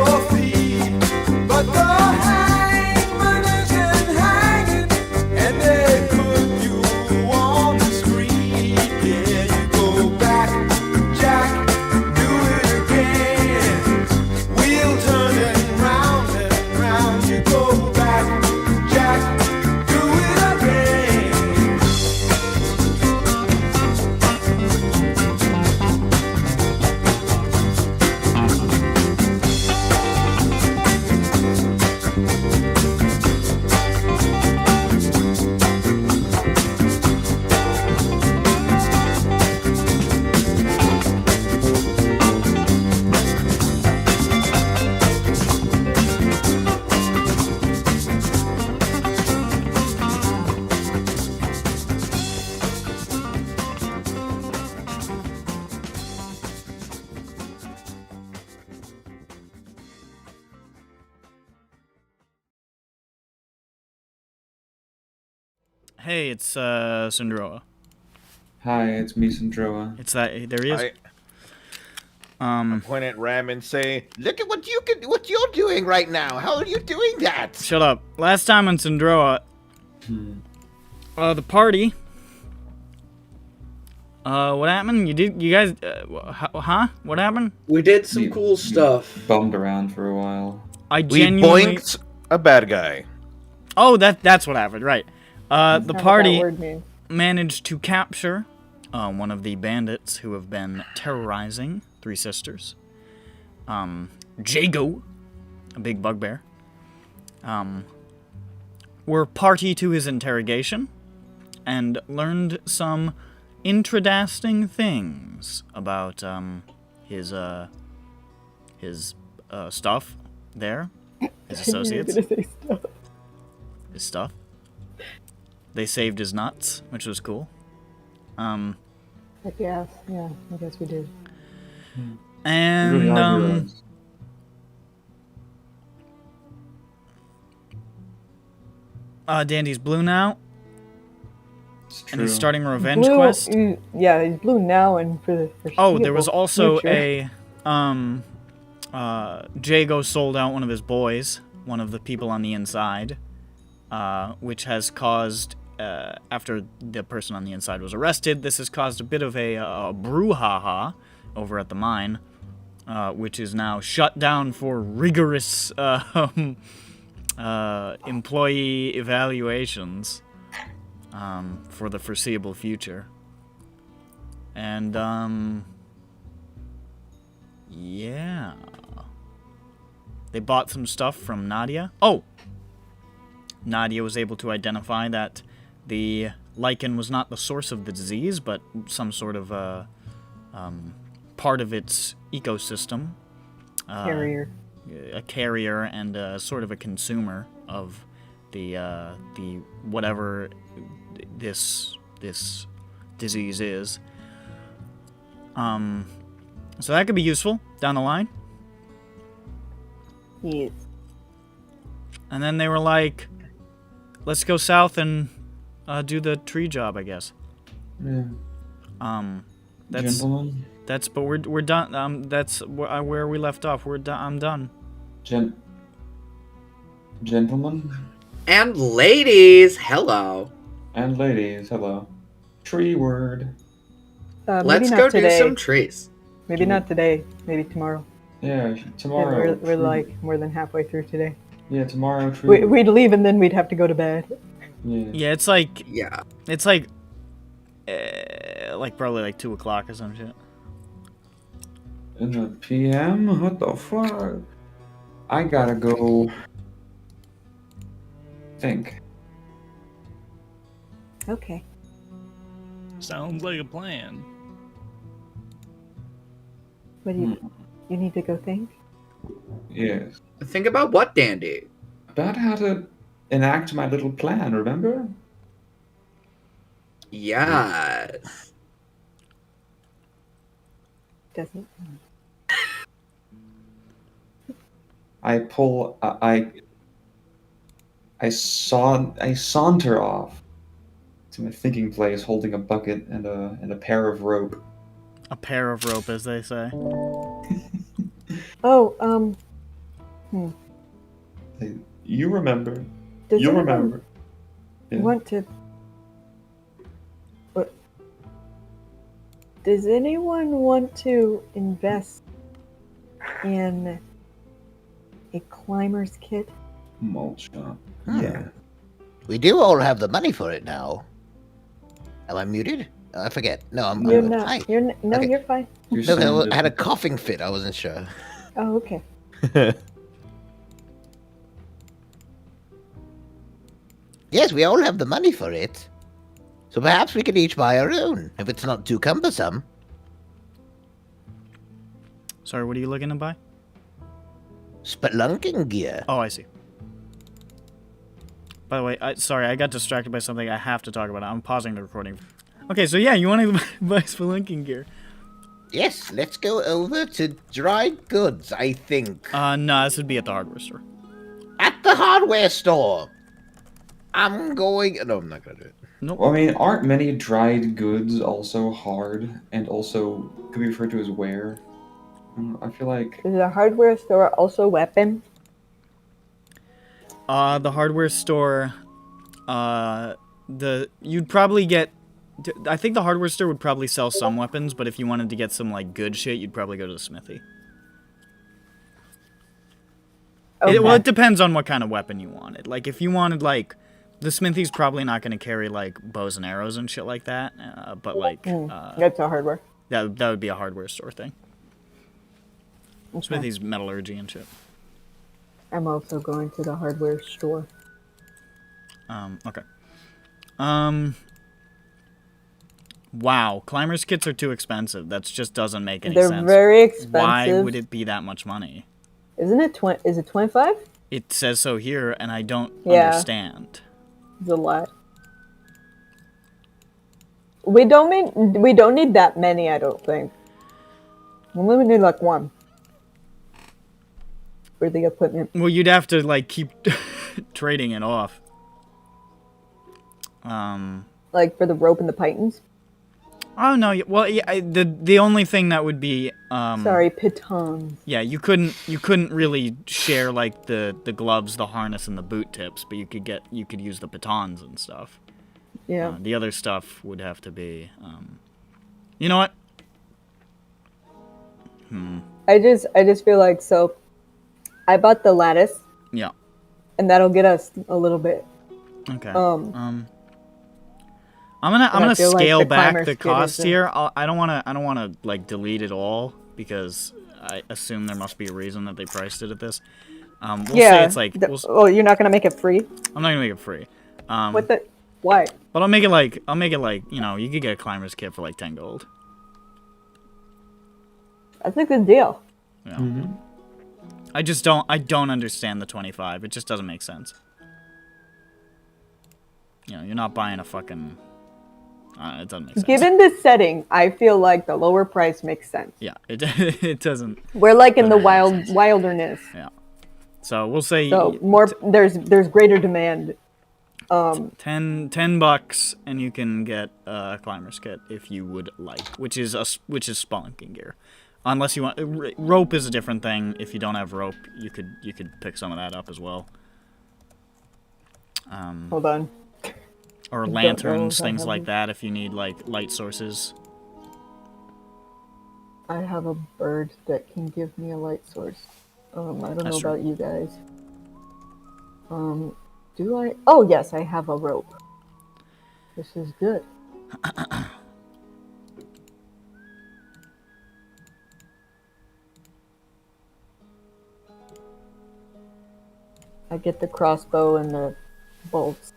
your feet. But the hangman isn't hanging, and they put you on the street. Yeah, you go back, Jack, do it again. Wheel turning round and round. You go back, Jack, do it again. Hey, it's SINDROA. Hi, it's me, SINDROA. It's that there he is. Point at Ram and say, "Look at what you're doing right now. How are you doing that?" Shut up. Last time on SINDROA, the party. What happened? You guys, huh? What happened? We did some cool stuff. Bummed around for a while. I We genuinely. boinked a bad guy. Oh, that's what happened, right? The party That word means. managed to capture one of the bandits who have been terrorizing Three Sisters. Jago, a big bugbear. Were party to his interrogation and learned some interesting things about his stuff there, his associates, You're gonna say stuff. his stuff. They saved his nuts, which was cool. Like, yes, yeah, I guess we did. And Really hard to realize. Dandy's blue now, It's and he's true. starting a revenge Blue, quest. yeah, he's blue now and for the Oh, there was foreseeable also future. Jago sold out one of his boys, one of the people on the inside, which has caused, after the person on the inside was arrested, this has caused a bit of a brouhaha over at the mine, which is now shut down for rigorous employee evaluations for the foreseeable future. And, yeah. They bought some stuff from Nadia. Oh! Nadia was able to identify that the lichen was not the source of the disease, but some sort of part of its ecosystem. Carrier. A carrier and sort of a consumer of the whatever this disease is. So that could be useful down the line. Yes. And then they were like, let's go south and do the tree job, I guess. Yeah. Gentlemen? But we're done. That's where we left off. I'm done. Gentlemen? And ladies, hello. And ladies, hello. Tree word. Let's maybe go not do today. some trees. Maybe not today. Maybe tomorrow. Yeah, Yeah, tomorrow. we're like more than halfway through today. Yeah, tomorrow, tree We'd leave and then we'd have to go to bed. Yeah. Yeah, it's like Yeah. Probably like 2 o'clock or some shit. In the PM? What the fuck? I gotta go think. Okay. Sounds like a plan. What do you need to go think? Yes. Think about what, Dandy? About how to enact my little plan, remember? Yes. Doesn't. I saunter off to my thinking place holding a bucket and a pair of rope. A pair of rope, as they say. Oh, Hey, you remember. Does You'll anyone remember. Yeah. want to? What? Does anyone want to invest in a climber's kit? Malt shop. Hmm. Yeah. We do all have the money for it now. Am I muted? I forget. No, I'm You're good. not. Hi. No, Okay. you're fine. You're No, saying I had a that- coughing fit. I wasn't sure. Oh, okay. Yes, we all have the money for it. So perhaps we could each buy our own, if it's not too cumbersome. Sorry, what are you looking to buy? Spelunking gear. Oh, I see. By the way, sorry, I got distracted by something I have to talk about. I'm pausing the recording. Okay, so yeah, you want to buy spelunking gear. Yes, let's go over to Dryad Goods, I think. No, this would be at the hardware store. At the hardware store. I'm going... No, I'm not going to do it. Nope. Well, I mean, aren't many dried goods also hard and also could be referred to as wear? I feel like Is the hardware store also weapon? The hardware store, you'd probably get, I think the hardware store would probably sell some weapons, but if you wanted to get some, like, good shit, you'd probably go to the smithy. Okay. Well, it depends on what kind of weapon you wanted. Like, if you wanted, like, the smithy's probably not going to carry, like, bows and arrows and shit like that, but, like, That's a hardware. that would be a hardware store thing. Okay. Smithy's metallurgy and shit. I'm also going to the hardware store. Okay. Wow, climber's kits are too expensive. That just doesn't make any They're sense. very expensive. Why would it be that much money? Isn't it Is it 25? It says so here, and I don't Yeah. understand. It's a lot. We don't need that many, I don't think. We only need like one for the equipment. Well, you'd have to, like, keep trading it off. Like for the rope and the pythons. Oh no. Well, yeah. The only thing that would be Sorry, pitons. yeah, you couldn't really share, like, the gloves, the harness, and the boot tips, but you could use the batons and stuff. Yeah. The other stuff would have to be you know what? I just feel like, so I bought the lattice Yeah. and that'll get us a little bit. Okay. Um, I'm gonna I feel like scale the back climber's the kit cost is here. I don't wanna like delete it all because I assume there must be a reason that they priced it at this. We'll say it's like oh, you're not gonna make it free? I'm not gonna make it free. What the? Why? But I'll make it like you know, you could get a climber's kit for like 10 gold. That's a good deal. Yeah. Mhm. I don't understand the 25. It just doesn't make sense. You know, you're not buying a fucking. It doesn't make sense. Given this setting, I feel like the lower price makes sense. Yeah, it doesn't. We're like in the Doesn't make sense. wilderness, Yeah. So we'll say so more. There's greater demand. 10 bucks, and you can get a climber's kit if you would like, which is spelunking gear. Unless you want rope is a different thing. If you don't have rope, you could pick some of that up as well. Hold on. Or know lanterns, if I things have like them. that, if you need like light sources. I have a bird that can give me a light source. I don't That's know true. about you guys. Do I? Oh yes, I have a rope. This is good. I get the crossbow and the bolts.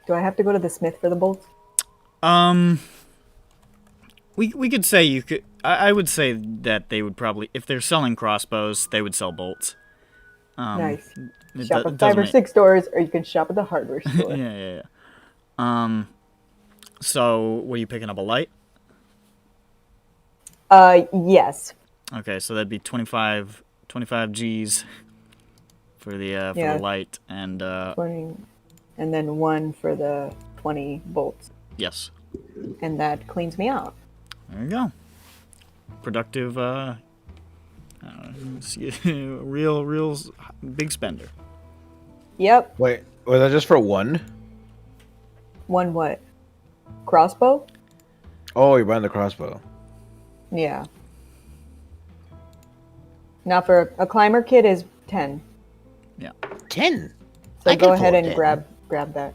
Do I have to go to the smith for the bolts? We could say you could. I would say that they would probably, if they're selling crossbows, they would sell bolts. Nice. It Shop do- at it 5 doesn't or make- 6 stores, or you can shop at the hardware store. Yeah. So, were you picking up a light? Yes. Okay, so that'd be 25 G's for the Yeah. light, and 20, and then 1 for the 20 bolts. yes, And that cleans me out. there you go. Productive Real big spender. Yep. Wait, was that just for one? One what? Crossbow? Oh, you're buying the crossbow. Yeah. Now for a climber kit is 10. 10. So I go can ahead afford and 10. grab that.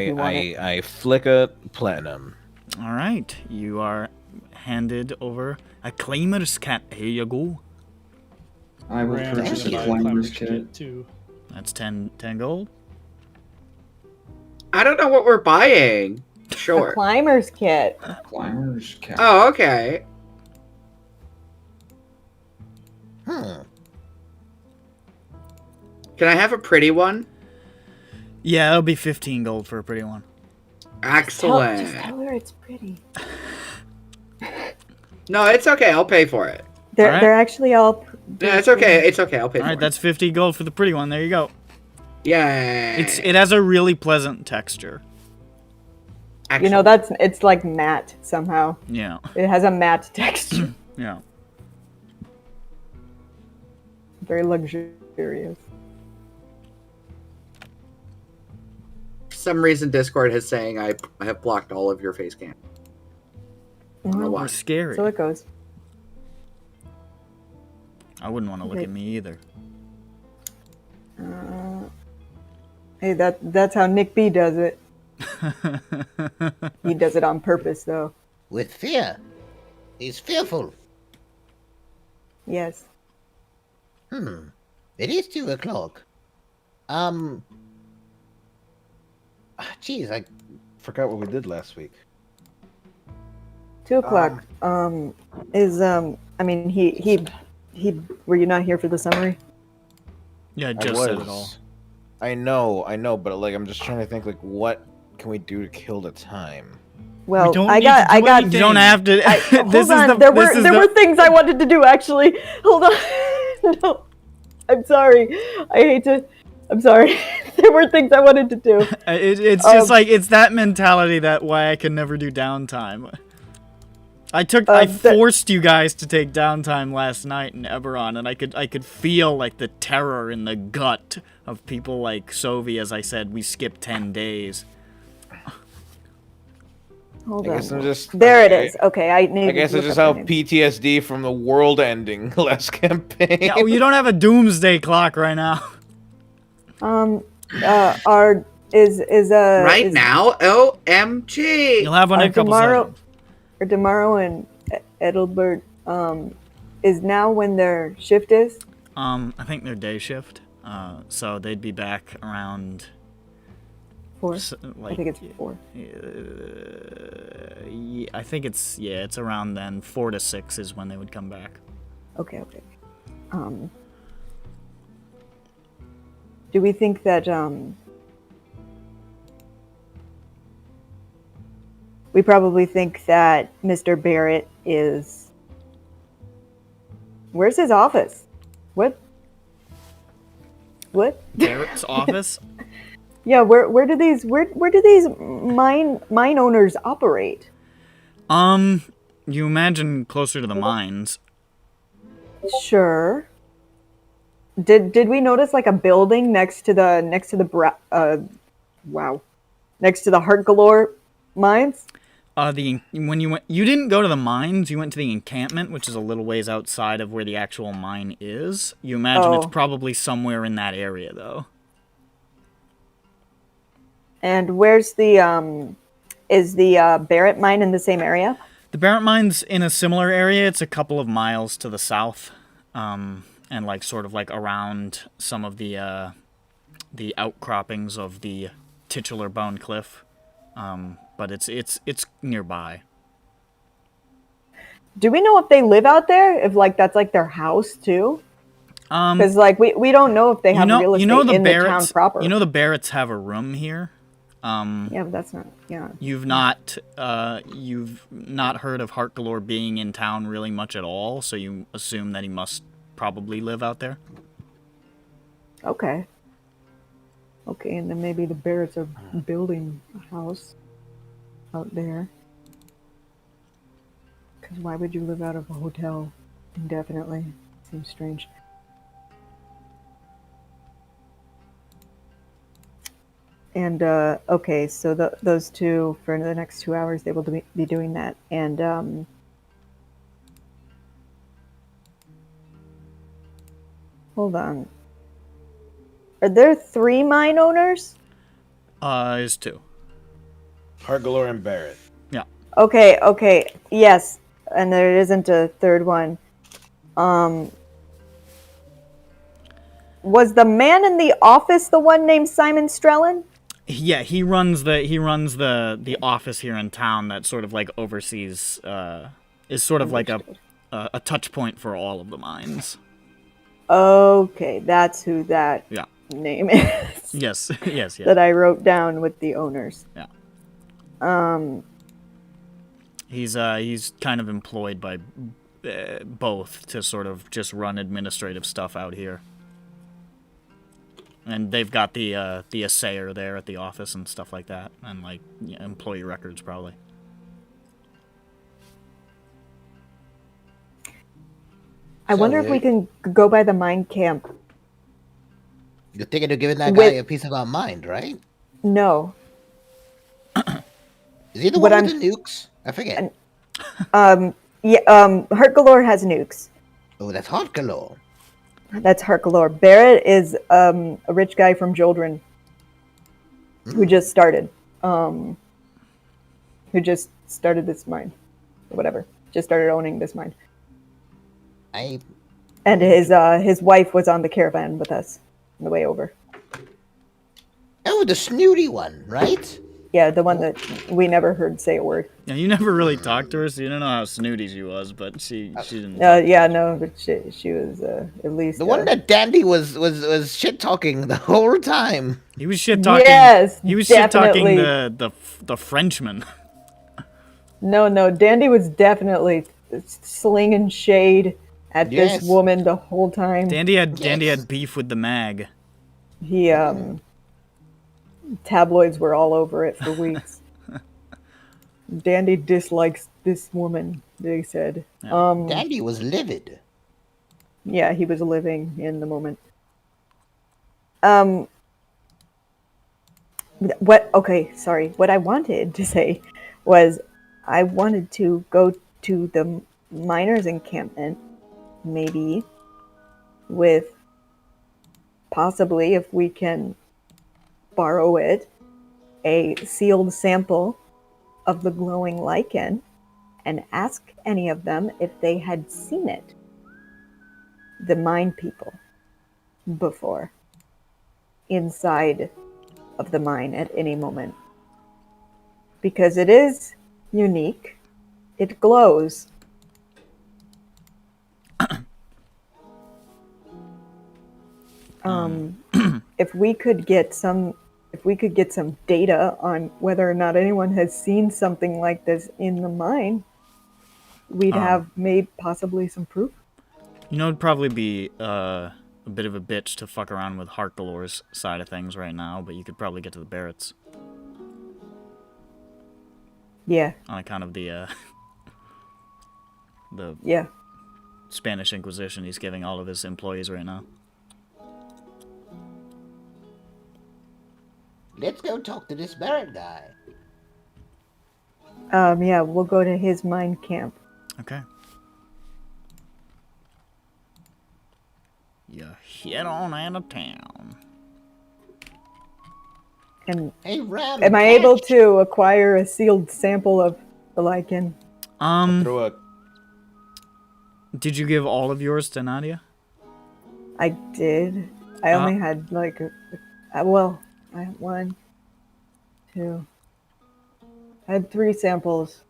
you want it. I flick a platinum. All right, you are handed over a climber's kit. Here you go. I will Ram purchase should a buy a climber's climber's kit. too. That's 10 gold. I don't know what we're buying. A Sure. climber's kit. Climber's kit. Oh, okay. Hmm. Can I have a pretty one? Yeah, it'll be 15 gold for a pretty one. Excellent. Just tell her it's pretty. No, it's okay. I'll pay for it. They're Alright. they're actually all. Yeah, it's okay. It's okay. I'll pay All for right, it. that's 50 gold for the pretty one. There you go. Yay. It has a really pleasant texture. You know, it's like matte somehow. Yeah, It has a matte texture. yeah. Very luxurious. For some reason, Discord is saying I have blocked all of your face cam. I don't know why. Or scary. So it goes. I wouldn't want to look Okay. at me either. Hey, that's how Nick B does it. He does it on purpose, though. With fear. He's fearful. Yes. It is 2 o'clock. Jeez, I Forgot what we did last week. 2 o'clock. I mean, he. Were you not here for the summary? Yeah, I I just said it all. was. I know, but like I'm just trying to think like what can we do to kill the time? Well, don't I need got. to do I got. anything. You don't have to. Hold this on. is the. There this is there the, were things I wanted to do. Actually, hold on. No, I'm sorry. I hate to. I'm sorry. There were things I wanted to do. It's just like it's that mentality that why I can never do downtime. I forced you guys to take downtime last night in Eberron, and I could feel like the terror in the gut of people like Sovi as I said we skipped 10 days. Hold I guess on. I'm just There it is. Okay, I need. I guess I just have PTSD from the world ending last campaign. Yeah, oh, you don't have a doomsday clock right now. Right now? OMG. You'll have one in a couple seconds. Or tomorrow and Edelbert is now when their shift is. I think they're day shift, so they'd be back around. 4. Like, I think it's 4. Yeah, I think it's around then. 4 to 6 is when they would come back. Okay. Do we think that we probably think that Mr. Barrett is. Where's his office? What? Barrett's office. Yeah, where do these mine owners operate? You imagine closer to the mines. Sure. Did we notice like a building next to the Heart Galore mines? When you didn't go to the mines, you went to the encampment, which is a little ways outside of where the actual mine is. You imagine it's probably somewhere in that area, though. And where's the is the Barrett mine in the same area? The Barrett mine's in a similar area. It's a couple of miles to the south, and like sort of like around some of the outcroppings of the titular Bone Cliff. But it's nearby. Do we know if they live out there? If like that's like their house too? Because like we don't know if they have real estate in the town proper. You know the Barretts have a room here. Yeah, but that's not. Yeah. You've not heard of Heart Galore being in town really much at all, so you assume that he must probably live out there. Okay, and then maybe the Barretts are building a house out there. Because why would you live out of a hotel indefinitely? Seems strange. And okay, so those two for the next 2 hours they will be doing that. And hold on. Are there 3 mine owners? Is 2. Hargalor and Barrett. Yeah. Okay, yes. And there isn't a third one. Was the man in the office the one named Simon Strelin? Yeah, he runs the office here in town that sort of like oversees is sort of like a touch point for all of the mines. Okay, that's who that Yeah. name is. Yes. Yes. That I wrote down with the owners. Yeah. He's kind of employed by both to sort of just run administrative stuff out here. And they've got the assayer there at the office and stuff like that, and like employee records probably. I wonder if we can go by the mine camp. You're thinking of giving that guy a piece of our mind, right? No. Is he the one with the nukes? I forget. Heart Galore has nukes. Oh, that's Heart Galore. That's Heart Galore. Barrett is a rich guy from Joldrin who just started. Who just started this mine. Or whatever. Just started owning this mine. And his wife was on the caravan with us on the way over. Oh, the snooty one, right? Yeah, the one that we never heard say a word. Yeah, you never really talked to her, so you don't know how snooty she was, but she didn't. Yeah, no, but she was at least the one that Dandy was shit talking the whole time. He was shit talking. Yes, he was definitely. shit talking the Frenchman. No, Dandy was definitely slinging shade at this woman the whole time. Dandy had beef with the mag. He tabloids were all over it for weeks. Dandy dislikes this woman, they said. Yeah. Dandy was livid. Yeah, he was living in the moment. What I wanted to say was I wanted to go to the miners' encampment, maybe, with possibly, if we can borrow it, a sealed sample of the glowing lichen and ask any of them if they had seen it, the mine people, before, inside of the mine at any moment. Because it is unique. It glows. If we could get some data on whether or not anyone has seen something like this in the mine, we'd have made possibly some proof. You know, it'd probably be a bit of a bitch to fuck around with Heart Galore's side of things right now, but you could probably get to the Barretts. Yeah. On account of the Spanish Inquisition he's giving all of his employees right now. Let's go talk to this Barrett guy. Yeah, we'll go to his mine camp. Okay. You head on out of town. And hey, Ram, am I able to acquire a sealed sample of the lichen? Did you give all of yours to Nadia? I did. I only had like I had 1, 2. I had 3 samples.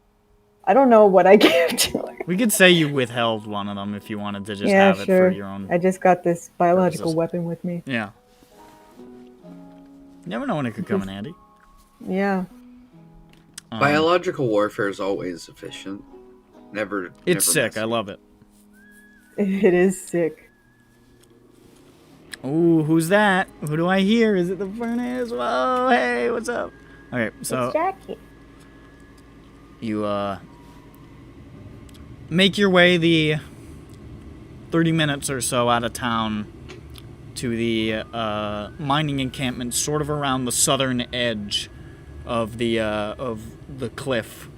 I don't know what I gave to her. We could say you withheld one of them if you wanted to just have it for your own. I just got this biological purposes. weapon with me. Yeah. You never know when it could come in handy. Yeah. Biological warfare is always efficient. Never. It's never sick. messy. I love it. It is sick. Ooh, who's that? Who do I hear? Is it the furnace? Whoa, hey, what's up? Okay, so It's Jackie. you make your way the 30 minutes or so out of town to the mining encampment sort of around the southern edge of the cliff.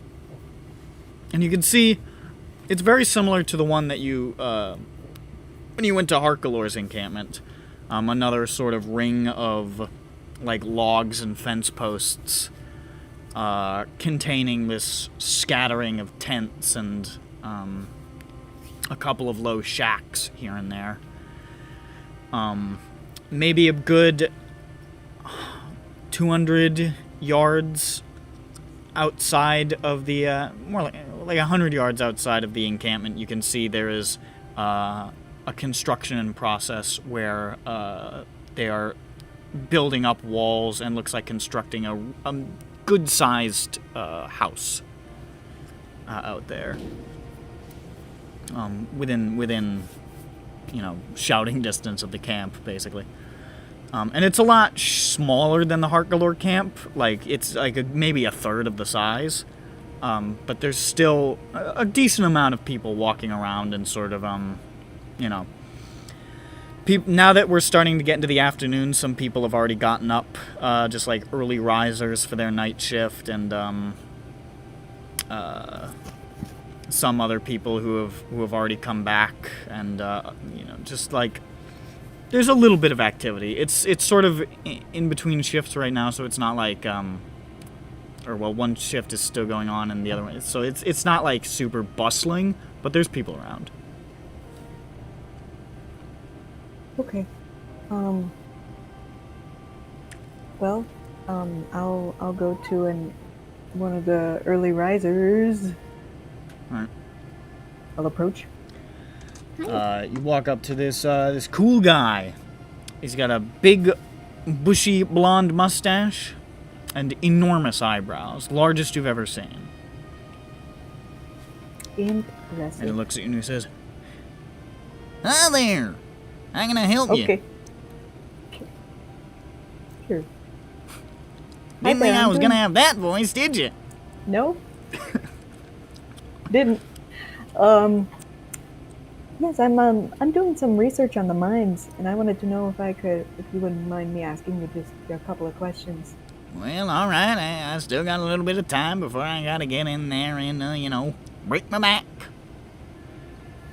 And you can see it's very similar to the one that you when you went to Harkalor's encampment. Another sort of ring of like logs and fence posts containing this scattering of tents and a couple of low shacks here and there. Maybe a good 200 yards outside of the, more like 100 yards outside of the encampment, you can see there is a construction in process where they are building up walls and looks like constructing a good-sized house out there. Within shouting distance of the camp, basically. And it's a lot smaller than the Harkalor camp. Like, it's like maybe a third of the size. But there's still a decent amount of people walking around and sort of, now that we're starting to get into the afternoon, some people have already gotten up, just like early risers for their night shift, and some other people who have already come back, and just like there's a little bit of activity. It's sort of in between shifts right now, so it's not like one shift is still going on and the other one, so it's not like super bustling, but there's people around. Okay. Well, I'll go to one of the early risers. All right. I'll approach. You walk up to this cool guy. He's got a big, bushy blonde mustache and enormous eyebrows, largest you've ever seen. Impressive. And he looks at you and he says, "Hi there. How can I help you?" Okay. Sure. Didn't think I was gonna have that voice, did you? No. Didn't. Yes, I'm doing some research on the mines, and I wanted to know if you wouldn't mind me asking you just a couple of questions. Well, all right. I still got a little bit of time before I gotta get in there and break my back.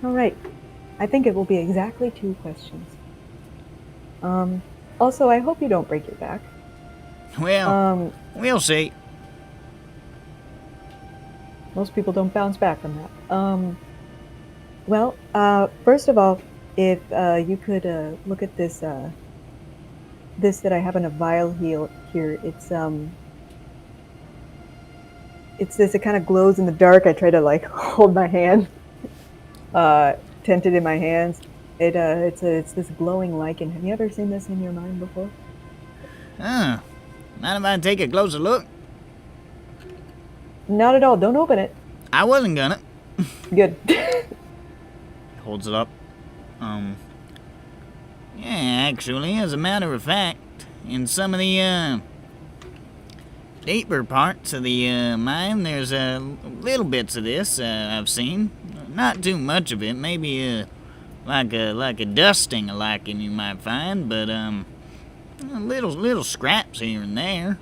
All right. I think it will be exactly 2 questions. Also, I hope you don't break your back. Well, we'll see. Most people don't bounce back from that. Well, first of all, if you could look at this that I have in a vial here. It's this. It kind of glows in the dark. I try to like hold my hand, tented in my hands. It's this glowing lichen. Have you ever seen this in your mind before? Mind if I take a closer look? Not at all. Don't open it. I wasn't gonna. Good. Holds it up. Yeah, actually, as a matter of fact, in some of the deeper parts of the mine, there's little bits of this I've seen. Not too much of it. Maybe like a dusting of lichen you might find, but little scraps here and there.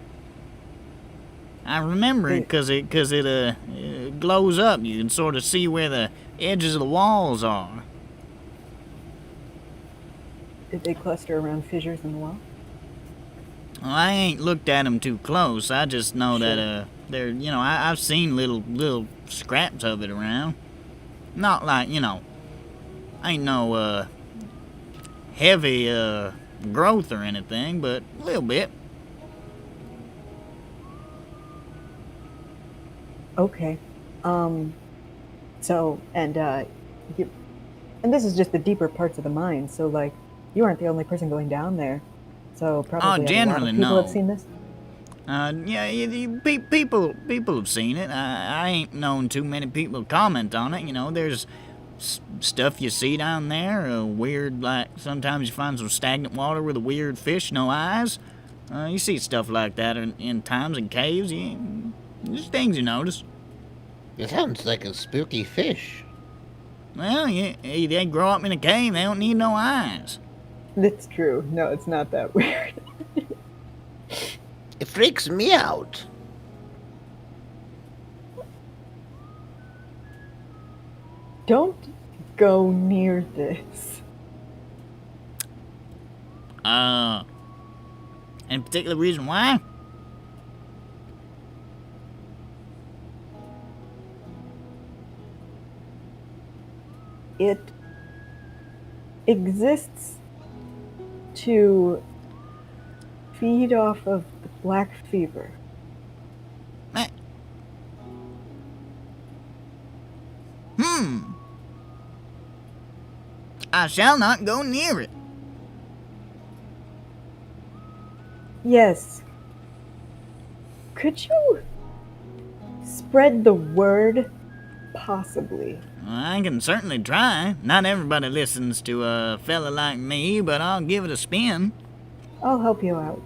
I remember it because it glows up. You can sort of see where the edges of the walls are. Did they cluster around fissures in the wall? Well, I ain't looked at them too close. I just know that they're I've seen little scraps of it around. Not like ain't no heavy growth or anything, but a little bit. Okay. So, and this is just the deeper parts of the mine, so, like, you aren't the only person going down there. So, probably generally, a lot of people no. have seen this? People have seen it. I ain't known too many people comment on it. There's stuff you see down there, weird, like, sometimes you find some stagnant water with a weird fish, no eyes. You see stuff like that in times in caves. Just things you notice. It sounds like a spooky fish. Well, they grow up in a cave. They don't need no eyes. That's true. No, it's not that weird. It freaks me out. Don't go near this. Any particular reason why? It exists to feed off of the black fever. Eh. I shall not go near it. Yes. Could you spread the word? Possibly. I can certainly try. Not everybody listens to a fella like me, but I'll give it a spin. I'll help you out.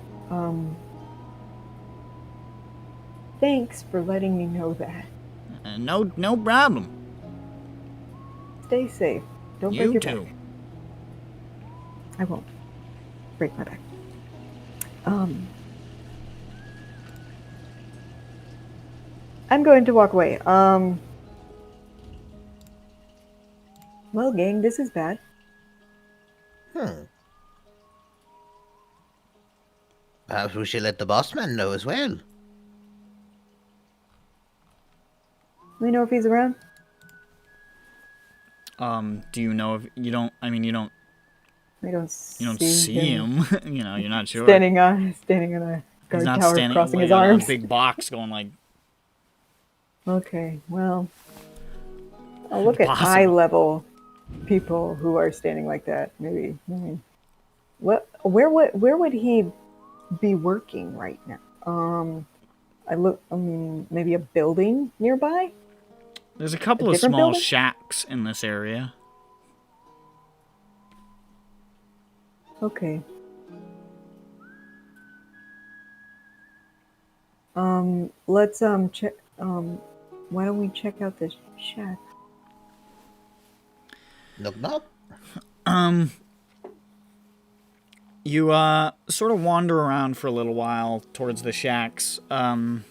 Thanks for letting me know that. No problem. Stay safe. Don't break You your too. back. I won't break my back. I'm going to walk away. Well, gang, this is bad. Perhaps we should let the boss man know as well. We know if he's around? Do you know if you don't? I mean, you don't We don't see him. You know, you're not sure. Standing on a He's guard not tower, standing crossing his like, on arms. a big box, going like. Okay, well, I'll look at Possible. eye level people who are standing like that. Maybe. Where would he be working right now? I look. Maybe a building nearby. There's a couple A of different small building? shacks in this area. Okay. Let's check. Why don't we check out this shack? Knock knock. You sort of wander around for a little while towards the shacks. But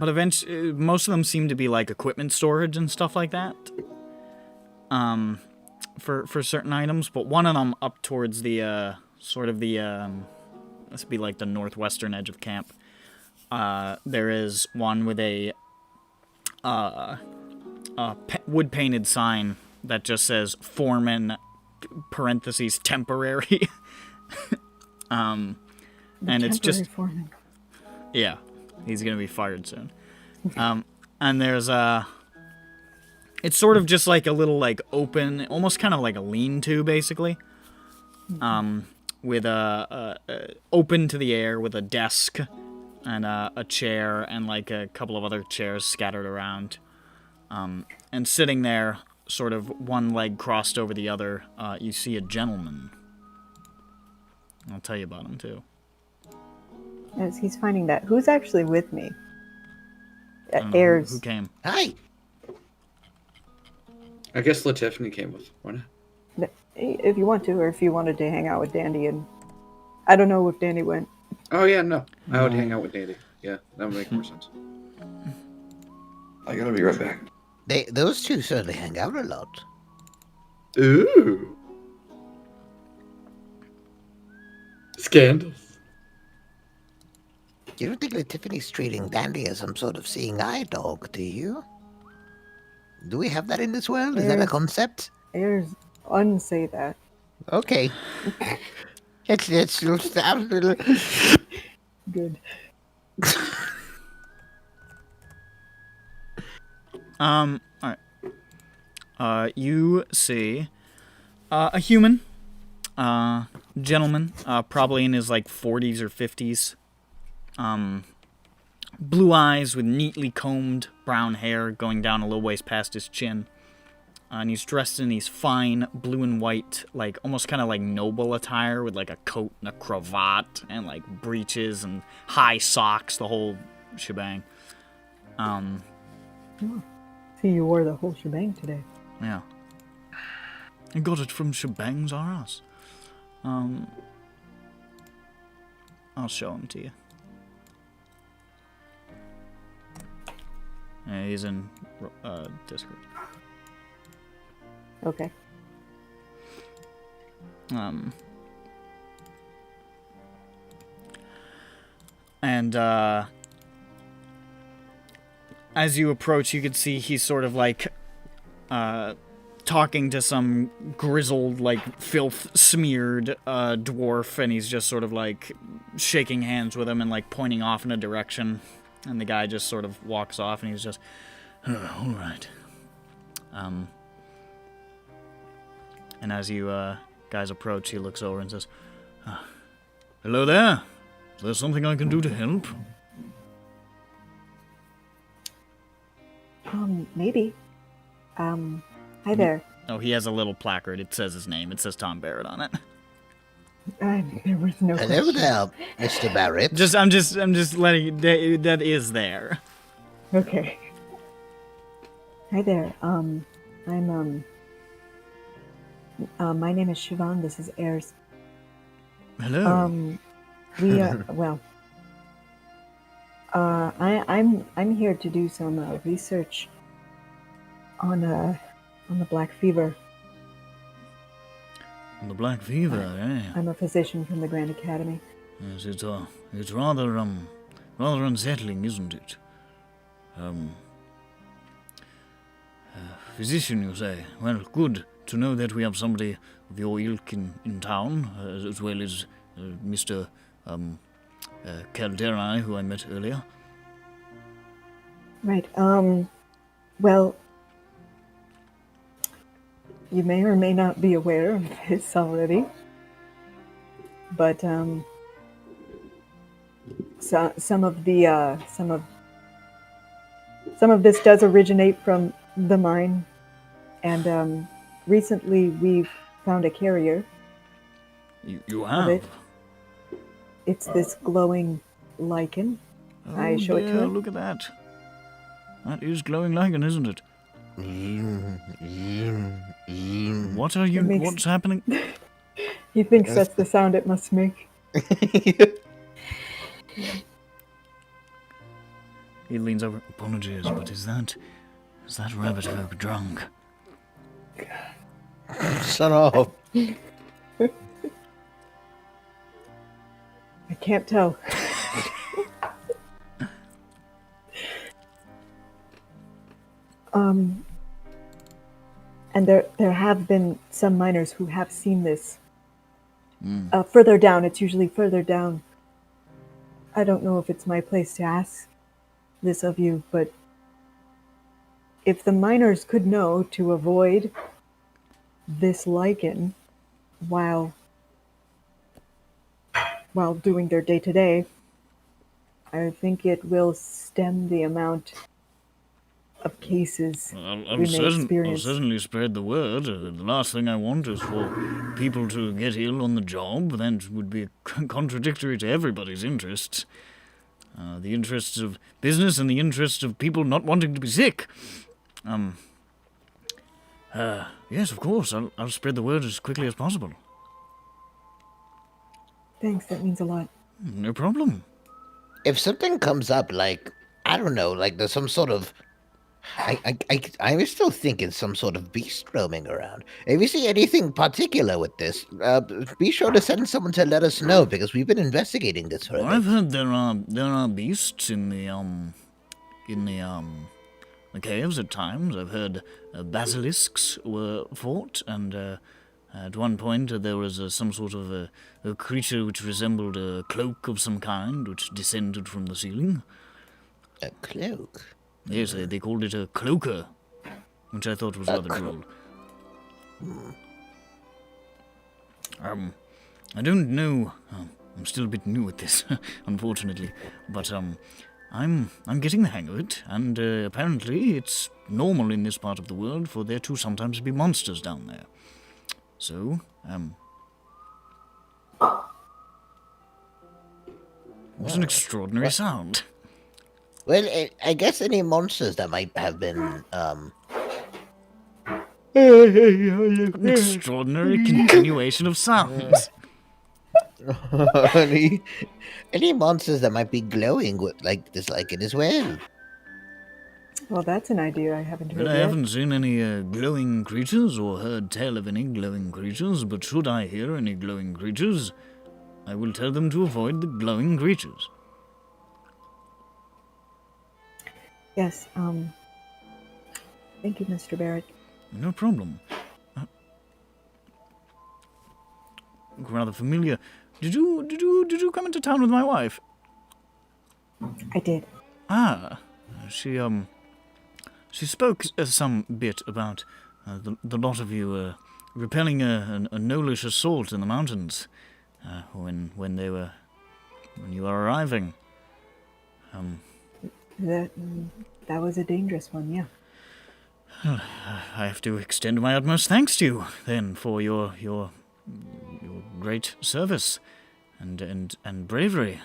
eventually, most of them seem to be like equipment storage and stuff like that. For certain items, but one of them up towards the this would be like the northwestern edge of camp. There is one with a wood painted sign that just says "Foreman" parentheses temporary. And it's just Foreman. yeah, he's gonna be fired soon. And there's it's sort of just like a little like open, almost kind of like a lean-to basically, with a open to the air with a desk and a chair and like a couple of other chairs scattered around, and sitting there, sort of one leg crossed over the other, you see a gentleman. I'll tell you about him too. As he's finding that, who's actually with me? I don't know Airs. who came. Hi. I guess Latifany came with one. If you want to, or if you wanted to hang out with Dandy, and I don't know if Dandy went. Oh yeah, no. I would hang out with Dandy. Yeah, that would make more sense. I gotta be right back. Those two certainly hang out a lot. Ooh. Scandals. You don't think that Tiffany's treating Dandy as some sort of seeing eye dog, do you? Do we have that in this world? Is that a Yes. concept? Airs unsay that. Okay. It's Good. Alright. You see a human, gentleman, probably in his like 40s or 50s. Blue eyes with neatly combed brown hair going down a little ways past his chin. And he's dressed in these fine blue and white, like almost kind of like noble attire with like a coat and a cravat and like breeches and high socks, the whole shebang. See, you wore the whole shebang today. Yeah. I got it from Shebangs R Us. I'll show him to you. Yeah, he's in Discord. Okay. And as you approach, you can see he's sort of like talking to some grizzled, like filth-smeared dwarf, and he's just sort of like shaking hands with him and like pointing off in a direction. And the guy just sort of walks off, and he's just, oh, all right. And as you guys approach, he looks over and says, hello there. Is there something I can do to help? Maybe. Hi there. Oh, he has a little placard. It says his name. It says Tom Barrett on it. There was no Hello question. there, Mr. Barrett. I'm just letting that is there. Okay. Hi there. I'm my name is Siobhan. This is Ayers. Hello. We well. I'm here to do some research on the Black Fever. The Black Fever, eh? I'm a physician from the Grand Academy. Yes, it's rather unsettling, isn't it? Physician, you say? Well, good to know that we have somebody of your ilk in town, as well as Mr. Caldera, who I met earlier. Right. Well, you may or may not be aware of this already, but some of this does originate from the mine, and recently we've found a carrier. You of have? it. It's this glowing lichen. Oh, I show it to dear, him. look at that. That is glowing lichen, isn't it? What are you? makes- What's happening? He thinks that's the sound it must make. He leans over. Apologies, but is that rabbit folk drunk? Shut up. I can't tell. And there have been some miners who have seen this. Further down, it's usually further down. I don't know if it's my place to ask this of you, but if the miners could know to avoid this lichen while doing their day-to-day, I think it will stem the amount of cases I'll we may experience. certainly spread the word. The last thing I want is for people to get ill on the job. That would be contradictory to everybody's interests. The interests of business and the interests of people not wanting to be sick. Yes, of course. I'll spread the word as quickly as possible. Thanks, that means a lot. No problem. If something comes up, like, I don't know, like there's some sort of... I'm still thinking some sort of beast roaming around. If you see anything particular with this, be sure to send someone to let us know, because we've been investigating this for a I've bit. heard there are beasts in the caves at times. I've heard basilisks were fought, and at one point there was some sort of a creature which resembled a cloak of some kind, which descended from the ceiling. A cloak? Yes, they called it a cloaker, which I thought was rather droll. I don't know. I'm still a bit new at this, unfortunately, but I'm getting the hang of it, and apparently it's normal in this part of the world for there to sometimes be monsters down there. So, what's an extraordinary sound? Well, I guess any monsters that might have been, An extraordinary continuation of sounds. Any monsters that might be glowing like this, like it as well? Well, that's an idea I haven't heard Well, I yet. haven't seen any glowing creatures or heard tell of any glowing creatures, but should I hear any glowing creatures, I will tell them to avoid the glowing creatures. Yes, thank you, Mr. Barrett. No problem. Rather familiar. Did you come into town with my wife? I did. Ah, she spoke some bit about the lot of you repelling a gnollish assault in the mountains when you were arriving. That was a dangerous one, yeah. I have to extend my utmost thanks to you then for your great service and bravery.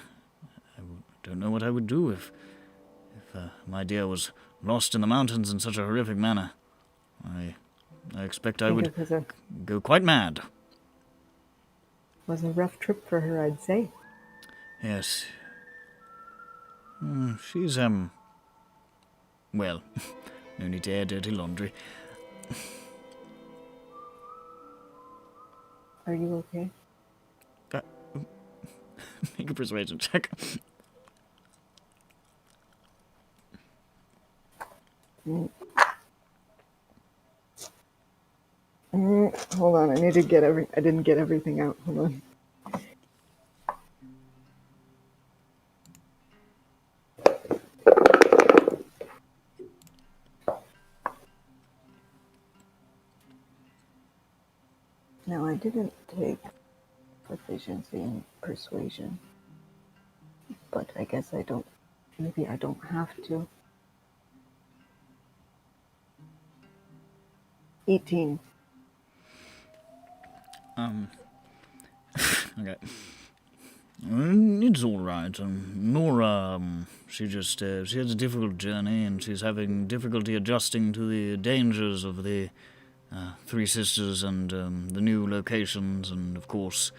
I don't know what I would do if my dear was lost in the mountains in such a horrific manner. I expect I would go quite mad. Was a rough trip for her, I'd say. Yes. She's, well, no need to air dirty laundry. Are you okay? Make a persuasion check. Hold on, I need to get I didn't get everything out. Hold on. No, I didn't take proficiency in persuasion. But I guess maybe I don't have to. 18. Okay. It's all right. Nora, she has a difficult journey, and she's having difficulty adjusting to the dangers of the Three Sisters and the new locations, and of course,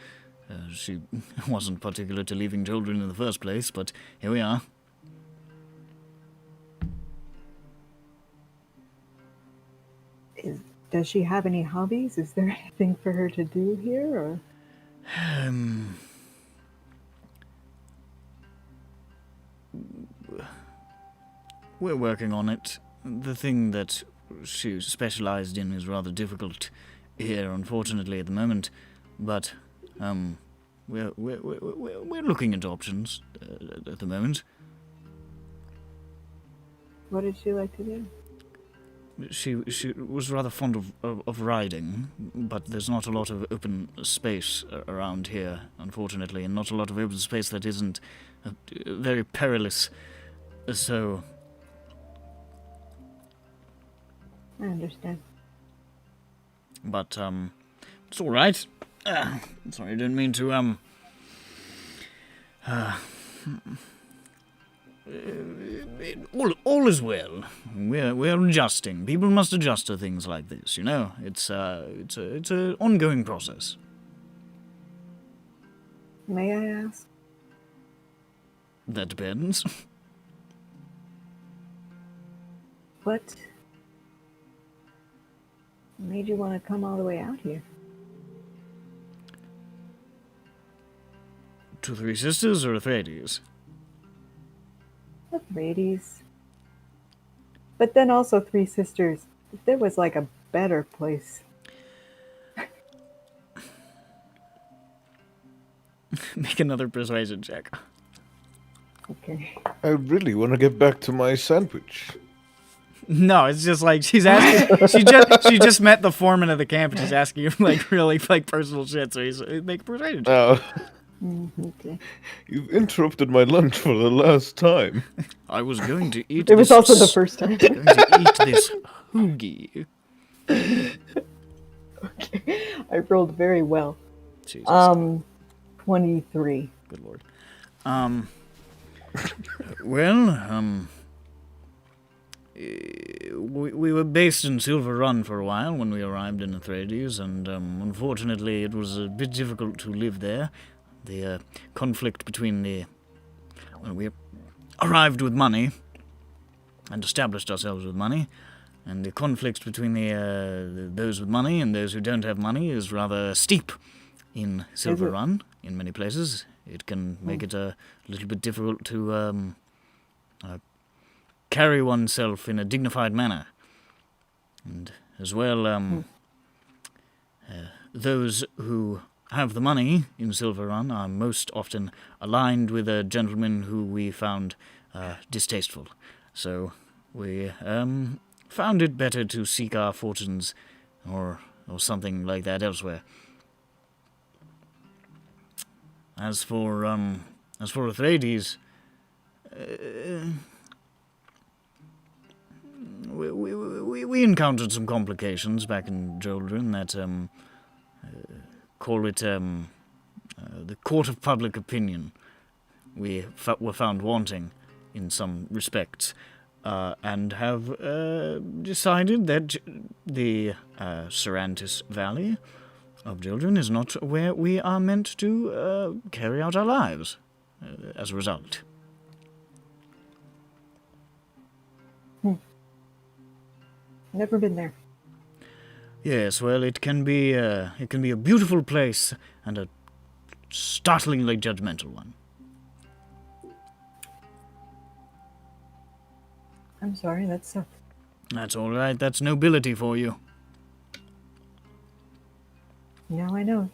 she wasn't particular to leaving children in the first place, but here we are. Does she have any hobbies? Is there anything for her to do here, or? We're working on it. The thing that she specialized in is rather difficult here, unfortunately, at the moment. But we're looking at options at the moment. What did she like to do? She was rather fond of riding, but there's not a lot of open space around here, unfortunately, and not a lot of open space that isn't very perilous. So I understand. But it's all right. Sorry, I didn't mean to all is well. We're adjusting. People must adjust to things like this, you know. It's an ongoing process. May I ask? That depends. What made you want to come all the way out here? To Three Sisters or Atreides? Atreides. But then also Three Sisters. If there was like a better place. Make another persuasion check. Okay. I really want to get back to my sandwich. No, it's just like she's asking. she just met the foreman of the camp, and she's asking him like really like personal shit. So he's make a persuasion check. Oh, Okay. you've interrupted my lunch for the last time. I was going to eat. It was this also the first time. Going to eat this hoagie. Okay. I rolled very well. Jesus. 23. Good lord. Well, we were based in Silver Run for a while when we arrived in Atreides, and unfortunately it was a bit difficult to live there. The conflict between we arrived with money and established ourselves with money, and the conflict between those with money and those who don't have money is rather steep in Silver Run. In many places, it can make it a little bit difficult to carry oneself in a dignified manner. And as well, those who have the money in Silver Run are most often aligned with a gentleman who we found distasteful. So we found it better to seek our fortunes or something like that elsewhere. As for Atreides, we encountered some complications back in Jolden that call it the court of public opinion. We were found wanting in some respects, and have decided that the Serantis Valley of Jolden is not where we are meant to carry out our lives as a result. Never been there. Yes, well, it can be a beautiful place and a startlingly judgmental one. I'm sorry, that sucks. That's all right. That's nobility for you. Now I know.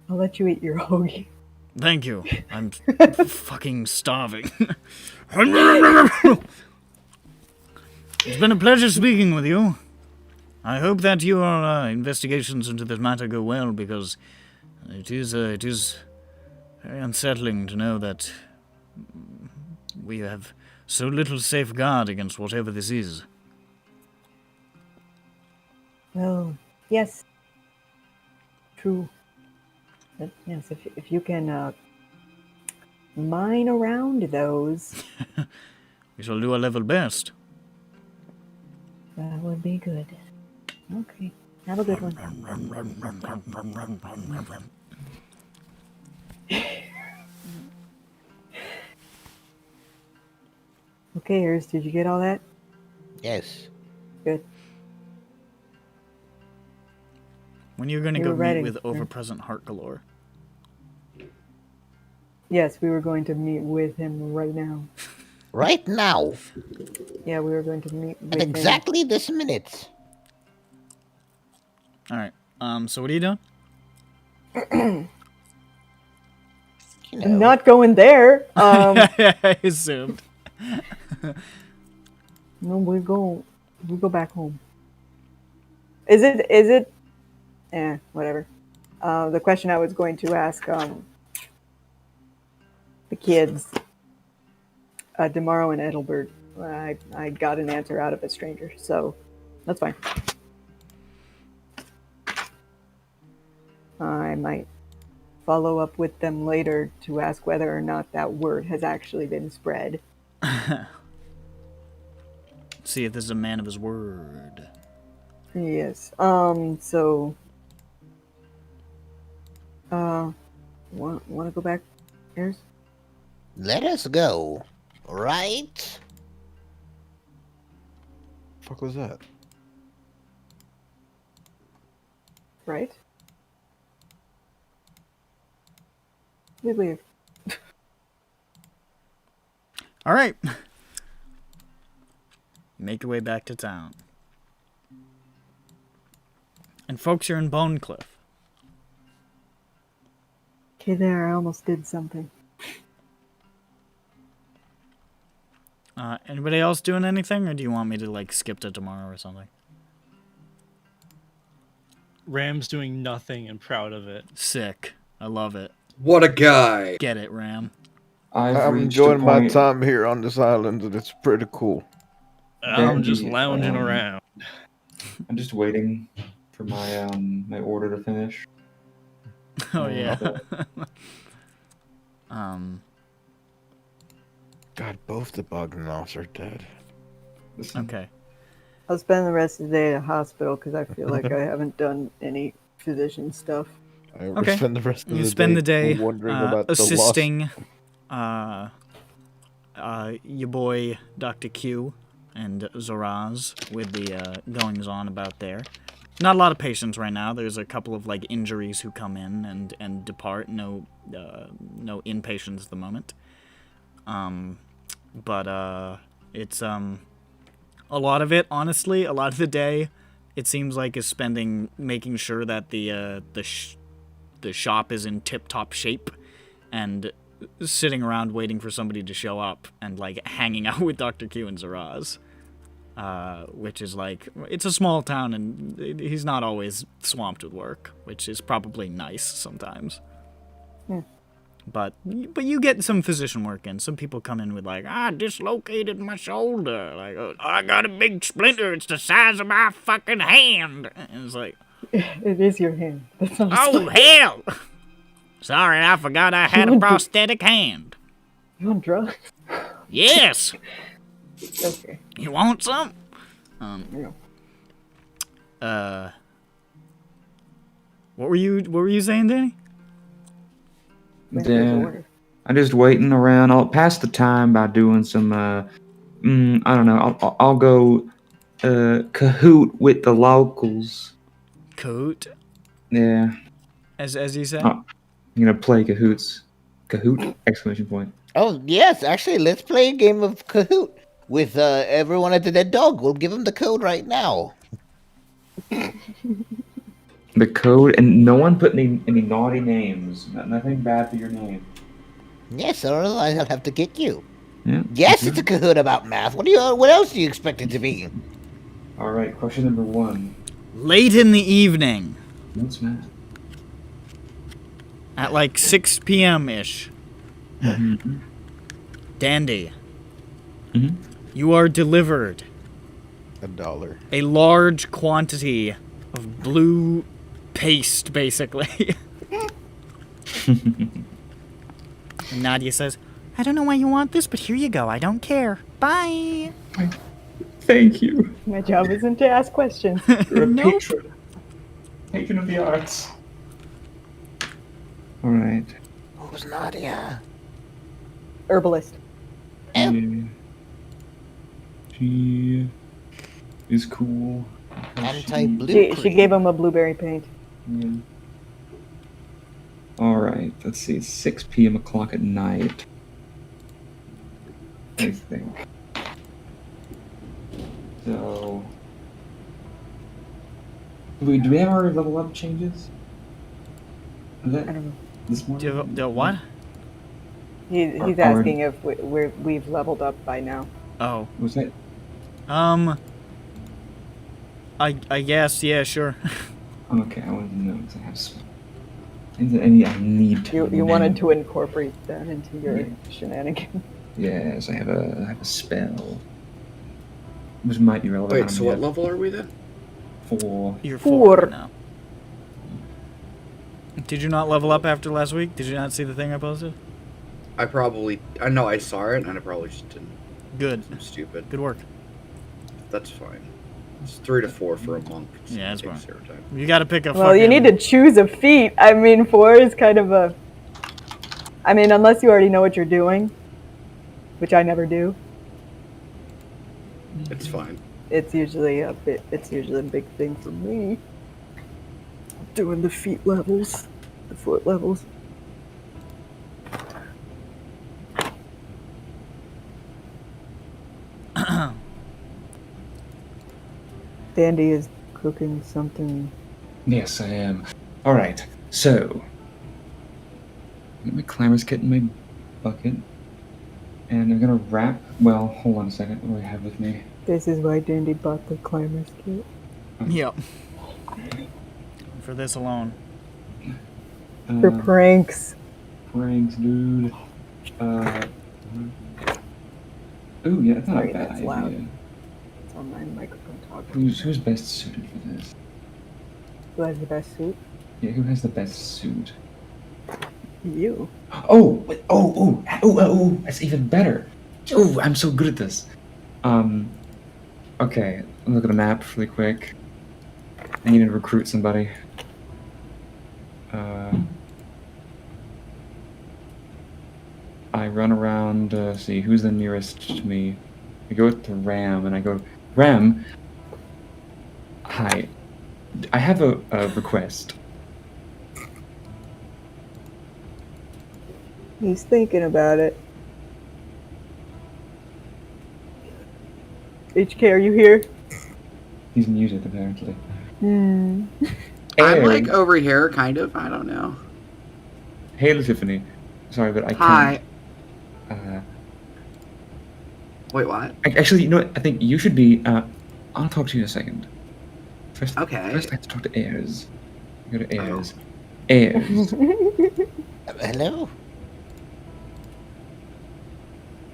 I'll let you eat your hoagie. Thank you. I'm fucking starving. It's been a pleasure speaking with you. I hope that your investigations into this matter go well, because it is very unsettling to know that we have so little safeguard against whatever this is. Well, yes. True. But yes, if you can mine around those, We shall do our level best. that would be good. Okay. Have a good one. Okay, Ers, did you get all that? Yes. Good. When you're going to We go were meet ready, with right? Overpresent Heart Galore. Yes, we were going to meet with him right now. Right now. Yeah, we were going to meet with At him. exactly this minute. Alright, so what are you doing? You know. I'm not going there. I assumed. No, we go back home. Is it? Whatever. The question I was going to ask the kids, Demaro and Edelbert, I got an answer out of a stranger, so that's fine. I might follow up with them later to ask whether or not that word has actually been spread. See if this is a man of his word. Yes. So. Want to go back, Ears? Let us go. Right? Fuck was that? Right? We leave. Alright. Make your way back to town. And folks, you're in Bone Cliff. Okay, there, I almost did something. Anybody else doing anything, or do you want me to, like, skip to tomorrow or something? Ram's doing nothing and proud of it. Sick. I love it. What a guy! Get it, Ram. I've I'm reached enjoying a my point. time here on this island, and it's pretty cool. I'm just Dandy, lounging around. I'm just waiting for my my order to finish. Oh, yeah. God, both the Bogdanovs are dead. Listen, Okay. I'll spend the rest of the day at a hospital because I feel like I haven't done any physician stuff. I Okay. spend the rest of You the spend day the day wondering about assisting your boy Dr. Q and Zaraz with the goings on about there. Not a lot of patients right now. There's a couple of like injuries who come in and depart. No inpatients at the moment. But it's a lot of it. Honestly, a lot of the day, it seems like is spending making sure that the shop is in tip-top shape, and sitting around waiting for somebody to show up and like hanging out with Dr. Q and Zaraz. Which is like, it's a small town and he's not always swamped with work, which is probably nice sometimes. But you get some physician work in. Some people come in with like, I dislocated my shoulder. Like, oh, I got a big splinter. It's the size of my fucking hand. And it's like, It is your hand. That's not a oh, hell. Sorry, I forgot I had a prosthetic hand. You on drugs? Yes. Okay. You want some? Yeah. What were you saying, Danny? Think there's a Yeah. order. I'm just waiting around. I'll pass the time by doing some. I don't know. I'll go cahoot with the locals. Coot, Yeah. as you said. Oh. I'm gonna play cahoots. Kahoot! Exclamation point. Oh, yes, actually, let's play a game of Kahoot with everyone at the Dead Dog. We'll give them the code right now. The code, and no one put any naughty names. Nothing bad for your name. Yes, otherwise I'll have to kick you. Yeah. Yes, it's a Kahoot about math. What else do you expect it to be? All right. Question number 1. Late in the evening, What's math? at like 6 p.m. ish, Dandy, Mhm. you are delivered $1. a large quantity of blue paste, basically. And Nadia says, I don't know why you want this, but here you go. I don't care. Bye. Thank you. My job isn't to ask questions. You're a Nope. patron. Patron of the arts. All right. Who's Nadia? Herbalist. Yeah. She is cool. Anti-blue. She gave him a blueberry paint. Yeah. All right. Let's see. It's 6 p.m. o'clock at night. I think. So. Do we have our level up changes? Is that I don't know. this morning? Do what? He's Our- asking if we've leveled up by now. Oh. Was that? I guess, yeah, sure. Okay, I wanted to know because I have some. I need to. You wanted to incorporate that into your Yeah. shenanigans. Yes, I have a spell, which might be relevant. Wait, so what level are we then? 4. You're Four. 4 now. Did you not level up after last week? Did you not see the thing I posted? I know I saw it, and I probably just didn't. Good. I'm stupid. Good work. That's fine. It's 3 to 4 for a monk. So Yeah, that's it takes fine. zero time. You gotta pick a Well, you need to choose a feat. I mean, 4 is kind of a. I mean, unless you already know what you're doing, which I never do. It's fine. It's usually a big thing for me. Doing the feet levels, the foot levels. Dandy is cooking something. Yes, I am. All right, so get my climbers kit in my bucket, and I'm gonna wrap. Well, hold on a second. What do I have with me? This is why Dandy bought the climber's kit. Yep. For this alone. For pranks. Pranks, dude. Ooh, yeah, that's not Sorry, a bad that's idea. loud. It's on my microphone talking. Who's best suited for this? Who has the best suit? Yeah, who has the best suit? You. Oh, wait, oh, that's even better. Oh, I'm so good at this. Okay, look at the map really quick. I need to recruit somebody. I run around, see who's the nearest to me. I go to Ram, and I go, Ram, hi. I have a request. He's thinking about it. HK, are you here? He's muted, apparently. Hmm. I'm like Ayers. over here, kind of. I don't know. Hey, Tiffany. Sorry, but I Hi. can't. Wait, what? Actually, you know what? I think you should be. I'll talk to you in a second. First, Okay. First, I have to talk to Ayers. Go to Ayers. Ayers, Hello?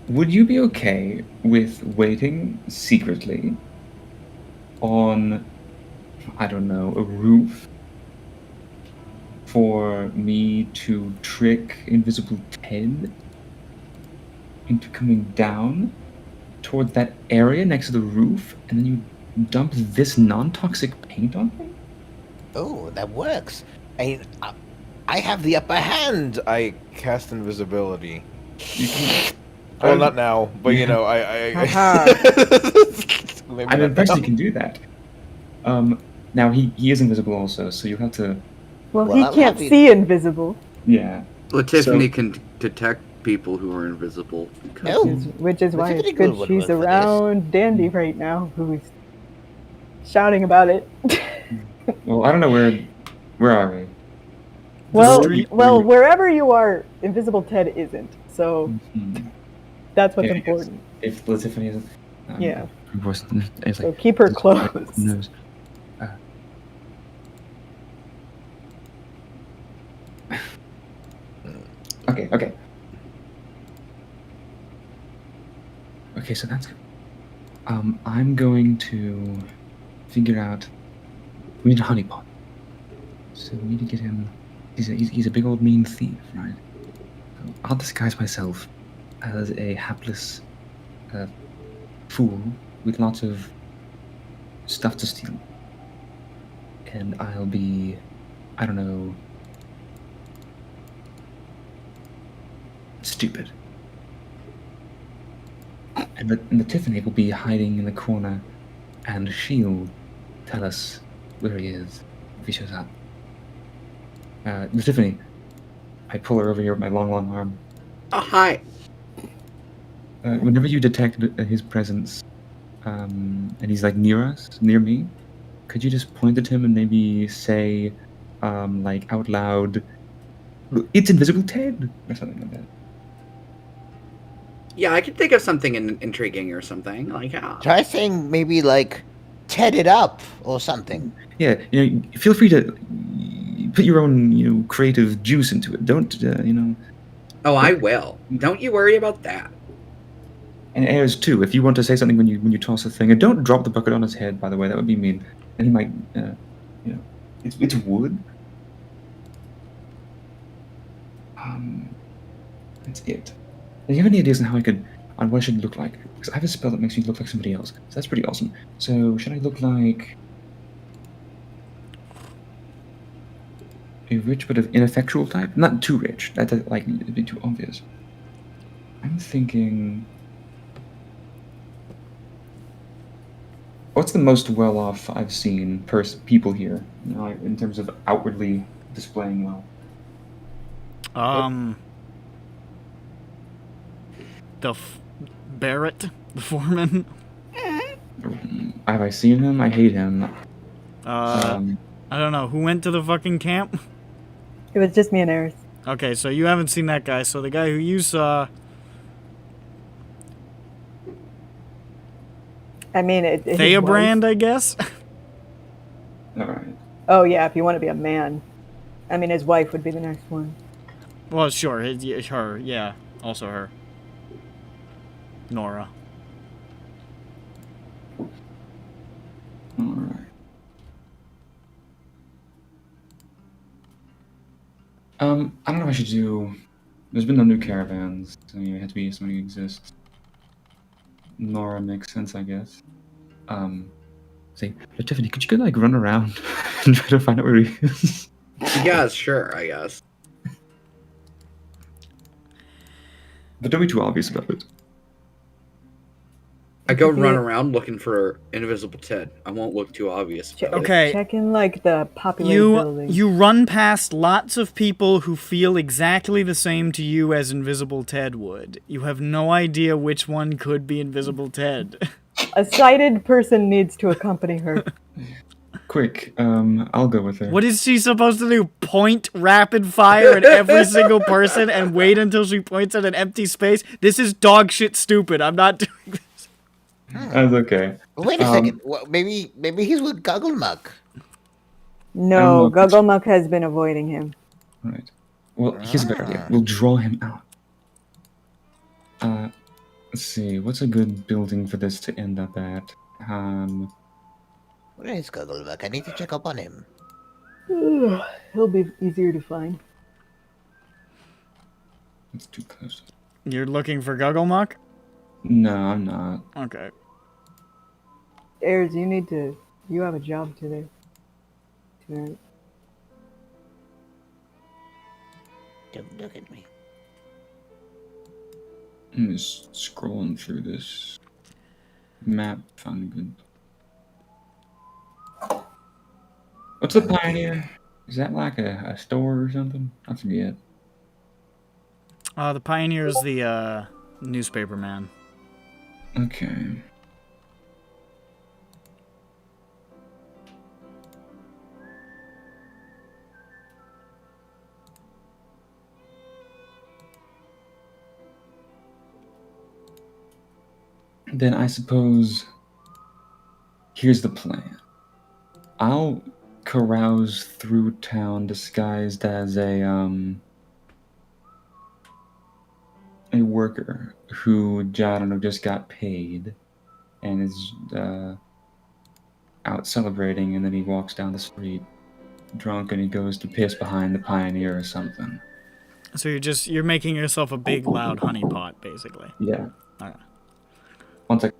would you be okay with waiting secretly on, I don't know, a roof for me to trick Invisible Ted into coming down toward that area next to the roof, and then you dump this non-toxic paint on him? Oh, that works. I mean, I have the upper hand. I cast invisibility. You can, Well, not now, but you know, Haha. Maybe I'm not impressed now. you can do that. Now he is invisible also, so you have to. Well, Well, he I'm can't happy- see invisible, Yeah. Well, Tiffany can detect people who are invisible. Because Oh. which is why Tiffany it's good would she's work for this. around Dandy right now, who's shouting about it. Well, I don't know where are we? well, street? wherever you are, Invisible Ted isn't. So Mhm. that's what's Yeah, important. If Tiffany isn't. Yeah. Of course, it's So like. keep her Who close. knows? Okay. Okay, so that's good. I'm going to figure out. We need a honeypot. So we need to get him. He's a big old mean thief, right? So I'll disguise myself as a hapless fool with lots of stuff to steal. And I'll be, I don't know, stupid. And the Tiffany will be hiding in the corner, and she'll tell us where he is if he shows up. The Tiffany, I pull her over here with my long arm. Oh, hi. Whenever you detect his presence, and he's like near me, could you just point at him and maybe say, like out loud, "It's Invisible Ted," or something like that? Yeah, I could think of something intriguing or something. Like, Try saying maybe like, Ted it up or something. Yeah, feel free to put your own, creative juice into it. Don't. oh, I will. Don't you worry about that. And Ayers too. If you want to say something when you toss a thing, and don't drop the bucket on his head. By the way, that would be mean. And he might, it's wood. That's it. Do you have any ideas on what I should look like? Because I have a spell that makes me look like somebody else. So that's pretty awesome. So should I look like a rich but of ineffectual type? Not too rich. That'd it'd be too obvious. I'm thinking. What's the most well-off I've seen people here, in terms of outwardly displaying well? Barrett, the foreman. Have I seen him? I hate him. I don't know. Who went to the fucking camp? It was just me and Eris. Okay, so you haven't seen that guy. So the guy who you saw. I mean, his Theobrand, wife- I guess? All right. Oh yeah, if you want to be a man. I mean, his wife would be the next one. Well, sure. Her, yeah. Also her. Nora. All right. I don't know if I should do. There's been no new caravans. So it had to be something that exists. Nora makes sense, I guess. Say, Tiffany, could you go like run around and try to find out where he is? Yeah, sure, I guess. But don't be too obvious about it. I go Yeah. run around looking for Invisible Ted. I won't look too obvious about it. Okay. Check in like the populated building. You run past lots of people who feel exactly the same to you as Invisible Ted would. You have no idea which one could be Invisible Ted. A sighted person needs to accompany her. Quick, I'll go with her. What is she supposed to do? Point rapid fire at every single person and wait until she points at an empty space? This is dog shit stupid. I'm not doing this. That's okay. Wait a second. Well, maybe he's with Gugglemuck. No, I don't know. Gugglemuck has been avoiding him. Right. Well, here's a better idea. We'll draw him out. Let's see. What's a good building for this to end up at? Where is Gugglemuck? I need to check up on him. He'll be easier to find. It's too close. You're looking for Gugglemuck? No, I'm not. Okay. Ayers, you have a job today. Tonight. Don't look at me. I'm just scrolling through this map. Found good. What's the Pioneer? Is that like a store or something? I forget. The Pioneer's the newspaper man. Okay. Then I suppose here's the plan. I'll carouse through town disguised as a worker who, I don't know, just got paid and is out celebrating, and then he walks down the street drunk and he goes to piss behind the Pioneer or something. So you're making yourself a big loud honeypot, basically. Yeah. Alright. One second.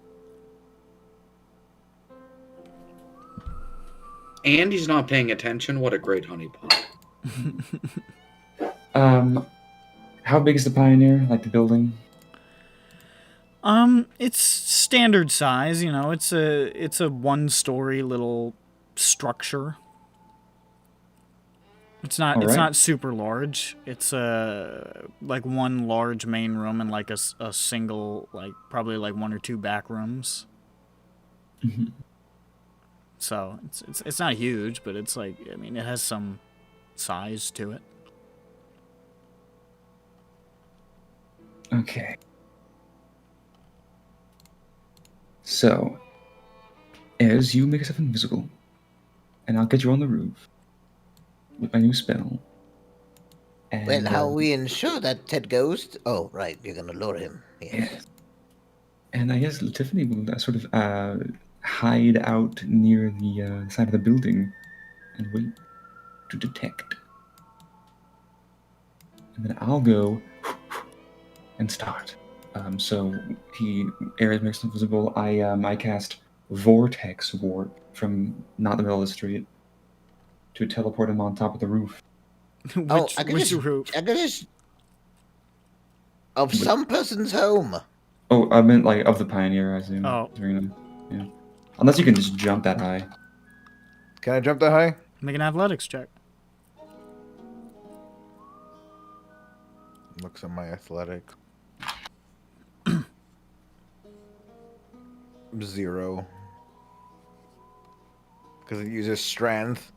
And he's not paying attention. What a great honeypot. How big is the Pioneer? Like the building? It's standard size, you know, it's a one-story little structure. It's not super large. It's like one large main room and like a single, like probably like one or two back rooms. Mm-hmm. So it's not huge, but it's like, I mean, it has some size to it. Okay. So, as you make yourself invisible, and I'll get you on the roof with my new spell. And, Well, how we ensure that Ted goes? Oh, right, you're gonna lure him. Yes. Yeah. And I guess Tiffany will sort of hide out near the side of the building and wait to detect. And then I'll go and start. So Ares makes him visible. I cast Vortex Warp from not the middle of the street to teleport him on top of the roof. Which roof? I could just of some person's home. Oh, I meant like of the Pioneer, I assume. Oh. Yeah. Unless you can just jump that high. Can I jump that high? Make an athletics check. Looks at my athletic. 0. Because it uses strength.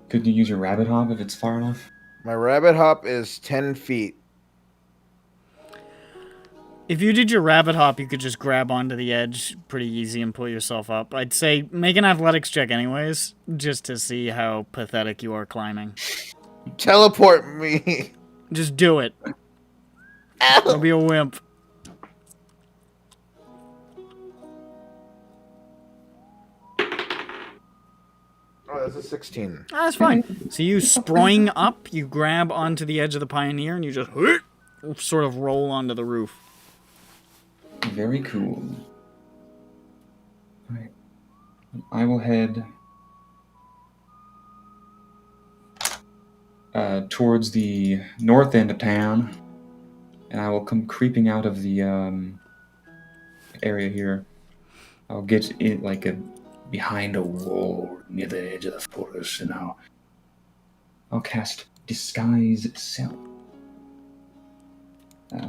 Could you use your rabbit hop if it's far enough? My rabbit hop is 10 feet. If you did your rabbit hop, you could just grab onto the edge pretty easy and pull yourself up. I'd say make an athletics check anyways, just to see how pathetic you are climbing. Teleport me. Just do it. Don't be a wimp. Oh, that's a 16. That's fine. So you spring up, you grab onto the edge of the Pioneer, and you just sort of roll onto the roof. Very cool. Alright. I will head towards the north end of town, and I will come creeping out of the area here. I'll get in behind a wall near the edge of the forest, and I'll cast Disguise Self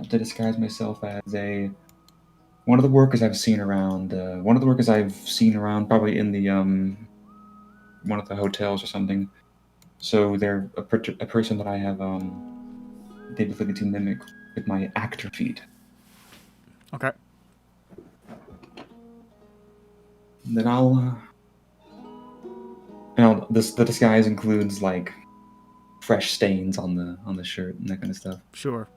to disguise myself as one of the workers I've seen around. Probably in the one of the hotels or something. So they're a person that I have the ability to mimic with my actor feat. Okay. Then the disguise includes like fresh stains on the shirt and that kind of stuff. Sure.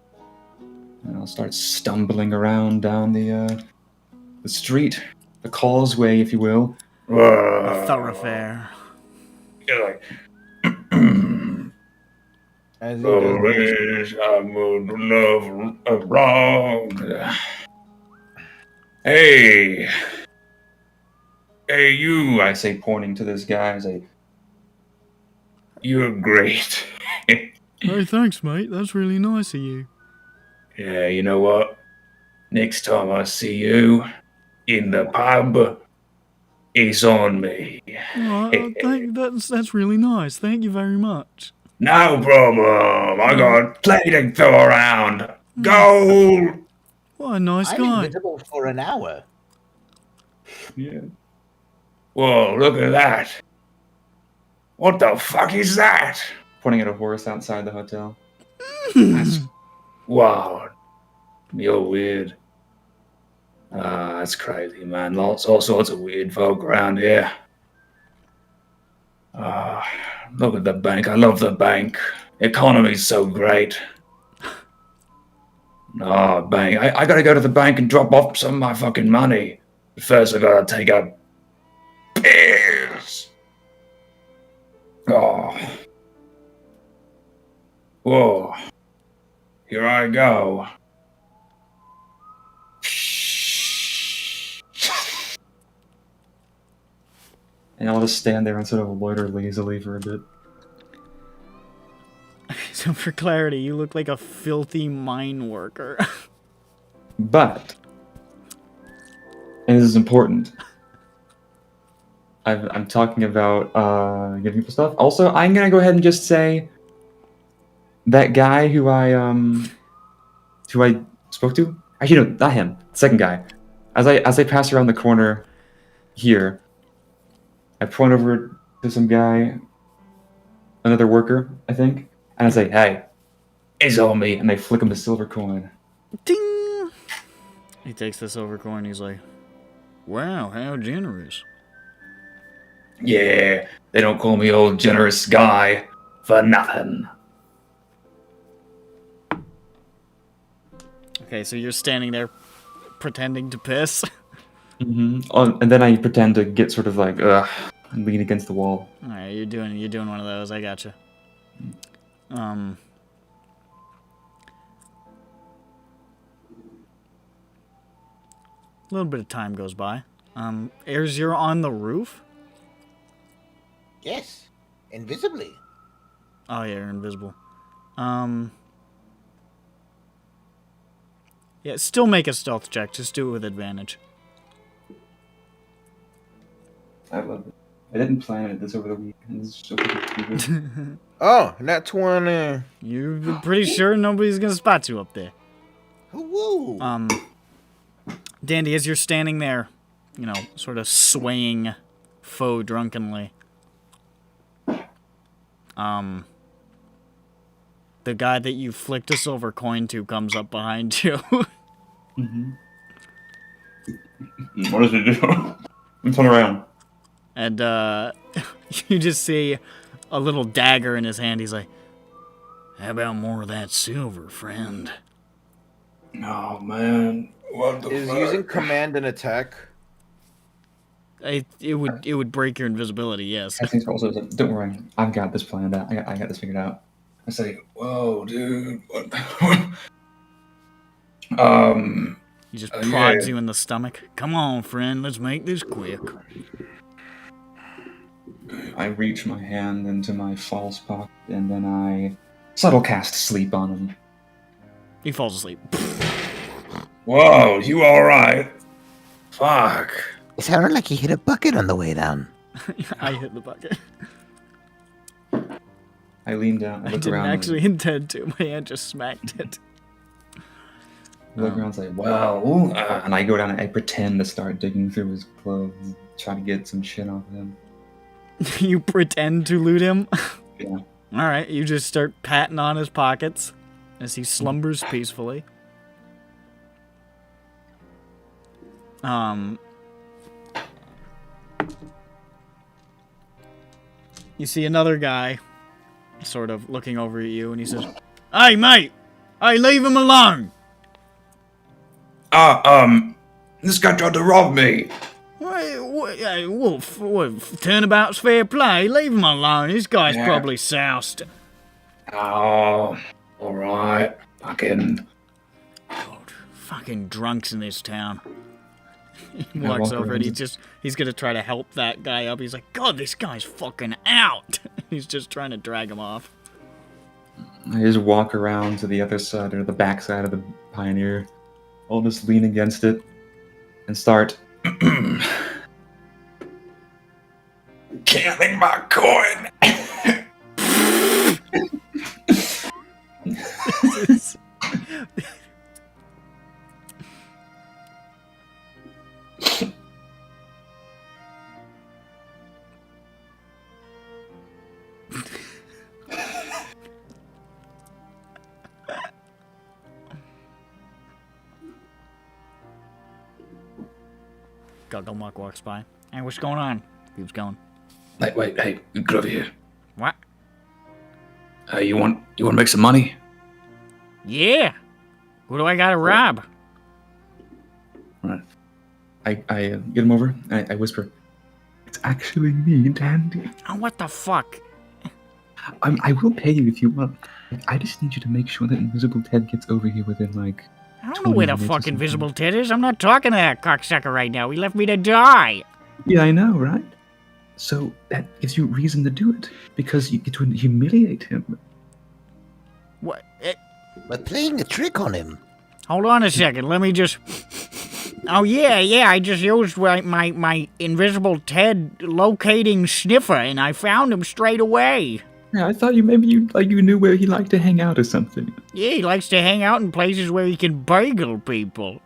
And I'll start stumbling around down the street, the causeway, if you will. A thoroughfare. You're like, As he does. I'm gonna love wrong. Hey, you! I say, pointing to this guy. I say, "You're great." Hey, thanks, mate. That's really nice of you. Yeah, you know what? Next time I see you in the pub, it's on me. That's really nice. Thank you very much. No problem. I got plenty to throw around. Gold. What a nice I'm guy. invisible for an hour. Yeah. Whoa, look at that. What the fuck is that? Pointing at a horse outside the hotel. That's wow. You're weird. That's crazy, man. All sorts of weird folk around here. Look at the bank. I love the bank. Economy's so great. Bank. I gotta go to the bank and drop off some of my fucking money. But first I gotta take a piss. Oh. Whoa. Here I go. And I'll just stand there and sort of loiter lazily for a bit. So for clarity, you look like a filthy mine worker. But, and this is important, I'm talking about giving people stuff. Also, I'm gonna go ahead and just say that guy who I spoke to. Actually, no, not him. Second guy. As I pass around the corner here, I point over to some guy, another worker, I think, and I say, "Hey, it's on me," and they flick him a silver coin. Ding! He takes the silver coin. He's like, "Wow, how generous." Yeah, they don't call me old generous guy for nothing. Okay, so you're standing there pretending to piss. Mm-hmm. And then I pretend to get sort of like, and lean against the wall. All right, you're doing one of those. I gotcha. A little bit of time goes by. Ayers, you're on the roof? Yes, invisibly. Oh yeah, you're invisible. Yeah, still make a stealth check. Just do it with advantage. I love it. I didn't plan it this over the weekend. This is so stupid. Oh, not 20. You're pretty sure nobody's gonna spot you up there. Woo! Dandy, as you're standing there, you know, sort of swaying faux drunkenly, the guy that you flicked a silver coin to comes up behind you. Mm-hmm. What does it do? Turn around. And you just see a little dagger in his hand. He's like, "How about more of that silver, friend?" Oh man, what the Is fuck? using command and attack. It would break your invisibility, yes. I think also, don't worry, I've got this planned out. I got this figured out. I say, whoa, dude, what? He just Yeah. prods you in the stomach. Come on, friend, let's make this quick. I reach my hand into my false pocket, and then I subtle cast sleep on him. He falls asleep. Whoa, you alright? Fuck. It sounded like he hit a bucket on the way down. I hit the bucket. I lean down, I I look didn't around, actually intend to. My hand just smacked it. I look around and say, well, and I go down and I pretend to start digging through his clothes, try to get some shit off him. You pretend to loot him? Yeah. Alright, you just start patting on his pockets as he slumbers peacefully. You see another guy sort of looking over at you, and he says, "Hey, mate! Hey, leave him alone!" This guy tried to rob me. Turnabout's fair play. Leave him alone. This guy's Yeah. probably soused. Oh, alright. Fucking. God, fucking drunks in this town. He Yeah, walks walk over around. and he's gonna try to help that guy up. He's like, God, this guy's fucking out. He's just trying to drag him off. I just walk around to the other side, or the back side of the Pioneer. I'll just lean against it and start counting my coin. Gogglemok walks by. Hey, what's going on? Keeps going. Wait, hey, get over here. What? You want to make some money? Yeah. Who do I gotta rob? Right. I get him over, and I whisper, "It's actually me, Dandy. Oh, what the fuck? I will pay you if you want. I just need you to make sure that Invisible Ted gets over here within, like, I don't know where the 20 minutes or fuck something. Invisible Ted is. I'm not talking to that cocksucker right now. He left me to die. Yeah, I know, right? So that gives you reason to do it, because you get to humiliate him. What? We're playing a trick on him. Hold on a second. Let me just... Oh, yeah. I just used my Invisible Ted locating sniffer, and I found him straight away. Yeah, I thought you knew where he liked to hang out or something. Yeah, he likes to hang out in places where he can bagel people.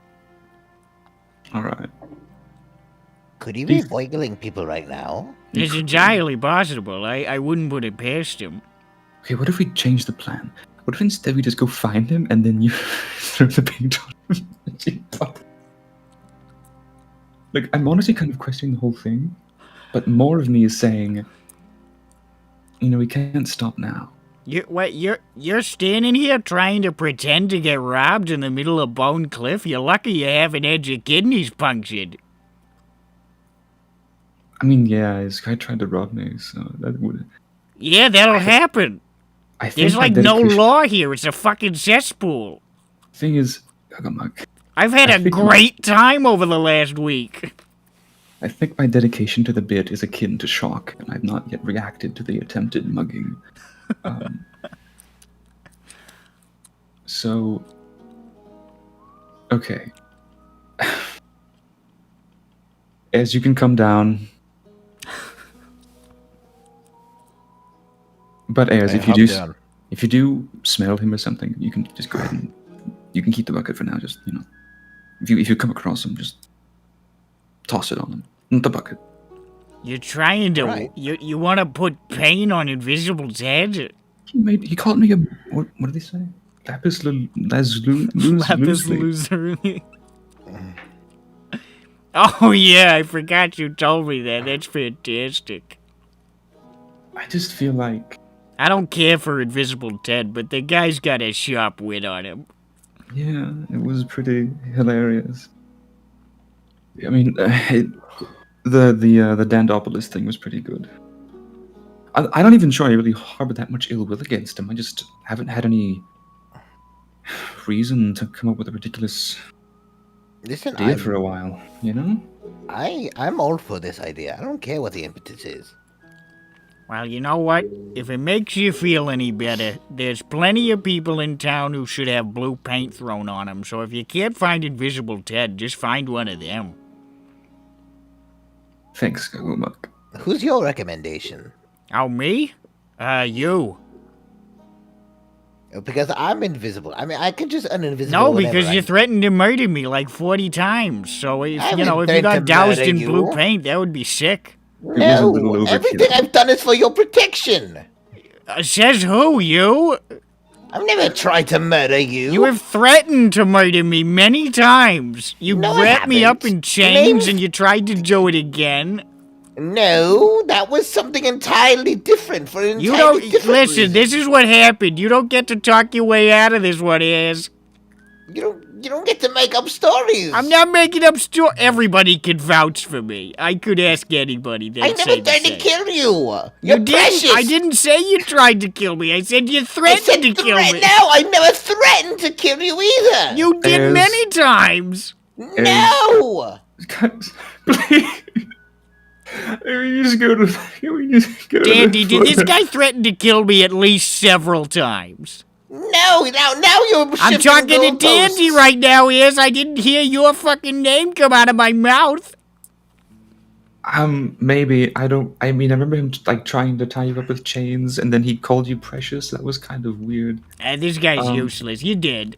All right. Could he be boigling people right now? It's entirely possible. I wouldn't put it past him. Okay, what if we change the plan? What if instead we just go find him and then you throw the paint on him? Like, I'm honestly kind of questioning the whole thing, but more of me is saying, we can't stop now. You're standing here trying to pretend to get robbed in the middle of Bone Cliff? You're lucky you haven't had your kidneys punctured. I mean, yeah, this guy tried to rob me, so that would... Yeah, that'll happen. I think There's my like no dedication- law here. It's a fucking cesspool. Thing is, Gogglemok, I've had I a think my- great time over the last week. I think my dedication to the bit is akin to shock, and I've not yet reacted to the attempted mugging. So, okay. As you can come down, but as if you do smell him or something, you can just go ahead and you can keep the bucket for now. Just if you come across him, just toss it on him. Not the bucket. You're trying to... Right. You want to put pain on Invisible Ted? He called me a what did he say? Lapis Lazuli. Oh yeah, I forgot you told me that. That's fantastic. I just feel like I don't care for Invisible Ted, but the guy's got a sharp wit on him. yeah, it was pretty hilarious. I mean, the Dandopolis thing was pretty good. I'm not even sure I really harbor that much ill will against him. I just haven't had any reason to come up with a ridiculous Listen, do it for a while, you know? I'm all for this idea. I don't care what the impetus is. Well, you know what? If it makes you feel any better, there's plenty of people in town who should have blue paint thrown on them. So if you can't find Invisible Ted, just find one of them. Thanks, Gagumak. Who's your recommendation? Oh, me? You. Because I'm invisible. I mean, I can just uninvisible. No, whenever because I- you threatened to murder me like 40 times. So, if, I you know, if haven't you got threatened to doused murder in blue you. paint, that would be sick. It was a little No, overkill. everything I've done is for your protection. Says who, you? I've never tried to murder you. You have threatened to murder me many times. You No, I wrapped me up haven't. in chains Name- and you tried to do it again. No, that was something entirely different for an You entirely don't different listen. reason. This is what happened. You don't get to talk your way out of this one is. You don't get to make up stories. I'm not making up story. Everybody can vouch for me. I could ask anybody. They'd I say never the tried to same. kill you. You You're didn't. precious. I didn't say you tried to kill me. I said you I threatened said to kill me. No, I never threatened to kill you either. You did There's- many times. No. Guys, please. Can we just go to Dandy, the did this guy threaten to kill me at least several times? No. Now you're. I'm shifting talking to goalposts. Dandy right now, is I didn't hear your fucking name come out of my mouth. Maybe I don't. I mean, I remember him like trying to tie you up with chains, and then he called you precious. That was kind of weird. This guy's Um, useless. You did.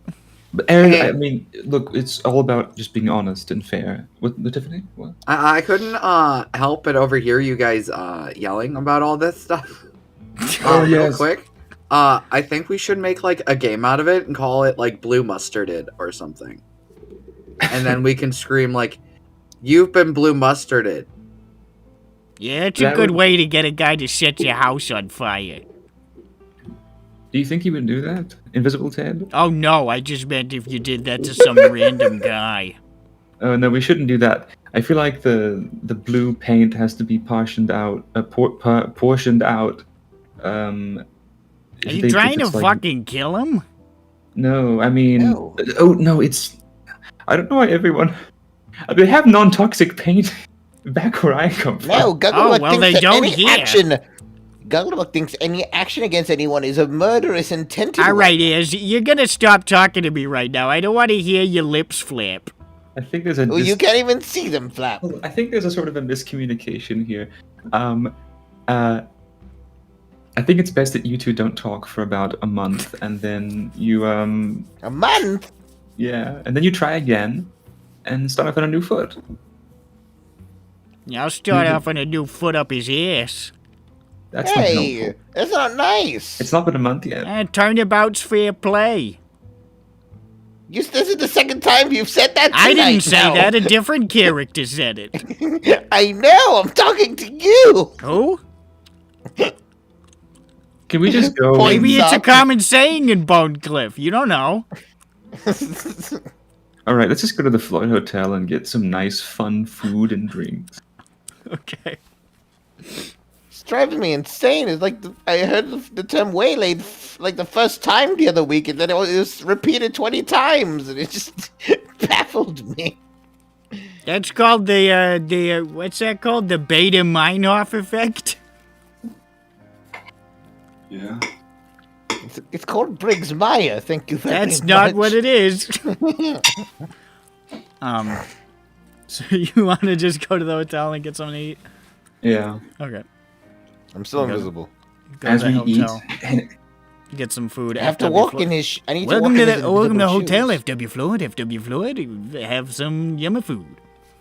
But Aaron, Okay. I mean, look, it's all about just being honest and fair. What, Tiffany? What? I couldn't help but overhear you guys yelling about all this stuff. Oh, Real yes. quick. I think we should make like a game out of it and call it like Blue Mustarded or something. And then we can scream like, "You've been blue mustarded." Yeah, it's a That good would- way to get a guy to set your house on fire. Do you think he would do that, Invisible Ted? Oh no, I just meant if you did that to some random guy. Oh no, we shouldn't do that. I feel like the blue paint has to be portioned out. Portioned out. Are if you they- if trying to it's like- fucking kill him? No, I mean. No. Oh no, it's. I don't know why everyone. They have non-toxic paint back where I come from. No, Gugglebug well, thinks they that don't any here. action. Gugglebug thinks any action against anyone is a murderous intent. All right, Iz, you're gonna stop talking to me right now. I don't want to hear your lips flap. I think there's a. Well, you can't even see them flap. I think there's a sort of a miscommunication here. I think it's best that you two don't talk for about a month, and then you A month? yeah, and then you try again, and start off on a new foot. I'll start Mhm. off on a new foot up his ass. That's not Hey, helpful. that's not nice. It's not been a month yet. Turnabout's fair play. This is the second time you've said that I tonight didn't say now. that. A different character said it. I know, I'm talking to you. Who? Can we just go? Point. Maybe it's a Suck. common saying in Bone Cliff. You don't know. All right, let's just go to the Floyd Hotel and get some nice, fun food and drinks. Okay. It's driving me insane. It's like I heard the term waylaid like the first time the other week, and then it was repeated 20 times, and it just baffled me. That's called the what's that called? The Beta Meinhof effect? Yeah. It's called Briggs Meyer. Thank you very That's much. not what it is. So you want to just go to the hotel and get something to eat? Yeah. Okay. I'm still Okay. invisible. Go As to the we hotel. eat, Get some food. I have to FW walk Floyd. in his. I need Welcome to to walk in the his welcome to invisible hotel shoes. FW Floyd. FW Floyd. Have some yummy food.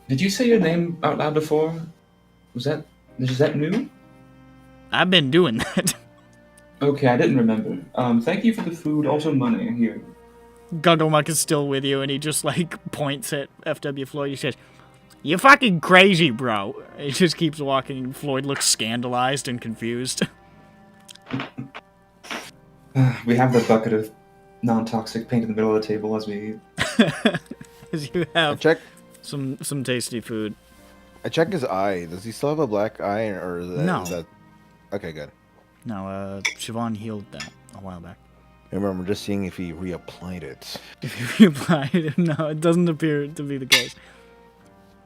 did you say your name out loud before? Is that new? I've been doing that. Okay, I didn't remember. Thank you for the food. Also, money here. Gugglemuck is still with you, and he just like points at FW Floyd. He says, "You fucking crazy, bro." He just keeps walking. Floyd looks scandalized and confused. We have the bucket of non-toxic paint in the middle of the table as we eat. As you I have check. some tasty food. I check his eye. Does he still have a black eye, or is that, No. Is that... Okay, good. No, Siobhan healed that a while back. Remember, I'm just seeing if he reapplied it. If you reply, no, it doesn't appear to be the case.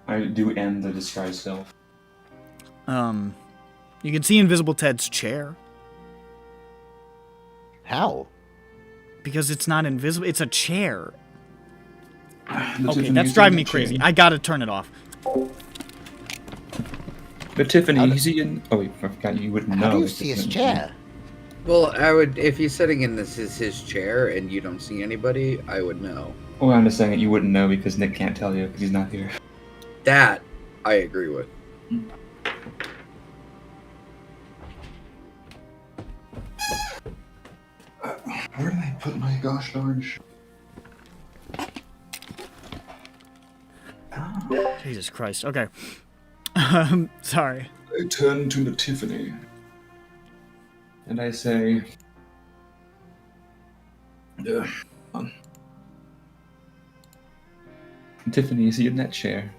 I do end the disguise self. You can see Invisible Ted's chair. How? Because it's not invisible, it's a chair. The Okay, Tiffany that's is driving in me that crazy. chair. I gotta turn it off. But Tiffany, is he in? Oh wait, I forgot you wouldn't know. How do you if see his Tiffany- chair? Well, I would if he's sitting in this is his chair and you don't see anybody, I would know. Well, I'm just saying that you wouldn't know because Nick can't tell you because he's not here. That I agree with. Where did I put my gosh darn Jesus Christ. Okay. Sorry. I turn to the Tiffany. And I say... Tiffany, is he in that chair?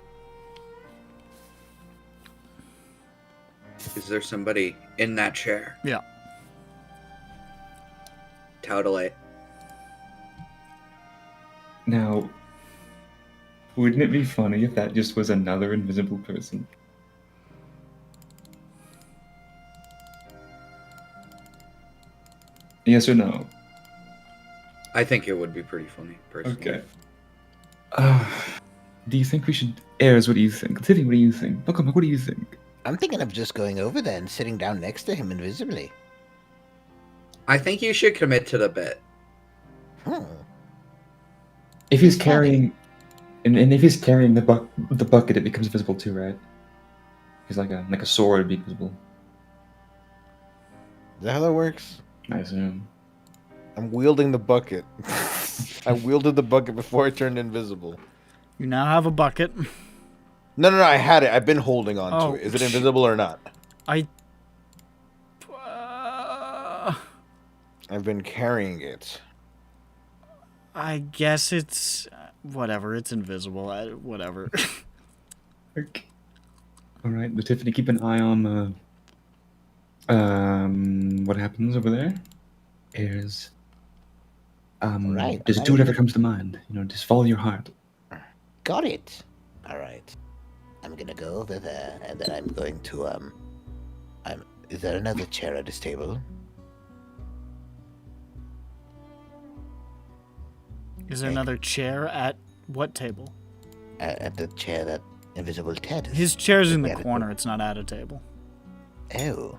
Is there somebody in that chair? Yeah. Towdelate. Now, wouldn't it be funny if that just was another invisible person? Yes or no? I think it would be pretty funny, personally. Okay. Do you think we should... Ayers, what do you think? Tiffany, what do you think? Look, what do you think? I'm thinking of just going over there and sitting down next to him invisibly. I think you should commit to the bit. If he's carrying... And if he's carrying the bucket, it becomes visible too, right? He's like a sword would be visible. Is that how that works? I assume. I'm wielding the bucket. I wielded the bucket before I turned invisible. You now have a bucket. No, I had it. I've been holding on Oh, to it. Is it invisible or not? I... I've been carrying it. I guess it's... whatever, it's invisible. Whatever. Okay. Alright, but Tiffany, keep an eye on what happens over there. Ayers. Right, Just do whatever comes to mind. You know, just follow your heart. Got it. All right. I'm gonna go over there, and then I'm going to Is there another chair at this table? Is there another chair at what table? At the chair that Invisible Ted is. His chair's in the at it. corner, it's not at a table. Oh.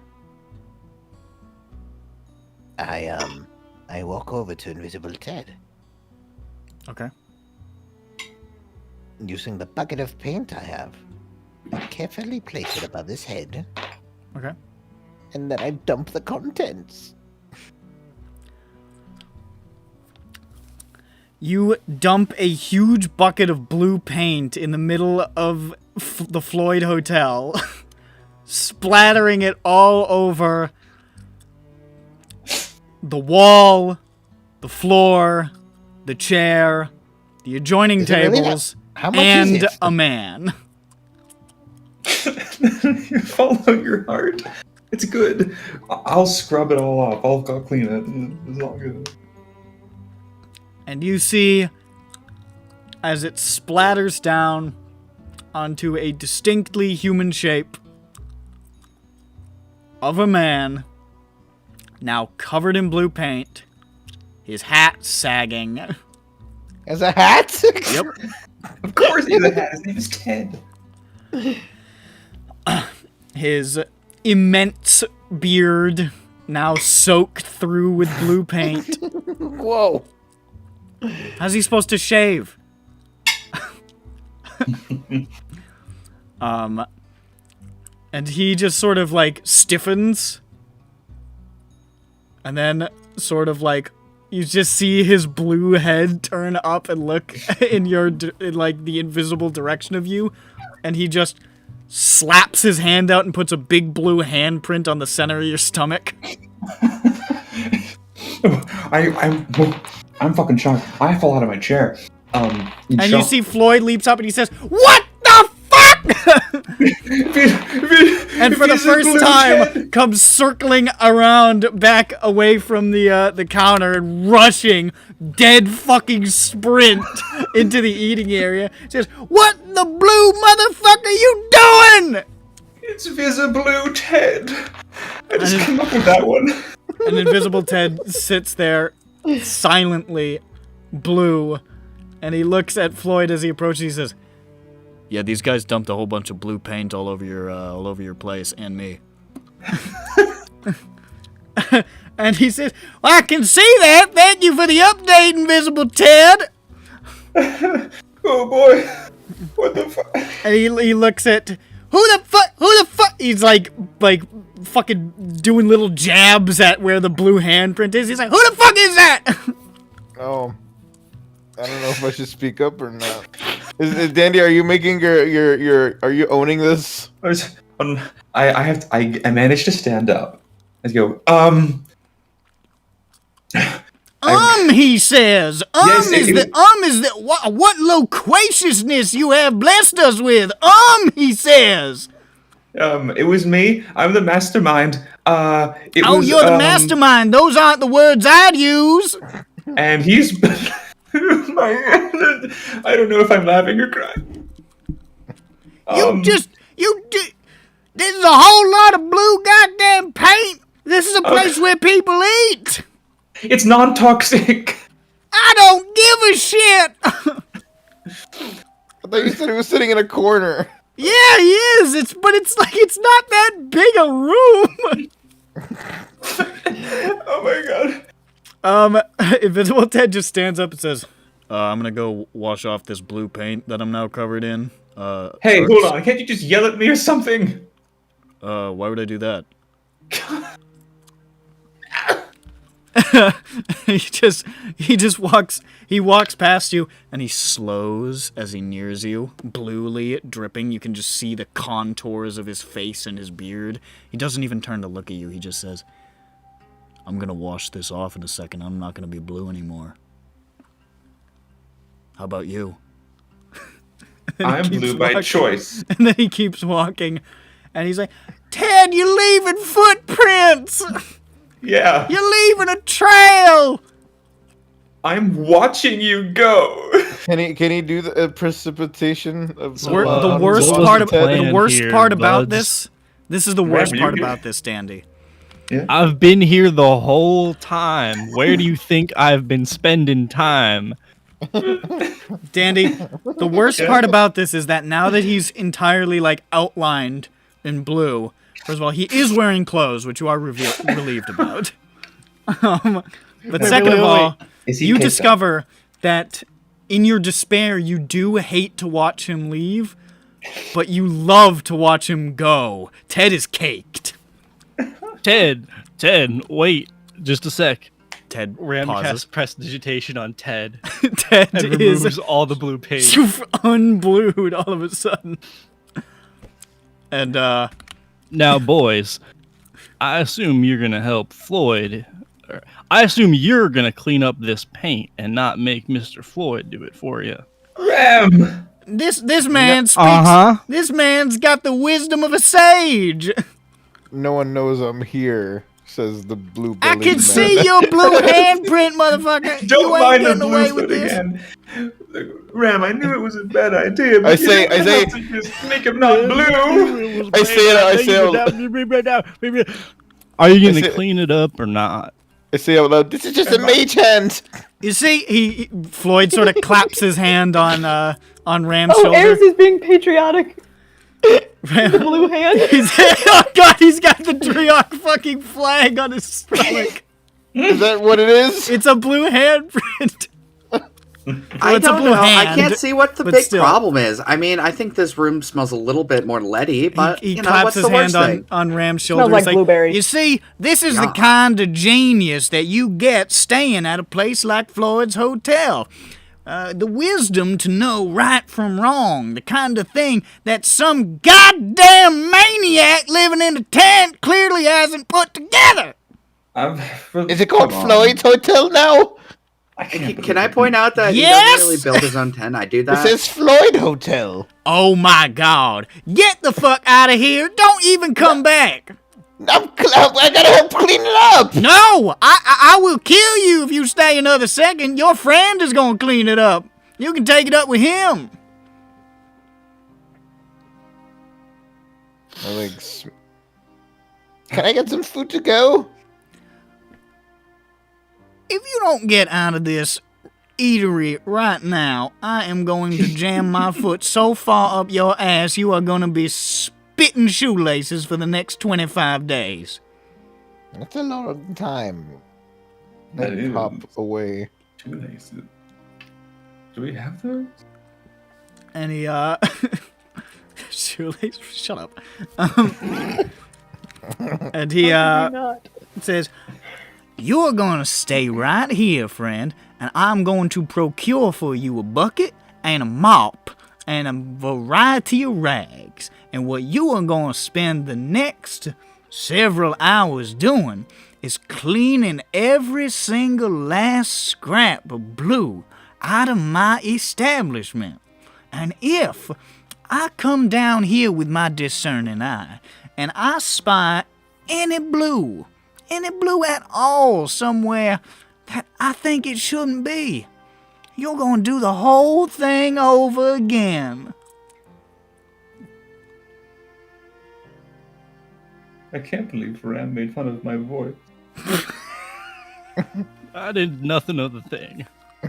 I walk over to Invisible Ted. Okay. Using the bucket of paint I have, I carefully place it above his head, Okay. and then I dump the contents. You dump a huge bucket of blue paint in the middle of the Floyd Hotel, splattering it all over the wall, the floor, the chair, the adjoining Is it really tables, How much and is it? a man. You follow your heart. It's good. I'll scrub it all off. I'll clean it. It's all good. And you see, as it splatters down onto a distinctly human shape of a man, now covered in blue paint, his hat sagging. As a hat? Yep. Of course he's a hat. His name is Ted. His immense beard now soaked through with blue paint. Whoa. How's he supposed to shave? And he just sort of like stiffens. And then sort of like you just see his blue head turn up and look in like the invisible direction of you, and he just slaps his hand out and puts a big blue handprint on the center of your stomach. I'm fucking shocked. I fall out of my chair. And you see Floyd leaps up and he says, "What the fuck?" and for the first time comes circling around back away from the counter and rushing dead fucking sprint into the eating area. Says, "What the blue motherfucker you doing?" It's Visiblue Ted. I just came up with that one. And Invisible Ted sits there silently blue, and he looks at Floyd as he approaches. He says, "Yeah, these guys dumped a whole bunch of blue paint all over your place and me." And he says, "Well, I can see that. Thank you for the update, Invisible Ted." Oh boy, what the fuck? And he looks at who the fuck. He's like fucking doing little jabs at where the blue handprint is. He's like, "Who the fuck is that?" Oh, I don't know if I should speak up or not. Dandy, are you making your are you owning this? I managed to stand up. Let's go. He says, Yes, is the what loquaciousness you have blessed us with. He says. It was me. I'm the mastermind. You're the mastermind. Those aren't the words I'd use. And he's. I don't know if I'm laughing or crying. This is a whole lot of blue goddamn paint. This is a place where people eat. It's non-toxic. I don't give a shit. I thought you said he was sitting in a corner. Yeah, he is. It's not that big a room. Oh my god. Invisible Ted just stands up and says, "I'm gonna go wash off this blue paint that I'm now covered in." Hey, hold on. Can't you just yell at me or something? Why would I do that? He walks past you and he slows as he nears you, bluely dripping. You can just see the contours of his face and his beard. He doesn't even turn to look at you. He just says, "I'm gonna wash this off in a second. I'm not gonna be blue anymore. How about you?" I'm blue by choice. And then he keeps walking and he's like, "Ted, you're leaving footprints! Yeah. You're leaving a trail!" I'm watching you go. Can he do the precipitation of The worst part about buds? this is the worst Ram, part you- about this, Dandy. I've been here the whole time. Where do you think I've been spending time? Dandy, the worst part about this is that now that he's entirely outlined in blue, first of all, he is wearing clothes, which you are relieved about. But second of all, you discover that in your despair, you do hate to watch him leave, but you love to watch him go. Ted is caked. Ted, wait, just a sec. Ted Ram pauses. casts prestidigitation on Ted Ted and is removes all the blue paint. unblued all of a sudden. And, Now, boys, I assume you're gonna help Floyd. I assume you're gonna clean up this paint and not make Mr. Floyd do it for you. Ram. this man speaks. This man's got the wisdom of a sage. No one knows I'm here, says the blue I bellied can man. see your blue handprint, motherfucker. Don't You ain't mind the getting away blues with this. again. Ram, I knew it was a bad idea. But I say- just make him not blue. I say it out. Are you I gonna say- clean it up or not? I say out loud, this is just a mage hand. You see, Floyd sort of claps his hand on Ram's Oh, shoulder. Ares is being patriotic. Ram, The blue hand. oh god, he's got the Dryad fucking flag on his stomach. Is that what it is? It's a blue handprint. I it's a don't blue know. I hand, can't see what the but big still. problem is. I mean, I think this room smells a little bit more leady, but He you know, claps what's his the hand worst thing? on Ram's shoulder. Smells like He's blueberries. You see, this is the Yeah. kind of genius that you get staying at a place like Floyd's Hotel. The wisdom to know right from wrong. The kind of thing that some goddamn maniac living in a tent clearly hasn't put together. Is it called Floyd's Hotel now? I can't Can I believe point out that he Yes! doesn't really build his own tent? I do This that. is Floyd Hotel. Oh my god. Get the fuck out of here. Don't even come back. I gotta help clean it up. No, I will kill you if you stay another second. Your friend is gonna clean it up. You can take it up with him. Can I get some food to go? If you don't get out of this eatery right now, I am going to jam my foot so far up your ass you are gonna be spitting shoelaces for the next 25 days. That's a long time. That I is. hop away. Shoelaces. Do we have those? And he, shoelaces, shut up. And he, Not. says, "You're gonna stay right here, friend, and I'm going to procure for you a bucket and a mop and a variety of rags. And what you are gonna spend the next several hours doing is cleaning every single last scrap of blue out of my establishment. And if I come down here with my discerning eye and I spy any blue at all somewhere that I think it shouldn't be, you're gonna do the whole thing over again." I can't believe Ram made fun of my voice. I did nothing of the thing.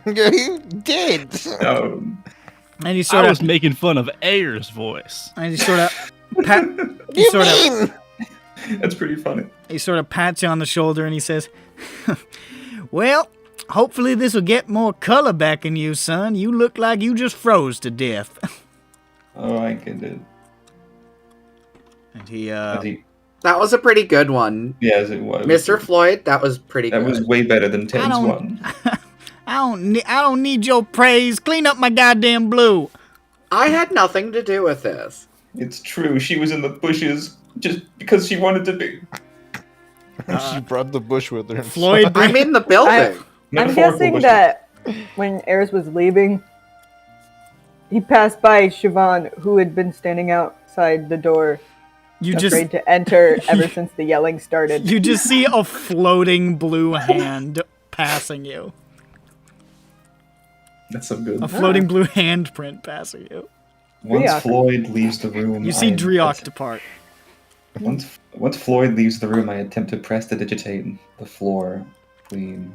You did. Um, And he I sort was of, making fun of Ayer's voice. and he sort of, pat, he You sort of, mean? that's pretty funny. he sort of pats you on the shoulder and he says, "Well, hopefully this will get more color back in you, son. You look like you just froze to death." Oh, I get it. And he, That was a pretty good one. Yes, it was. Mr. Floyd, that was pretty That good. was way better than Ted's don't- one. I don't need your praise. Clean up my goddamn blue. I had nothing to do with this. It's true. She was in the bushes just because she wanted to be. She brought the bush with her. Floyd, I'm in the building. I'm Metaphorical guessing bushes. that when Ayers was leaving, he passed by Siobhan, who had been standing outside the door, you afraid to enter ever since the yelling started. you just see a floating blue hand passing you. That's so good. A floating blue handprint passing you. Once Dryad. Floyd leaves the room, You see I- Dryad depart. Once Floyd leaves the room, I attempt to prestidigitate the floor clean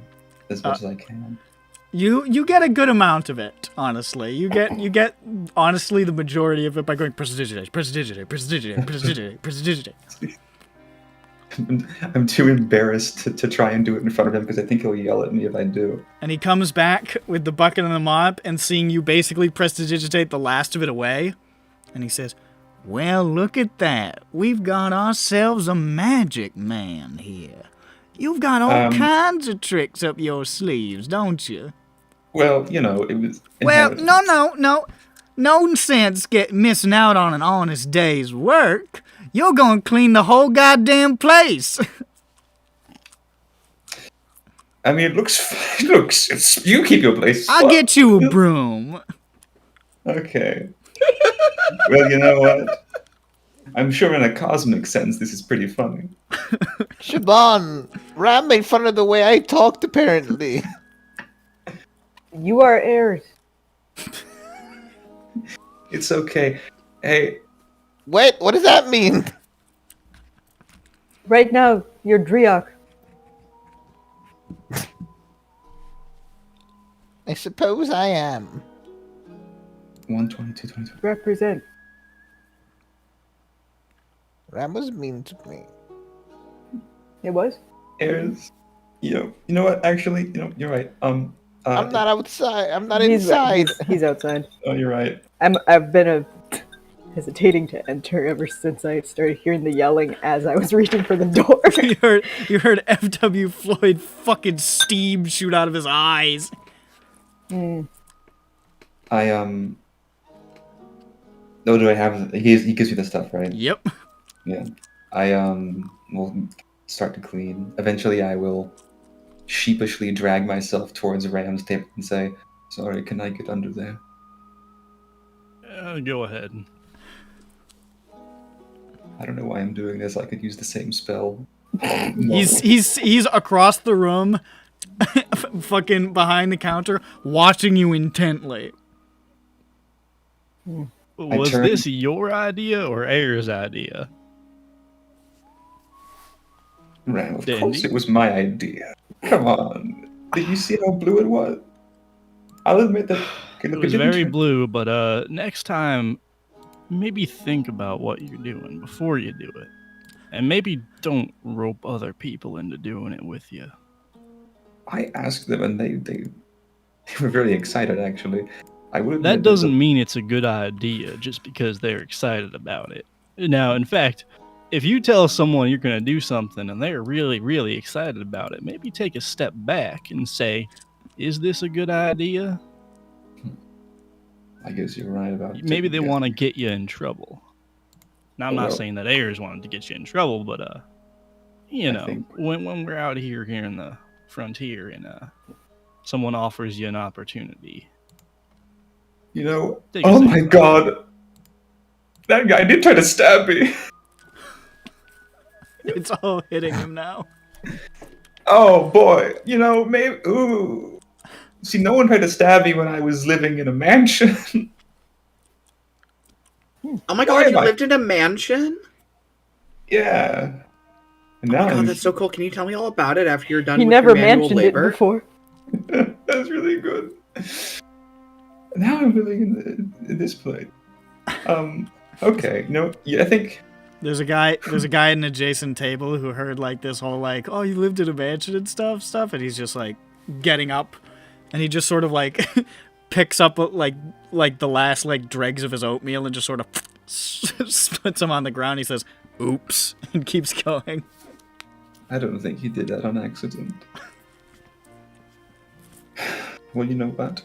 as much as I can. You get a good amount of it, honestly. You get honestly the majority of it by going prestidigitate, prestidigitate, prestidigitate, prestidigitate, prestidigitate. I'm too embarrassed to try and do it in front of him because I think he'll yell at me if I do. And he comes back with the bucket and the mop and seeing you basically prestidigitate the last of it away. And he says, "Well, look at that. We've got ourselves a magic man here. You've got all kinds of tricks up your sleeves, don't you?" Well, you know, it was. Well, inheritance. no sense missing out on an honest day's work. You're gonna clean the whole goddamn place. I mean, it looks. You keep your place. I'll get you a broom. Okay. Well, you know what? I'm sure in a cosmic sense, this is pretty funny. Siobhan, Ram made fun of the way I talked, apparently. You are Ayers. It's okay. Hey, Wait, what does that mean? Right now, you're Dryad. I suppose I am. 122, 22. Represent. Ram was mean to me. It was? Ayers, you know what? Actually, you're right. I'm not outside. I'm not He's inside. He's outside. Oh, you're right. I've been hesitating to enter ever since I started hearing the yelling as I was reaching for the door. you heard F.W. Floyd fucking steam shoot out of his eyes. I No, do I have? He gives you the stuff, right? Yep. Yeah. I will start to clean. Eventually, I will sheepishly drag myself towards Ram's table and say, "Sorry, can I get under there?" Go ahead. I don't know why I'm doing this. I could use the same spell. He's across the room, fucking behind the counter, watching you intently. Was turned- this your idea or Air's idea? Ram, of Dandy. course it was my idea. Come on. Did you see how blue it was? I'll admit that It was very blue, but next time, maybe think about what you're doing before you do it. And maybe don't rope other people into doing it with you. I asked them, and they were very excited. Actually, I would. That doesn't mean it's a good idea just because they're excited about it. Now, in fact, if you tell someone you're going to do something and they're really, really excited about it, maybe take a step back and say, "Is this a good idea?" I guess you're right about. Maybe they taking want to get you in trouble. Now, I'm not saying that Ayers wanted to get you in trouble, but you know, when we're out here in the frontier and someone offers you an opportunity, You know, Take a oh second. my god, that guy did try to stab me. It's all hitting him now. Oh boy, you know, maybe. Ooh, see, no one tried to stab me when I was living in a mansion. Oh my Why god, am you I- lived in a mansion? Yeah. And now God, I'm. that's so cool. Can you tell me all about it after you're done He with never your manual mentioned labor? it before. That's really good. Now I'm living in this place. Okay, you know, yeah, I think There's a guy at an adjacent table who heard like this whole like, oh, you lived in a mansion and stuff, and he's just like getting up, and he just sort of like picks up like the last like dregs of his oatmeal and just sort of splits them on the ground. He says, "Oops," and keeps going. I don't think he did that on accident. Well, you know what?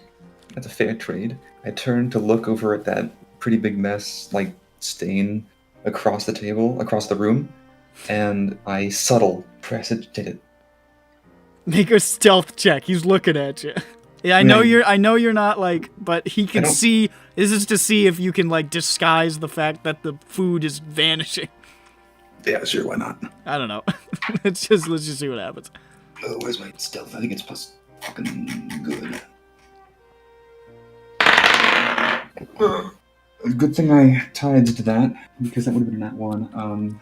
That's a fair trade. I turned to look over at that pretty big mess, like stain across the table, across the room, and I subtle prestidigitate it. Make a stealth check. He's looking at you. Yeah, I know you're not like, but he can don't- see. This is to see if you can like disguise the fact that the food is vanishing. Yeah, sure, why not? I don't know. let's just see what happens. Oh, where's my stealth? I think it's plus fucking good. Good thing I tied to that, because that would have been that one.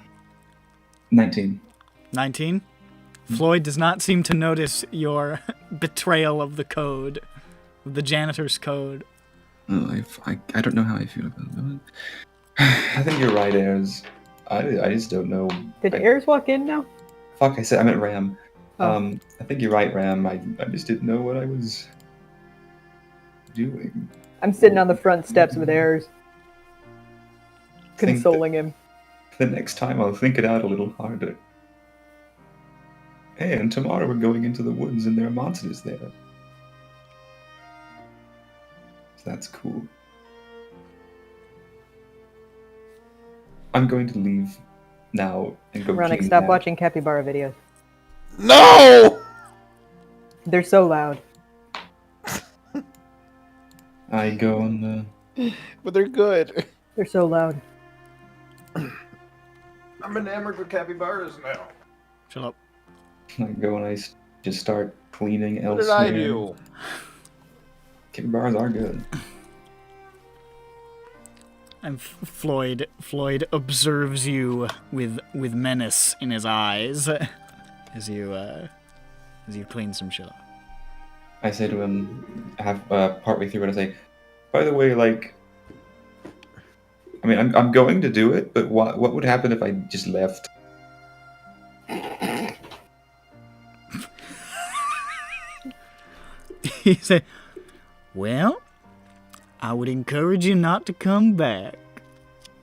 19. 19. Floyd does not seem to notice your betrayal of the code, the janitor's code. Oh, I don't know how I feel about that. I think you're right, Ayers. I just don't know. Did Ayers walk in now? Fuck, I meant Ram. Oh. I think you're right, Ram. I just didn't know what I was doing. I'm sitting on the front steps with Ayers, Think consoling him. The next time I'll think it out a little harder. Hey, and tomorrow we're going into the woods and there are monsters there. So that's cool. I'm going to leave now and go Ronick, clean stop that. watching capybara videos. No! They're so loud. I go on the... But they're good. They're so loud. I'm enamored with capybaras now. Shut up. I go and I just start cleaning What did elsewhere. I do? Capybaras are good. And Floyd observes you with menace in his eyes as you clean some shit up. I say to him, partway through it, I say, by the way, like, I mean, I'm going to do it, but what would happen if I just left? He said, "Well, I would encourage you not to come back."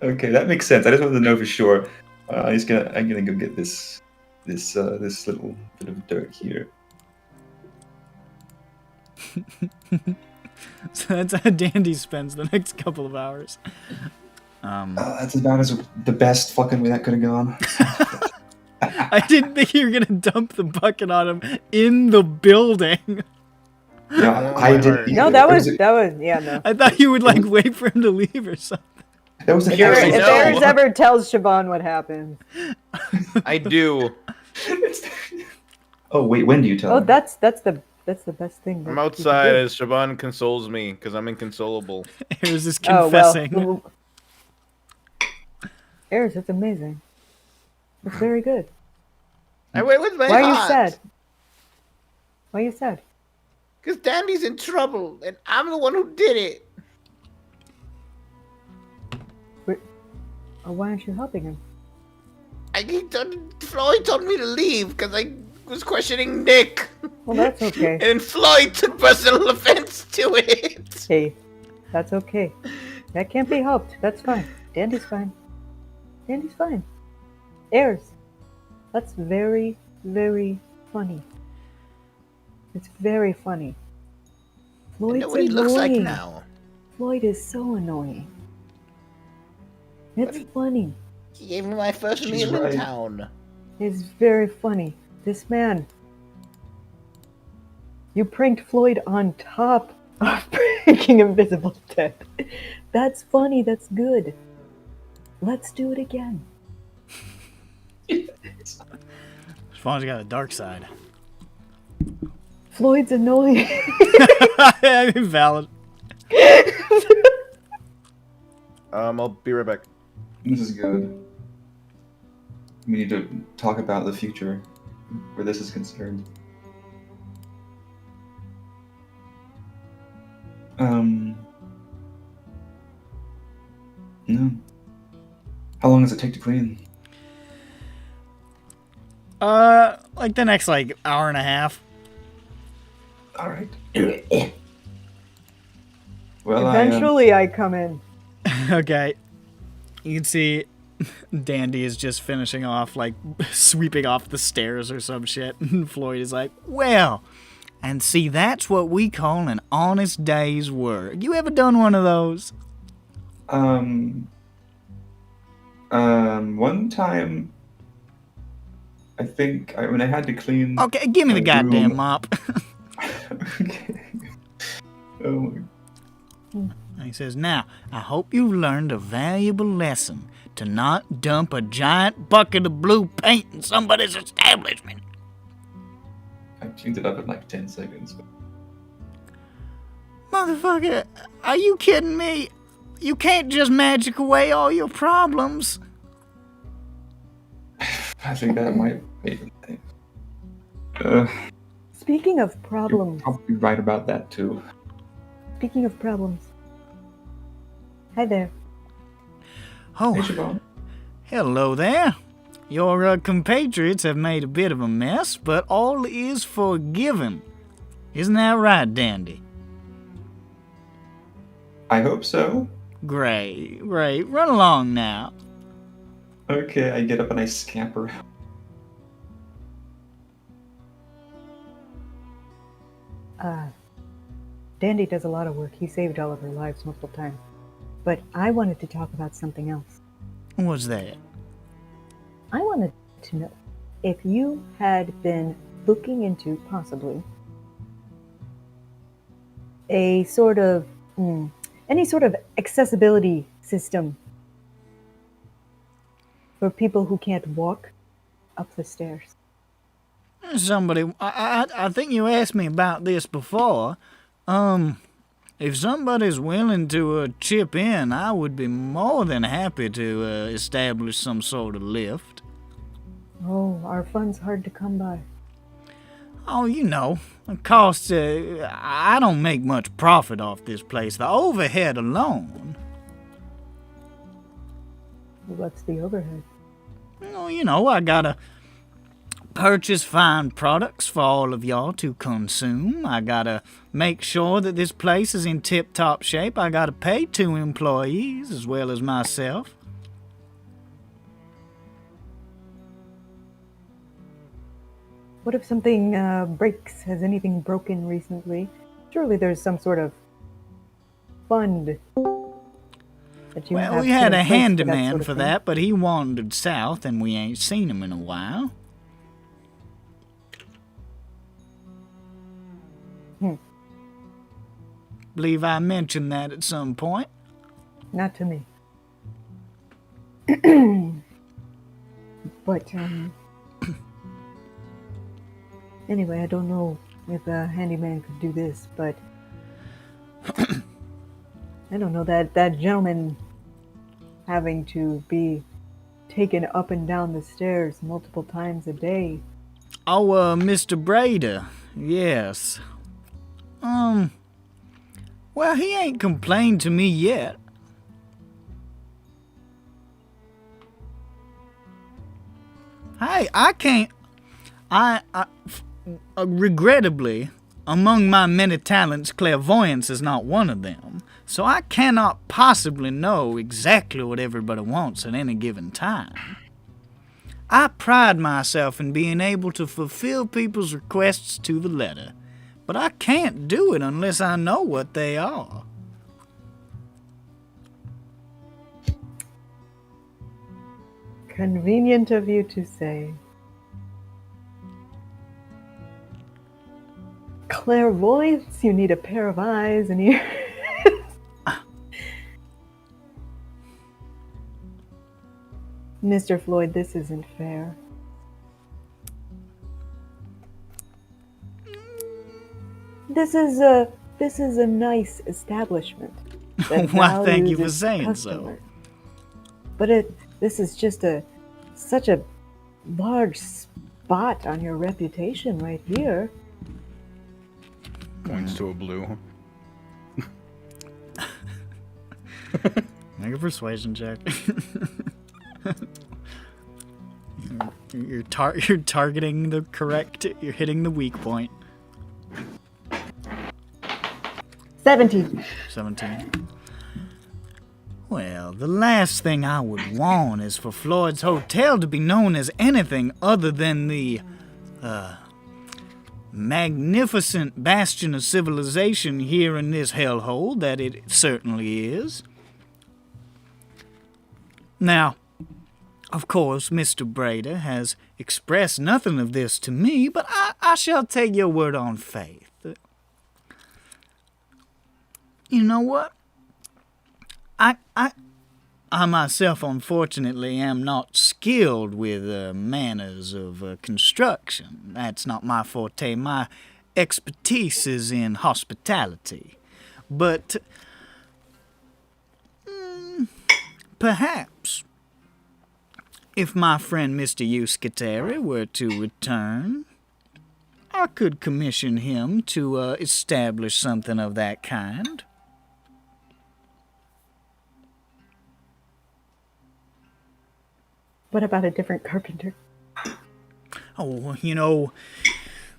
Okay, that makes sense. I just wanted to know for sure. I'm gonna go get this little bit of dirt here. So that's how Dandy spends the next couple of hours. That's about the best fucking way that could have gone. I didn't think you were gonna dump the bucket on him in the building. Yeah, Oh I my did. heart. No, that was yeah, no. I thought you would like wait for him to leave or something. That was a You already If know. Ayers ever tells Siobhan what happened. I do. Oh wait, when do you tell? Oh, her? that's the best thing. that I'm you can outside do. as Shaban consoles me because I'm inconsolable. Ayers is Oh, confessing. well. Ayers, it's amazing. It's very good. I went with my Why are you heart. sad? Why are you sad? Because Dandy's in trouble, and I'm the one who did it. Or why aren't you helping him? Floyd told me to leave because I was questioning Nick. Well, that's okay. And Floyd took personal offense to it. Hey, that's okay. That can't be helped. That's fine. Dandy's fine. Dandy's fine. Ayers, that's very, very funny. It's very funny. I Floyd's know what he annoying. looks like now. Floyd is so annoying. It's funny. He gave me my first She's meal right. in town. It's very funny. This man. You pranked Floyd on top of breaking Invisible Dead. That's funny. That's good. Let's do it again. Spawn's got a dark side. Floyd's annoying. I mean, valid. I'll be right back. This is good. We need to talk about the future, where this is concerned. No. How long does it take to clean? Like the next like hour and a half. All right. Well, Eventually, I come in. Okay. You can see Dandy is just finishing off, like, sweeping off the stairs or some shit. And Floyd is like, well, and see, that's what we call an honest day's work. You ever done one of those? One time, I think when I had to clean. Okay, give me the my goddamn room- mop. Okay. Oh my. He says, now, I hope you learned a valuable lesson to not dump a giant bucket of blue paint in somebody's establishment. I cleaned it up in like 10 seconds. Motherfucker, are you kidding me? You can't just magic away all your problems. I think that might make a thing. Speaking of You're problems. probably right about that too. Speaking of problems. Hi there. Oh, Hey, Siobhan. hello there. Your compatriots have made a bit of a mess, but all is forgiven. Isn't that right, Dandy? I hope so. Great, great. Run along now. Okay, I get up and I scamper out. Dandy does a lot of work. He saved all of her lives multiple times. But I wanted to talk about something else. What's that? I wanted to know if you had been looking into possibly a sort of any sort of accessibility system for people who can't walk up the stairs. I think you asked me about this before. If somebody's willing to chip in, I would be more than happy to establish some sort of lift. Oh, our fun's hard to come by. Oh, you know, of course, I don't make much profit off this place. The overhead alone. What's the overhead? Well, you know, I gotta purchase fine products for all of y'all to consume. I gotta make sure that this place is in tip-top shape. I gotta pay 2 employees as well as myself. What if something breaks? Has anything broken recently? Surely there's some sort of fund. But you Well, have we had put a in place for handyman sort of for thing. that, but he wandered south and we ain't seen him in a while. Believe I mentioned that at some point. Not to me. But, anyway, I don't know if a handyman could do this, but I don't know, that gentleman having to be taken up and down the stairs multiple times a day. Oh, Mr. Brader. Yes. Well, he ain't complained to me yet. Hey, I can't. Regrettably, among my many talents, clairvoyance is not one of them. So I cannot possibly know exactly what everybody wants at any given time. I pride myself in being able to fulfill people's requests to the letter, but I can't do it unless I know what they are. Convenient of you to say. Clairvoyance, you need a pair of eyes and ears. Mr. Floyd, this isn't fair. This is a nice establishment. that Why, thank you values for its saying so. customers. But this is just such a large spot on your reputation right here. Points to a blue. Make a persuasion check. You're targeting the correct. You're hitting the weak point. 17. 17. Well, the last thing I would want is for Floyd's Hotel to be known as anything other than the magnificent bastion of civilization here in this hellhole that it certainly is. Now, of course, Mr. Brader has expressed nothing of this to me, but I shall take your word on faith. You know what? I myself, unfortunately, am not skilled with manners of construction. That's not my forte. My expertise is in hospitality. But perhaps, if my friend Mr. Euskateri were to return, I could commission him to establish something of that kind. What about a different carpenter? Oh, you know,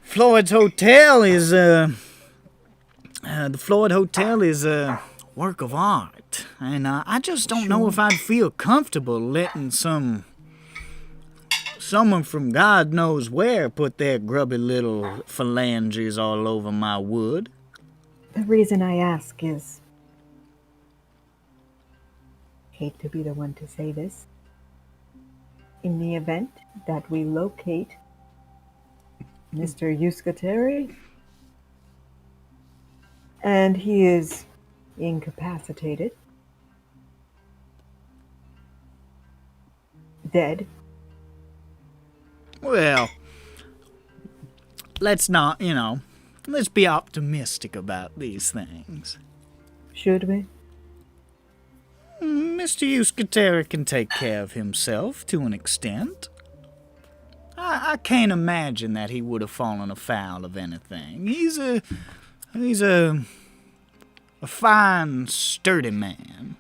Floyd's Hotel is the Floyd Hotel is a work of art, and I just don't know if I'd feel comfortable letting someone from God knows where put their grubby little phalanges all over my wood. The reason I ask is, hate to be the one to say this, in the event that we locate Mr. Euskateri and he is incapacitated, dead. Well, let's not, let's be optimistic about these things. Should we? Mr. Euskateri can take care of himself to an extent. I can't imagine that he would have fallen afoul of anything. He's a fine, sturdy man.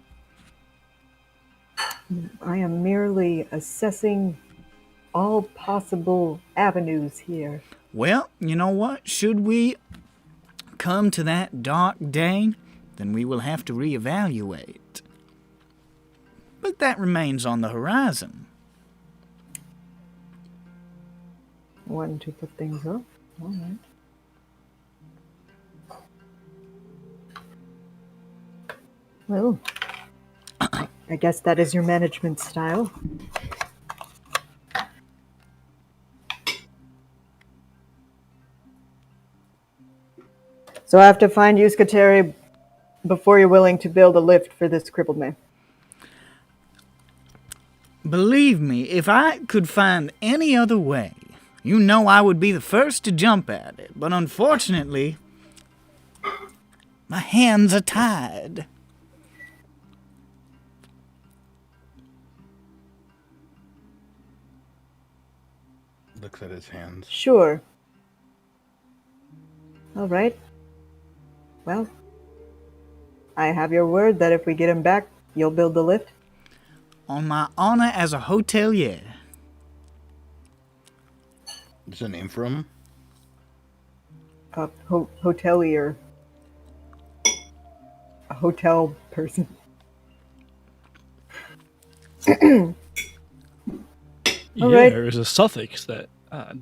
I am merely assessing all possible avenues here. Well, you know what? Should we come to that dark day, then we will have to reevaluate. But that remains on the horizon. One to put things off. All right. Well, I guess that is your management style. So I have to find you, Skateri, before you're willing to build a lift for this crippled man. Believe me, if I could find any other way, you know I would be the first to jump at it. But unfortunately, my hands are tied. Looks at his hands. Sure. All right. Well, I have your word that if we get him back, you'll build the lift. On my honor as a hotelier. Is there a name for him? Hotelier. A hotel person. Yeah, right. there's a suffix that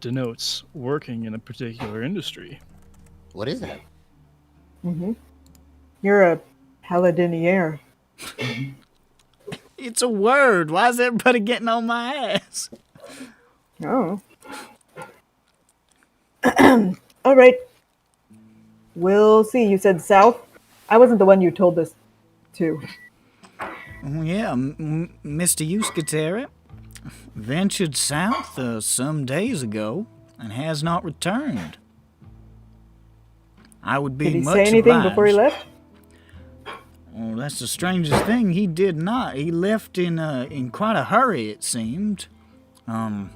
denotes working in a particular industry. What is that? Mm-hmm. You're a paladinier. It's a word. Why is everybody getting on my ass? Oh. All right. We'll see. You said south? I wasn't the one you told this to. Yeah, Mr. Euskatera ventured south some days ago and has not returned. I would be Did he much say anything obliged. before he left? Well, that's the strangest thing. He did not. He left in quite a hurry, it seemed. Said I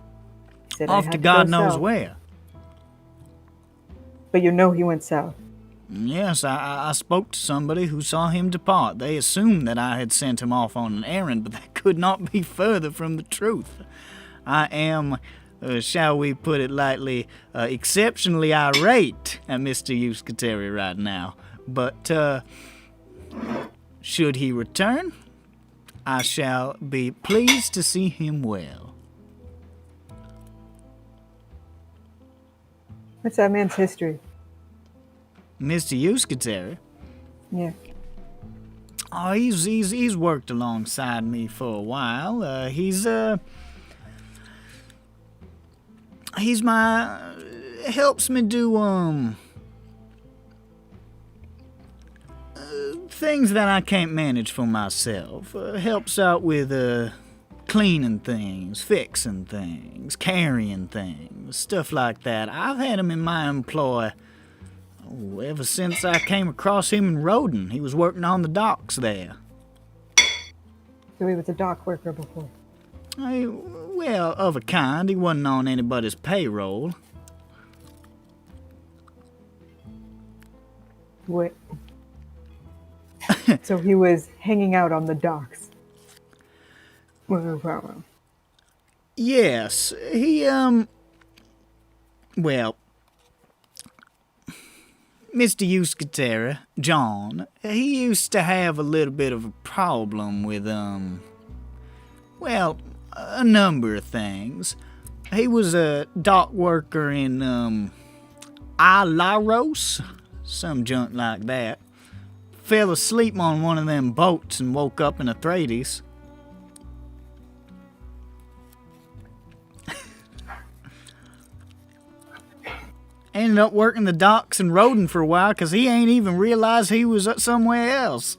Off had to go God knows south. where. But you know he went south. Yes, I spoke to somebody who saw him depart. They assumed that I had sent him off on an errand, but that could not be further from the truth. I am, shall we put it lightly, exceptionally irate at Mr. Euskateri right now. But, should he return, I shall be pleased to see him well. What's that man's history? Mr. Euskateri? Yeah. Oh, he's worked alongside me for a while. He's my helps me do things that I can't manage for myself. Helps out with cleaning things, fixing things, carrying things, stuff like that. I've had him in my employ ever since I came across him in Roden. He was working on the docks there. So he was a dock worker before. Well, of a kind. He wasn't on anybody's payroll. What? So he was hanging out on the docks. Well, Yes, he, well, Mr. Euskatera, John, he used to have a little bit of a problem with, well, a number of things. He was a dock worker in, Ilaros, some junk like that. Fell asleep on one of them boats and woke up in Atreides. Ended up working the docks in Roden for a while because he ain't even realized he was somewhere else.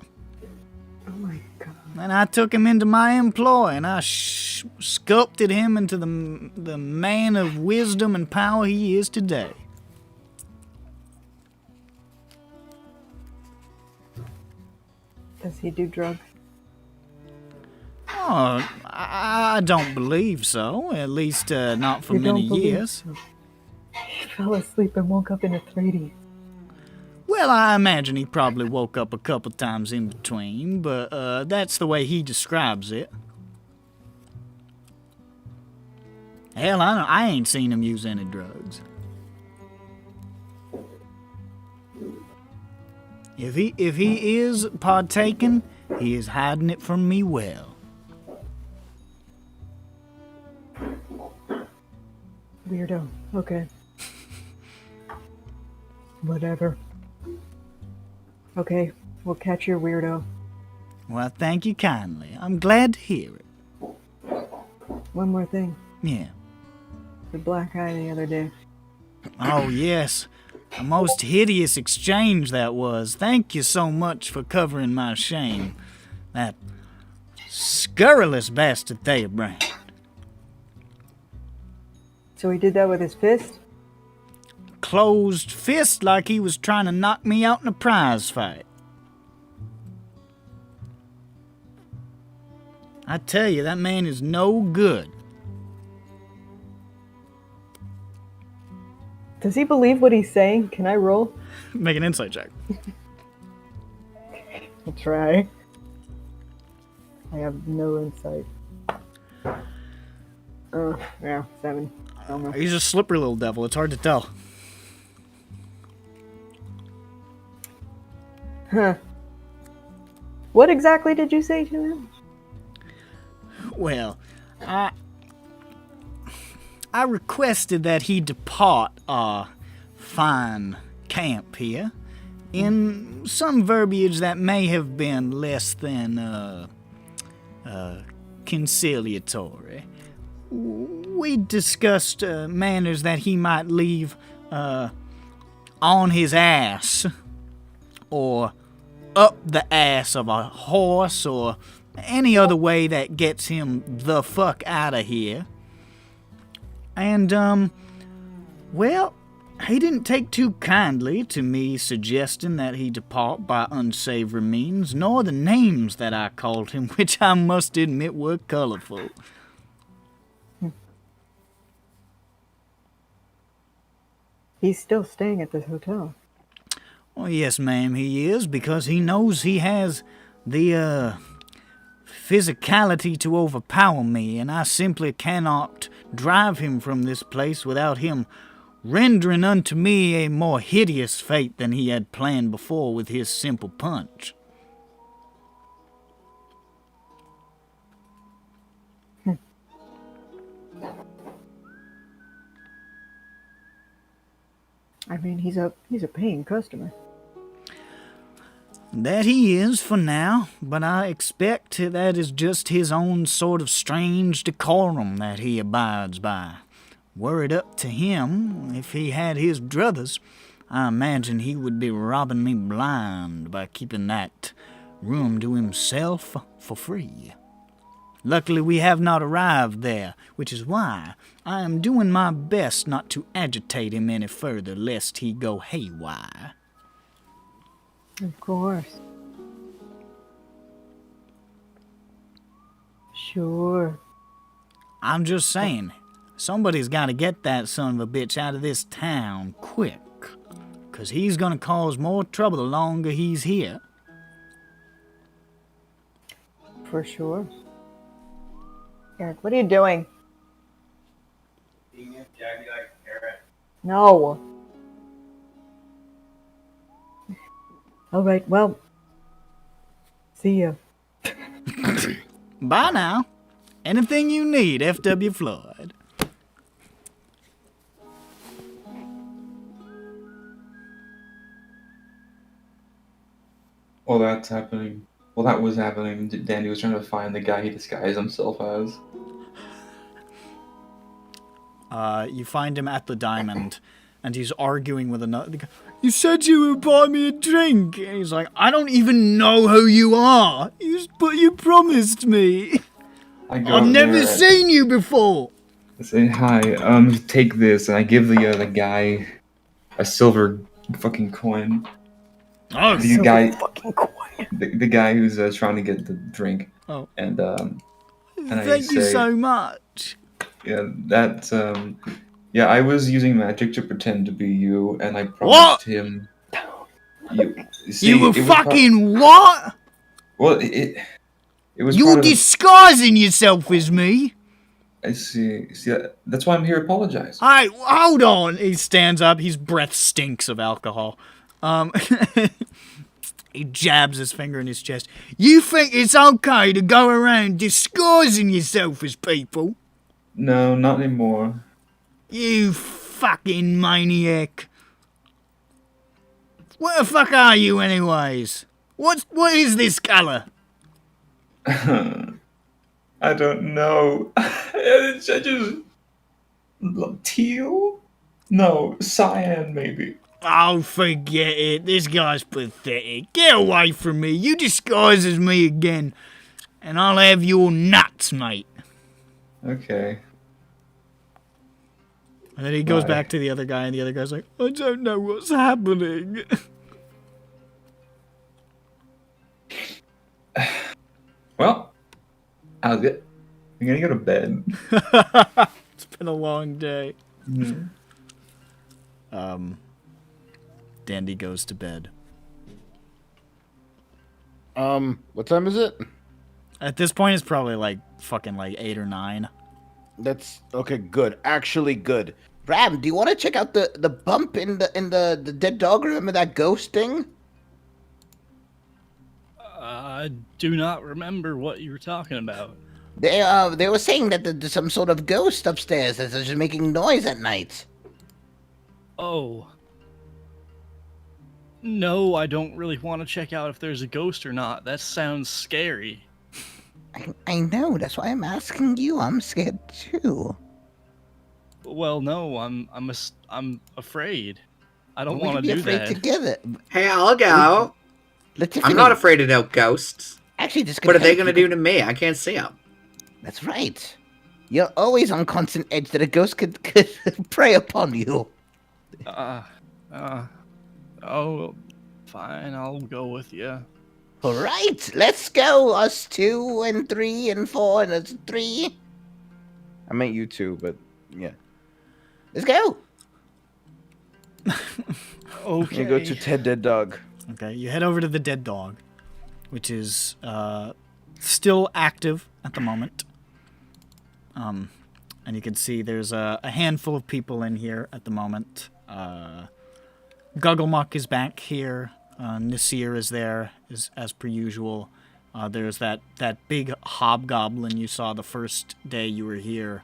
oh my god. And I took him into my employ and I sculpted him into the man of wisdom and power he is today. Does he do drugs? Oh, I don't believe so. At least not for You many don't believe years. so? He fell asleep and woke up in Atreides. Well, I imagine he probably woke up a couple times in between, but that's the way he describes it. Hell, I ain't seen him use any drugs. If he is partaking, he is hiding it from me well. Weirdo. Okay. Whatever. Okay, we'll catch your weirdo. Well, thank you kindly. I'm glad to hear it. One more thing. Yeah. The black eye the other day. Oh, yes. A most hideous exchange that was. Thank you so much for covering my shame. That scurrilous bastard Theobrand. So he did that with his fist? Closed fist like he was trying to knock me out in a prize fight. I tell you, that man is no good. Does he believe what he's saying? Can I roll? Make an insight check. I'll try. I have no insight. Yeah, 7. I don't know. He's a slippery little devil. It's hard to tell. Huh. What exactly did you say to him? Well, I requested that he depart our fine camp here in some verbiage that may have been less than conciliatory. We discussed manners that he might leave on his ass, or up the ass of a horse, or any other way that gets him the fuck out of here. And, well, he didn't take too kindly to me suggesting that he depart by unsavory means, nor the names that I called him, which I must admit were colorful. He's still staying at this hotel. Well, yes, ma'am, he is, because he knows he has the, physicality to overpower me, and I simply cannot drive him from this place without him rendering unto me a more hideous fate than he had planned before with his simple punch. I mean, he's a paying customer. That he is for now, but I expect that is just his own sort of strange decorum that he abides by. Were it up to him, if he had his druthers, I imagine he would be robbing me blind by keeping that room to himself for free. Luckily, we have not arrived there, which is why I am doing my best not to agitate him any further, lest he go haywire. Of course. Sure. I'm just saying, somebody's got to get that son of a bitch out of this town quick, 'cause he's gonna cause more trouble the longer he's here. For sure. Eric, what are you doing? No. All right, well, see ya. Bye now. Anything you need, F.W. Floyd. While that's happening, while that was happening, Dandy was trying to find the guy he disguised himself as. You find him at the Diamond, and he's arguing with another guy. You said you would buy me a drink. And he's like, I don't even know who you are. But you promised me. I've never seen you before. I say, hi, take this, and I give the guy a silver fucking coin. Oh, The guy, Fucking quiet. the guy who's trying to get the drink. Oh. And I thank you say- so much. Yeah, that, yeah, I was using magic to pretend to be you, and I promised What? him... You, see, You were it was fucking what? well, it was You part were of the- disguising yourself as me? I see, that's why I'm here to apologize. Alright, hold on. He stands up. His breath stinks of alcohol. He jabs his finger in his chest. You think it's okay to go around disguising yourself as people? No, not anymore. You fucking maniac. What the fuck are you anyways? What is this colour? I don't know. I just teal? No, cyan maybe. Oh, forget it. This guy's pathetic. Get away from me. You disguise as me again, and I'll have your nuts, mate. Okay. And then he goes Why? back to the other guy, and the other guy's like, I don't know what's happening. Well, I'm gonna go to bed. It's been a long day. Mhm. Dandy goes to bed. What time is it? At this point, it's probably like fucking like 8 or 9. That's okay. Good. Actually, good. Ram, do you want to check out the bump in the dead dog? Remember that ghost thing? I do not remember what you were talking about. They were saying that there's some sort of ghost upstairs that's just making noise at night. Oh. No, I don't really want to check out if there's a ghost or not. That sounds scary. I know. That's why I'm asking you. I'm scared too. Well, no, I'm afraid. I don't We want can to be do afraid that. together. Hey, I'll go. I'm not afraid of no ghosts. Actually, this could What are they help. gonna do to me? I can't see them. That's right. You're always on constant edge that a ghost could prey upon you. Oh, fine, I'll go with you. All right, let's go. Us 2 and 3 and 4 and it's 3. I meant you too, but yeah. Let's go. Okay. You go to Ted Dead Dog. Okay, you head over to the dead dog, which is still active at the moment. And you can see there's a handful of people in here at the moment. Gugglemuck is back here. Nasir is there, as per usual. There's that big hobgoblin you saw the first day you were here,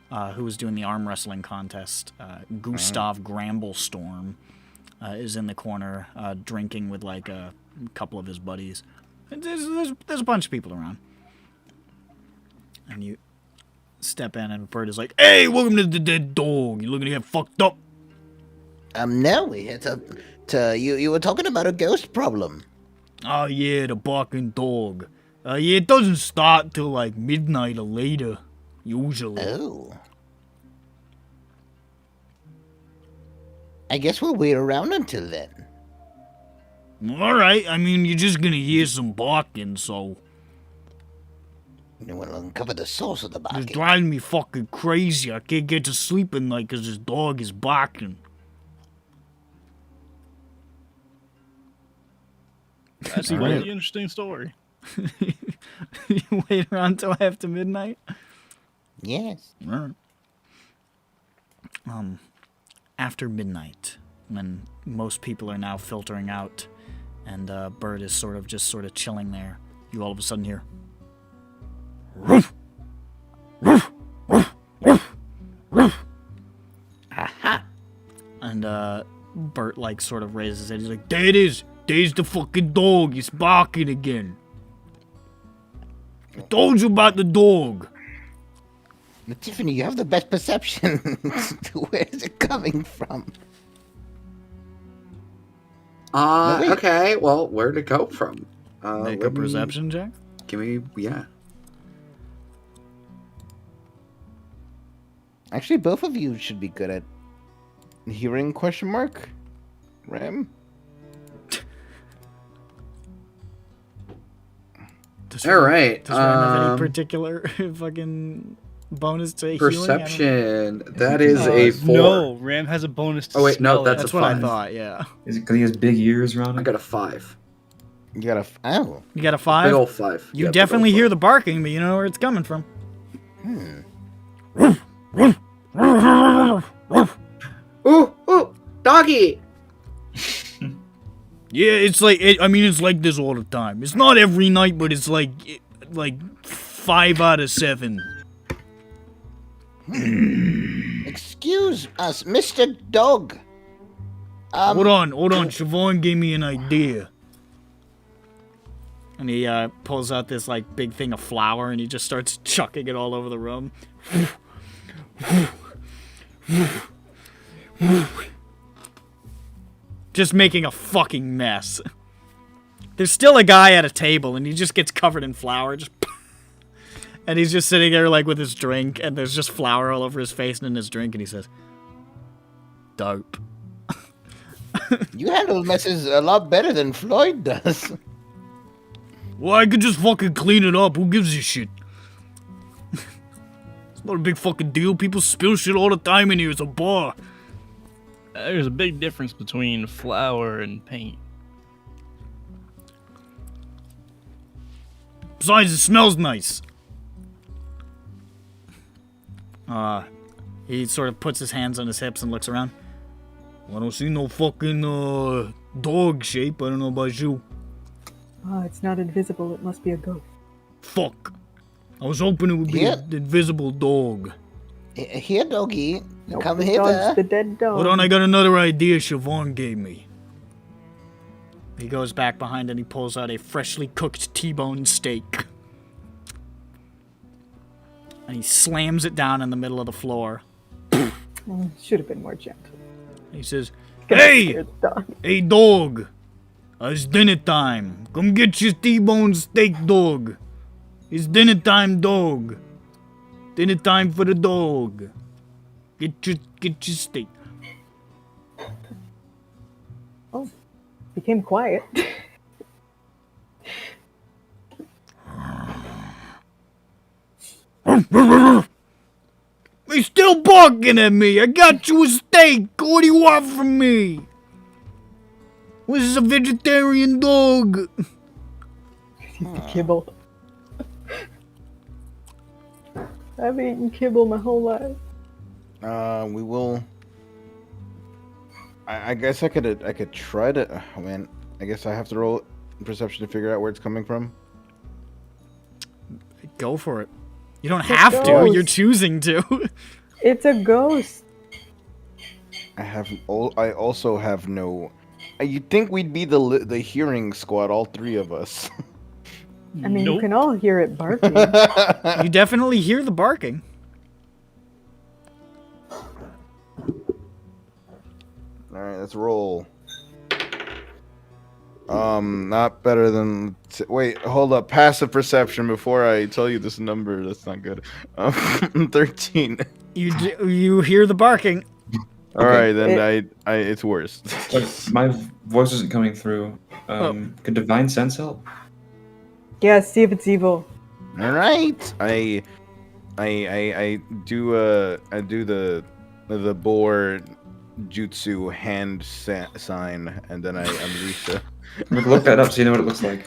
who was doing the arm wrestling contest. Gustav Gramblestorm is in the corner, drinking with like a couple of his buddies. There's a bunch of people around. And you step in, and Bert is like, "Hey, welcome to the dead dog. You looking to get fucked up?" No, we had to you were talking about a ghost problem. Oh yeah, the barking dog. Yeah, it doesn't start till like midnight or later, usually. Oh. I guess we'll wait around until then. All right, I mean, you're just gonna hear some barking, so We'll uncover the source of the it's barking. driving me fucking crazy. I can't get to sleep at night because this dog is barking. That's a really interesting story. You wait around till after midnight? Yes. Alright. After midnight, when most people are now filtering out, and Bird is sort of chilling there, you all of a sudden hear, "Roof! Roof! Roof! Roof! Roof!" Aha. And Bert like sort of raises his head. He's like, "There it is! There's the fucking dog! It's barking again! I told you about the dog!" Now, Tiffany, you have the best perception. Where is it coming from? wait. Okay. Well, where'd it go from? Make a let me- perception check. Give me, yeah. Actually, both of you should be good at hearing ? Ram? All right. Does Ram have any particular fucking bonus to healing? Perception. That is a 4. No, Ram has a bonus to Oh, wait, no, smell that's it. That's a what I 5. thought, yeah. Is it because he has big ears around I him? got a 5. You got a. Oh. You got a Big 5? ol' 5. You Yeah, big definitely ol' hear 5. the barking, but you know where it's coming from. Ooh, ooh, doggy. Yeah, it's like, it's like this all the time. It's not every night, but it's like 5 out of 7. Excuse us, Mr. Dog. Hold on. Siobhan gave me an idea. And he pulls out this like big thing of flour and he just starts chucking it all over the room. Just making a fucking mess. There's still a guy at a table and he just gets covered in flour. And he's just sitting there like with his drink and there's just flour all over his face and in his drink and he says, "Dope." You handle messes a lot better than Floyd does. Well, I could just fucking clean it up. Who gives a shit? It's not a big fucking deal. People spill shit all the time in here. It's a bar. There's a big difference between flour and paint. Besides, it smells nice. He sort of puts his hands on his hips and looks around. Well, I don't see no fucking, dog shape. I don't know about you. Oh, it's not invisible. It must be a ghost. Fuck. I was hoping it would be an invisible dog. Here, doggy. Nope, Come the hither. dog's the dead dog. Hold on, I got another idea Siobhan gave me. He goes back behind and he pulls out a freshly cooked T-bone steak. And he slams it down in the middle of the floor. Should have been more gentle. He says, Gonna "Hey! scare the dog. Hey, dog! It's dinner time. Come get your T-bone steak, dog. It's dinner time, dog. Dinner time for the dog. Get your steak." Oh, became quiet. He's still barking at me. I got you a steak. What do you want from me? This is a vegetarian dog. He's the kibble. I've eaten kibble my whole life. We will. I guess I could try to. Oh, man, I guess I have to roll perception to figure out where it's coming from. Go for it. You don't It's a have to. ghost. You're choosing to. It's a ghost. I also have no. You'd think we'd be the hearing squad, all three of us. I mean, you Nope. can all hear it barking. You definitely hear the barking. All right, let's roll. Not better than. Wait, hold up. Passive perception before I tell you this number. That's not good. 13. You hear the barking. All right, then I it's worse. But my voice isn't coming through. Could divine sense help? Yeah, see if it's evil. All right, I do the boar jutsu hand sign, and then I unleash a. Look that up so you know what it looks like.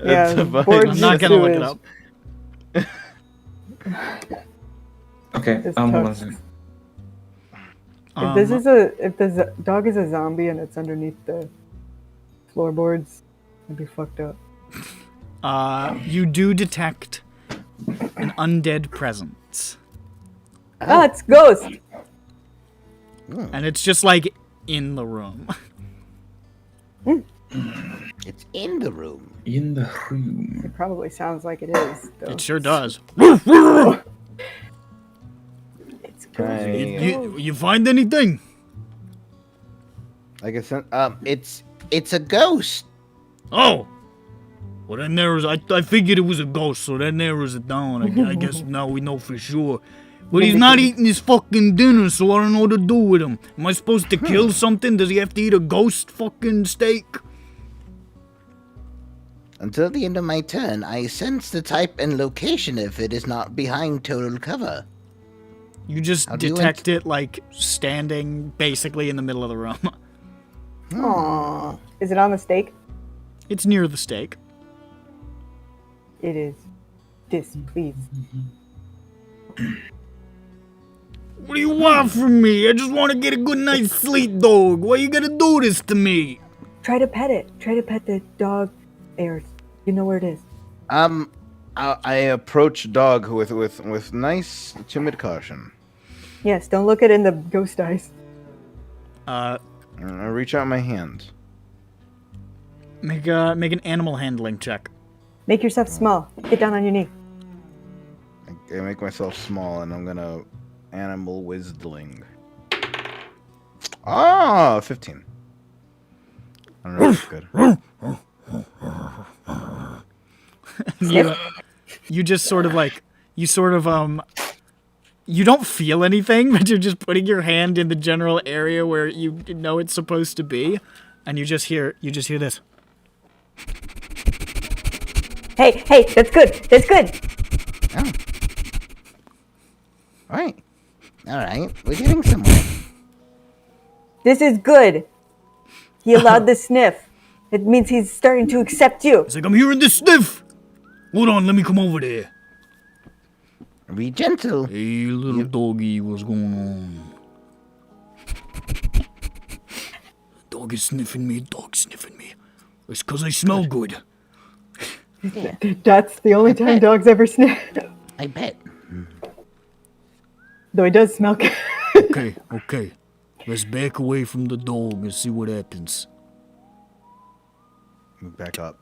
Yeah, divine board I'm not gonna jutsu look it is- up. Okay, It's hold on a tough. second. If the dog is a zombie and it's underneath the floorboards, it'd be fucked up. You do detect an undead presence. Ah, it's ghost. And it's just like in the room. It's in the room. In the room. It probably sounds like it is. Though. It sure does. It's ghost. You find anything? I guess It's a ghost. Oh. Well, that narrows. I figured it was a ghost, so that narrows it down. I guess now we know for sure. But he's not eating his fucking dinner, so I don't know what to do with him. Am I supposed to kill something? Does he have to eat a ghost fucking steak? Until the end of my turn, I sense the type and location if it is not behind total cover. You just How do you detect it like standing basically in the middle of the room. Aww. Is it on the stake? It's near the steak. It is. Displeased. What do you want from me? I just want to get a good night's sleep, dog. Why you gotta do this to me? Try to pet it. Try to pet the dog. Airs. You know where it is. I approach dog with nice timid caution. Yes, don't look it in the ghost eyes. I reach out my hand. Make an animal handling check. Make yourself small. Get down on your knee. I make myself small, and I'm gonna animal whistling. Ah, 15. I don't know if it's good. You just sort of like, you don't feel anything, but you're just putting your hand in the general area where you know it's supposed to be, and you just hear this. Hey, that's good. That's good. Oh. All right. We're getting somewhere. This is good. He allowed the sniff. It means he's starting to accept you. It's like, I'm hearing this sniff. Hold on, let me come over there. Be gentle. Hey, little doggy, what's going on? Dog is sniffing me, dog sniffing me. It's because I smell good. That's the only time dogs ever sniff. I bet. Though he does smell good. Okay. Let's back away from the dog and see what happens. Back up.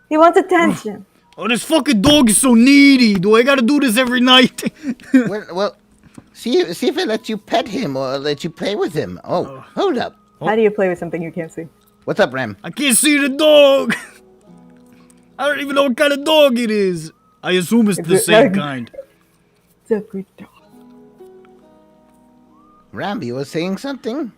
He wants attention. Oh, this fucking dog is so needy. Do I gotta do this every night? Well, see if it lets you pet him or let you play with him. Oh, hold up. How do you play with something you can't see? What's up, Ram? I can't see the dog. I don't even know what kind of dog it is. I assume it's the same kind. It's a good dog. Ram, you were saying something?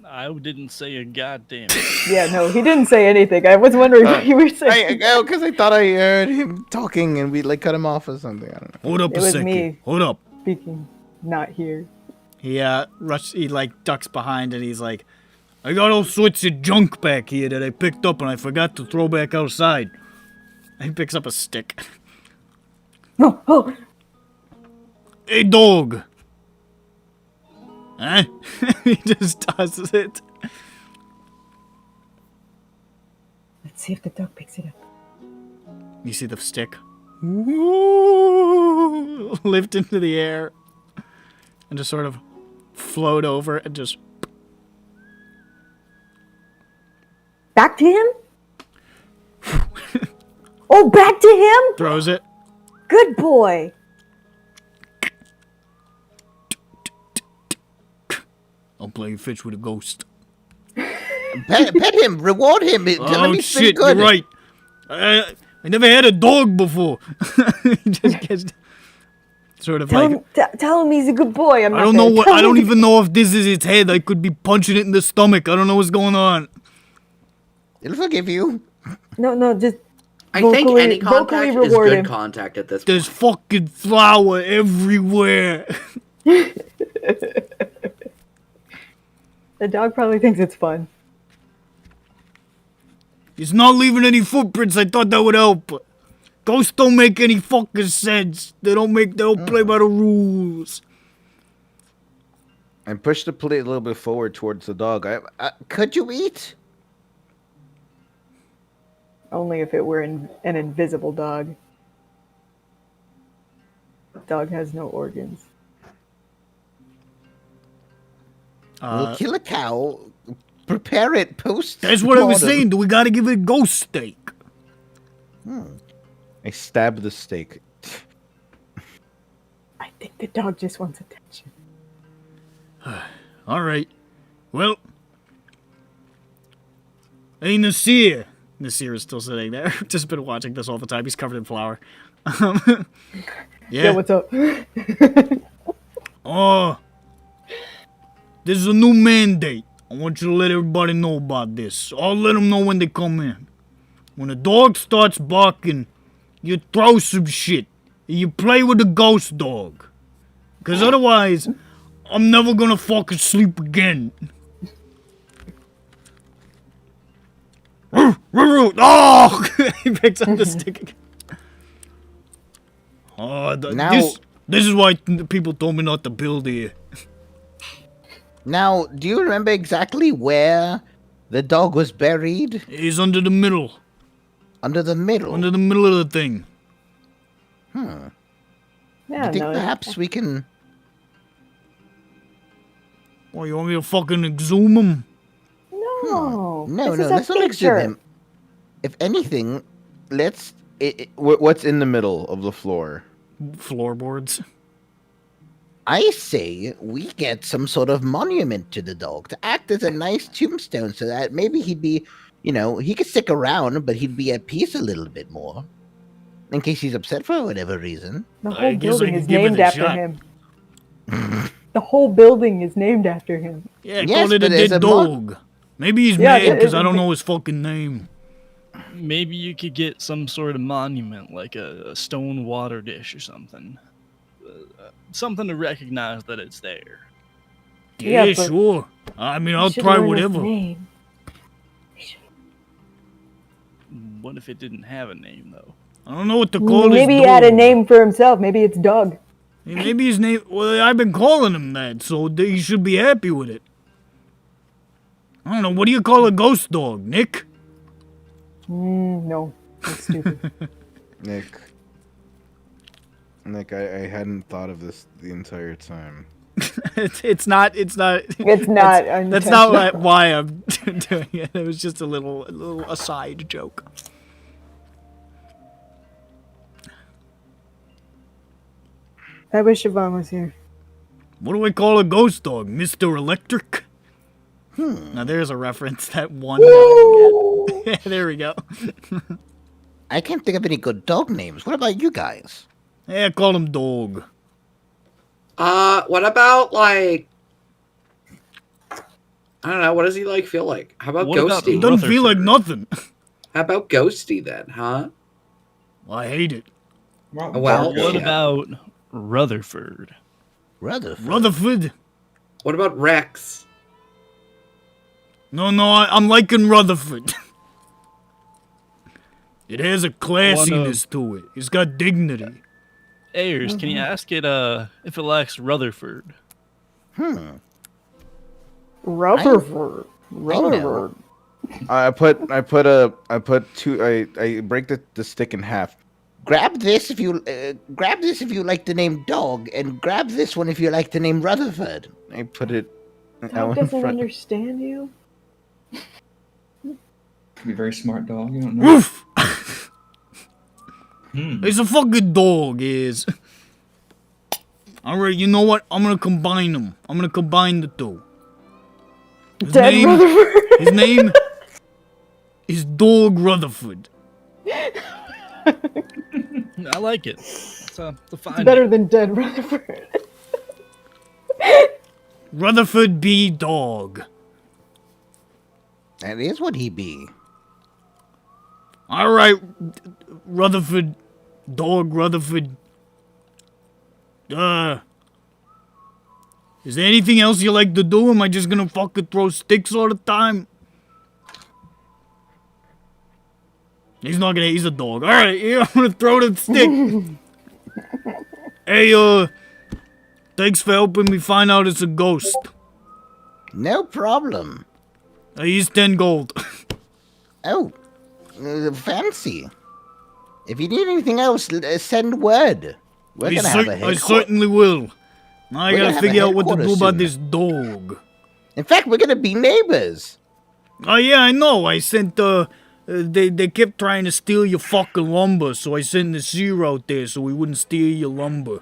I didn't say a goddamn. Yeah, no, he didn't say anything. I was wondering what you were saying. Because I thought I heard him talking and we like cut him off or something. I don't know. Hold up It a was second. me. Hold up. Speaking, not here. He like ducks behind and he's like, I got all sorts of junk back here that I picked up and I forgot to throw back outside. And he picks up a stick. No, oh, Hey, dog. Huh? He just tosses it. let's see if the dog picks it up. You see the stick lift into the air and just sort of float over and just... Back to him? Oh, back to him? throws it. Good boy. I'll play fetch with a ghost. Pet him, reward him. Tell him Oh he's shit, good. you're right. I never had a dog before. He just gets sort of like... Tell him he's a good boy. I'm I not don't gonna know what... tell I don't him. even know if this is its head. I could be punching it in the stomach. I don't know what's going on. It'll forgive you. No, just I think vocally- any vocally contact is reward good him. contact at this There's point. fucking flour everywhere. the dog probably thinks it's fun. It's not leaving any footprints. I thought that would help. Ghosts don't make any fucking sense. They don't play by the rules. And push the plate a little bit forward towards the dog. Could you eat? Only if it were an invisible dog. Dog has no organs. We'll kill a cow, prepare it post. That's what I was saying. Do we gotta give it a ghost steak? I stab the steak. I think the dog just wants attention. All right. Well. Hey, Nasir. Nasir is still sitting there. Just been watching this all the time. He's covered in flour. Yeah, what's up? Oh. This is a new mandate. I want you to let everybody know about this. I'll let them know when they come in. When a dog starts barking, you throw some shit. You play with the ghost dog. Because otherwise, I'm never gonna fucking sleep again. Oh! He picks up the stick again. Oh, this is why people told me not to build here. Now, do you remember exactly where the dog was buried? He's under the middle. Under the middle. Under the middle of the thing. Yeah, I think perhaps we can. Oh, you want me to fucking exhume him? No. No, this no, is a let's not exhume feature. him. If anything, let's. What's in the middle of the floor? Floorboards. I say we get some sort of monument to the dog to act as a nice tombstone, so that maybe he'd be, he could stick around, but he'd be at peace a little bit more, in case he's upset for whatever reason. The I whole guess I building could is give it named a after shot. him. The whole building is named after him. Yeah, Yes, call it a but there's dead a dog. Maybe he's Yeah, mad it because is I a don't big- know his fucking name. Maybe you could get some sort of monument, like a stone water dish or something. Something to recognize that it's there. Yeah, Yeah, but- sure. I mean, We I'll should try learn his whatever. name. What if it didn't have a name, though? I don't know what to call Maybe this he had a dog. name for himself. Maybe it's Doug. Maybe his name. Well, I've been calling him that, so he should be happy with it. I don't know. What do you call a ghost dog, Nick? No, that's stupid. Nick, I hadn't thought of this the entire time. It's not. It's not. That's not unintentional. why I'm doing it. It was just a little aside joke. I wish Siobhan was here. What do I call a ghost dog, Mr. Electric? Now there's a reference that one guy get. There we go. I can't think of any good dog names. What about you guys? Yeah, call him Dog. What about like? I don't know. What does he like feel like? How about What about He Ghosty? doesn't feel like Rutherford. nothing. How about Ghosty then, huh? I hate it. Well, What yeah. about Rutherford? Rutherford. Rutherford. What about Rex? No, I'm liking Rutherford. It has a classiness to it. It's got dignity. Ayers, can you ask it if it likes Rutherford? Rutherford. Rutherford. I break the stick in half. Grab this if you like the name Dog, and grab this one if you like the name Rutherford. I put it Dog out in doesn't front. understand you. Could be a very smart dog. You don't know. Woof! It's a fucking dog, is. Alright, you know what? I'm gonna combine them. I'm gonna combine the two. His Dead name, Rutherford. his name is Dog Rutherford. I like it. It's a fine. Better than Dead Rutherford. Rutherford B. Dog. That is what he be. Alright, Rutherford. Dog Rutherford. Is there anything else you like to do? Am I just gonna fucking throw sticks all the time? He's not gonna, he's a dog. Alright, here, I'm gonna throw the stick. Hey, thanks for helping me find out it's a ghost. No problem. He's 10 gold. Oh, fancy. If you need anything else, send word. We're gonna have a I headquarters. certainly will. Now I We're gonna gotta have a figure out what to do headquarters about soon. this dog. In fact, we're gonna be neighbors. Oh yeah, I know. I sent they kept trying to steal your fucking lumber, so I sent the seer out there so we wouldn't steal your lumber.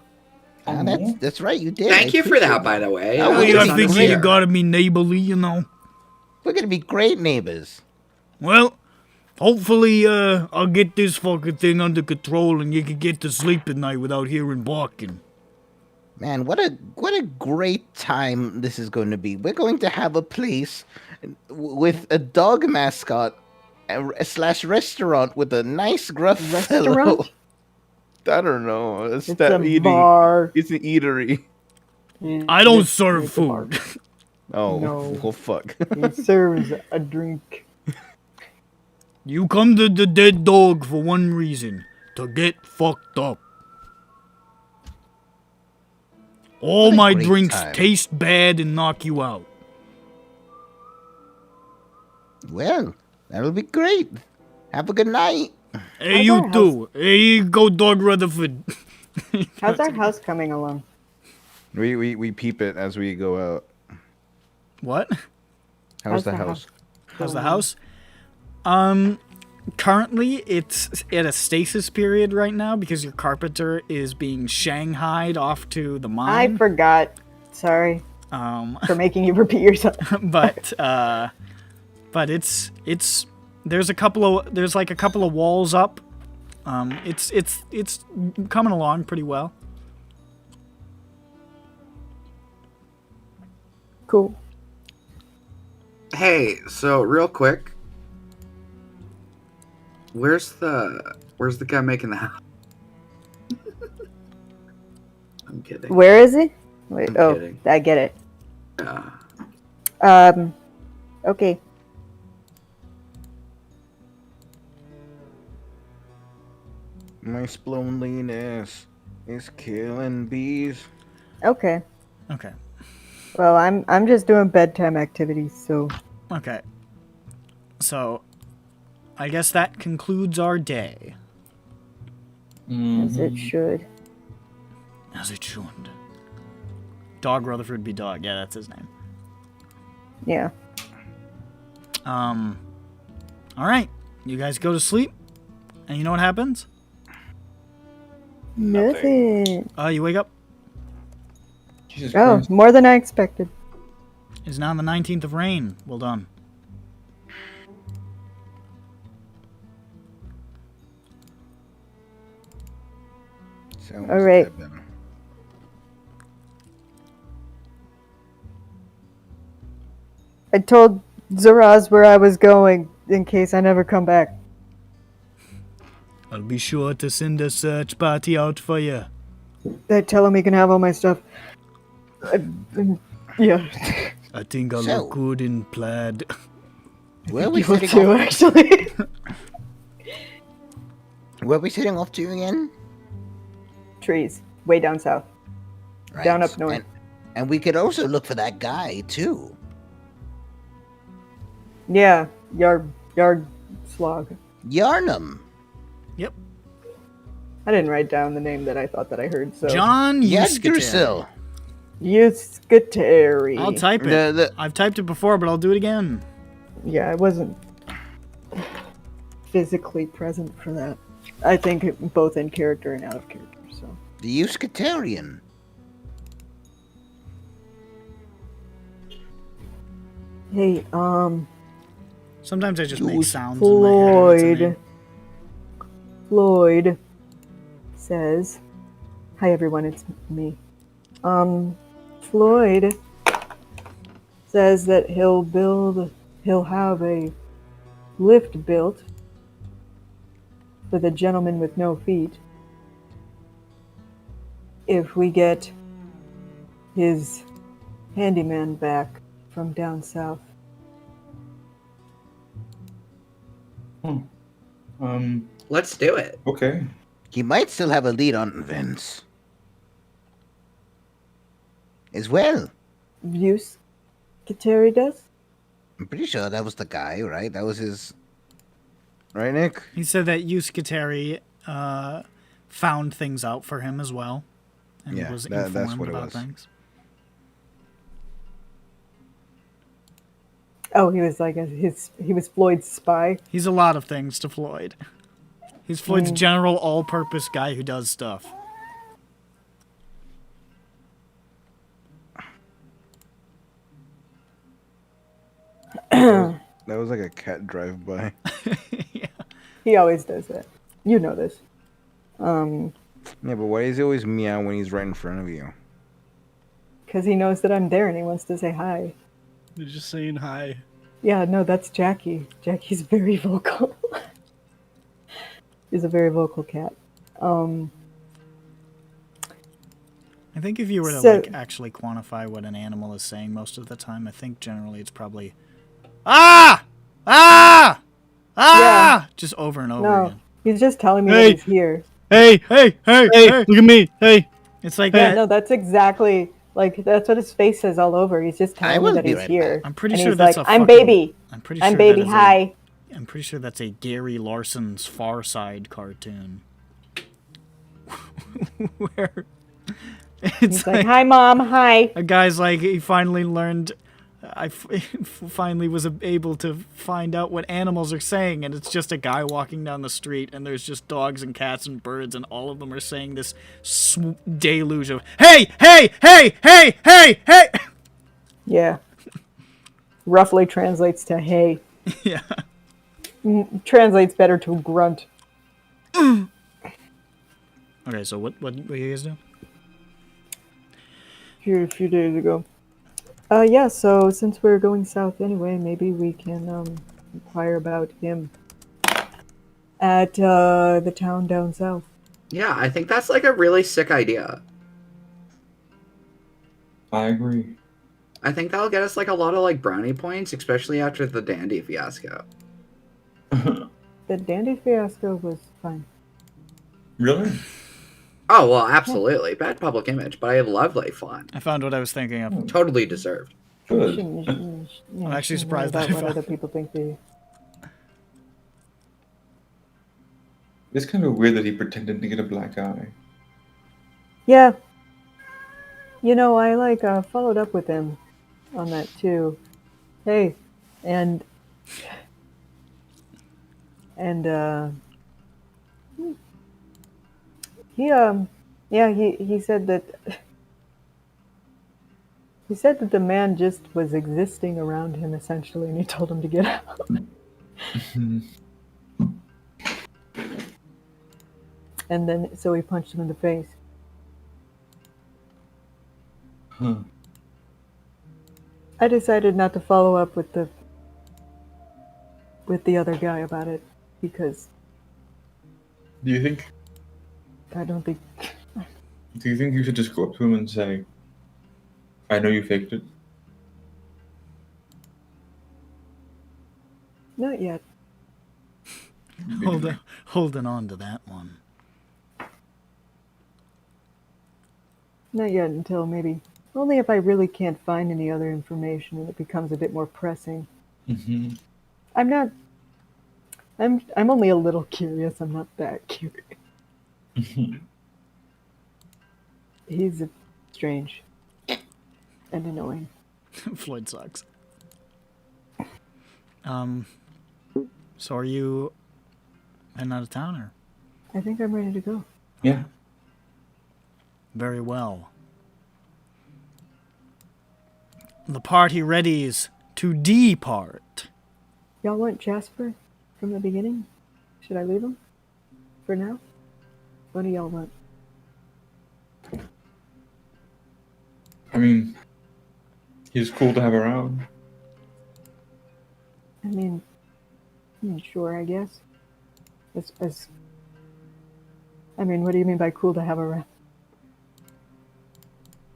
Ah, that's right, you did. Thank I you for appreciate that, it. by the way. Oh, Oh, we yeah, I can figure agree. you gotta be neighborly, you know. We're gonna be great neighbors. Well, hopefully I'll get this fucking thing under control and you can get to sleep at night without hearing barking. Man, what a great time this is going to be. We're going to have a place with a dog mascot slash restaurant with a nice gruff fellow. Restaurant? I don't know. It's It's that a eating. bar. It's an eatery. I don't It's- serve it's a bar. food. Oh, No. well, fuck. It serves a drink. You come to the dead dog for one reason. To get fucked up. All What a my great drinks time. taste bad and knock you out. Well, that'll be great. Have a good night. Hey, How's you our too. Hey, you go, Dog Rutherford. How's our house coming along? We peep it as we go out. What? How's the the house? How's the going? house? Currently it's at a stasis period right now because your carpenter is being shanghaied off to the I mine. forgot. Sorry for making you repeat yourself. but it's there's like a couple of walls up. It's coming along pretty well. Cool. Hey, so real quick, where's the guy making the house? I'm kidding. Where is he? Wait. I'm Oh, kidding. I get it. Yeah. Okay. My loneliness is killing bees. Okay. Okay. Well, I'm just doing bedtime activities, so Okay. So, I guess that concludes our day. as it should. As it should. Dog Rutherford be dog. Yeah, that's his name. Yeah. Alright. You guys go to sleep. And you know what happens? Nothing. You wake up. Jesus Oh, Christ. more than I expected. It's now the 19th of rain. Well done. Sounds All right. good. I told Zaraz where I was going in case I never come back. I'll be sure to send a search party out for you. I tell him he can have all my stuff. Yeah. I think I'll So- look good in plaid. Where are we You setting too, off? actually. Where are we setting off to again? Trees. Way down south. Right. Down up north. And we could also look for that guy too. Yeah. Yard slog. Yarnum. Yep. I didn't write down the name that I thought that I heard, so. John Yuskateri. Yadgersil. Yuskateri. I'll type it. The- I've typed it before, but I'll do it again. Yeah, I wasn't physically present for that. I think both in character and out of character, so. The Euskatarian. Hey, Sometimes I just make Who's sounds in my head. That's a name. Floyd says, "Hi everyone, it's me." Floyd says that he'll have a lift built for the gentleman with no feet if we get his handyman back from down south. Let's do it. Okay. He might still have a lead on Vince. As well. Use Kateri does? I'm pretty sure that was the guy, right? That was his. Right, Nick? He said that Yuskateri found things out for him as well. And Yeah, was that's informed what it about was. things. Oh, he was like he was Floyd's spy. He's a lot of things to Floyd. He's Floyd's general all-purpose guy who does stuff. That was like a cat drive-by. He always does that. You know this. Yeah, but why is he always meow when he's right in front of you? Because he knows that I'm there and he wants to say hi. They're just saying hi. Yeah, no, that's Jackie. Jackie's very vocal. He's a very vocal cat. I think if you were to So- like actually quantify what an animal is saying most of the time, I think generally it's probably ah! Ah! Ah! Just over and over No, again. he's just telling me Hey. that he's here. Hey, Hey, hey, hey, hey! look at me. Hey, It's like Yeah, that. no, that's exactly like that's what his face says all over. He's just I telling me will that be he's right here. I'm pretty and sure he's that's like, a I'm fucking- baby. I'm pretty I'm sure baby. that is Hi. I'm pretty sure that's a Gary Larson's Far Side cartoon. Where it's He's like, hi, mom. Hi. a guy's like he finally learned I finally was able to find out what animals are saying, and it's just a guy walking down the street, and there's just dogs and cats and birds, and all of them are saying this deluge of "Hey, hey, hey, hey, hey, hey." Yeah. Roughly translates to hey. Yeah. Translates better to grunt. Okay, so what you guys do? A few days ago. Yeah, so since we're going south anyway, maybe we can inquire about him at the town down south. Yeah, I think that's like a really sick idea. I agree. I think that'll get us like a lot of like brownie points, especially after the dandy fiasco. The dandy fiasco was fine. Really? Oh well, absolutely bad public image, but I had lovely fun. I found what I was thinking of. Totally deserved. Good. I'm actually surprised that I about what found other people think they. It's kind of weird that he pretended to get a black eye. Yeah. You know, I like followed up with him on that too. Hey, and he said that the man just was existing around him essentially, and he told him to get out. And then so he punched him in the face. Huh. I decided not to follow up with the other guy about it because Do you think you should just go up to him and say, "I know you faked it"? not yet. Holding on to that one. Not yet until maybe only if I really can't find any other information and it becomes a bit more pressing. Mm-hmm. I'm only a little curious. I'm not that curious. He's strange and annoying. Floyd sucks. So are you heading out of town, or? I think I'm ready to go. Yeah. Very well. The party readies to depart. Y'all want Jasper from the beginning? Should I leave him for now? What do y'all want? I mean, he's cool to have around. I mean, sure, I guess. I mean, what do you mean by cool to have around?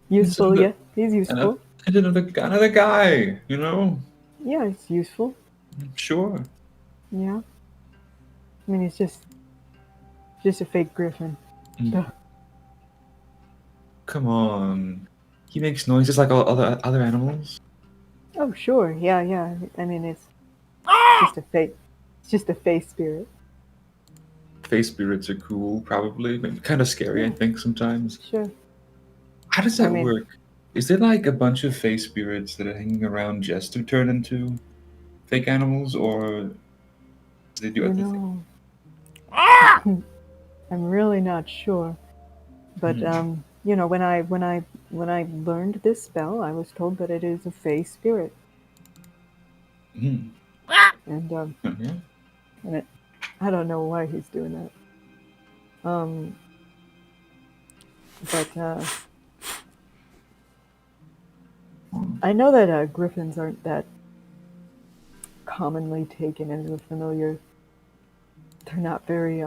Useful, yeah. He's useful. And another guy, you know? Yeah, it's useful. Sure. Yeah. I mean, it's just a fake griffin. Come on. He makes noises like all other animals. Oh, sure. Yeah. I mean, it's just a fake. It's just a face spirit. Face spirits are cool, probably. Kind of scary, I think, sometimes. Sure. How does that work? Is there like a bunch of face spirits that are hanging around just to turn into fake animals, or do they do other things? I'm really not sure, but you know, when I learned this spell, I was told that it is a face spirit, and I don't know why he's doing that. But I know that griffins aren't that commonly taken as a familiar. They're not very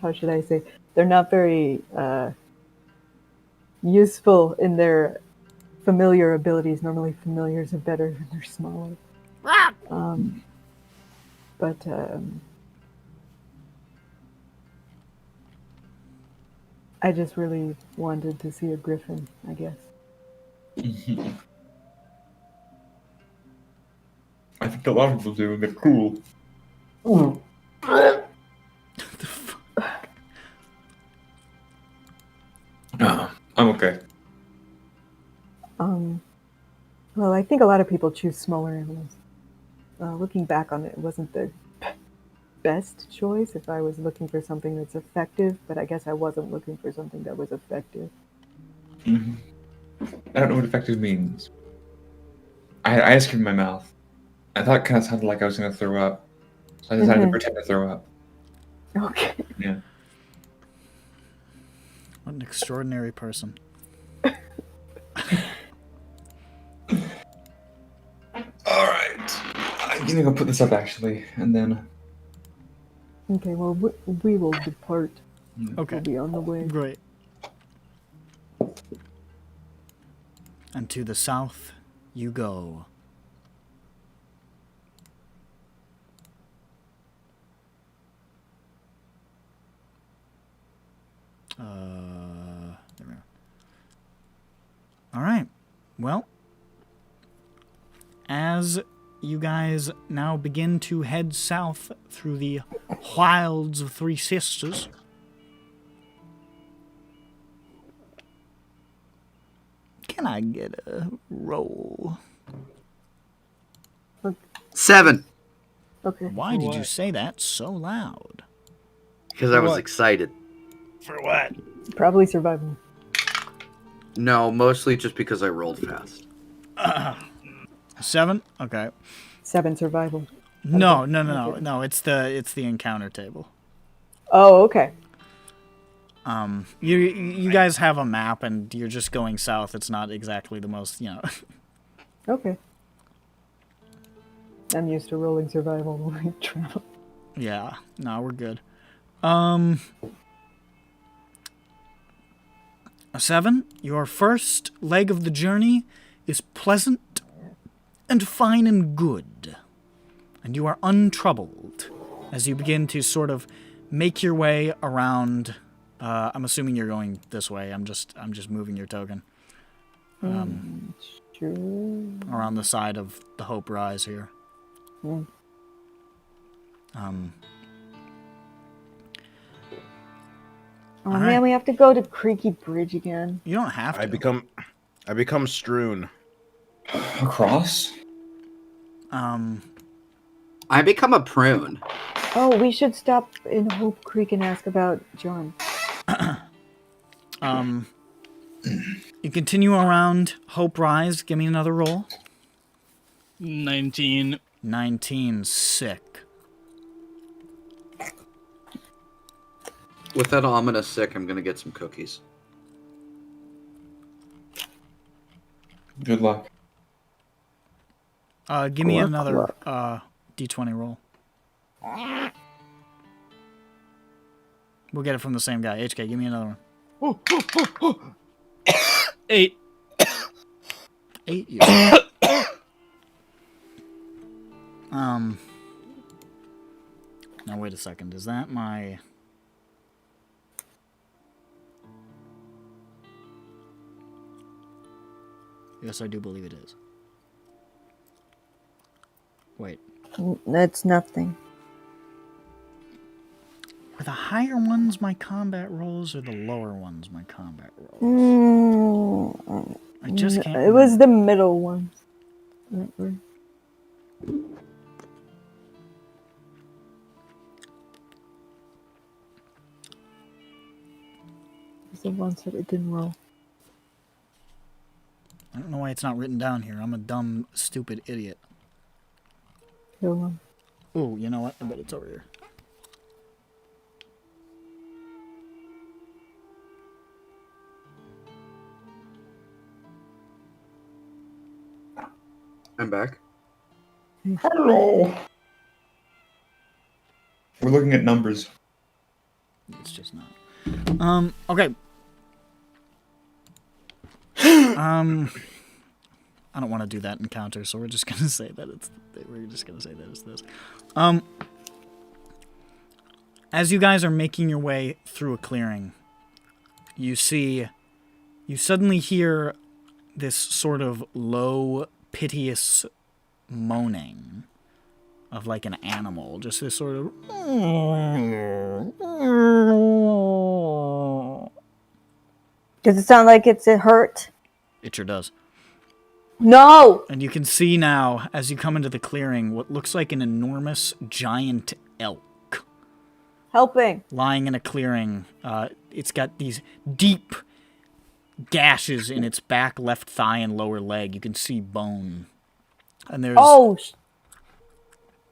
how should I say? They're not very useful in their familiar abilities. Normally, familiars are better when they're smaller. But I just really wanted to see a griffin, I guess. I think a lot of people do, and they're cool. No, I'm okay. Well, I think a lot of people choose smaller animals. Looking back on it, it wasn't the best choice if I was looking for something that's effective, but I guess I wasn't looking for something that was effective. Mhm. I don't know what effective means. I had ice cream in my mouth. I thought it kind of sounded like I was going to throw up, so I decided to pretend to throw up. Okay. Yeah. What an extraordinary person. All right. I'm gonna go put this up actually, and then. Okay, well, we will depart. Okay. We'll be on the way. Great. And to the south you go. There we go. All right. Well, as you guys now begin to head south through the wilds of Three Sisters, can I get a roll? 7. Okay. Why did you what? say that so loud? Because I was What? excited. For what? Probably survival. No, mostly just because I rolled fast. 7? Okay. 7 survival. No. Okay. No, it's the encounter table. Oh, okay. You guys have a map and you're just going south. It's not exactly the most, Okay. I'm used to rolling survival when I travel. Yeah. No, we're good. 7, your first leg of the journey is pleasant and fine and good. And you are untroubled as you begin to sort of make your way around. I'm assuming you're going this way. I'm just moving your token Sure. around the side of the Hope Rise here. Mm. Oh All man, right. we have to go to Creaky Bridge again. You don't have to. I become strewn. Across? I become a prune. Oh, we should stop in Hope Creek and ask about John. You continue around Hope Rise. Give me another roll. 19. 19, sick. With that ominous sick, I'm going to get some cookies. Good luck. Give me Cluck, another cluck. D20 roll. We'll get it from the same guy. HK, give me another one. 8. 8. You. Now wait a second. Is that my? Yes, I do believe it is. Wait. That's nothing. Were the higher ones my combat rolls or the lower ones my combat rolls? I just can't. It was the middle ones. that were- The ones that it didn't roll. I don't know why it's not written down here. I'm a dumb, stupid idiot. Kill them. Oh, you know what? I bet it's over here. I'm back. Hello. We're looking at numbers. It's just not. Okay. I don't want to do that encounter, so we're just gonna say that it's. We're just gonna say that it's this. As you guys are making your way through a clearing, you suddenly hear this sort of low, piteous moaning of like an animal, just this sort of. Does it sound like it's a hurt? It sure does. No! And you can see now, as you come into the clearing, what looks like an enormous giant elk Helping. lying in a clearing. It's got these deep gashes in its back left thigh and lower leg. You can see bone. And there's Oh,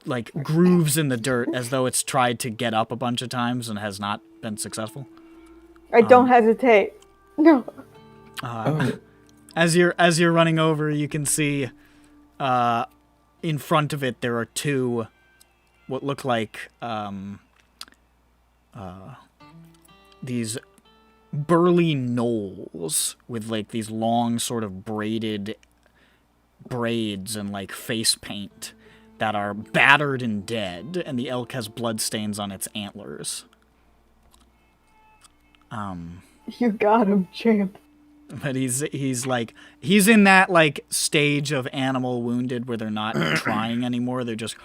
like grooves in the dirt as though it's tried to get up a bunch of times and has not been successful. I don't hesitate. No. As you're running over, you can see in front of it there are two what look like these burly gnolls with like these long sort of braided braids and like face paint that are battered and dead, and the elk has bloodstains on its antlers. You got him, champ. But he's in that like stage of animal wounded where they're not trying anymore. They're just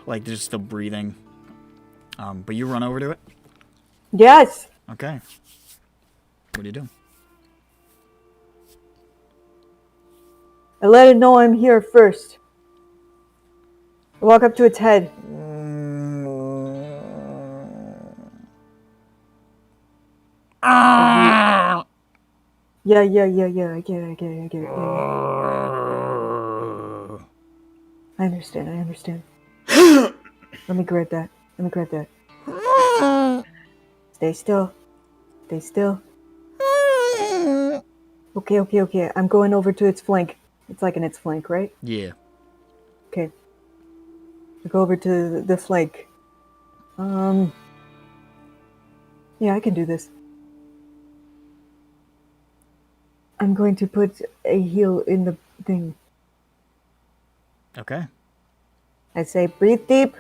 like just the breathing. But you run over to it. Yes. Okay. What do you do? I let it know I'm here first. I walk up to its head. Yeah. I get it. I understand. Let me grab that. Stay still. Okay. I'm going over to its flank. It's like in its flank, right? Yeah. Okay. I go over to the flank. Yeah, I can do this. I'm going to put a heel in the thing. Okay. I say, breathe deep.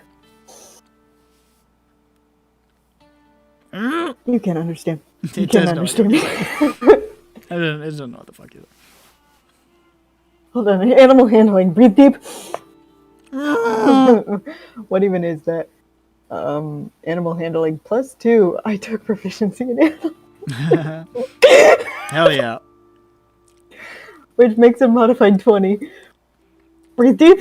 You can't understand. You It can't does know understand me. It doesn't know what the fuck you. Hold on. Animal handling. Breathe deep. What even is that? Animal handling +2. I took proficiency in animal. Hell yeah. Which makes a modified 20. Breathe deep.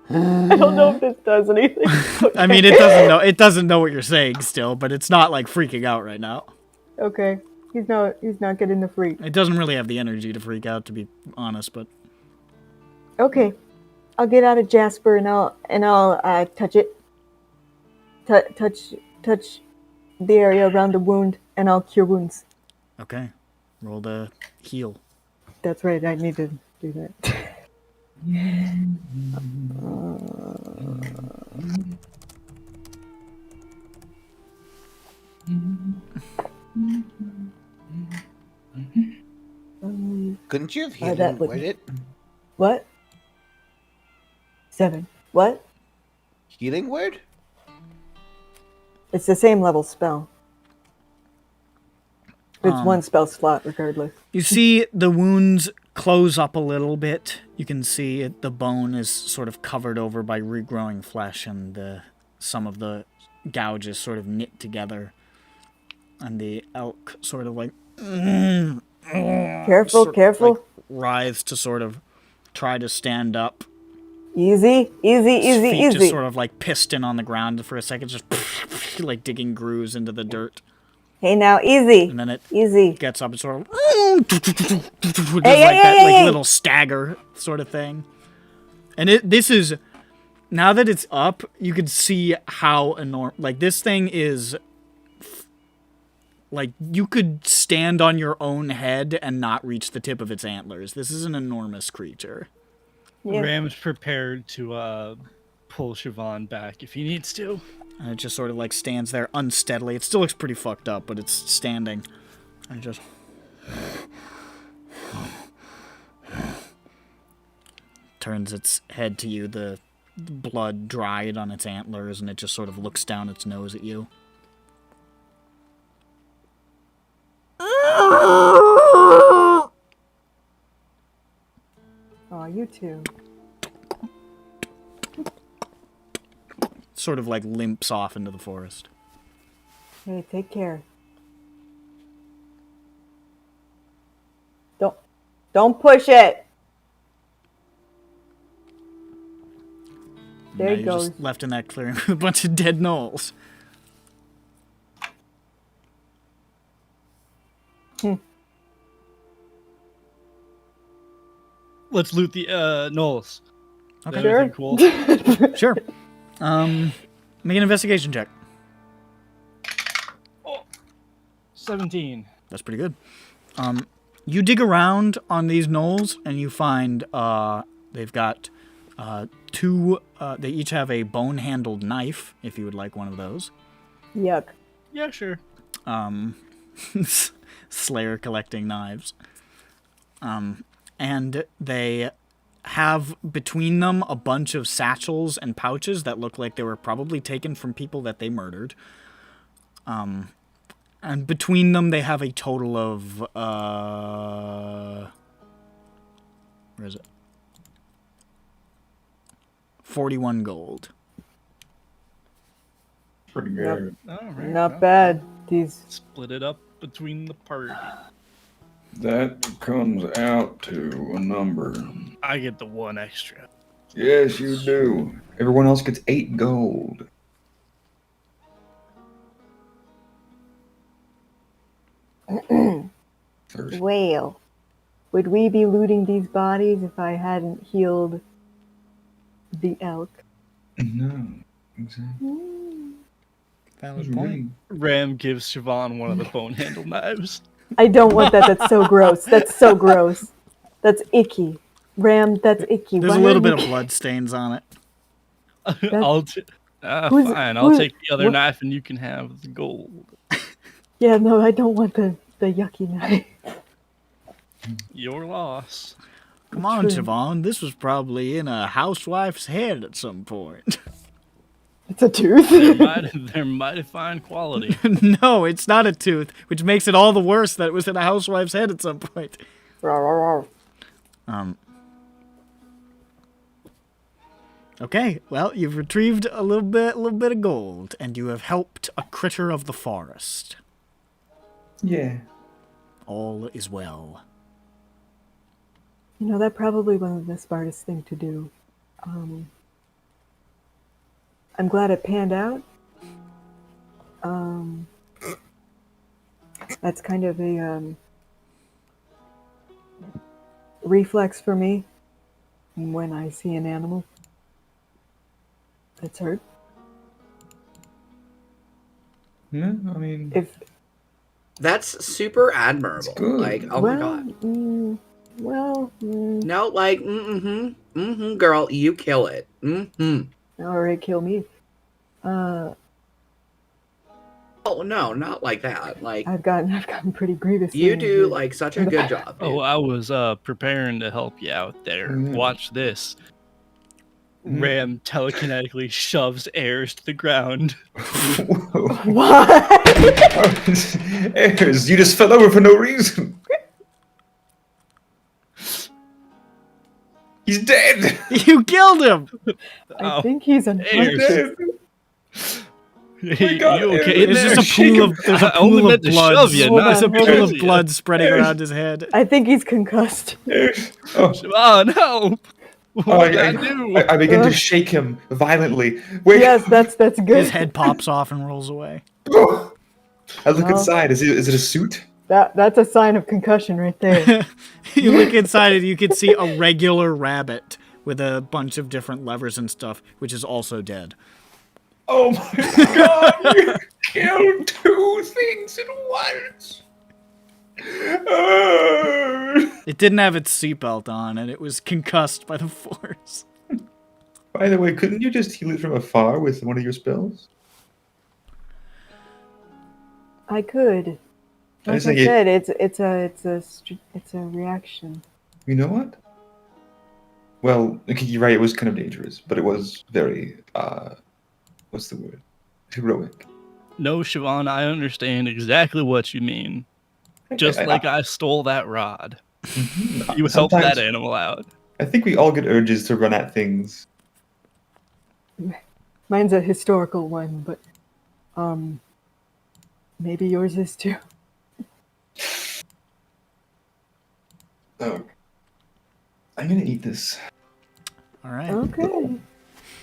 I don't know if this does anything. Okay. I mean, it doesn't know what you're saying still, but it's not like freaking out right now. Okay. He's not getting the freak. It doesn't really have the energy to freak out, to be honest, but Okay. I'll get out of Jasper and I'll touch it. Touch the area around the wound, and I'll cure wounds. okay. Roll the heal. That's right. I need to do that. Couldn't you have that healing would- word it? What? 7. What? Healing word? It's the same level spell. It's one spell slot, regardless. You see the wounds close up a little bit. You can see the bone is sort of covered over by regrowing flesh, and some of the gouges sort of knit together. And the elk sort of like Careful. like writhes to sort of try to stand up. Easy. Feet just sort of like piston on the ground for a second, just like digging grooves into the dirt. Hey, now, easy. And then it Easy. gets up and sort of like little stagger sort of thing. And this is, now that it's up, you can see how enormous, like this thing is, like you could stand on your own head and not reach the tip of its antlers. This is an enormous creature. Yeah. Ram's prepared to pull Siobhan back if he needs to. And it just sort of like stands there unsteadily. It still looks pretty fucked up, but it's standing. And it just turns its head to you, the blood dried on its antlers, and it just sort of looks down its nose at you. Aw, you too. Sort of like limps off into the forest. Hey, take care. Don't push it. Now There you're he goes. just left in that clearing with a bunch of dead gnolls. Let's loot the Knolls. Okay. Is that everything cool? Sure. Make an investigation check. 17. That's pretty good. You dig around on these gnolls, and you find they've got two. They each have a bone-handled knife, if you would like one of those. Yuck. Yeah, sure. Slayer collecting knives. And they have between them a bunch of satchels and pouches that look like they were probably taken from people that they murdered. And between them, they have a total of, where is it? 41 gold. Pretty good. All right. Not bad. These. Split it up between the party. That comes out to a number. I get the one extra. Yes, you do. Everyone else gets 8 gold. First. Well, would we be looting these bodies if I hadn't healed the elk? No, exactly. Valid point. Ram gives Siobhan one of the bone handle knives. I don't want that. That's so gross. That's so gross. That's icky. Ram, that's icky. There's Why a little are bit you- of blood stains on it. I'll Who's- fine. I'll who's- take the other what- knife and you can have the gold. Yeah, no, I don't want the yucky knife. Your loss. Come on, True. Siobhan. This was probably in a housewife's head at some point. It's a tooth. They're mighty fine quality. No, it's not a tooth, which makes it all the worse that it was in a housewife's head at some point. Okay, well, you've retrieved a little bit of gold, and you have helped a critter of the forest. Yeah. All is well. You know, that probably wasn't the smartest thing to do. I'm glad it panned out. That's kind of a reflex for me when I see an animal that's hurt. No, I mean, If That's super admirable. good. Like, oh well, my god. well, No, like, girl, you kill it. alright, kill me. Oh no, not like that. Like, I've gotten pretty grievously you do injured. like such a good job. Oh, dude. I was preparing to help you out there. Mm. Watch this. Mm. Ram telekinetically shoves Ayers to the ground. What? Ayers, you just fell over for no reason. He's dead. You killed him! I Oh, think he's Ayers. unconscious. Hey, God, you okay Ayers, in There's there? just a pool of I only blood. meant to shove you, Hold not on, There's a hold pool on. of blood spreading around his head. I think he's concussed. Ayers. Oh, Oh no! What did I do? I begin to shake him violently. Wait. Yes, that's good. His head pops off and rolls away. I look Well. inside. Is it a suit? That's a sign of concussion right there. You look inside and you can see a regular rabbit with a bunch of different levers and stuff, which is also dead. Oh my god! You killed 2 things at once. It didn't have its seatbelt on, and it was concussed by the force. By the way, couldn't you just heal it from afar with one of your spells? I could. I Like was I thinking- said, it's a reaction. You know what? Well, okay, you're right. It was kind of dangerous, but it was very what's the word? Heroic. No, Siobhan, I understand exactly what you mean. Just like I stole that rod. Mhm. You helped that Sometimes- animal out. I think we all get urges to run at things. Mine's a historical one, but maybe yours is too. Oh, I'm gonna eat this. All right. Okay.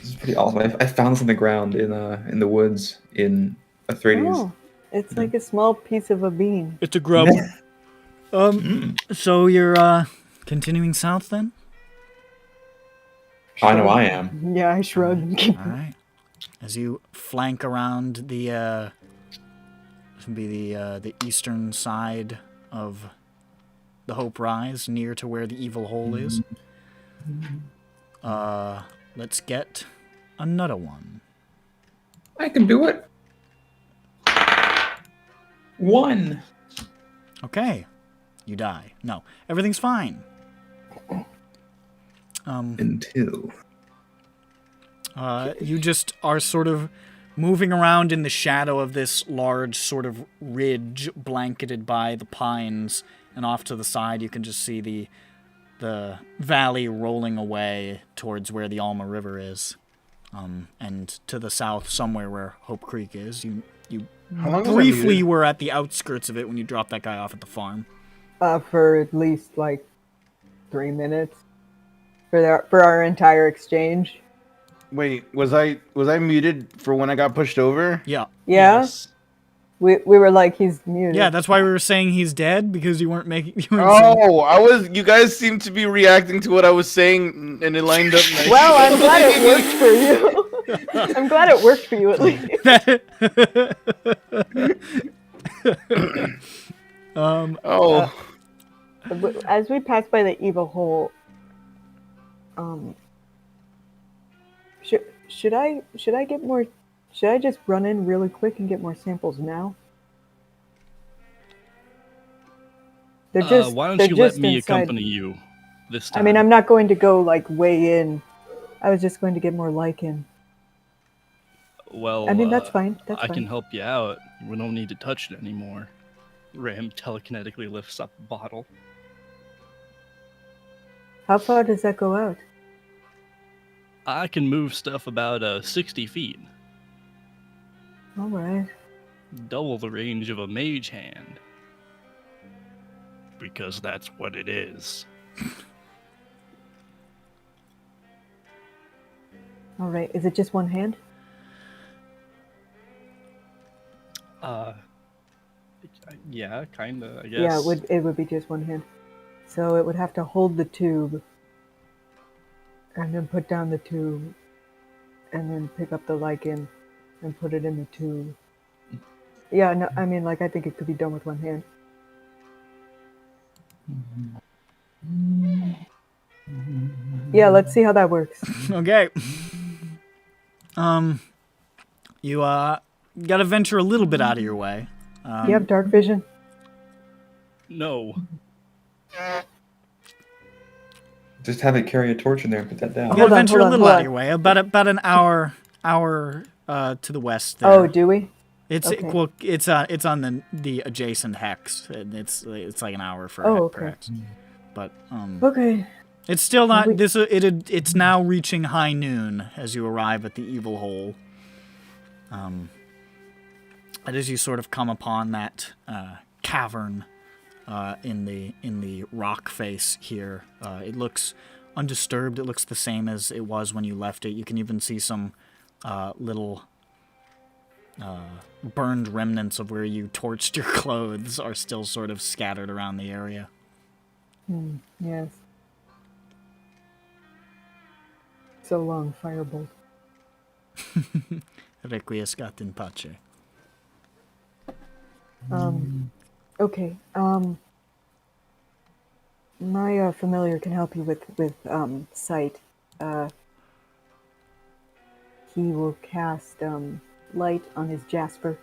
This is pretty awesome. I found this on the ground in the woods in Atreides. Oh, it's like a small piece of a bean. It's a grub. So you're continuing south then? I know I am. Yeah, I shrug. All right. As you flank around the this would be the eastern side of the Hope Rise, near to where the evil hole is. Let's get another one. I can do it. 1. Okay. You die. No. Everything's fine. Until. You just are sort of moving around in the shadow of this large sort of ridge blanketed by the pines, and off to the side you can just see the valley rolling away towards where the Alma River is. And to the south, somewhere where Hope Creek is. You How long was I briefly muted? were at the outskirts of it when you dropped that guy off at the farm. For at least like 3 minutes for our entire exchange. Wait, was I muted for when I got pushed over? Yeah. Yeah, Yes. we were like, he's muted. Yeah, that's why we were saying he's dead, because you weren't making... You weren't saying, Oh, you guys seem to be reacting to what I was saying, and it lined up nicely. Well, I'm glad it worked for you. I'm glad it worked for you at least. As we pass by the evil hole, should I get more? Should I just run in really quick and get more samples now? They're just. Why don't they're you let just me inside. accompany you this time? I mean, I'm not going to go like way in. I was just going to get more lichen. Well, I mean, that's fine. That's I fine. can help you out. We don't need to touch it anymore. Ram telekinetically lifts up a bottle. How far does that go out? I can move stuff about 60 feet. All right. Double the range of a mage hand. Because that's what it is. All right. Is it just one hand? Yeah, kinda, I guess. Yeah, it would be just one hand. So it would have to hold the tube, and then put down the tube, and then pick up the lichen, and put it in the tube. Yeah, no, I mean, like, I think it could be done with one hand. Yeah, let's see how that works. Okay. You gotta venture a little bit out of your way. You have dark vision? No. Just have it carry a torch in there and put that down. You Hold gotta on, venture hold a on, little hold out of on. your way. About an hour to the west there. Oh, do we? It's okay. well, it's on the adjacent hex. And it's like an hour for Oh, per okay. hex. But Okay. it's still not We- it's now reaching high noon as you arrive at the evil hole. And as you sort of come upon that cavern in the rock face here, it looks undisturbed. It looks the same as it was when you left it. You can even see some little burned remnants of where you torched your clothes are still sort of scattered around the area. Yes. So long, firebolt. Requiescat in pace. Okay. My familiar can help you with sight. He will cast light on his jasper,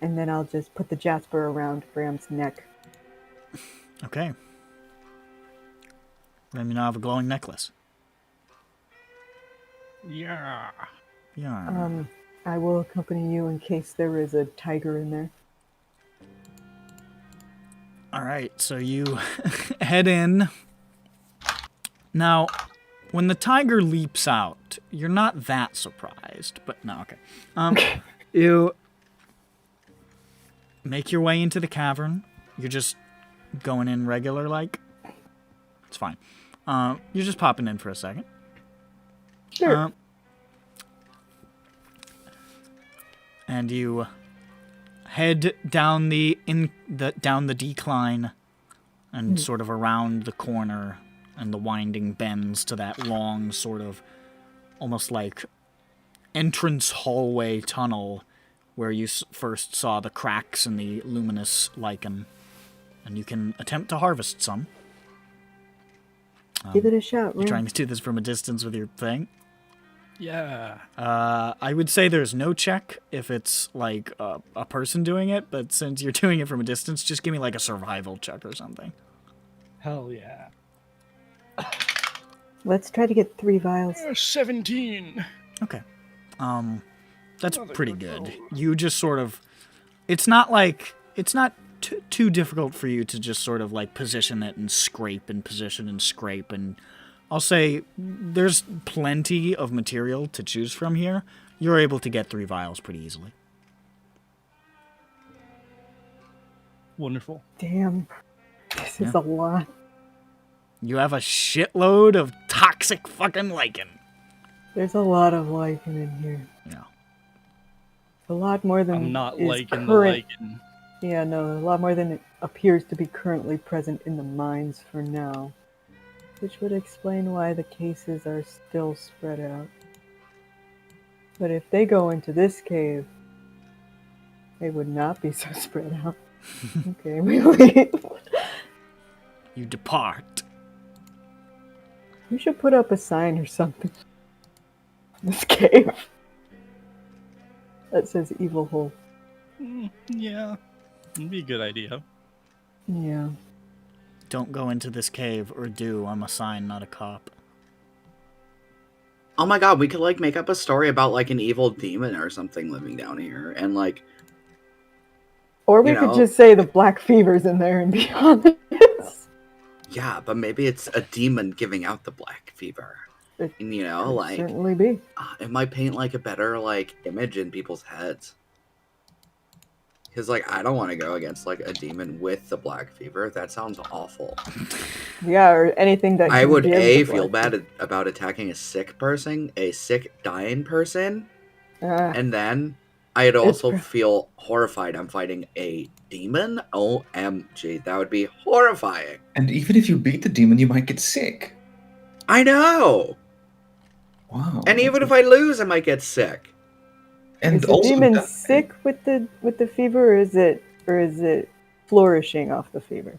and then I'll just put the jasper around Bram's neck. Okay. Let me now have a glowing necklace. Yeah. Yeah. I will accompany you in case there is a tiger in there. All right, so you head in. Now, when the tiger leaps out, you're not that surprised, but no, okay. You make your way into the cavern. You're just going in regular, like. It's fine. You're just popping in for a second. Sure. And you head down the decline and sort of around the corner and the winding bends to that long sort of almost like entrance hallway tunnel where you first saw the cracks in the luminous lichen, and you can attempt to harvest some. Give it a shot, You're Ram. trying to do this from a distance with your thing. Yeah. I would say there's no check if it's like a person doing it, but since you're doing it from a distance, just give me like a survival check or something. Hell yeah. Let's try to get 3 vials. 17. Okay. That's Another pretty good good. roll. You just sort of, it's not too difficult for you to just sort of like position it and scrape and position and scrape, and I'll say there's plenty of material to choose from here. You're able to get 3 vials pretty easily. Wonderful. Damn. This is a lot. You have a shitload of toxic fucking lichen. There's a lot of lichen in here. Yeah. A lot more than I'm not is liking the current. lichen. Yeah, no, a lot more than it appears to be currently present in the mines for now. Which would explain why the cases are still spread out. But if they go into this cave, they would not be so spread out. Okay, we leave. You depart. You should put up a sign or something. This cave. That says evil hole. Yeah. It'd be a good idea. Yeah. Don't go into this cave, or do. I'm a sign, not a cop. Oh my god, we could like make up a story about like an evil demon or something living down here, and like, Or we You could know. just say the black fever's in there and be honest. yeah, but maybe it's a demon giving out the black fever. It And, you know, Could like certainly be. it might paint like a better like image in people's heads. Because like I don't want to go against like a demon with the black fever. That sounds awful. Yeah, or anything that I can would give a the feel black bad about attacking a sick person, a sick dying person, fever. Ah, and then I'd also pr- feel horrified. I'm fighting a demon. OMG, that would be horrifying. And even if you beat the demon, you might get sick. I know. Wow. And even if I lose, I might get sick. and is the also demon die. sick with the fever, or is it flourishing off the fever?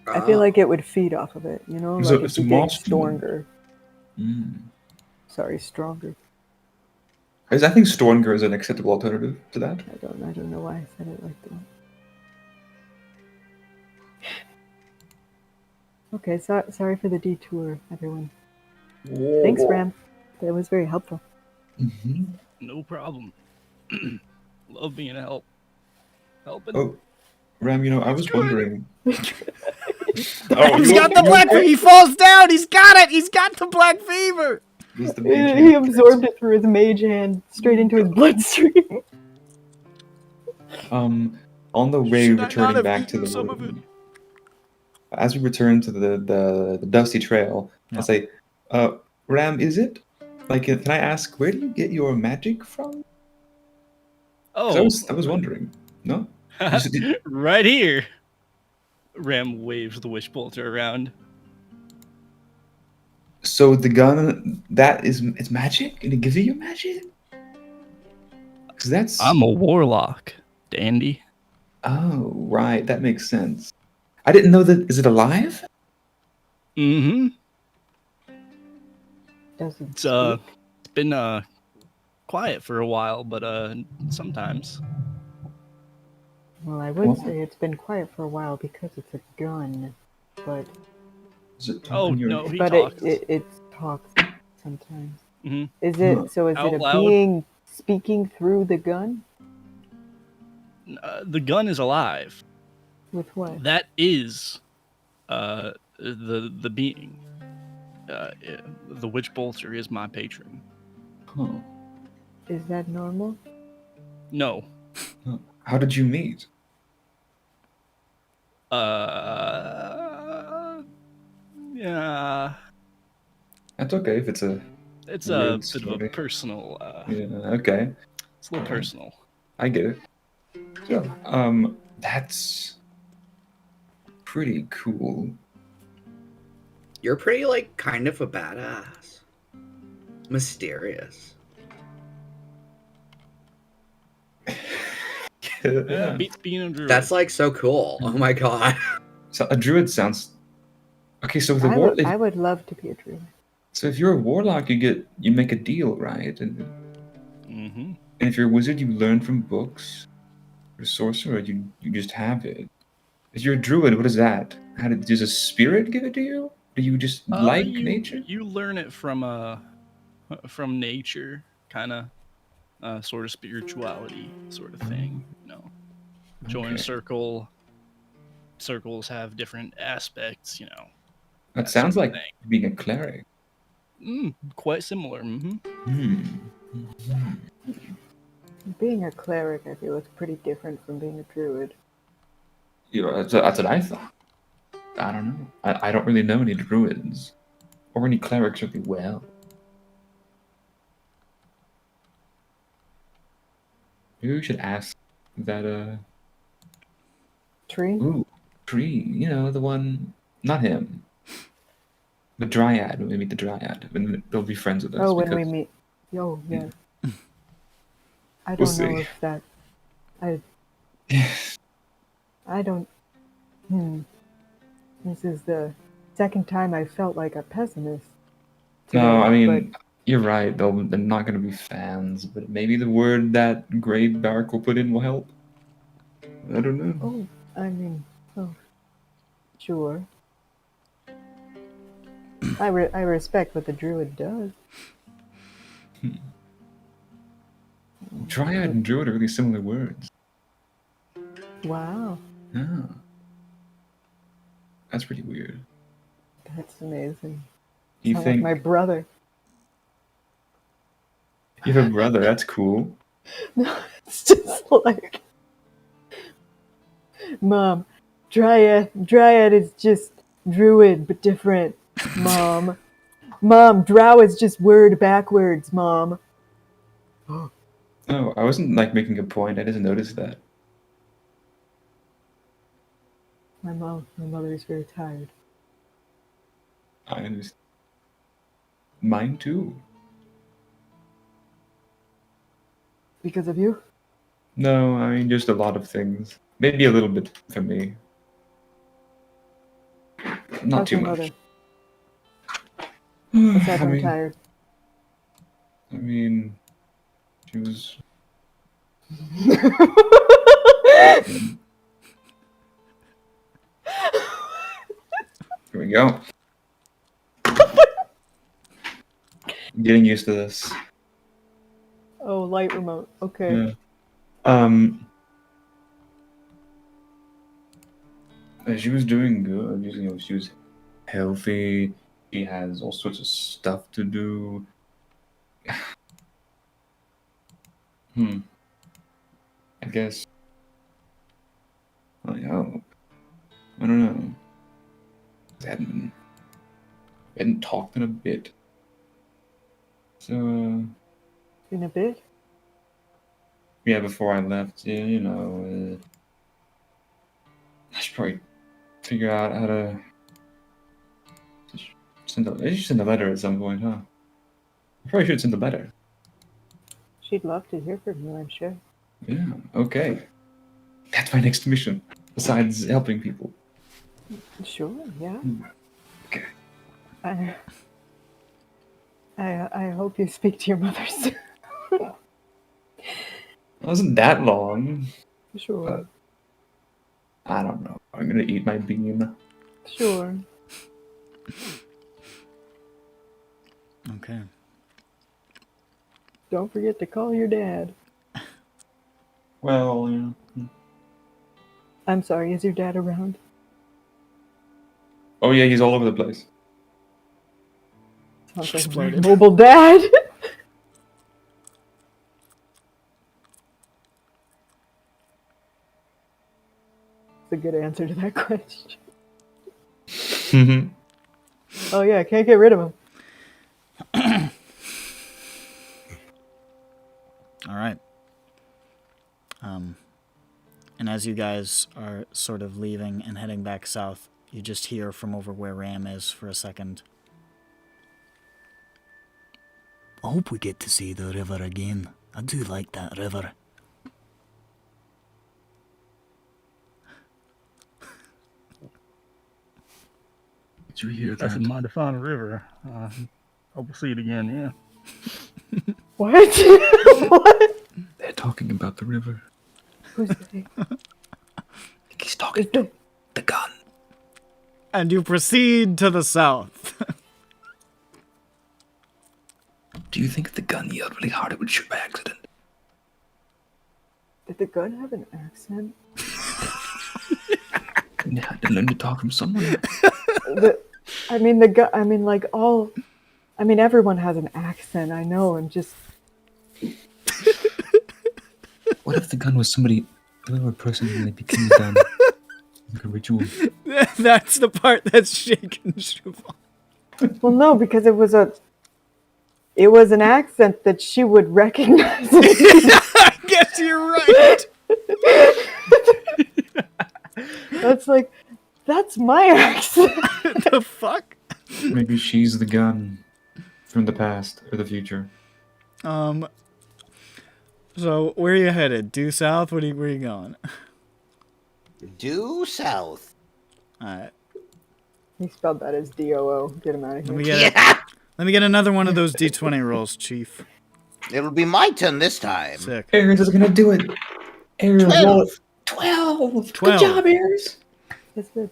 I feel like it would feed off of it, you know, So like it's if a you get moss demon. stronger. Mm. Sorry, stronger. I think Stornger is an acceptable alternative to that. I don't know why I said it like that. Okay, sorry for the detour, everyone. Thanks, Ram. That was very helpful. Mm-hmm. No problem. Love being a help. Helping. Oh, Ram, I was wondering. He's got the black fever. He falls down. He's got it. He's got the black fever. This is the He mage hand. absorbed it through his mage hand straight into his bloodstream. On the way Should I not returning have back to eaten the some of room, as we return to the dusty trail, Yeah. I'll say, Ram, is it? Like, can I ask, where do you get your magic from? 'Cause Oh, I was wondering. No? You said- right here. Ram waves the wish bolter around. So the gun, it's magic? And it gives you your magic? Because that's... I'm a warlock, dandy. Oh, right. That makes sense. I didn't know that... Is it alive? Mm-hmm. Doesn't It's it's been quiet for a while, but sometimes. Well, I would Well- say it's been quiet for a while because it's a gun, but Is it Oh talking your- no, he but talks. it talks sometimes. Mhm. Is it Huh. so? Is Out it a loud? being speaking through the gun? The gun is alive. With what? That is the being. The witch bolter is my patron. Huh. Is that normal? No. How did you meet? That's okay if it's a It's weird a bit of a story. personal. Yeah, okay. It's a little personal. I get it. So, that's pretty cool. You're pretty, like, kind of a badass. Mysterious. Yeah, beats being a druid. That's, like, so cool. Oh my god. So a druid sounds. Okay, so with a I would love to be a druid. So if you're a warlock, you make a deal, right? And Mm-hmm. if you're a wizard, you learn from books. Or a sorcerer, you just have it. If you're a druid, what is that? Does a spirit give it to you? Do you just like nature? You learn it from nature, kind of, sort of spirituality, sort of thing. You know, join a Okay. circle. Circles have different aspects. You know, That sounds sort of like being a cleric. quite similar. Being a cleric, I feel, is pretty different from being a druid. That's what I thought. I don't know. I don't really know any druids or any clerics really well. Maybe we should ask that Tree? ooh, tree. You know, the one, not him. The dryad. When we meet the dryad, and they'll be friends with us. Oh, when we because- meet. Oh, yeah. I We'll don't know see. if that. I don't. This is the second time I felt like a pessimist. No, today, I mean, you're right. They're not going to be fans, but maybe the word that Grey Bark will put in will help. I don't know. Oh, I mean, sure. I respect what the druid does. Dryad and druid are really similar words. Wow, Yeah. That's pretty weird. that's amazing. You Sound think like my brother? you have a brother? That's cool. No, it's just like, Mom, Dryad is just druid, but different. Mom, drow is just word backwards. Mom. Oh, I wasn't like making a point. I just noticed that. My mother is very tired. I understand. Mine too. Because of you? No, I mean just a lot of things. Maybe a little bit for me. Not How's too your much. mother? Besides I I'm mean, tired. She was. Here we go. Getting used to this. Oh, light remote. Okay. Yeah. She was doing good. You know, she was healthy. She has all sorts of stuff to do. I guess. I hope. I don't know. We hadn't talked in a bit. So, In a bit? yeah, before I left, yeah, you know, I should probably figure out how to I should send a letter at some point, huh? I probably should send a letter. She'd love to hear from you, I'm sure. Yeah, okay. That's my next mission, besides helping people. Sure, yeah. Okay. I hope you speak to your mother soon. It wasn't that long. Sure. I don't know. I'm gonna eat my bean. Sure. Okay. Don't forget to call your dad. Well, yeah. I'm sorry, is your dad around? Oh yeah, he's all over the place. Sounds like my mobile dad. That's a good answer to that question. Oh yeah, can't get rid of him. All right. And as you guys are sort of leaving and heading back south, you just hear from over where Ram is for a second. I hope we get to see the river again. I do like that river. Did you hear That's a that? mighty fine river. Hope we'll see it again, yeah. What? What? They're talking about the river. Who's they? He's talking to the gun. And you proceed to the south. Do you think if the gun yelled really hard, it would shoot by accident? Did the gun have an accent? You had to learn to talk from somewhere. Everyone has an accent. I know. I'm just. What if the gun was somebody, another person, and they became a gun? Like a ritual. That's the part that's shaking Siobhan. Well, no, because it was an accent that she would recognize. I guess you're right. That's my accent. The fuck? Maybe she's the gun from the past or the future. So where are you headed? Due south? Where are you going? Due south. Alright. He spelled that as D-O-O. Get him out of Let here. me get another one of those D20 rolls, Chief. It'll be my turn this time. Sick. Ayers is gonna do it. Ayers, 12. 12. 12. Good job, Ayers. That's good.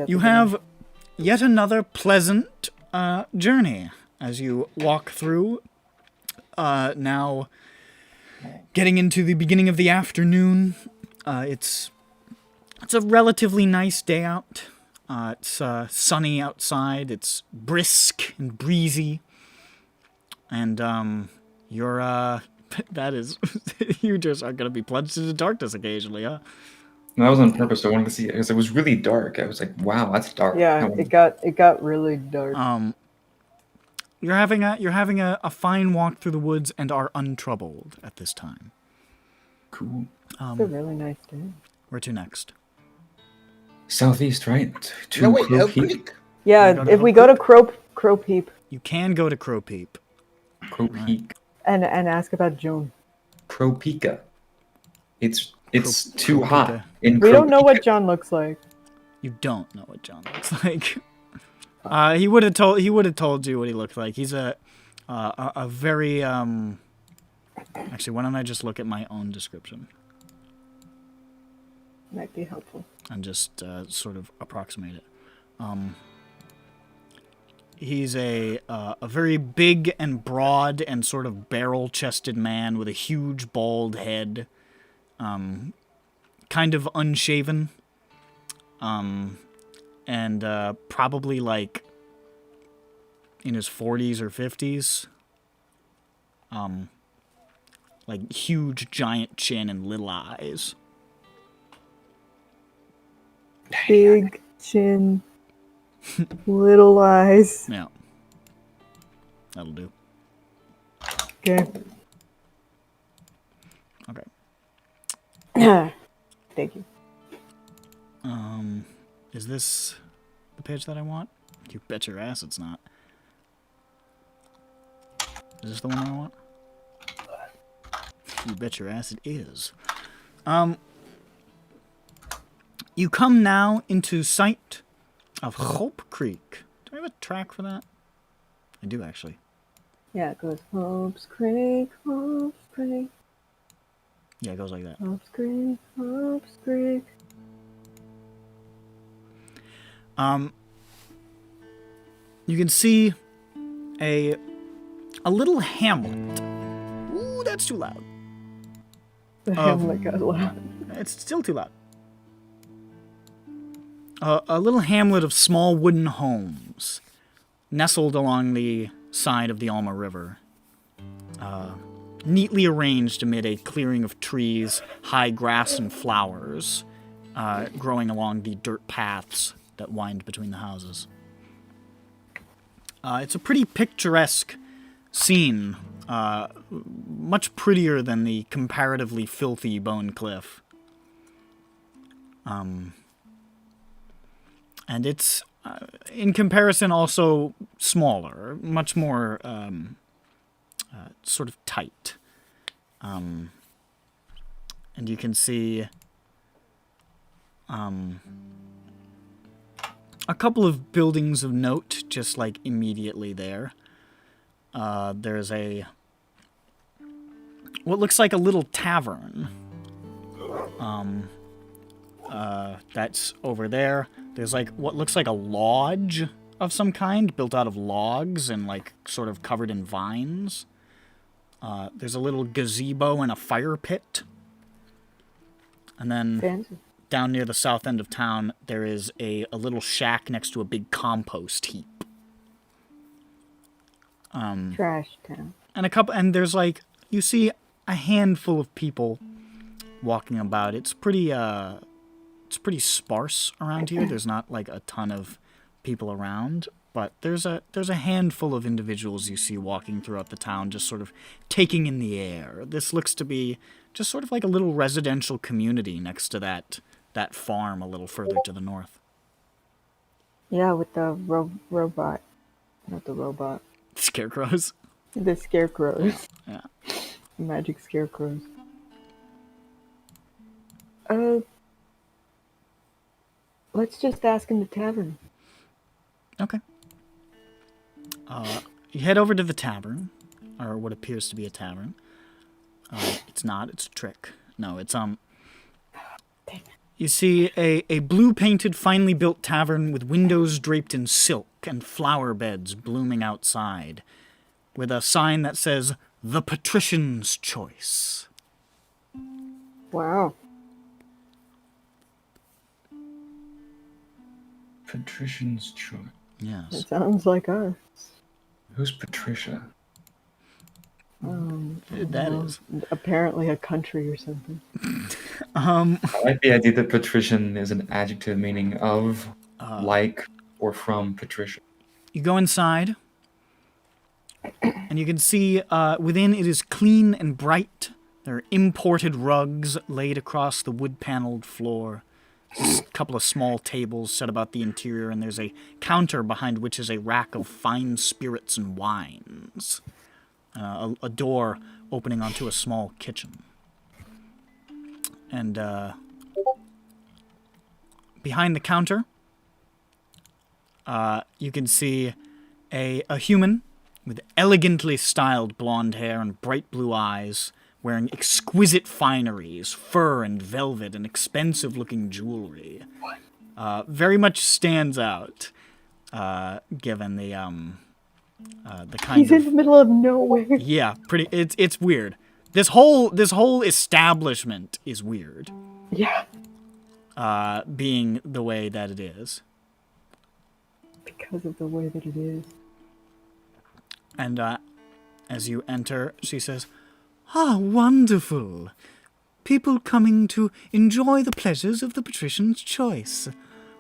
You have yet another pleasant journey as you walk through. Now, getting into the beginning of the afternoon, it's a relatively nice day out. It's sunny outside. It's brisk and breezy, and you're that is you just are gonna be plunged into darkness occasionally, huh? No, that was on purpose. I wanted to see it because it was really dark. I was like, "Wow, that's dark." Yeah, it got really dark. You're having a fine walk through the woods and are untroubled at this time. Cool. It's a really nice day. Where to next? Southeast, right? To No, wait, Crow Oak Peak. Creek. Yeah, if we go to Crow Peep You can go to Crow Peep. Crow Peak. and ask about Joan. Crow Pika. It's too Crow hot. Pika. In We Crow don't know what Pika. John looks like. You don't know what John looks like. He would have told you what he looked like. He's a very Actually, why don't I just look at my own description Might be helpful. and just sort of approximate it. He's a very big and broad and sort of barrel-chested man with a huge bald head, kind of unshaven, and probably like in his 40s or 50s. Like huge giant chin and little eyes. Big chin, little eyes. Yeah. That'll do. Okay. Okay. Thank you. Is this the page that I want? You bet your ass it's not. Is this the one I want? You bet your ass it is. You come now into sight of Hope Creek. Do I have a track for that? I do, actually. Yeah, it goes Hope's Creek, Hope's Creek, Yeah, it goes like that. Hope's Creek, Hope's Creek. You can see a little hamlet. Ooh, that's too loud. The hamlet got loud. It's still too loud. A little hamlet of small wooden homes, nestled along the side of the Alma River, neatly arranged amid a clearing of trees, high grass, and flowers, growing along the dirt paths that wind between the houses. It's a pretty picturesque scene, much prettier than the comparatively filthy Bone Cliff. And it's, in comparison, also smaller, much more sort of tight. And you can see a couple of buildings of note just like immediately there. There's what looks like a little tavern. That's over there. There's like what looks like a lodge of some kind built out of logs and like sort of covered in vines. There's a little gazebo and a fire pit. And then Fancy. down near the south end of town, there is a little shack next to a big compost heap. Trash town. And there's like, you see a handful of people walking about. It's pretty sparse around here. There's not like a ton of people around, but there's a handful of individuals you see walking throughout the town, just sort of taking in the air. This looks to be just sort of like a little residential community next to that farm a little further to the north. Yeah, with the robot. Not the robot. Scarecrows. The scarecrows. Yeah. Magic scarecrows. Let's just ask in the tavern. Okay. You head over to the tavern, or what appears to be a tavern. It's not. It's a trick. No, it's You see a blue-painted, finely built tavern with windows draped in silk and flower beds blooming outside, with a sign that says, "The Patrician's Choice." Wow. Patrician's choice. Yes. It sounds like us. Who's Patricia? That is. Apparently a country or something. I like the idea that patrician is an adjective meaning of, like, or from Patricia. You go inside, and you can see within it is clean and bright. There are imported rugs laid across the wood-paneled floor. Just a couple of small tables set about the interior, and there's a counter behind which is a rack of fine spirits and wines. A door opening onto a small kitchen. And behind the counter, you can see a human with elegantly styled blonde hair and bright blue eyes, wearing exquisite fineries, fur and velvet, and expensive-looking jewelry. Very much stands out, given the kind He's in the middle of nowhere. Yeah, pretty. It's weird. This whole establishment is weird. Yeah. Being the way that it is. Because of the way that it is. And as you enter, she says, "Ah, wonderful. People coming to enjoy the pleasures of the Patrician's Choice.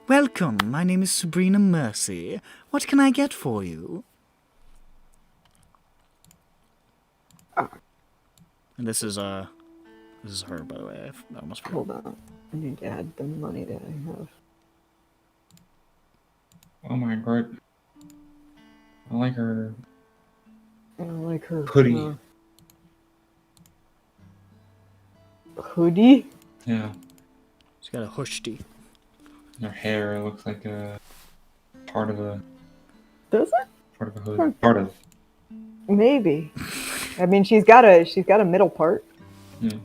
Welcome, my name is Sabrina Mercy. What can I get for you?" And this is her, by the way. I almost forgot. Hold on. I need to add the money that I have. Oh my god. I like her I don't like her hoodie. Hoodie? Yeah. She's got a hushti. Her hair looks like a part of a Does it? hood. Part of. Maybe. I mean, she's got a middle part. Yeah.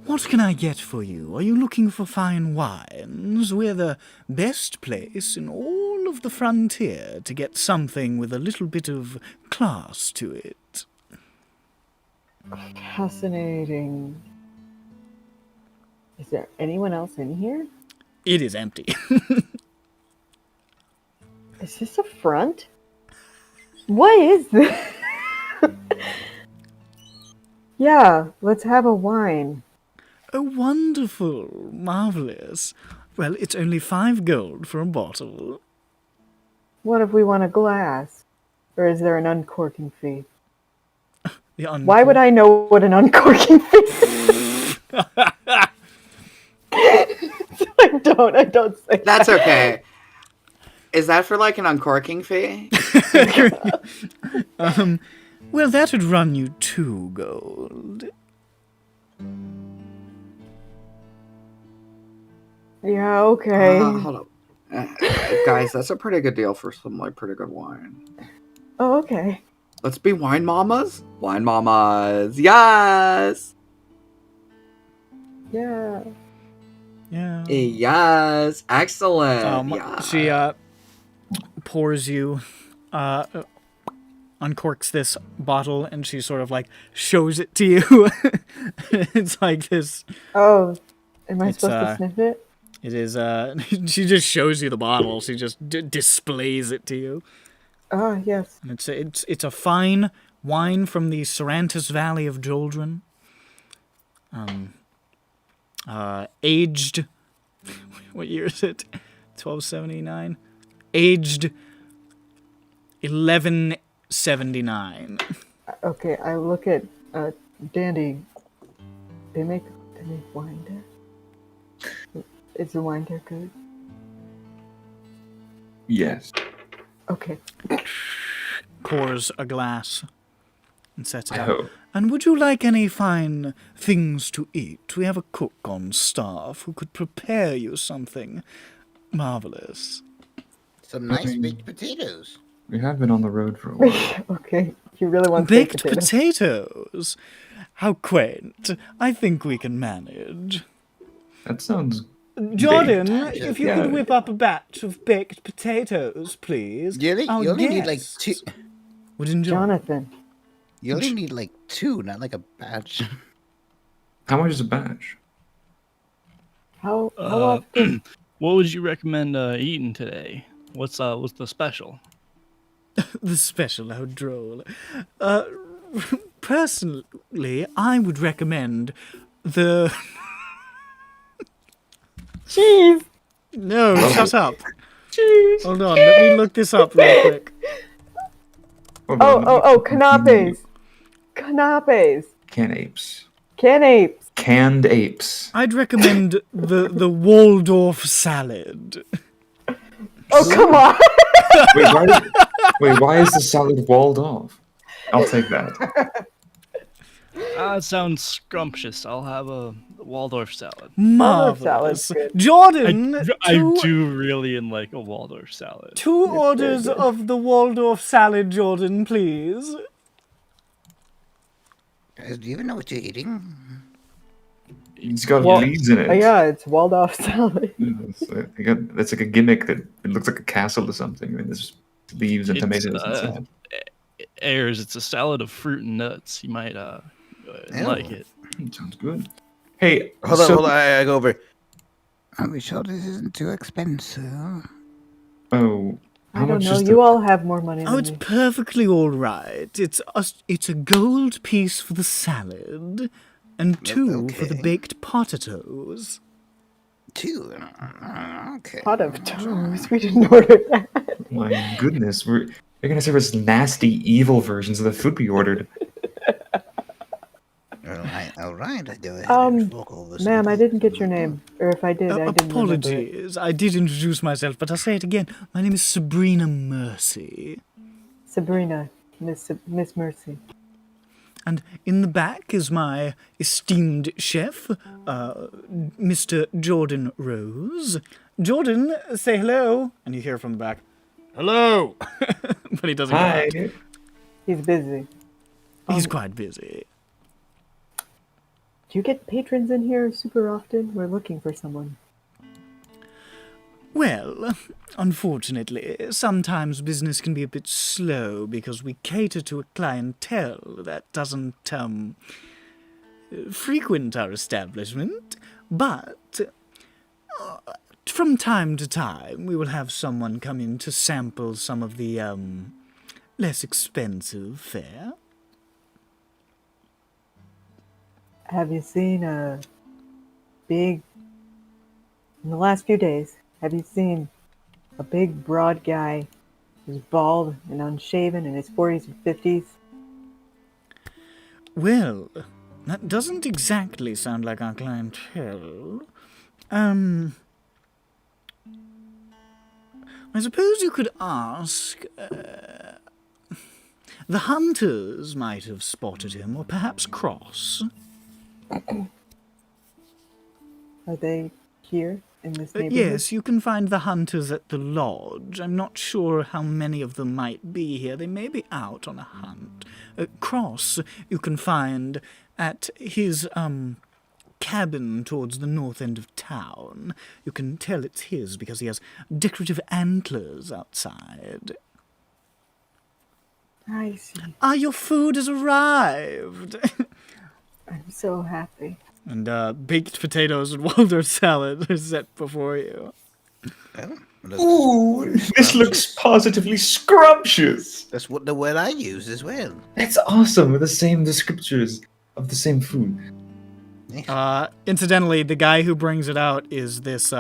What can I get for you? Are you looking for fine wines? We're the best place in all of the frontier to get something with a little bit of class to it. Fascinating. Is there anyone else in here? It is empty. Is this a front? What is this? Yeah, let's have a wine. Oh, wonderful. Marvelous. Well, it's only 5 gold for a bottle. What if we want a glass? Or is there an uncorking fee? Why would I know what an uncorking fee is? I don't say That's that. okay. Is that for like an uncorking fee? Well, that would run you 2 gold. Yeah, okay. Hold up. Guys, that's a pretty good deal for some like pretty good wine. Oh, okay. Let's be wine mamas. Wine mamas. Yes. Yeah. Yeah. Yes. Excellent. She pours you, uncorks this bottle, and she sort of like shows it to you. It's like this. Oh, am I It's, supposed to sniff it? It is. She just shows you the bottle. She just displays it to you. Oh, yes. And it's a fine wine from the Serantis Valley of Joldrin. Aged. What year is it? 1279. Aged 1179. Okay, I look at Dandy. They make wine there. Is the wine there good? Yes. Okay. Pours a glass and sets it I up. hope. And would you like any fine things to eat? We have a cook on staff who could prepare you something marvelous. Some nice baked potatoes. We have been on the road for a while. Okay. You really want Baked potatoes? potatoes? How quaint. I think we can manage. That sounds. Jordan, Baked. if you Yeah. could whip up a batch of baked potatoes, please. You only need like two. Would enjoy. Jonathan. You only need like 2, not like a batch. How much is a batch? How often? What would you recommend eating today? What's the special? The special, how droll. Personally, I would recommend the... Cheese. No, shut up. Hold on, let me look this up real quick. Canapes. Canapes. Can apes. Canapes. Canned apes. I'd recommend the Waldorf salad. Oh, come on. Wait, why is the salad walled off? I'll take that. It sounds scrumptious. I'll have a Waldorf salad. Marvelous. salad's good. Jordan, I do really like a Waldorf salad. 2 orders of the Waldorf salad, Jordan, please. Guys, do you even know what you're eating? It's got Well, leaves in it. Oh, yeah, it's Waldorf salad. That's like a gimmick that it looks like a castle or something. I mean, there's leaves and tomatoes inside. Airs, it's a salad of fruit and nuts. You might like it. Sounds good. Hey, Hold on. I go over. Are we sure this isn't too expensive? Oh, how I don't much know. is You all have more money Oh, than it's me. perfectly all right. It's a gold piece for the salad, and 2 for the Okay. baked potatoes. 2. Okay. Pot of toast. We didn't order that. My goodness, they're gonna serve us nasty, evil versions of the food we ordered. All right. I go ahead and fork over some Ma'am, I of didn't get these. your name. Or if I did, I didn't remember it. Apologies. I did introduce myself, but I'll say it again. My name is Sabrina Mercy. Sabrina. Miss Mercy. And in the back is my esteemed chef, Mr. Jordan Rose. Jordan, say hello. And you hear from the back, hello. But he doesn't Hi. go out. He's busy. He's quite busy. Do you get patrons in here super often? We're looking for someone. Well, unfortunately, sometimes business can be a bit slow because we cater to a clientele that doesn't frequent our establishment. But from time to time, we will have someone come in to sample some of the less expensive fare. Have you seen a big... In the last few days, have you seen a big, broad guy who's bald and unshaven in his 40s and 50s? Well, that doesn't exactly sound like our clientele. I suppose you could ask. The hunters might have spotted him, or perhaps Cross. Are they here in this neighborhood? Yes, you can find the hunters at the lodge. I'm not sure how many of them might be here. They may be out on a hunt. Cross, you can find at his, cabin towards the north end of town. You can tell it's his because he has decorative antlers outside. I see. Ah, your food has arrived! I'm so happy. And baked potatoes and Waldorf salad are set before you. Ooh, this looks positively scrumptious. That's what the word I use as well. That's awesome. With the same descriptors of the same food. Incidentally, the guy who brings it out is this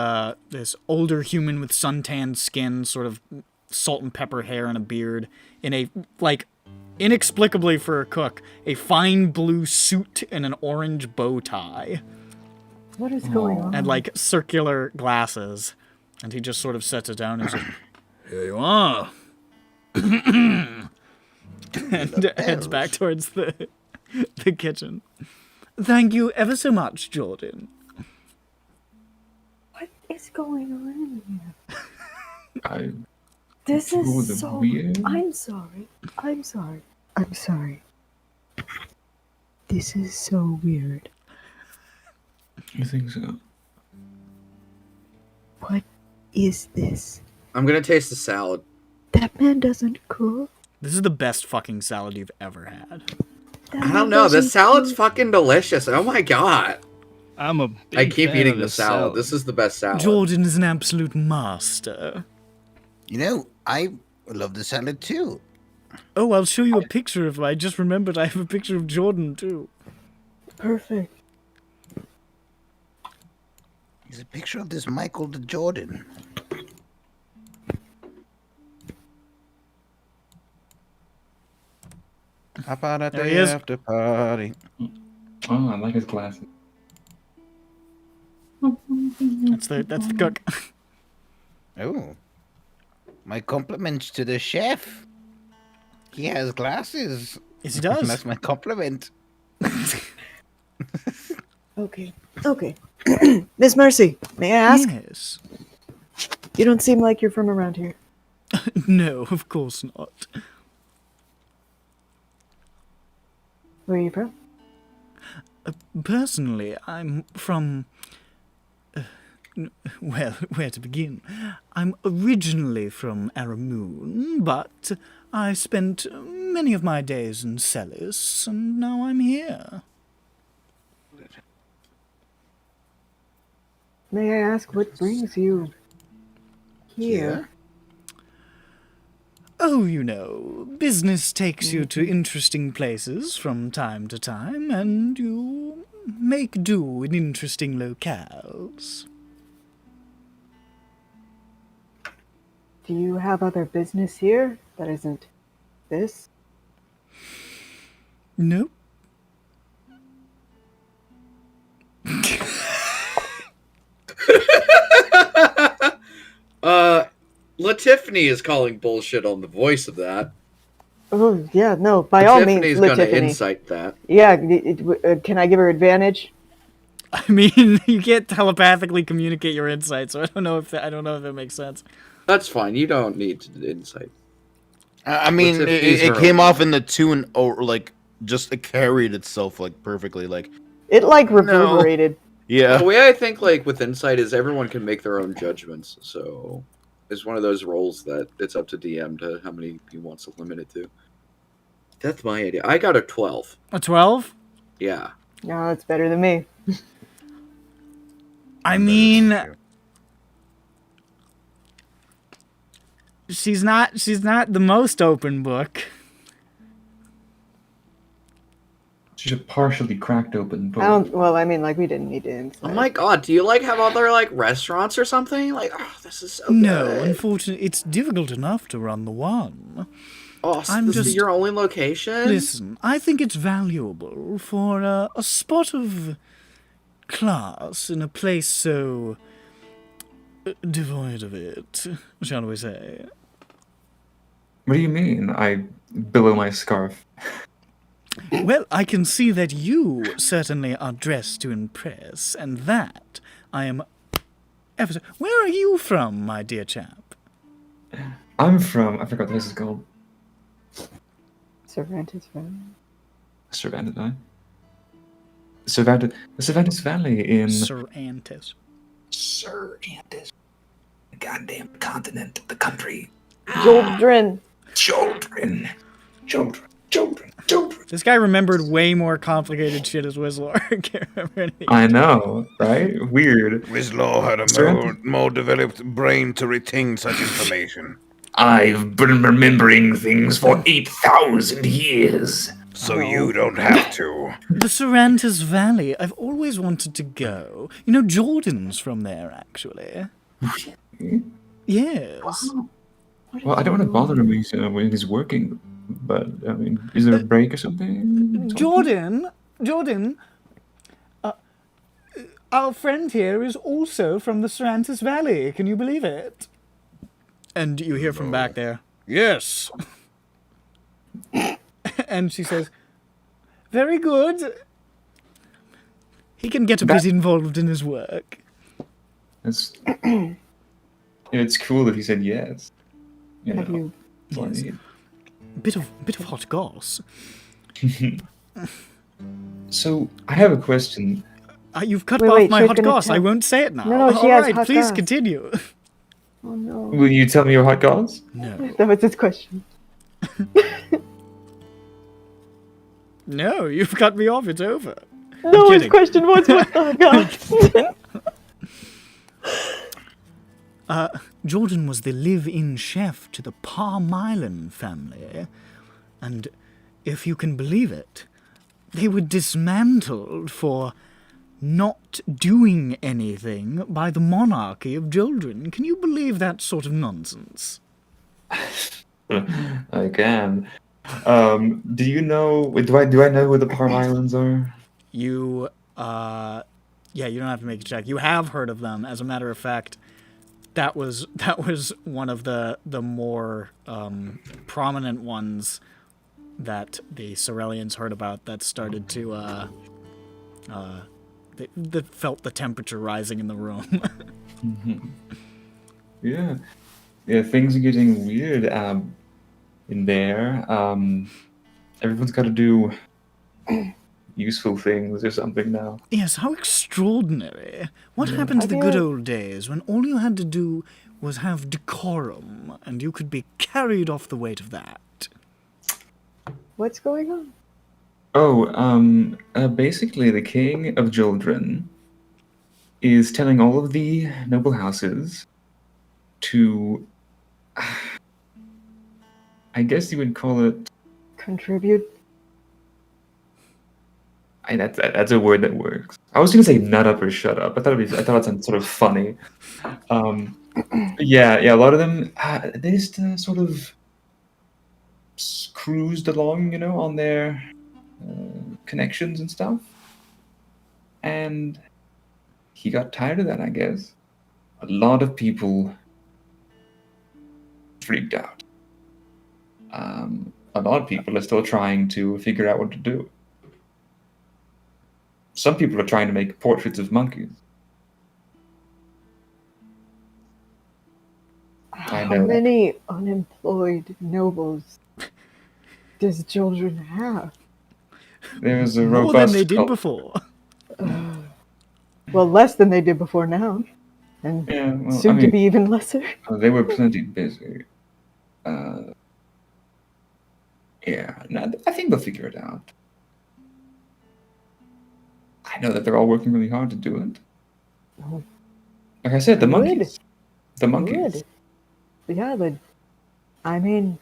older human with suntanned skin, sort of salt and pepper hair and a beard, in a, like, inexplicably for a cook, a fine blue suit and an orange bow tie. What is going on? And, like, circular glasses. And he just sort of sets it down and says, "Here you are." And heads back towards the kitchen. Thank you ever so much, Jordan. What is going on here? I This feel is the so... weird. I'm sorry. I'm sorry. I'm sorry. This is so weird. You think so? What is this? I'm gonna taste the salad. That man doesn't cook. This is the best fucking salad you've ever had. That I man don't know. The doesn't salad's cook. fucking delicious. Oh my god. I'm a big I keep fan eating of the this salad. This is the best salad. Jordan is an absolute master. You know, I love the salad too. Oh, I'll show you a picture of. I just remembered I have a picture of Jordan too. Perfect. There's a picture of this Michael the Jordan. Hop out at There he the is. after party. Oh, I like his glasses. That's the cook. Oh. My compliments to the chef. He has glasses. Yes, he does. That's my compliment. Okay. Okay. Miss Mercy, may I ask? Yes. You don't seem like you're from around here. No, of course not. Where are you from? Personally, I'm from. Well, where to begin? I'm originally from Aramoon, but I spent many of my days in Celis, and now I'm here. May I ask what brings you here? Oh, you know, business takes you to interesting places from time to time, and you make do in interesting locales. Do you have other business here that isn't this? Nope. Latiffany is calling bullshit on the voice of that. Oh, yeah, no, by all means, Tiffany's gonna Tiffany. insight that. Yeah, can I give her advantage? I mean, you can't telepathically communicate your insight, so I don't know if that makes sense. That's fine. You don't need to insight. I mean, What's if it her came own? off in the tune, or like just it carried itself like perfectly. Like, It, like, reverberated. yeah. The way I think, like, with insight is everyone can make their own judgments. So it's one of those roles that it's up to DM to how many he wants to limit it to. That's my idea. I got a 12. A 12? Yeah. No, that's better than me. I mean, she's not the most open book. She's a partially cracked open book. Well, I mean, like, we didn't need to insight. Oh my god, do you, like, have other, like, restaurants or something? Like, oh, this is so No, good. unfortunately, it's difficult enough to run the one. Oh, so I'm this is just- your only location? Listen, I think it's valuable for a spot of class in a place so devoid of it, shall we say. What do you mean? I billow my scarf. Well, I can see that you certainly are dressed to impress, and that I am ever so... Where are you from, my dear chap? I'm from, I forgot what this is called. Cervantes Valley. Cervantes Valley? The Cervantes Valley in... Sir Antis. Cervantes. The goddamn continent, the country. Joldrin. Children. This guy remembered way more complicated shit as Whistler. I can't remember anything. I know, right? Weird. Wislaw had a Sir? more developed brain to retain such information. I've been remembering things for 8,000 years. So you don't have to. The Cervantes Valley. I've always wanted to go. You know, Jordan's from there, actually. Yes. Well, I don't want to bother him when he's working, but, I mean, is there a break or something? Jordan, our friend here is also from the Cervantes Valley. Can you believe it? And you hear from back there, yes. And she says, very good. He can get a bit involved in his work. It's, it's cool that he said yes. You Have know, you? that's all I Yes. need. Bit of hot goss. So, I have a question. You've cut Wait, off wait, my she's hot gonna goss. tell- I won't say it now. No, she All has right, hot please goss. continue. Oh no. Will you tell me your hot goss? No. That was his question. No, you've cut me off. It's over. No, his kidding. question was what the god. Jordan was the live-in chef to the Parmilan family, and if you can believe it, they were dismantled for not doing anything by the monarchy of Jordan. Can you believe that sort of nonsense? I can. Do you know? Do I know who the Parm Islands are? You, yeah, you don't have to make a check. You have heard of them. As a matter of fact, that was one of the more prominent ones that the Sorelians heard about that started to that felt the temperature rising in the room. Yeah, things are getting weird in there. Everyone's got to do useful things or something now. Yes, how extraordinary. What happened to the good old days when all you had to do was have decorum and you could be carried off the weight of that? What's going on? Oh, basically the king of Joldrin is telling all of the noble houses to, I guess you would call it, Contribute? that's a word that works. I was gonna say nut up or shut up. I thought it sounded sort of funny. Yeah, a lot of them, they just sort of cruised along, on their connections and stuff. And he got tired of that, I guess. A lot of people freaked out. A lot of people are still trying to figure out what to do. Some people are trying to make portraits of monkeys. I How know. many unemployed nobles does children have? There's a More robust than they did cult- before. Well, less than they did before now. And Yeah, well, soon to be even lesser. They were plenty busy. Yeah, no, I think they'll figure it out. I know that they're all working really hard to do it. Oh. Like I said, the Good. monkeys. The monkeys. Good. Yeah, but I mean,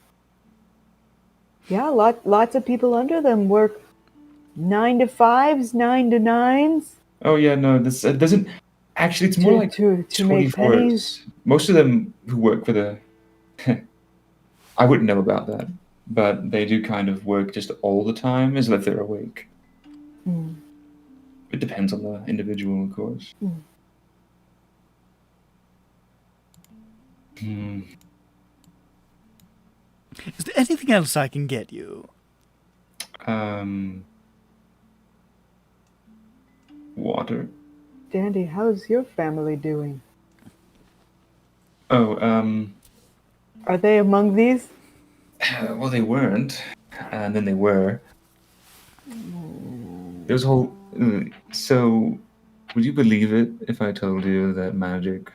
yeah, lots of people under them work 9 to 5s, 9 to 9s. Oh yeah, no, this doesn't. Actually, it's more like to make 24s. pennies. Most of them who work for the. I wouldn't know about that, but they do kind of work just all the time as if they're awake. Mm. It depends on the individual, of course. Mm. Hmm. Is there anything else I can get you? Water. Dandy, how's your family doing? Oh, Are they among these? well, they weren't, and then they were. There's a whole. So, would you believe it if I told you that magic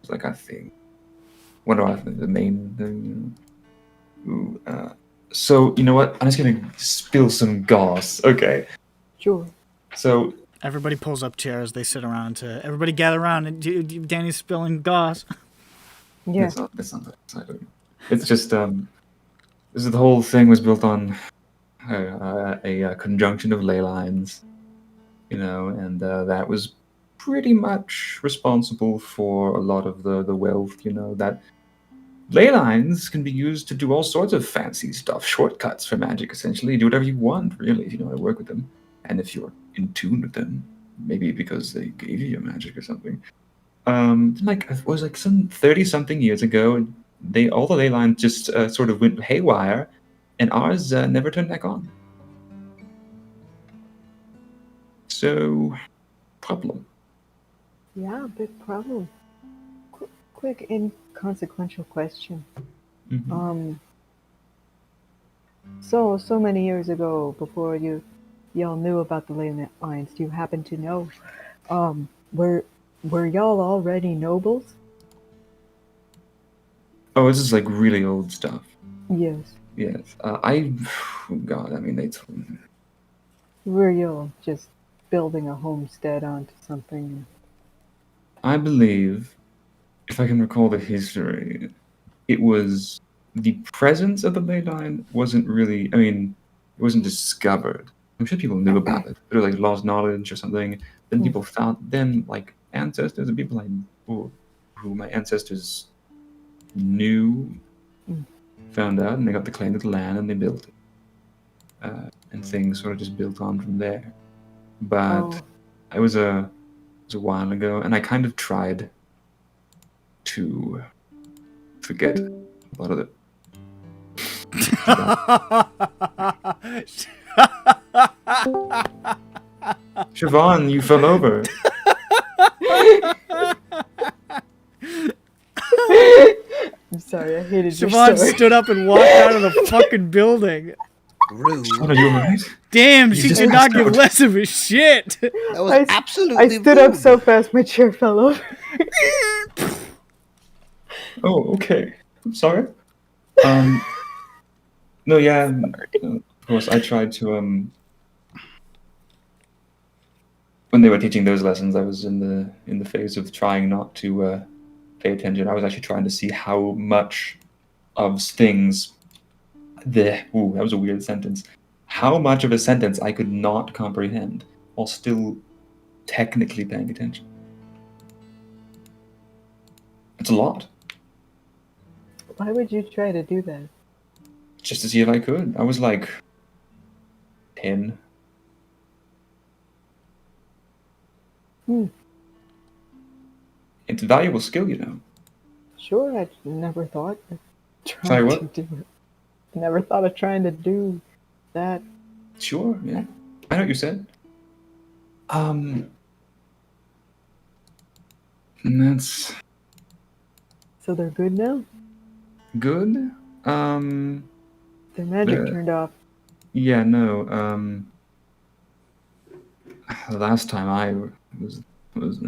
is like a thing? What do I think? The main thing? Ooh, so, you know what? I'm just gonna spill some goss. Okay. Sure. So, Everybody pulls up chairs. They sit around to. Everybody gather around, and Danny's spilling goss. Yeah. that's not that exciting. It's just, this is the whole thing was built on a conjunction of ley lines, you know, and that was pretty much responsible for a lot of the wealth, you know, that ley lines can be used to do all sorts of fancy stuff, shortcuts for magic, essentially. Do whatever you want, really, if you know how to work with them. And if you're in tune with them, maybe because they gave you your magic or something. Like, it was like some 30-something years ago, all the ley lines just sort of went haywire, and ours never turned back on. So, problem. Yeah, big problem. Quick, inconsequential question. Mhm. So many years ago, before y'all knew about the ley lines, do you happen to know, were y'all already nobles? Oh, this is like really old stuff. Yes. Yes. God, I mean, they told me. Were y'all just building a homestead onto something? I believe, if I can recall the history, it was the presence of the ley line wasn't really, I mean, it wasn't discovered. I'm sure people knew about it, but it was like lost knowledge or something. Then people found, then like ancestors and people who my ancestors knew found out, and they got the claim to the land and they built it. And things sort of just built on from there. But it was a while ago, and I kind of tried to forget a lot of it. Siobhan, you fell over. I'm sorry, I hated your Siobhan story. stood up and walked out of the fucking building. Rude. Siobhan, are you alright? Damn, You she just could not passed give out. less of a shit. That was I absolutely stood up rude. so fast my chair fell over. Oh, okay. I'm sorry. No, yeah. Of course, I tried to. When they were teaching those lessons, I was in the phase of trying not to pay attention. I was actually trying to see how much of things. That was a weird sentence. How much of a sentence I could not comprehend while still technically paying attention. It's a lot. Why would you try to do that? Just to see if I could. I was like 10. It's a valuable skill, you know. Sure, I never thought of Sorry, trying what? to do it. Never thought of trying to do that. Sure, yeah. I know what you said. And that's So they're good now? good. Their magic turned off. Yeah, no. The last time I was there was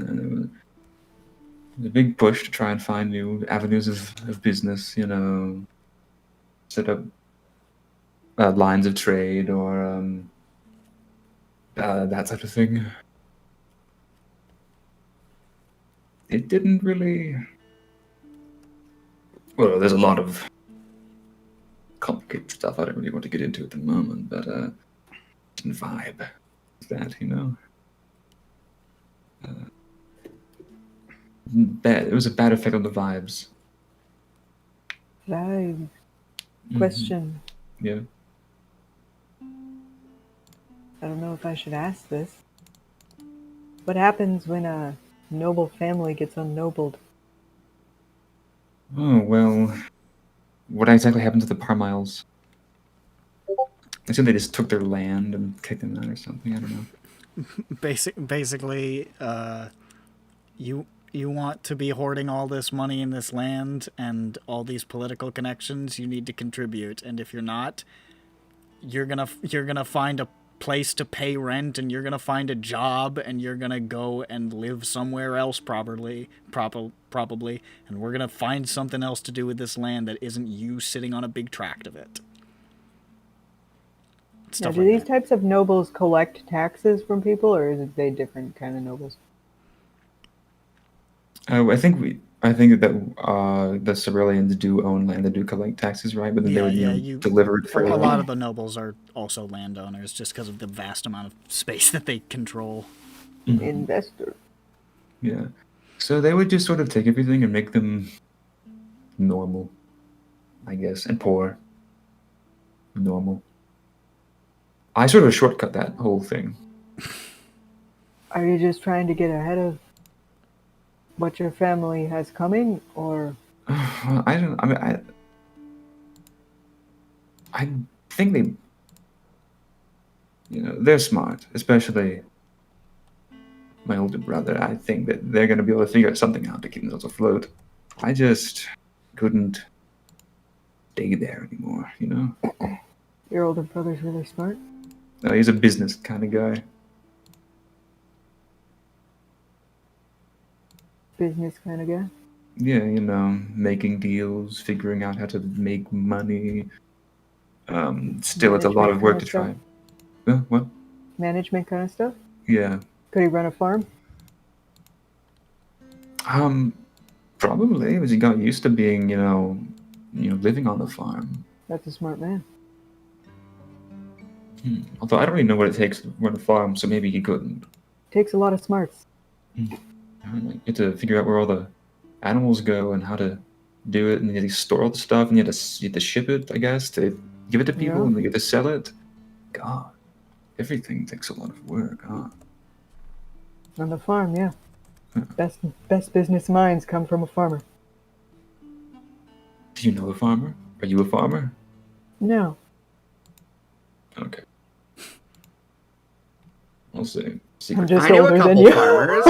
a big push to try and find new avenues of business, you know, set up lines of trade or that type of thing. It didn't really. Well, there's a lot of complicated stuff I don't really want to get into at the moment, but vibe that, you know. Bad. It was a bad effect on the vibes. Vibes. Question. Yeah. I don't know if I should ask this. What happens when a noble family gets unnobled? Oh, well, what exactly happened to the Parmiles? I assume they just took their land and kicked them out or something. I don't know. Basically, you want to be hoarding all this money in this land and all these political connections. You need to contribute, and if you're not, you're gonna find a place to pay rent, and you're gonna find a job, and you're gonna go and live somewhere else probably, and we're gonna find something else to do with this land that isn't you sitting on a big tract of it. Now, Stuff do like these that. types of nobles collect taxes from people, or is it they different kind of nobles? I think that the Ceruleans do own land. They do collect taxes, right? But then they would deliver it A for lot of the nobles are also landowners, just because of the vast amount of space that they control. Investor. Yeah. So they would just sort of take everything and make them normal, I guess, and poor. Normal. I sort of shortcut that whole thing. Are you just trying to get ahead of what your family has coming, or? Well, I don't. I mean, I think they, they're smart, especially my older brother. I think that they're going to be able to figure something out to keep themselves afloat. I just couldn't stay there anymore, Your older brother's really smart. No, he's a business kind of guy. Business kind of guy. Yeah, making deals, figuring out how to make money. Still, it's a lot of work to try. What? Management kind of stuff? Yeah. Could he run a farm? Probably, because he got used to being, living on the farm. That's a smart man. Although I don't really know what it takes to run a farm, so maybe he couldn't. Takes a lot of smarts. You have to figure out where all the animals go and how to do it, and you have to store all the stuff, and you have to ship it, I guess, to give it to people, and they get to sell it. God, everything takes a lot of work, huh? On the farm, yeah. Best business minds come from a farmer. Do you know a farmer? Are you a farmer? No. Okay. We'll see. I'm just I knew a older than couple you. farmers.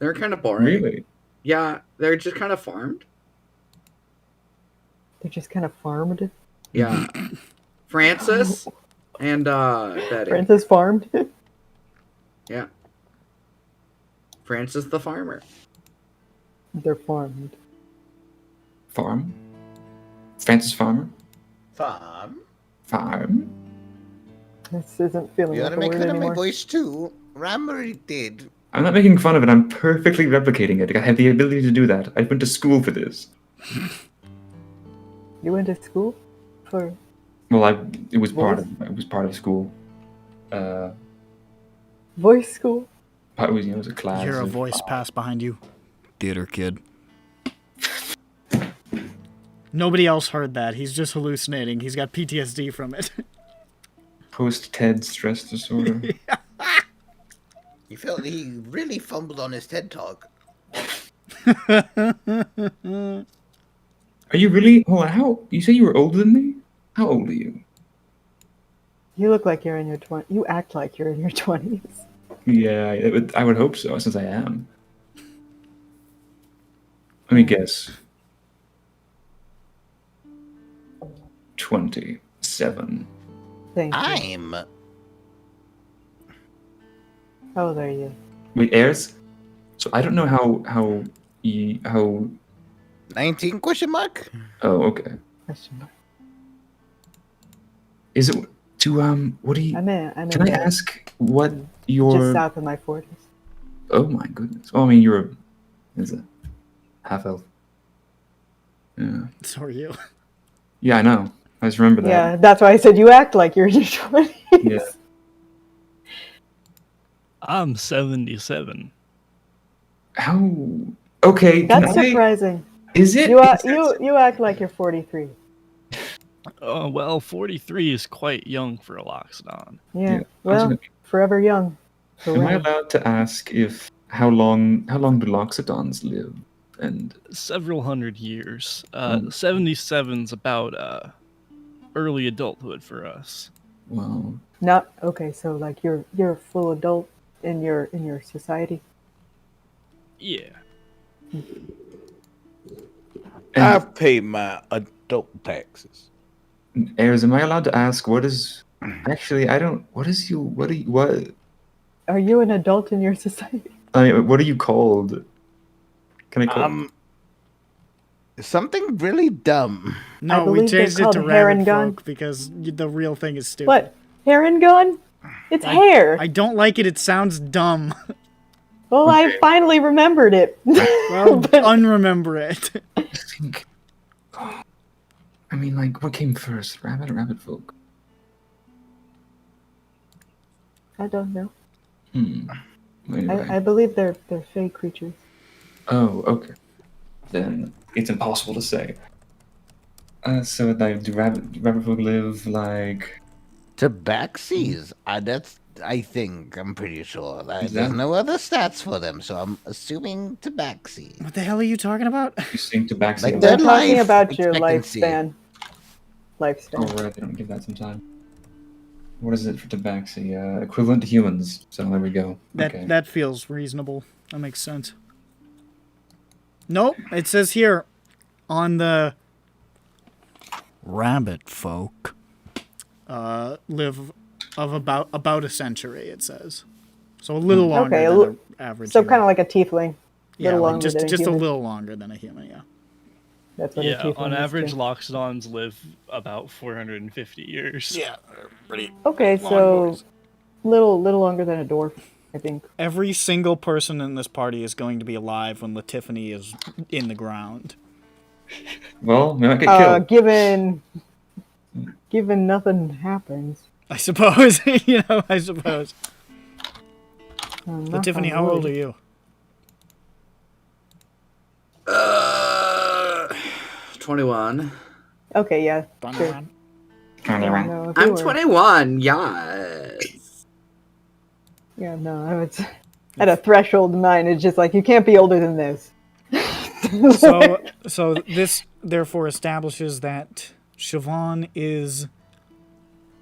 They're kind of boring. Really? Yeah, they're just kind of farmed. They're just kind of farmed. Yeah. Francis and Betty. Francis farmed. Yeah. Francis the farmer. They're farmed. Farm? Francis Farmer? Farm? This isn't feeling You like gotta a make word fun of my anymore. voice too. Ram already did. I'm not making fun of it. I'm perfectly replicating it. I have the ability to do that. I went to school for this. You went to school for? Well, it was part of school. Voice school? It was a class. You hear a voice pass behind you. Theater kid. Nobody else heard that. He's just hallucinating. He's got PTSD from it. Post-TED stress disorder. He really fumbled on his TED talk. Are you really? Hold on, how? You say you were older than me? How old are you? You look like you're in your 20s. You act like you're in your 20s. Yeah, I would hope so, since I am. Let me guess. 27. Thank you. I'm. How old are you? Wait, heirs? So I don't know how 19 question mark? Oh, okay. Question mark. Is it to what do you? I'm Can I ask what your? Just south of my 40s. Oh my goodness. Oh, I mean, you're a half elf. Yeah. So are you. Yeah, I know. I just remember that. Yeah, that's why I said you act like you're in your 20s. Yeah. I'm 77. How? Okay. That's can I- surprising. Is it? You Is that- you act like you're 43. Well, 43 is quite young for a Loxodon. Yeah. Yeah, I was Well, gonna- forever young. Am I Hooray. allowed to ask if how long do loxodons live? And Several hundred years. Oh. 77's about early adulthood for us. well, Not okay. So like you're a full adult in your society. Yeah. I pay my adult taxes. Ayers, am I allowed to ask what is? Actually, I don't. What is you? What are you? What? Are you an adult in your society? I mean, what are you called? Can I call? Something really dumb. No, we believe they're changed it called to hair and rabbit gun. folk because the real thing is stupid. What? Hair and gun? It's hair. I don't like it. It sounds dumb. Well, I finally remembered it. Well, unremember it. I think. I mean, like, what came first, rabbit or rabbit folk? I don't know. Anyway. I believe they're fey creatures. Oh, okay. Then it's impossible to say. So like, do rabbit folk live like? Tabaxis. I think, I'm pretty sure. Is There's that- no other stats for them, so I'm assuming tabaxi. What the hell are you talking about? You think tabaxi? Like They're Their talking life about your expectancy. lifespan. Oh Lifespan. right, they don't give that some time. What is it for tabaxi? Equivalent to humans. So there we go. Okay. That feels reasonable. That makes sense. Nope, it says here on the rabbit folk live of about a century. It says so a little longer Okay, than an average. So human. kind of like a tiefling. yeah, little like longer just than a just a human. little longer than a human. Yeah. That's what a Yeah, tiefling on is average, too. Loxodons live about 450 years. Yeah, pretty. Okay, long so boys. little longer than a dwarf, I think. Every single person in this party is going to be alive when Latifany is in the ground. Well, we might get killed. Given nothing happens. I suppose. I suppose. Knock Latifany, on how old wood. are you? 21. Okay, yeah. Dun, Sure. dun. Yeah, no, if you I'm were- 21. Yes. Yeah, no, I was at a threshold of mine. It's just like you can't be older than this. So this therefore establishes that Siobhan is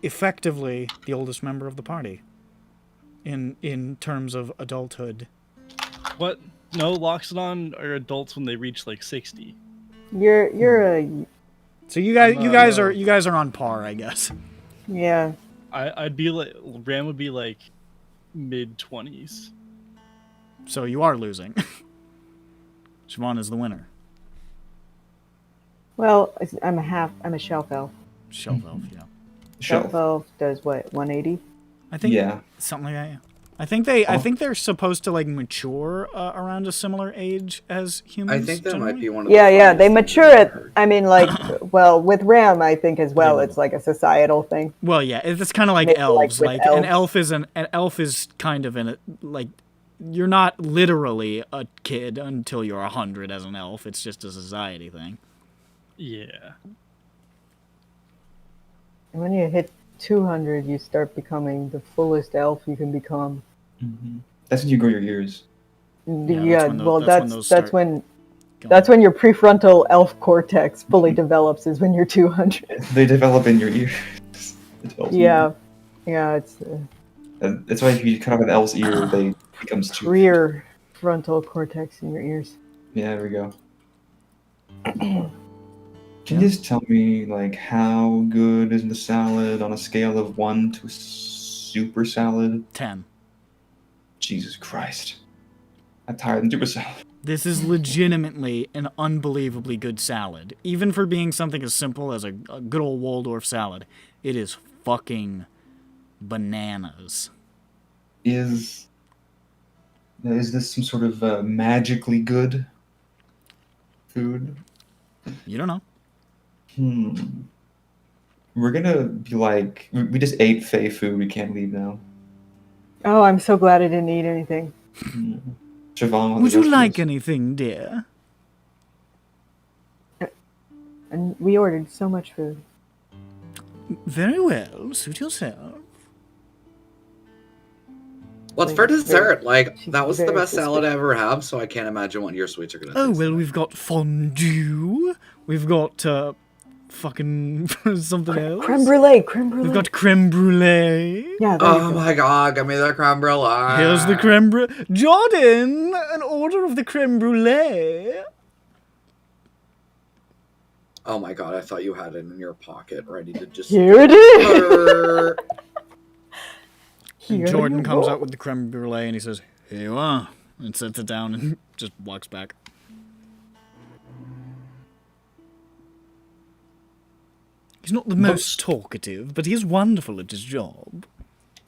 effectively the oldest member of the party in terms of adulthood. What? No, Loxodon are adults when they reach like 60. You're a So you guys No. are on par, I guess. yeah. I'd be like Ram would be like mid 20s. So you are losing. Siobhan is the winner. Well, I'm a shelf elf. Shelf elf, yeah. Shelf elf does what? 180. I think Yeah. something like that. Yeah. I think they're supposed to like mature around a similar age as humans. I think that generally. might be one of Yeah, the yeah. They funniest mature things I've at. heard. I mean, like, well, with Ram, I think as well. It's like a societal thing. Well, yeah, it's kind of like Maybe, like, elves. with Like an elves. elf is kind of in it. Like you're not literally a kid until you're 100 as an elf. It's just a society thing. Yeah. And when you hit 200, you start becoming the fullest elf you can become. That's when you grow your ears. Yeah, when well, that's when those that's start when going. that's when your prefrontal elf cortex fully develops. Is when you're 200. They develop in your ears. It tells me. Yeah, yeah. It's That's why if you cut off an elf's ear, they becomes two. rear frontal cortex in your ears. Yeah, there we go. Can you just tell me, like, how good is the salad on a scale of 1 to super salad? 10. Jesus Christ. I'm tired of super salad. This is legitimately an unbelievably good salad. Even for being something as simple as a good old Waldorf salad, it is fucking bananas. Is this some sort of magically good food? You don't know. We're gonna be like, we just ate Fey food, we can't leave now. Oh, I'm so glad I didn't eat anything. Siobhan, Would you like anything, dear? And we ordered so much food. Very well. Suit yourself. What's for dessert? Like, She's that was the very best salad I suspicious. ever had, so I can't imagine what your sweets are gonna Oh, taste well, like. we've got fondue. We've got, fucking something else. Creme brulee, creme brulee. We've got creme brulee. Yeah, there you Oh go. my god, give me the creme brulee. Here's the creme brulee. Jordan, an order of the creme brulee. Oh my god, I thght you had it in your pocket, ready to just... Here it is. Brrr. And Here Jordan you comes go. out with the creme brulee and he says, "Here you are," and sets it down and just walks back. He's not the most talkative, but he is wonderful at his job.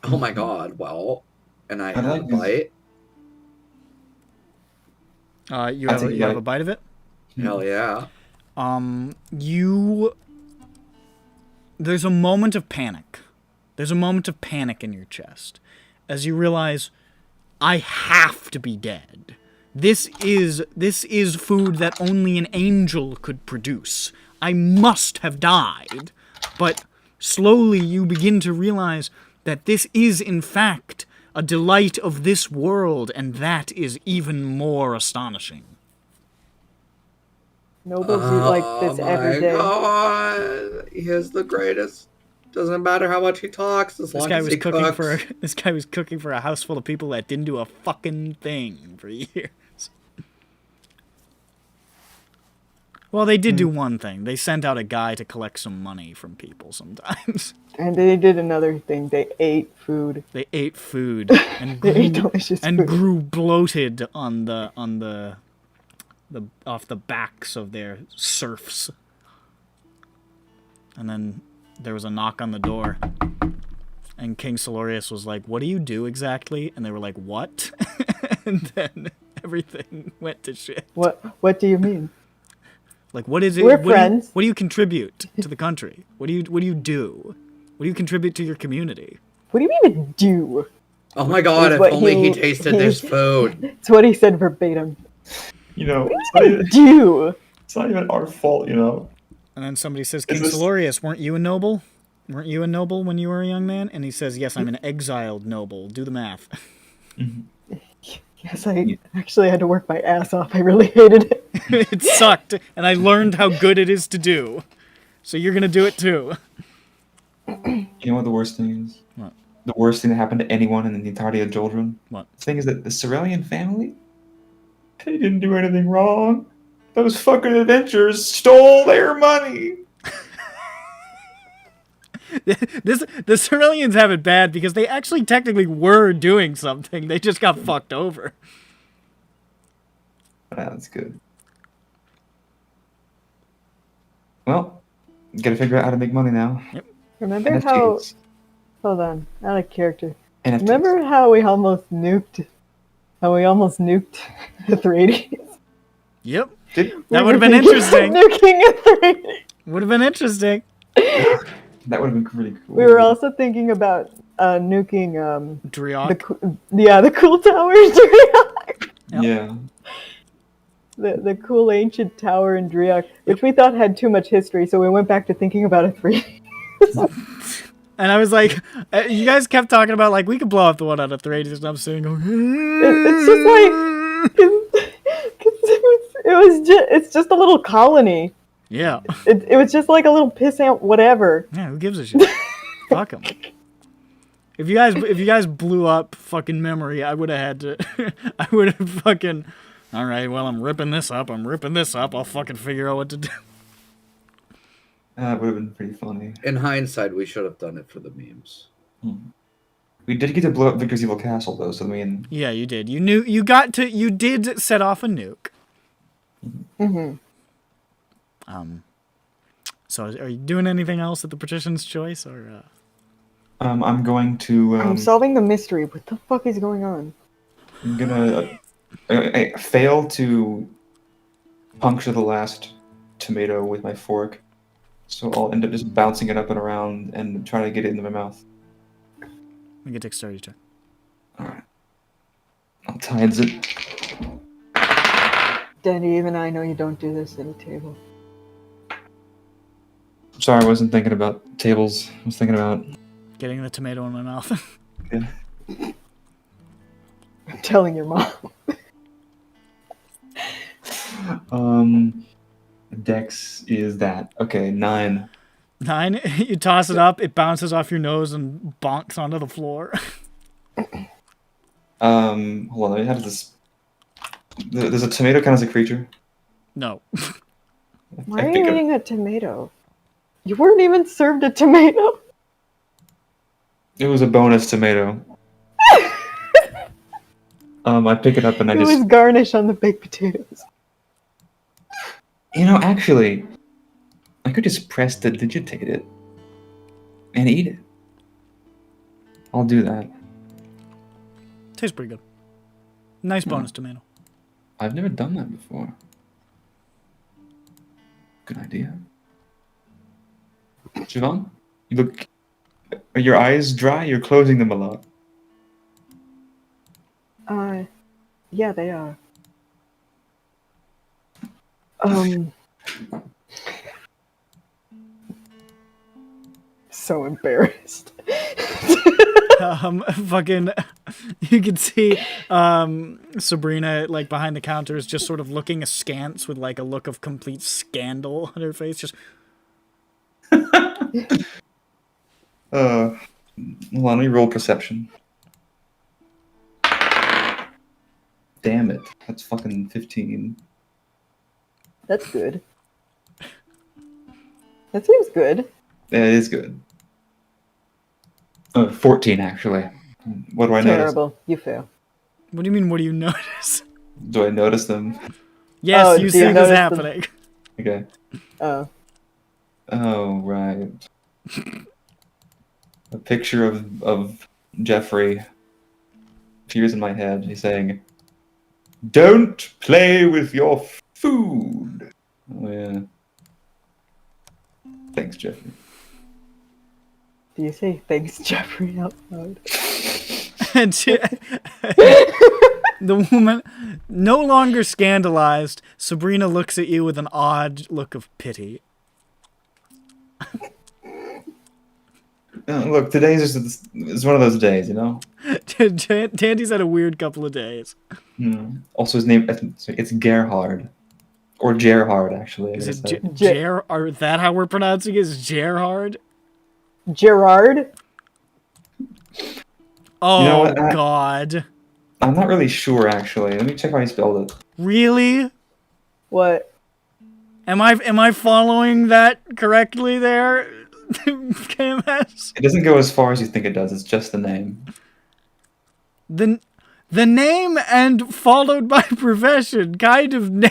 Oh my god, well, and I I had a like this. bite. You I'll have, take a you have bite. a bite of it? Hell yeah. There's a moment of panic. There's a moment of panic in your chest as you realize, I have to be dead. This is food that only an angel could produce. I must have died. But slowly you begin to realize that this is in fact a delight of this world, and that is even more astonishing. Nobles eat like this every day. God, he is the greatest. Doesn't matter how much he talks, as This long guy as was he cooking cooks. this guy was cooking for a house full of people that didn't do a fucking thing for years. Well, they did do one thing. They sent out a guy to collect some money from people sometimes. And they did another thing. They ate food. They ate food and They ate grew, delicious and food. grew bloated on the off the backs of their serfs. And then there was a knock on the door. And King Solorius was like, "What do you do exactly?" And they were like, "What?" And then everything went to shit. What do you mean? Like, what is it? We're what do you- friends. what do you contribute to the country? What do you do? What do you contribute to your community? What do you even do? Oh my god, Is if what only he he- tasted this food. It's what he said verbatim. You know, What do you do? it's not even our fault, you know. And then somebody says, "King this- Solorius, weren't you a noble? Weren't you a noble when you were a young man?" And he says, "Yes, I'm an exiled noble. Do the math." Yes, I actually had to work my ass off. I really hated it. It sucked, and I learned how good it is to do. So you're gonna do it too. You know what the worst thing is? What? The worst thing that happened to anyone in the entirety of children? What? The thing is that the Cerulean family, they didn't do anything wrong. Those fucking adventurers stole their money. The Ceruleans have it bad because they actually technically were doing something. They just got fucked over. That's good. Well, gotta figure out how to make money now. Remember how... NFTs. Hold on. Out of character. NFTs. Remember how we almost nuked... the 380s? Yep. Did- That would have been interesting. Nuking a 380. Would have been interesting. That would have been pretty cool. We were also thinking about nuking Dryad. the cool towers. Yep. Yeah. the cool ancient tower in Dryad, which we thought had too much history, so we went back to thinking about a 3. And I was like, you guys kept talking about, like, we could blow up the one out of 380s, and I'm sitting going, It's just like... It's just a little colony. yeah. It was just like a little pissant whatever. Yeah, who gives a shit? Fuck them. If you guys blew up fucking memory, I would have had to. I would have fucking. All right, well, I'm ripping this up. I'll fucking figure out what to do. That would have been pretty funny. In hindsight, we should have done it for the memes. We did get to blow up Victor's Evil Castle, though, so I mean... Yeah, you did. You did set off a nuke. Mm-hmm. So are you doing anything else at the Patrician's Choice, or? I'm going to... I'm solving the mystery. What the fuck is going on? I'm gonna fail to puncture the last tomato with my fork, so I'll end up just bouncing it up and around and trying to get it into my mouth. Make a dexterity check. Alright. I'll tides it. Danny, even I know you don't do this at a table. Sorry, I wasn't thinking about tables. I was thinking about. Getting the tomato in my mouth. I'm telling your mom. Dex is that. Okay, 9. 9. You toss it up, it bounces off your nose and bonks onto the floor. Hold on. How does this? Does a tomato count as a creature? No. Why are you eating a tomato? You weren't even served a tomato. It was a bonus tomato. I pick it up and I It just. was garnish on the baked potatoes. You know, actually, I could just prestidigitate it and eat it. I'll do that. Tastes pretty good. Nice bonus tomato. I've never done that before. Good idea. Siobhan, you look. Are your eyes dry? You're closing them a lot. Yeah, they are. So embarrassed. Fucking, you can see Sabrina like behind the counter is just sort of looking askance with like a look of complete scandal on her face. Just Hold on, let me roll perception. Damn it, that's fucking 15. That's good. That seems good. Yeah, it is good. 14 actually. What do I notice? Terrible. You fail. what do you mean? What do you notice? Do I notice them? Yes, Oh, you do see you this notice happening. Okay. Oh. Oh, right. A picture of Jeffrey appears in my head. He's saying, "Don't play with your food." Oh, yeah. Thanks, Jeffrey. Do you say thanks, Jeffrey, out loud? And the woman, no longer scandalized, Sabrina looks at you with an odd look of pity. Look, today's just it's one of those days, you know. Tandy's had a weird couple of days. Also, his name it's Gerhard, or Gerhard actually. Is it Say. Is that how we're pronouncing it? Is Gerhard? Gerard? Oh, You know what? God. I'm not really sure actually. Let me check how he spelled it. Really? What? Am I following that correctly there, KMS? It doesn't go as far as you think it does. It's just the name. The name and followed by profession kind of name.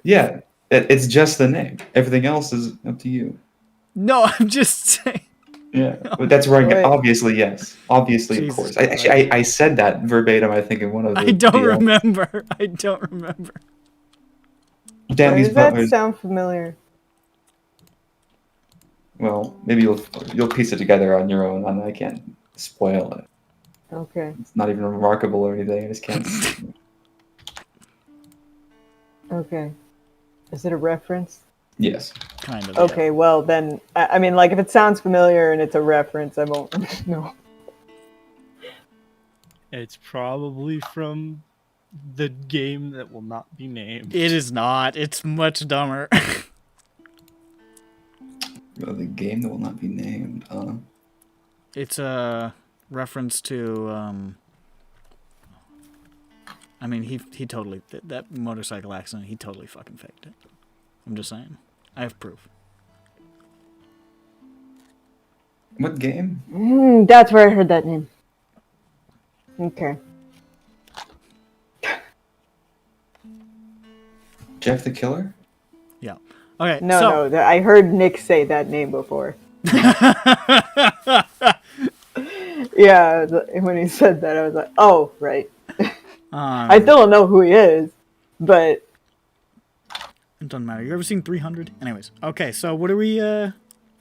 Yeah, it's just the name. Everything else is up to you. No, I'm just saying. Yeah, but that's where I Wait. get. Obviously, yes. Obviously, Jesus of course. Christ. I said that verbatim. I think in one of the. I don't DL. remember. I don't remember. Damn Why these does that butlers. sound familiar? Well, maybe you'll piece it together on your own, and I can't spoil it. Okay. It's not even remarkable or anything. I just can't. Okay. Is it a reference? Yes. Kind of. Okay, well then, I mean, like, if it sounds familiar and it's a reference, I won't know. It's probably from the game that will not be named. It is not. It's much dumber. Well, the game that will not be named. It's a reference to. I mean, he totally that motorcycle accident. He totally fucking faked it. I'm just saying. I have proof. What game? That's where I heard that name. Okay. Jeff the Killer? Yeah. Okay. No, I heard Nick say that name before. Yeah, when he said that, I was like, oh, right. I still don't know who he is, but... It doesn't matter. You ever seen 300? Anyways. Okay, so what are we, Oh,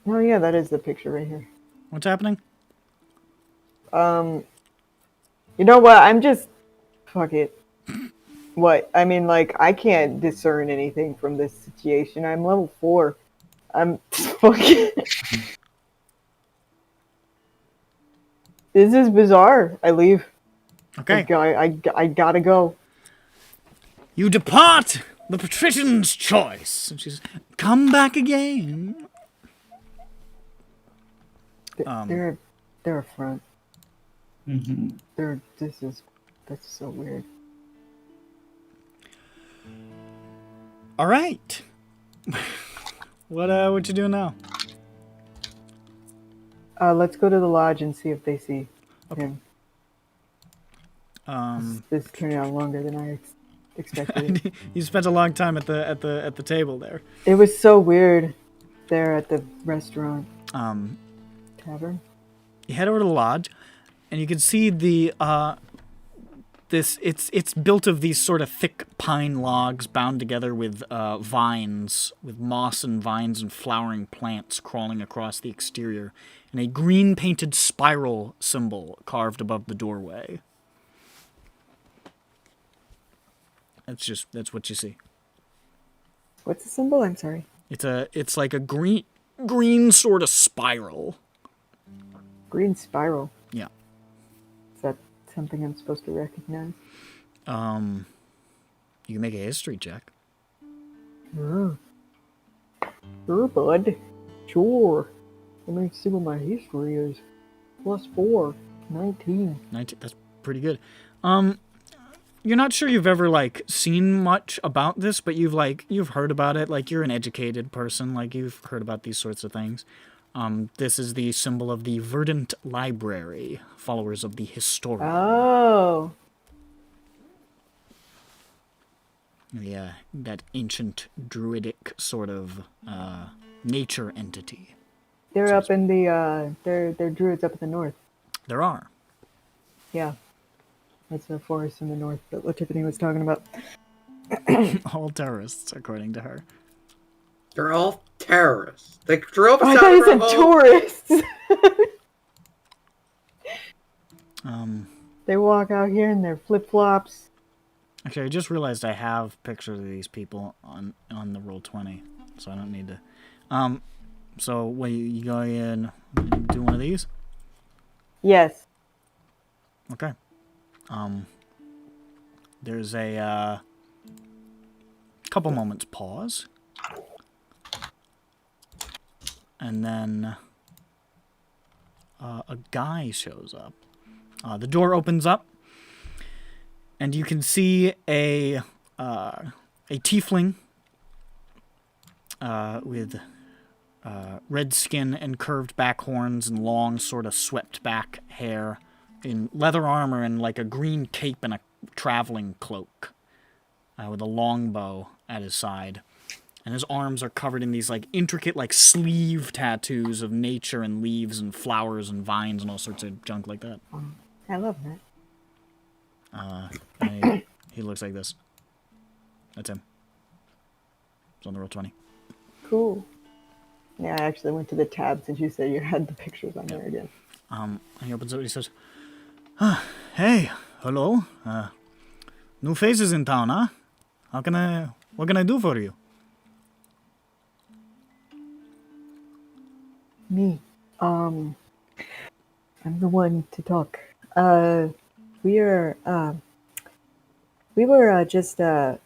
yeah, that is the picture right here. What's happening? You know what? I'm just... Fuck it. What? I mean, like, I can't discern anything from this situation. I'm level 4. I'm fucking. This is bizarre. I leave. Okay. I gotta go. You depart the patrician's choice. And she says, come back again. They're a front. Mm-hmm. That's so weird. All right. What you doing now? Let's go to the lodge and see if they see him. This is turning out longer than I expected. You spent a long time at the table there. It was so weird there at the restaurant. Tavern. You head over to the lodge, and you can see the it's built of these sort of thick pine logs bound together with vines, with moss and vines and flowering plants crawling across the exterior, and a green painted spiral symbol carved above the doorway. That's what you see. What's the symbol? I'm sorry. It's like a green sort of spiral. Green spiral. Yeah. Is that something I'm supposed to recognize? You can make a history check. Sure, bud. Sure. Let me see what my history is. +4. 19. 19. That's pretty good. You're not sure you've ever seen much about this, but you've heard about it. Like, you're an educated person. Like, you've heard about these sorts of things. This is the symbol of the Verdant Library, followers of the Historian. Oh. Yeah, that ancient druidic sort of nature entity. They're up in the they're druids up in the north. There are. Yeah. That's the forest in the north that Tiffany was talking about. All terrorists, according to her. They're all terrorists. They drove us I out thought of you our said tourists. They walk out here in their flip-flops. Actually, I just realized I have pictures of these people on the Roll20, so I don't need to. So what you go in, do one of these? Yes. Okay. There's a couple moments pause, and then a guy shows up. The door opens up, and you can see a tiefling with red skin and curved back horns and long, sort of swept back hair, in leather armor and like a green cape and a traveling cloak, with a longbow at his side. And his arms are covered in these intricate sleeve tattoos of nature and leaves and flowers and vines and all sorts of junk like that. I love that. And he looks like this. That's him. It's on the Roll20. Cool. Yeah, I actually went to the tab since you said you had the pictures on there again. And he opens it and he says, hey, hello. New faces in town, huh? What can I do for you? Me. I'm the one to talk. We were just in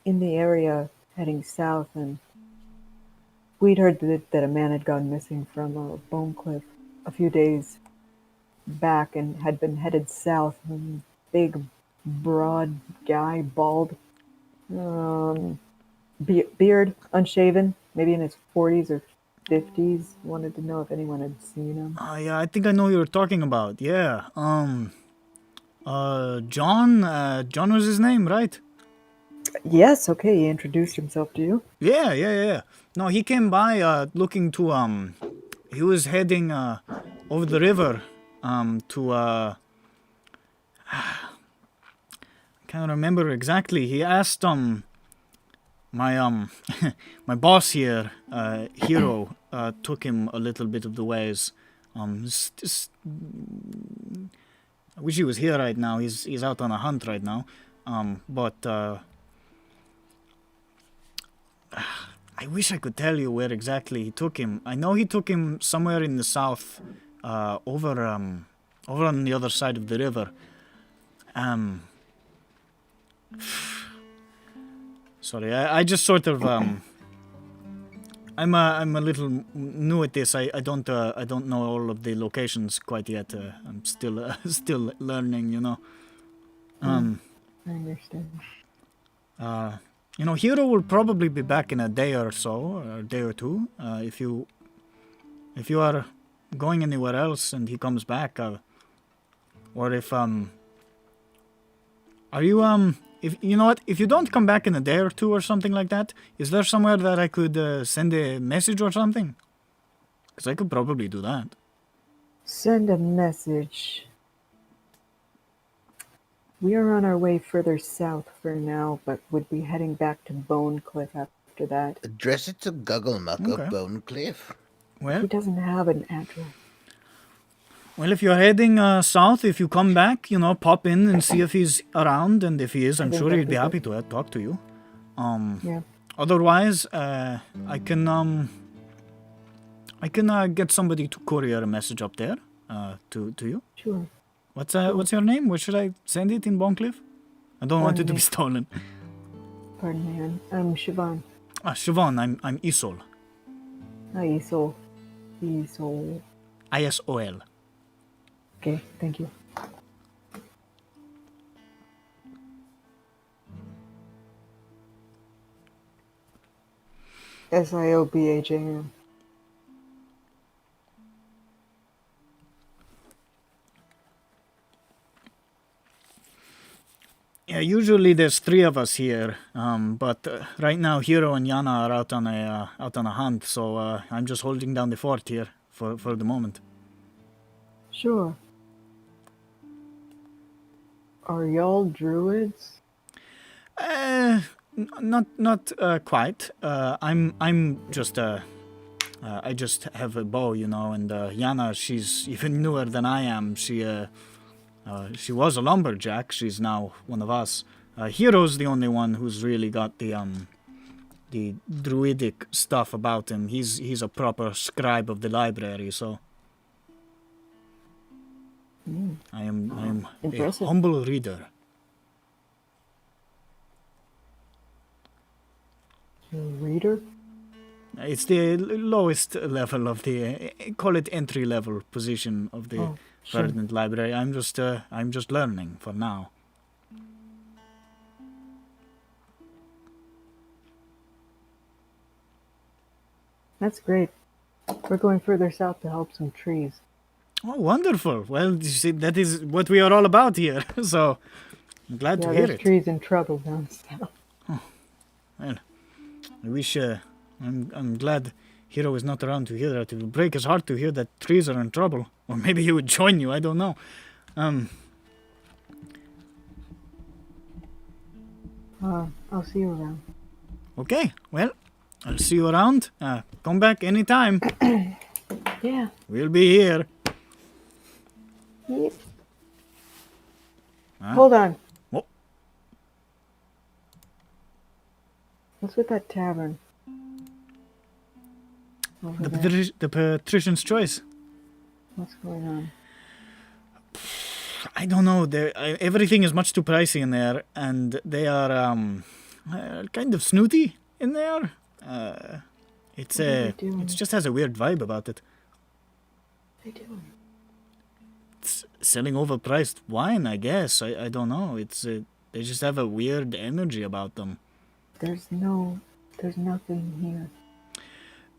the area heading south, and we'd heard that a man had gone missing from Bone Cliff a few days back and had been headed south. Big, broad guy, bald, beard, unshaven, maybe in his 40s or 50s. Wanted to know if anyone had seen him. Yeah, I think I know who you're talking about. Yeah. John was his name, right? Yes, okay, he introduced himself to you. Yeah. No, he came by looking to he was heading over the river to I can't remember exactly. He asked my my boss here, Hero, took him a little bit of the ways. I wish he was here right now. He's out on a hunt right now. But I wish I could tell you where exactly he took him. I know he took him somewhere in the south, over on the other side of the river. Sorry, I just sort of I'm a little new at this. I don't know all of the locations quite yet. I'm still still learning, you know. I understand. You know, Hero will probably be back in a day or so, or a day or two. If you are going anywhere else and he comes back, or if are you if you know what, if you don't come back in a day or two or something like that, is there somewhere that I could send a message or something? Because I could probably do that. Send a message. We are on our way further south for now, but would be heading back to Bone Cliff after that. Address it to Gugglemuck Okay. of Bone Cliff. Well, He doesn't have an address. well, if you're heading south, if you come back, you know, pop in and see if he's around, and if he is, I'm think sure that'd he'd be be happy to talk to you. Yeah. Otherwise, I can get somebody to courier a message up there, to you. Sure. What's your name? Where should I send it in Bonecliff? I don't want it to be stolen. Pardon me, I'm Siobhan. Siobhan, I'm Isol. Hi, Isol. Isol. ISOL. Okay, thank you. SIOBAJM. Yeah, usually there's 3 of us here, but right now Hiro and Yana are out on a hunt, so I'm just holding down the fort here for the moment. Sure. Are y'all druids? Not quite. I'm just I just have a bow, you know, and Yana, she's even newer than I am. She was a lumberjack. She's now one of us. Hiro's the only one who's really got the druidic stuff about him. He's a proper scribe of the library, so I am a Impressive. humble reader. You're a reader? It's the lowest level of the call it entry level position of the Sure. Verdant Library. I'm just learning for now. That's great. We're going further south to help some trees. Oh, wonderful. Well, you see, that is what we are all about here. So, I'm glad Yeah, to hear there's it. trees in trouble down south. Well, I wish, I'm glad Hiro is not around to hear that. It will break his heart to hear that trees are in trouble. Or maybe he would join you, I don't know. I'll see you around. Okay, well, I'll see you around. Come back anytime. Yeah. We'll be here. Yep. Huh? Hold on. What? What's with that tavern? Over The, there. the Patrician's Choice. What's going on? I don't know. Everything is much too pricey in there, and they are kind of snooty in there. It's What are they doing? it just has a weird vibe about it. What are they doing? It's selling overpriced wine, I guess. I don't know. It's they just have a weird energy about them. There's nothing here.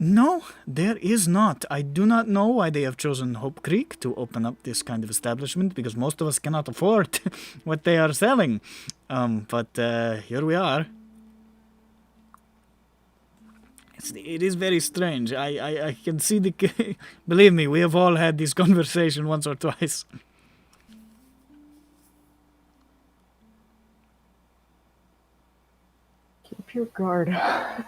No, there is not. I do not know why they have chosen Hope Creek to open up this kind of establishment, because most of us cannot afford what they are selling. But here we are. It is very strange. I can see the... Believe me, we have all had this conversation once or twice. Keep your guard up.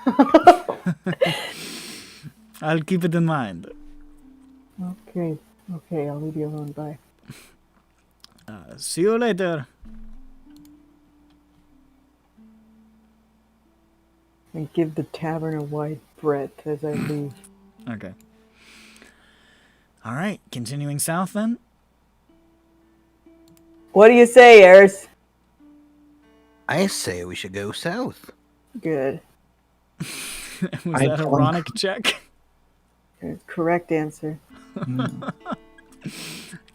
I'll keep it in mind. Okay, I'll leave you alone. Bye. See you later. And give the tavern a wide breadth as I leave. Okay. All right, continuing south then. What do you say, Eris? I say we should go south. Good. Was that a ironic check? Correct answer.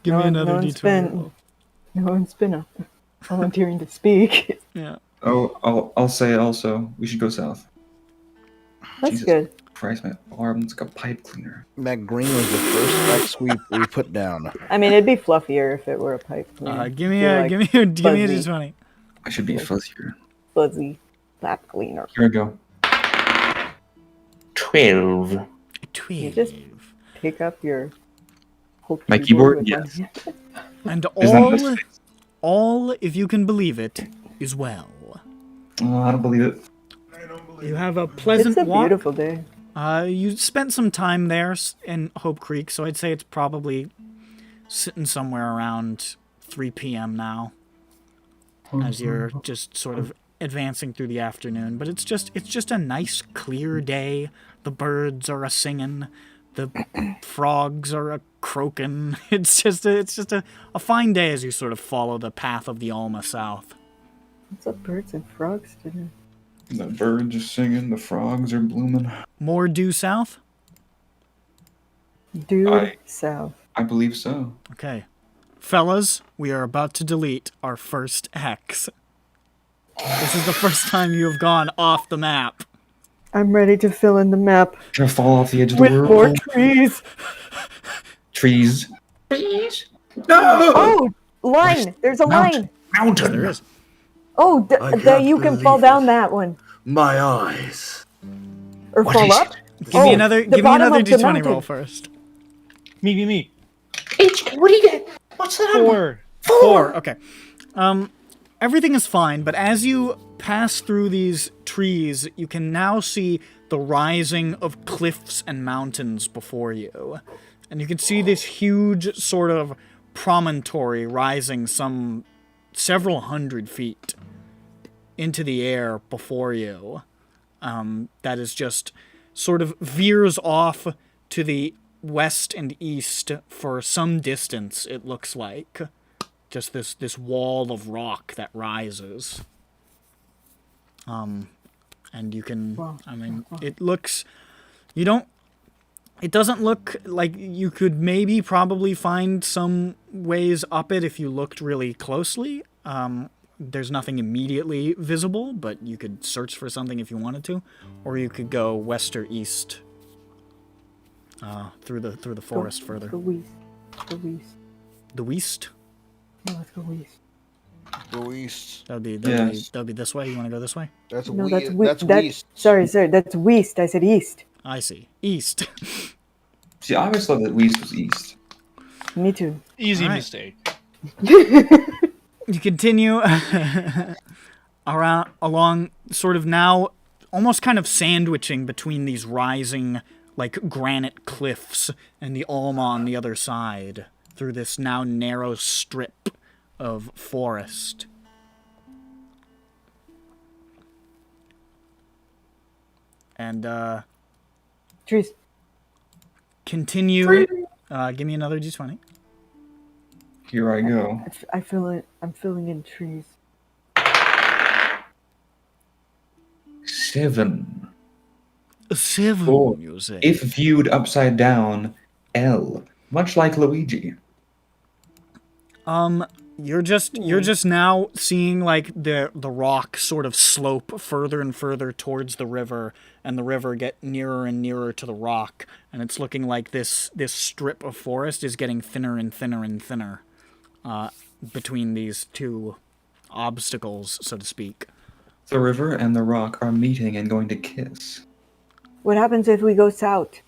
Give me another one's d20 been- roll. No one's been volunteering to speak. Yeah. Oh, I'll say also we should go south. That's Jesus good. Christ, my arm's like a pipe cleaner. That green was the first X we put down. I mean, it'd be fluffier if it were a pipe cleaner. Give me Feel a like give me a fuzzy. d20. I should be fuzzier. Fuzzy pipe cleaner. Here we go. 12. You just pick up your whole My keyboard? with one Yes. hand. And Is that all, if you can believe it, is well. Oh, I don't believe it. You have a pleasant It's a walk. beautiful day. You spent some time there in Hope Creek, so I'd say it's probably sitting somewhere around 3 p.m. now, as you're just sort of advancing through the afternoon. But it's just a nice, clear day. The birds are a-singing. The frogs are a-croaking. It's just a fine day as you sort of follow the path of the Alma south. What's up, birds and frogs today? The birds are singing, the frogs are blooming. More due south? Due south. I believe so. Okay. Fellas, we are about to delete our first hex. This is the first time you have gone off the map. I'm ready to fill in the map Gonna fall off the edge of the with world. more trees. Trees. Oh, line! There's a line. Mountain. There is. Oh, I can't you can believe fall it. down that one My eyes. or What fall is up. Give me another. the Give me bottom another of the d20 mountain. roll first. Me. What do you get? What's that? 4. 4. Okay. Everything is fine, but as you pass through these trees, you can now see the rising of cliffs and mountains before you, and you can see this huge sort of promontory rising some several hundred feet into the air before you. That is just sort of veers off to the west and east for some distance, it looks like. Just this wall of rock that rises. And you can, I mean, it looks, it doesn't look like you could maybe probably find some ways up it if you looked really closely. There's nothing immediately visible, but you could search for something if you wanted to, or you could go west or east through the forest further. Go west. Go west. The west? No, let's go west. Go east. That'd be this way. You want to go this way? That's No, we. that's That's west. Sorry, that's west. I said east. I see. East. See, I always thought that west was east. Me too. Easy All right. mistake. You continue along, sort of now almost kind of sandwiching between these rising, like, granite cliffs and the Alma on the other side, through this now narrow strip of forest. And, Trees. continue. Give me another d20. Here I go. I feel it. I'm filling in trees. 7. A 7, Four. you say. If viewed upside down, L. Much like Luigi. You're just now seeing like the rock sort of slope further and further towards the river, and the river get nearer and nearer to the rock, and it's looking like this strip of forest is getting thinner and thinner and thinner between these two obstacles, so to speak. The river and the rock are meeting and going to kiss. What happens if we go south?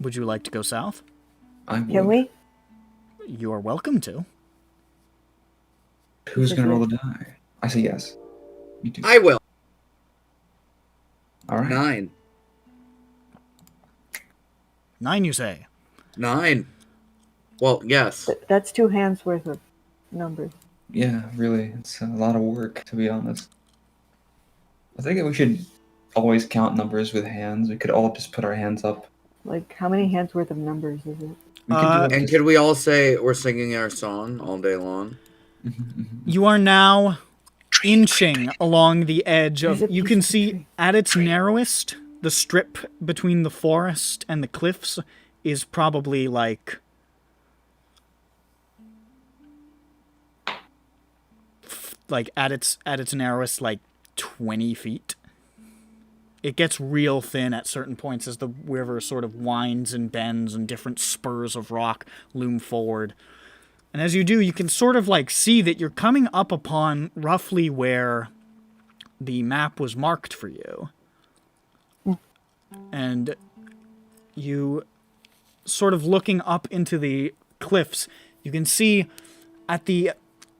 Would you like to go south? I would. Can we? You are welcome to. Who's gonna roll the die? I say yes. You do. I will. All right. 9. 9, you say. 9. Well, yes. That's 2 hands worth of numbers. Yeah, really, it's a lot of work, to be honest. I think we should always count numbers with hands. We could all just put our hands up. Like, how many hands worth of numbers is it? We could do like And just- could we all say we're singing our song all day long? You are now inching along the edge of. There's a You piece can of the see tree. at its narrowest, the strip between the forest and the cliffs is probably like. Like at its narrowest, like 20 feet. It gets real thin at certain points as the river sort of winds and bends and different spurs of rock loom forward. And as you do, you can sort of like see that you're coming up upon roughly where the map was marked for you. And you sort of looking up into the cliffs, you can see at the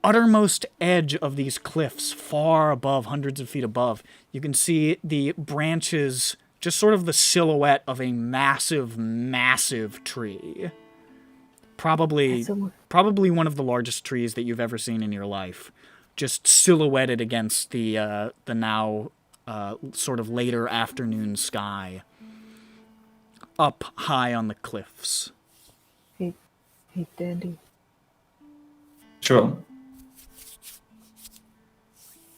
uttermost edge of these cliffs, far above, hundreds of feet above, you can see the branches, just sort of the silhouette of a massive, massive tree. Probably one of the largest trees that you've ever seen in your life, just silhouetted against the now sort of later afternoon sky, up high on the cliffs. Hey, Dandy. Sure.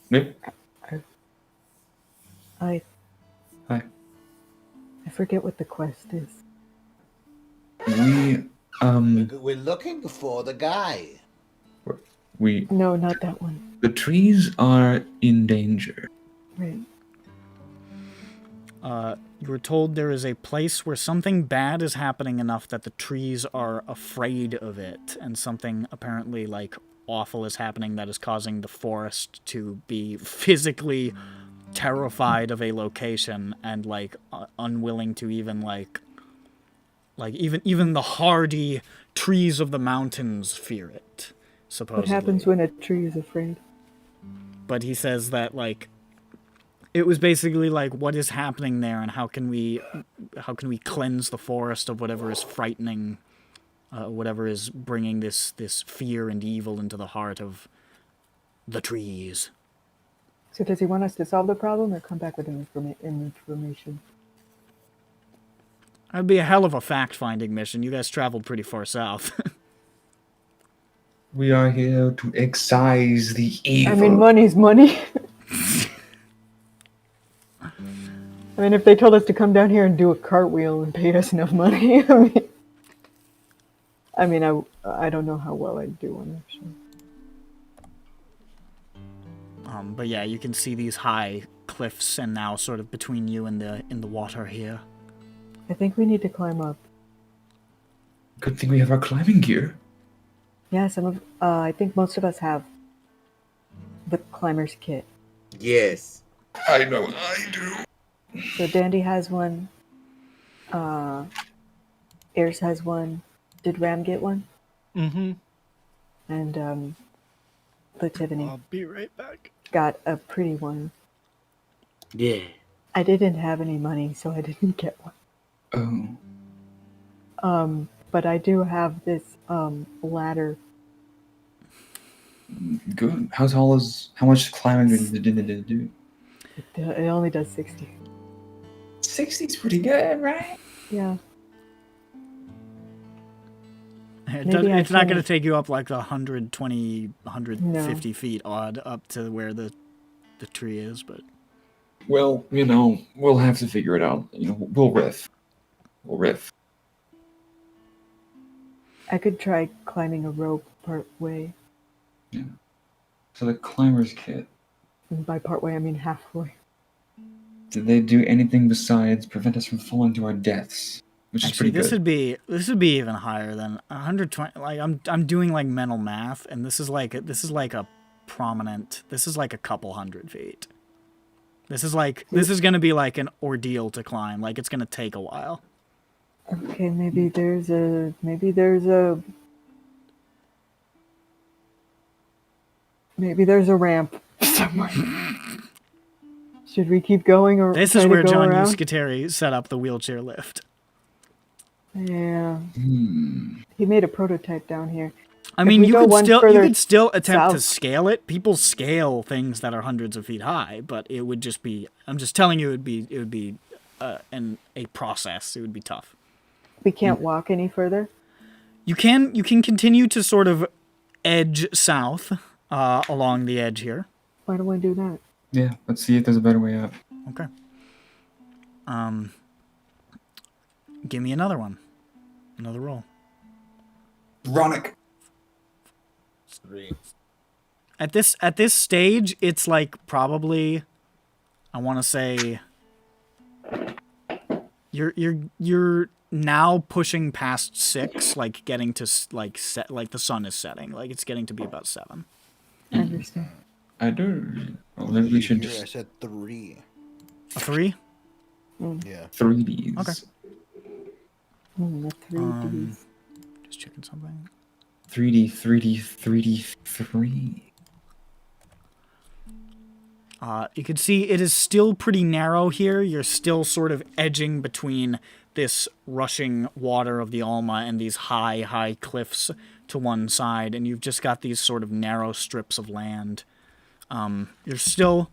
Yep. I Hi. I forget what the quest is. We're looking for the guy. We No, not that one. the trees are in danger. Right. You were told there is a place where something bad is happening enough that the trees are afraid of it, and something apparently like awful is happening that is causing the forest to be physically terrified of a location and like unwilling to even like even the hardy trees of the mountains fear it, supposedly. What happens when a tree is afraid? But he says that like it was basically like, what is happening there, and how can we cleanse the forest of whatever is frightening, whatever is bringing this fear and evil into the heart of the trees. So does he want us to solve the problem or come back with information? That'd be a hell of a fact-finding mission. You guys traveled pretty far south. We are here to excise the evil. I mean, money's money. I mean, if they told us to come down here and do a cartwheel and pay us enough money, I don't know how well I'd do on that show. But yeah, you can see these high cliffs, and now sort of between you and the water here. I think we need to climb up. Good thing we have our climbing gear. Yeah, I think most of us have the climber's kit. Yes. I know I do. So Dandy has one. Ayers has one. Did Ram get one? Mm-hmm. And the Tiffany I'll be right back. got a pretty one. Yeah. I didn't have any money, so I didn't get one. Oh. But I do have this ladder. Good. How much climbing did it do? It only does 60. 60's pretty good, right? Yeah. It's not going to take you up like 120, 150 feet odd up to where the tree is, but... Well, we'll have to figure it out. We'll riff. I could try climbing a rope part way. Yeah. So the climber's kit. And by part way, I mean halfway. Did they do anything besides prevent us from falling to our deaths? Which Actually, is pretty good. this would be even higher than 120. Like I'm doing like mental math, and this is like a couple hundred feet. This is gonna be like an ordeal to climb. Like it's gonna take a while. Okay, maybe there's a ramp somewhere. Should we keep going or This try is to where go John around? Euskateri set up the wheelchair lift. Yeah. He made a prototype down here. I mean, we you go could one still further attempt to south- scale it. People scale things that are hundreds of feet high, but it would just be. I'm just telling you, it would be a process. It would be tough. We can't walk any further. You can continue to sort of edge south along the edge here. Why do I do that? Yeah, let's see if there's a better way out. Okay. Give me another one. Another roll. Ronic. 3. At this stage, it's like probably, I want to say, you're now pushing past 6, like getting to like set, like the sun is setting, like it's getting to be about 7. I understand. I do. Well, maybe we should Here, I just said 3. A 3? Yeah. 3Ds. Okay. The 3Ds. Just checking something. 3D, 3. You can see it is still pretty narrow here. You're still sort of edging between this rushing water of the Alma and these high cliffs to one side, and you've just got these sort of narrow strips of land. You're still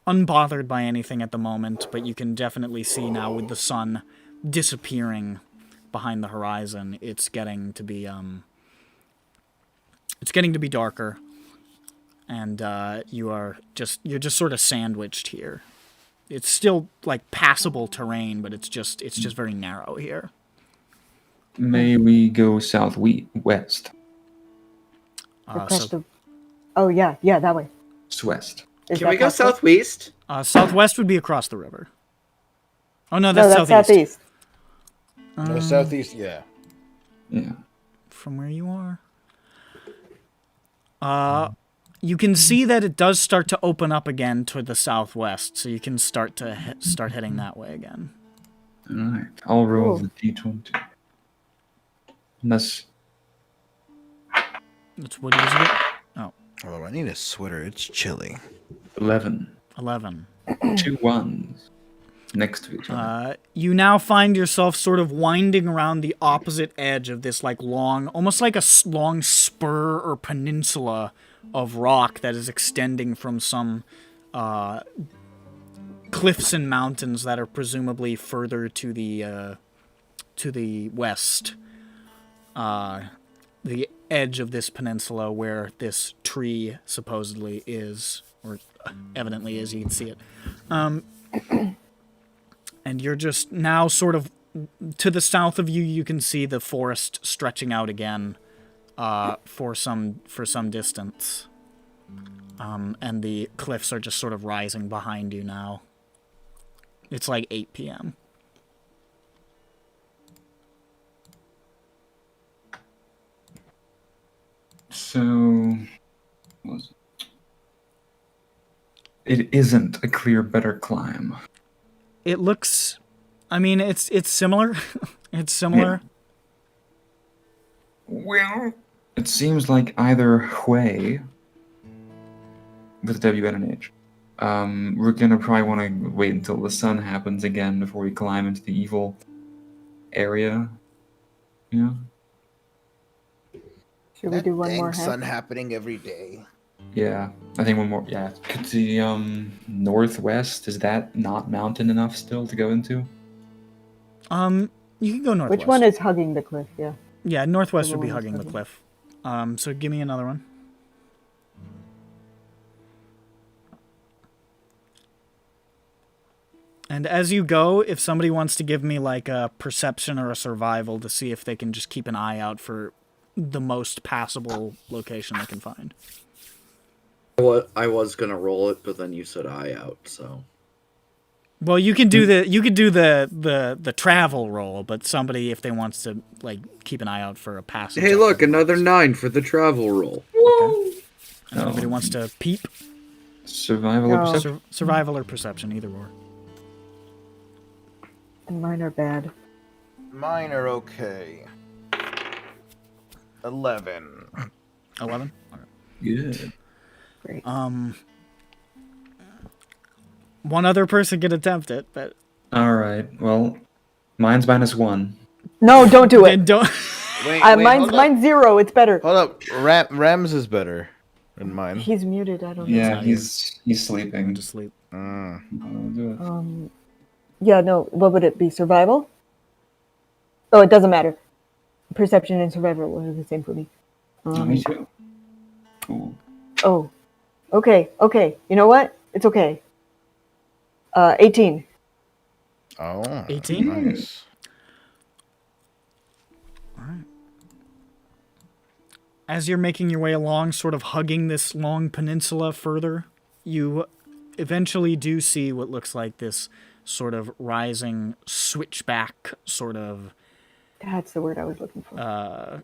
unbothered by anything at the moment, but you can definitely see now with the sun disappearing behind the horizon, it's getting to be darker. And you're just sort of sandwiched here. It's still like passable terrain, but it's just very narrow here. May we go southwest? Across the... Oh, yeah, that way. West. Is Can that we go possible? southwest? Southwest would be across the river. Oh no, No, that's that's southeast. southeast. No, southeast, yeah. Yeah. From where you are. You can see that it does start to open up again toward the southwest, so you can start heading that way again. All right. I'll roll Cool. the d20. Unless That's what is it? Oh, Oh, I need a sweater. It's chilly. 11. 11. 2 1s next to each other. You now find yourself sort of winding around the opposite edge of this like long, almost like a long spur or peninsula of rock that is extending from some cliffs and mountains that are presumably further to the west. The edge of this peninsula where this tree supposedly is, or evidently is, you can see it. And you're just now sort of to the south of you. You can see the forest stretching out again for some distance, and the cliffs are just sort of rising behind you now. It's like 8 p.m. So, it isn't a clear better climb. It looks, I mean, it's similar. It's similar. Well, it seems like either way, with WN and H, we're gonna probably want to wait until the sun happens again before we climb into the evil area. Yeah. Should we That do one dang more sun hack? happening every day. Yeah, I think one more. Yeah, could the northwest, is that not mountain enough still to go into? You can go northwest. Which one is hugging the cliff? Yeah. Yeah, northwest The would be one hugging the that's cliff. So give me another one. And as you go, if somebody wants to give me like a perception or a survival to see if they can just keep an eye out for the most passable location they can find. I was gonna roll it, but then you said eye out, so. Well, you can do the travel roll, but somebody, if they wants to like keep an eye out for a passage. Hey, look, another 9 for the travel roll. And anybody wants to peep? Survival No. or perception? Survival or perception, either or. And mine are bad. Mine are okay. 11. 11? Good. Great. One other person could attempt it, but All right. Well, mine's -1. No, don't do then it. don't Wait, Mine's 0. It's better. Hold up. Rams is better than mine. He's muted. I don't know. Yeah, not he's sleeping. Went to sleep. Mm. I'll do it. Yeah, no. What would it be? Survival? Oh, it doesn't matter. Perception and survival are the same for me. Me too. Ooh. Oh, okay. You know what? It's okay. 18. Oh. 18? Nice. Alright. As you're making your way along, sort of hugging this long peninsula further, you eventually do see what looks like this sort of rising switchback, sort of That's the word I was looking for.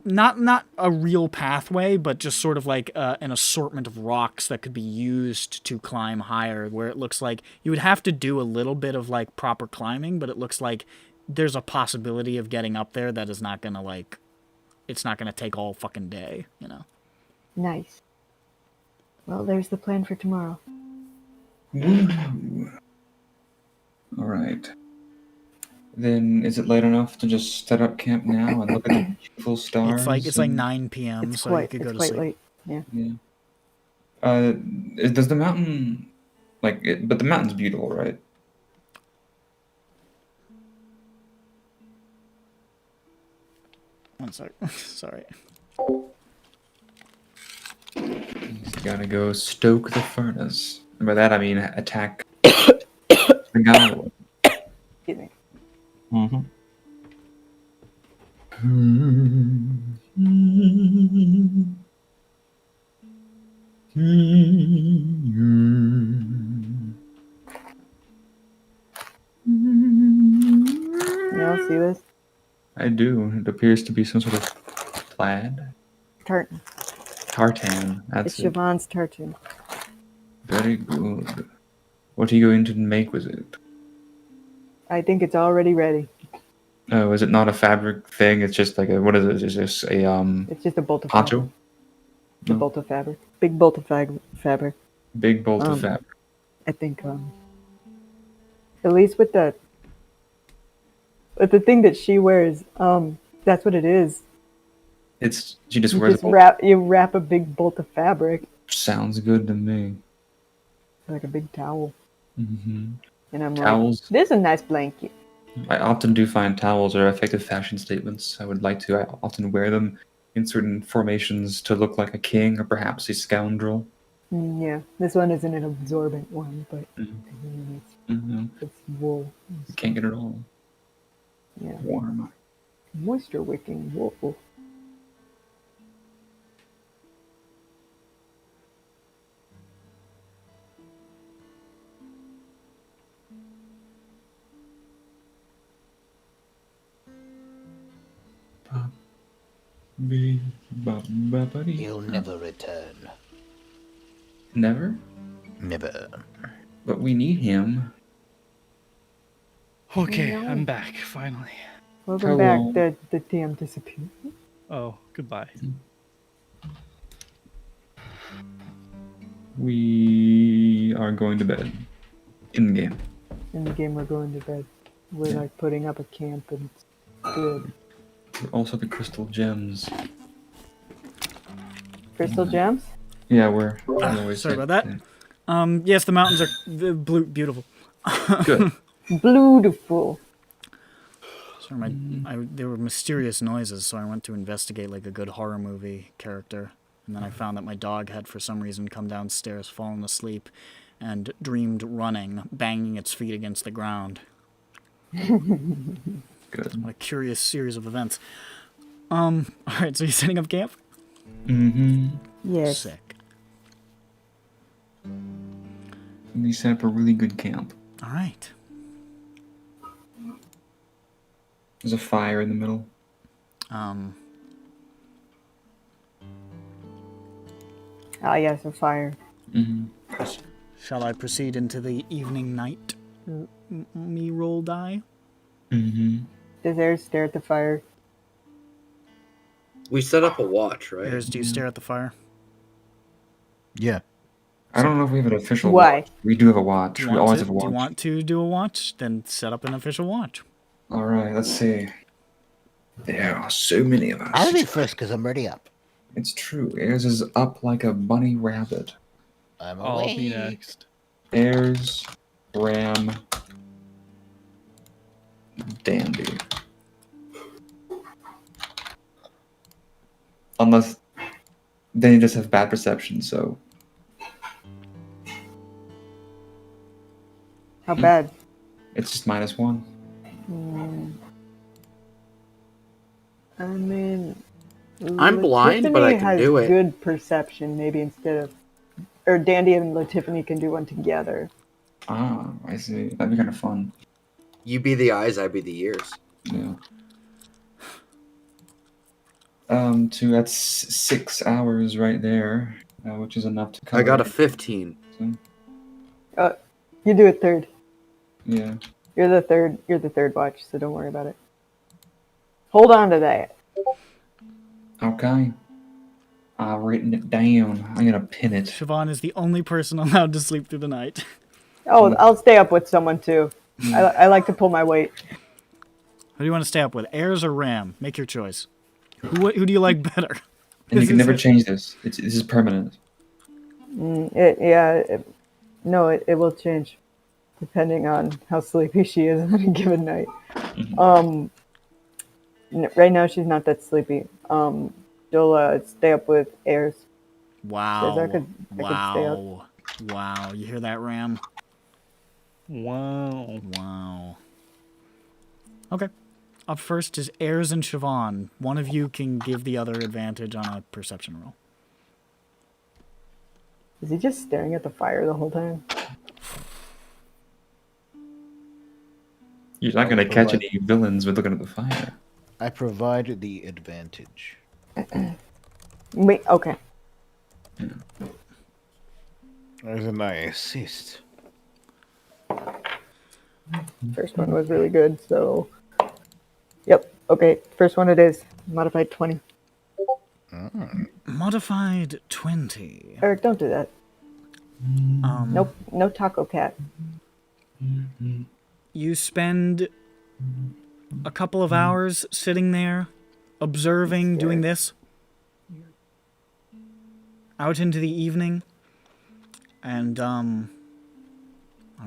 not a real pathway, but just sort of like an assortment of rocks that could be used to climb higher, where it looks like you would have to do a little bit of like proper climbing, but it looks like there's a possibility of getting up there that is not gonna like, it's not gonna take all fucking day, you know. Nice. Well, there's the plan for tomorrow. Woo. All right. Then is it late enough to just set up camp now and look at the beautiful stars? It's like and- 9 p.m., It's so quite, you could it's go to quite sleep. late. Yeah. Yeah. Does the mountain but the mountain's beautiful, right? One sec. Sorry. You gotta go stoke the furnace. And by that I mean attack the goblin. Excuse me. Mm-hmm. You all see this? I do. It appears to be some sort of plaid. Tartan. Tartan. That's It's it. Siobhan's tartan. Very good. What are you going to make with it? I think it's already ready. Oh, is it not a fabric thing? It's just like a, what is it? Is this a It's just a bolt of fabric. poncho? It's a bolt of fabric. Big bolt of fabric. Big bolt of Um, fabric. I think, at least with the thing that she wears, that's what it is. It's she just You wears just a bolt. wrap a big bolt of fabric Sounds good to me. like a big towel, Hmm. and I'm Towels. like, "This is a nice blanket." I often do find towels are effective fashion statements. I would like to. I often wear them in certain formations to look like a king or perhaps a scoundrel. Yeah, this one isn't an absorbent one, but Hmm. it's wool. You can't get it all Yeah, warm. moisture wicking wool. He'll never return. Never, Never. but we need him. Okay, No. I'm back finally. Welcome Hello. back. The DM disappeared. Oh, goodbye. We are going to bed. In game. In the game, we're going to bed. We're like putting up a camp, and it's good. Also the crystal gems. Crystal gems. Yeah, we're. I always Sorry say- about that. Yes, the mountains are beautiful. Good. Beautiful. Sorry, there were mysterious noises, so I went to investigate like a good horror movie character, and then I found that my dog had, for some reason, come downstairs, fallen asleep, and dreamed running, banging its feet against the ground. Good. What a curious series of events. All right, so you're setting up camp? Mm-hmm. Yes. Sick. We set up a really good camp. All right. There's a fire in the middle. Ah, yes, a fire. Mm-hmm. Shall I proceed into the evening night? Me roll die? Mm-hmm. Does Ares stare at the fire? We set up a watch, right? Here's, do you stare at the fire? Yeah. I don't know if we have an official Why? watch. We do have a watch. Do you We want always to? have a Do watch. you want to do a watch? Then set up an official watch. All right, let's see. There are so many of us. I'll be first because I'm already up. It's true. Ayers is up like a bunny rabbit. I'm I'll away. be next. Ayers, Ram, Dandy. Unless then you just have bad perception, so How bad? it's just -1. I mean, I'm blind, but I Tiffany can has do it. good perception. Maybe instead of, or Dandy and Tiffany can do one together. Ah, I see. That'd be kind of fun. You be the eyes, I be the ears. Yeah. That's 6 hours right there, which is enough to cover. I got a 15. So, You do it third. yeah. You're the third. You're the third watch, so don't worry about it. Hold on to that. Okay. I've written it down. I'm gonna pin it. Siobhan is the only person allowed to sleep through the night. Oh, I'll stay up with someone too. I like to pull my weight. Who do you want to stay up with, Ayers or Ram? Make your choice. Who do you like better? And you This can is never it. change this. This is permanent. It will change depending on how sleepy she is on a given night. Right now she's not that sleepy. She'll stay up with Ayers. Wow. I could stay up. Wow. You hear that, Ram? Wow. Wow. Okay. Up first is Ayers and Siobhan. One of you can give the other advantage on a perception roll. Is he just staring at the fire the whole time? You're not gonna catch any villains with looking at the fire. I provide the advantage. Wait, okay. As an I assist. First one was really good, so. Yep, okay. First one it is. Modified 20. Modified 20. Eric, don't do that. Nope, no taco cat. You spend a couple of hours sitting there, observing, doing this, out into the evening, and,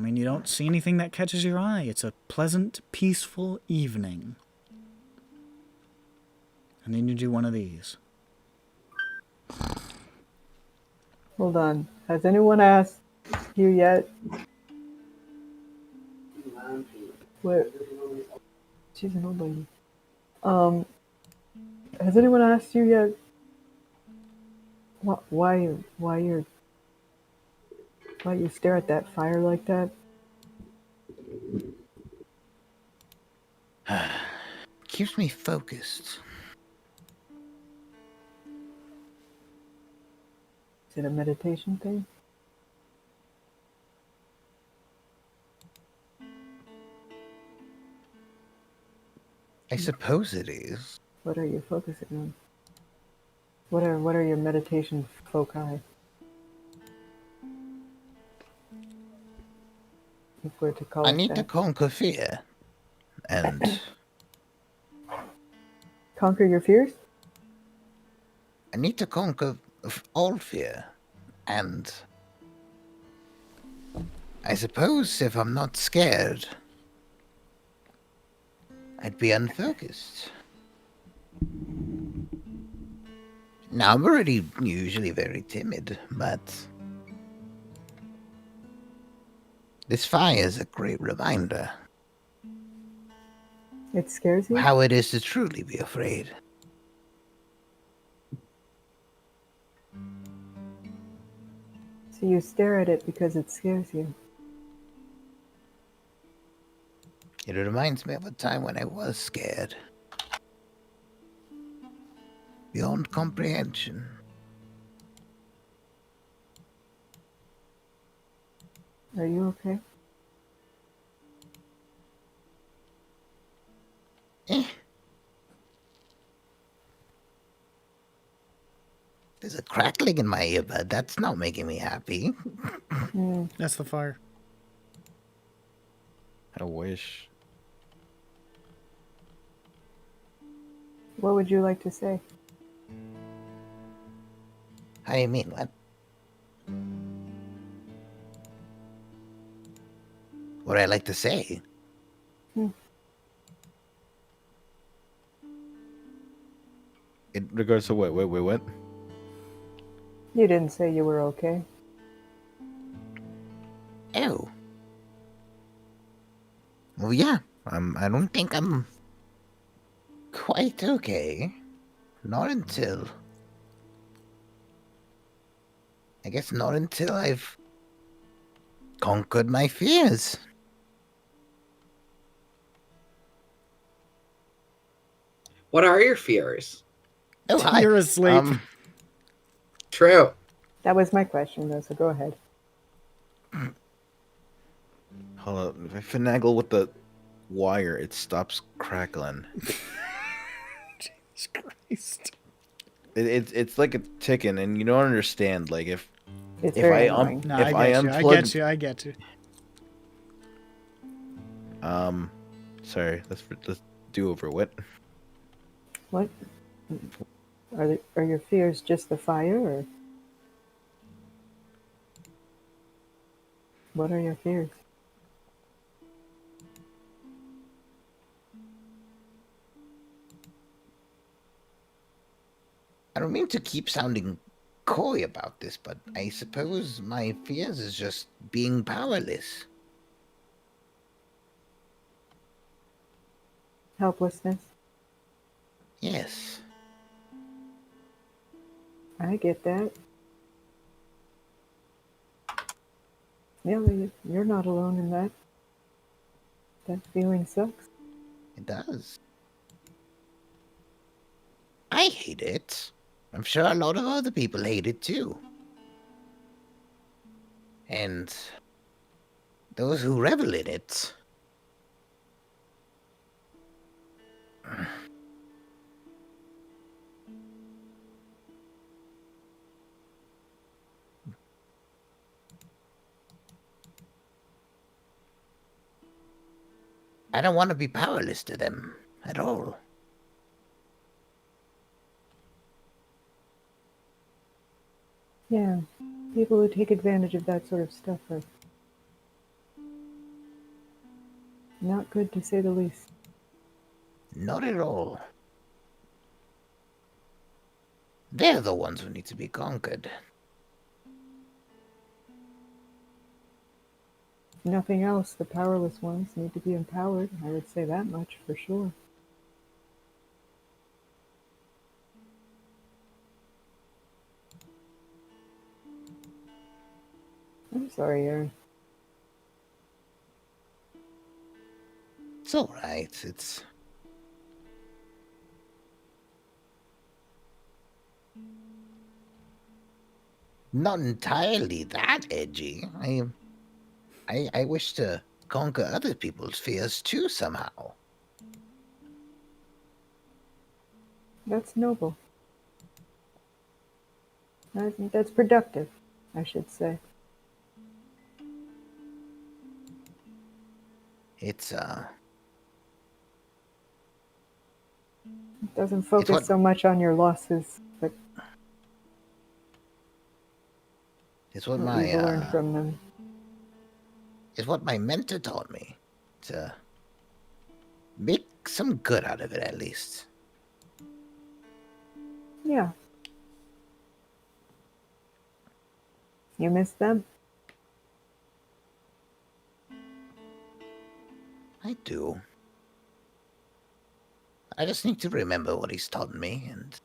you don't see anything that catches your eye. It's a pleasant, peaceful evening. And then you do one of these. Hold on. Has anyone asked you yet? What? She's an old lady. Has anyone asked you yet? Why you stare at that fire like that? Keeps me focused. Is it a meditation thing? I suppose it is. What are you focusing on? What are your meditation foci? If we're to call I it need to that. conquer fear. And Conquer your fears? I need to conquer all fear. And I suppose if I'm not scared, I'd be unfocused. Now, I'm already usually very timid, but this fire is a great reminder It scares you? how it is to truly be afraid. So you stare at it because it scares you. It reminds me of a time when I was scared. Beyond comprehension. Are you okay? There's a crackling in my earbud. That's not making me happy. That's the fire. I wish. What would you like to say? How do you mean? What? What I like to say? In regards to what? Wait, what? You didn't say you were okay. Oh. Well, yeah. I don't think I'm quite okay. Not until. I guess not until I've conquered my fears. What are your fears? Oh, hi. You're asleep. True. That was my question, though, so go ahead. Hold up. If I finagle with the wire, it stops crackling. Jesus Christ. It's like a ticking, and you don't understand. Like if It's if very I annoying. No, if I unplug, get you. sorry, let's do over what? What? Are your fears just the fire, or what are your fears? I don't mean to keep sounding coy about this, but I suppose my fears is just being powerless. Helplessness? Yes. I get that. Yeah, you're not alone in that. That feeling sucks. It does. I hate it. I'm sure a lot of other people hate it too. And those who revel in it. I don't want to be powerless to them at all. Yeah, people who take advantage of that sort of stuff are not good, to say the least. Not at all. They're the ones who need to be conquered. If nothing else, the powerless ones need to be empowered. I would say that much for sure. I'm sorry, Aaron. It's alright. It's not entirely that edgy. I wish to conquer other people's fears too somehow. That's noble. That's productive, I should say. It's It doesn't focus what- so much on your losses, but it's what what you've learned my from them. it's what my mentor taught me, to make some good out of it at least. Yeah. You miss them? I do. I just need to remember what he's taught me, and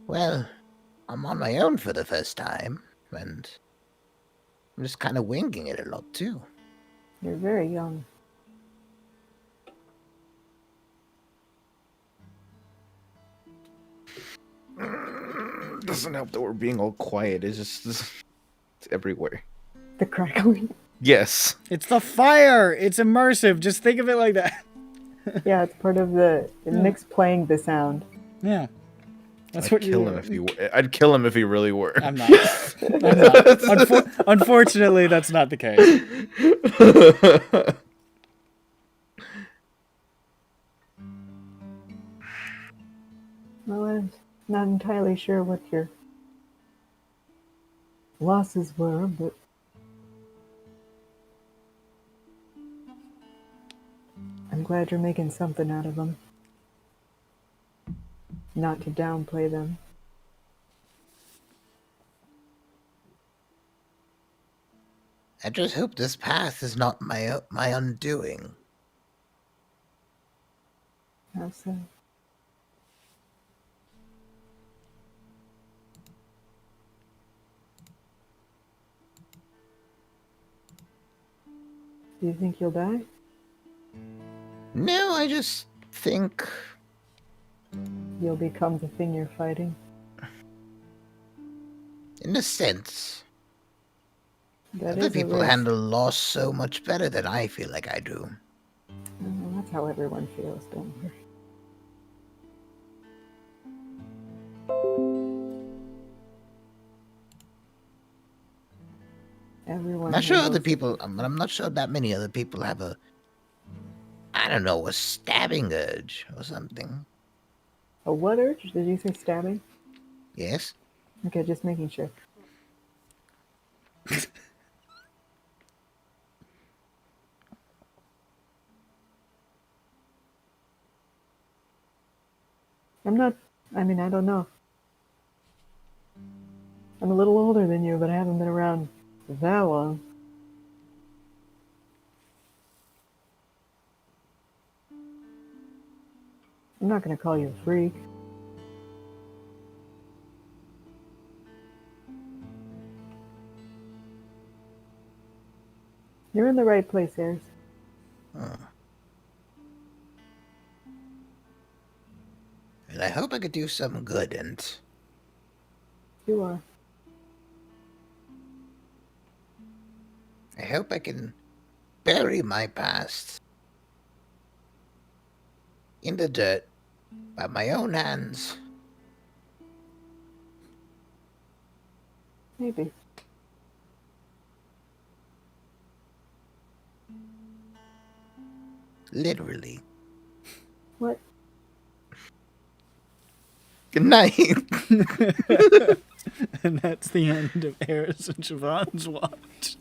well, I'm on my own for the first time, and I'm just kind of winging it a lot too. You're very young. Doesn't help that we're being all quiet. It's just it's everywhere. The crackling. Yes. It's the fire. It's immersive. Just think of it like that. Yeah, it's part of the Nick's playing the sound. Yeah. That's I'd what kill him if he were. I'd kill him if he really were. I'm not. I'm not. Unfortunately, that's not the case. Well, I'm not entirely sure what your losses were, but I'm glad you're making something out of them. Not to downplay them. I just hope this path is not my undoing. How so? Do you think you'll die? No, I just think You'll become the thing you're fighting? in a sense. That Other is a people risk. handle loss so much better than I feel like I do. Well, that's how everyone feels, don't worry. Everyone. I'm not sure handles other it. people, I'm not sure that many other people have I don't know, a stabbing urge or something. A what urge? Did you say stabbing? Yes? Okay, just making sure. I don't know. I'm a little older than you, but I haven't been around that long. I'm not gonna call you a freak. You're in the right place, Ayers. And I hope I could do some good, and You are. I hope I can bury my past in the dirt by my own hands. Maybe. Literally. What? Good night. And that's the end of Eris and Siobhan's watch.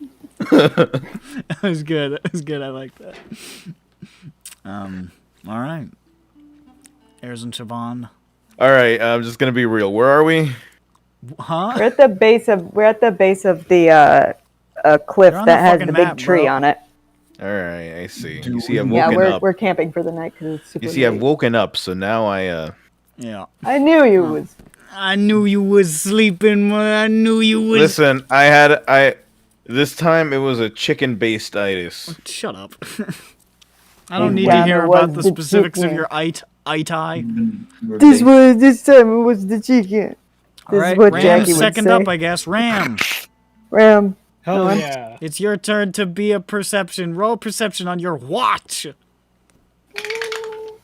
That was good. That was good. I like that. All right. Eris and Siobhan. All right, I'm just gonna be real. Where are we? Huh? We're at the base of the cliff You're on the that has fucking the big map, tree bro. on it. All right, I see. Do You see, I've we- Yeah, woken up. we're camping for the night because it's super You see, I've late. woken up, so now Yeah. I knew you was. I knew you was sleeping. I knew you was. Listen, this time it was a chicken-based itis. Shut up. I don't need Yeah, to hear it about was the the specifics of chicken. your eye. This time it was the chicken. All This right, is what Ram, Jackie would second say. up, I guess. Ram, Ram. Hell No, I'm- yeah. it's your turn to be a perception. Roll perception on your watch.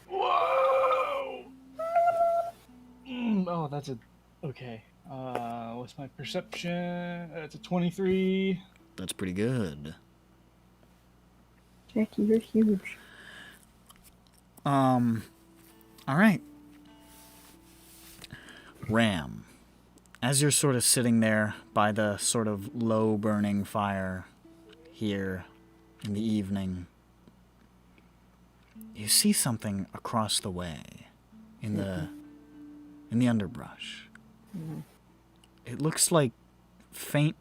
Whoa. Oh, that's a okay. What's my perception? It's a 23. That's pretty good. Jackie, you're huge. All right. Ram, as you're sort of sitting there by the sort of low burning fire here in the evening, you see something across the way in the underbrush. It looks like faint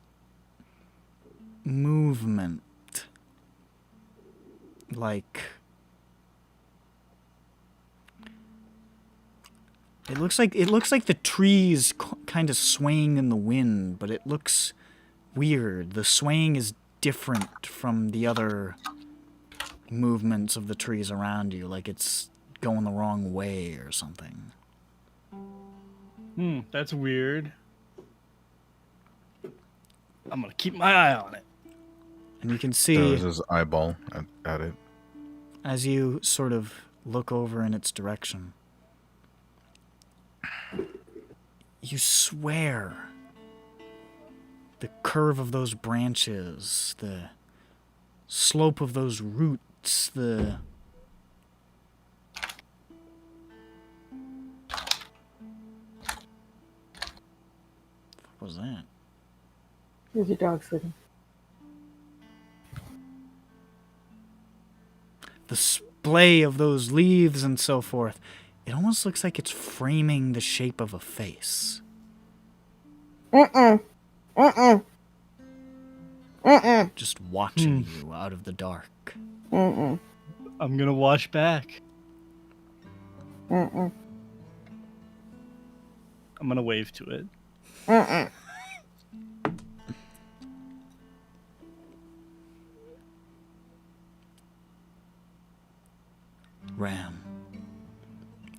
movement, like it looks like the trees kind of swaying in the wind, but it looks weird. The swaying is different from the other movements of the trees around you, like it's going the wrong way or something. That's weird. I'm gonna keep my eye on it. And you can see There's his eyeball at it. as you sort of look over in its direction, you swear the curve of those branches, the slope of those roots, was that? There's your dog sleeping. The splay of those leaves and so forth. It almost looks like it's framing the shape of a face. Just watching you out of the dark. I'm gonna watch back. I'm gonna wave to it. Ram.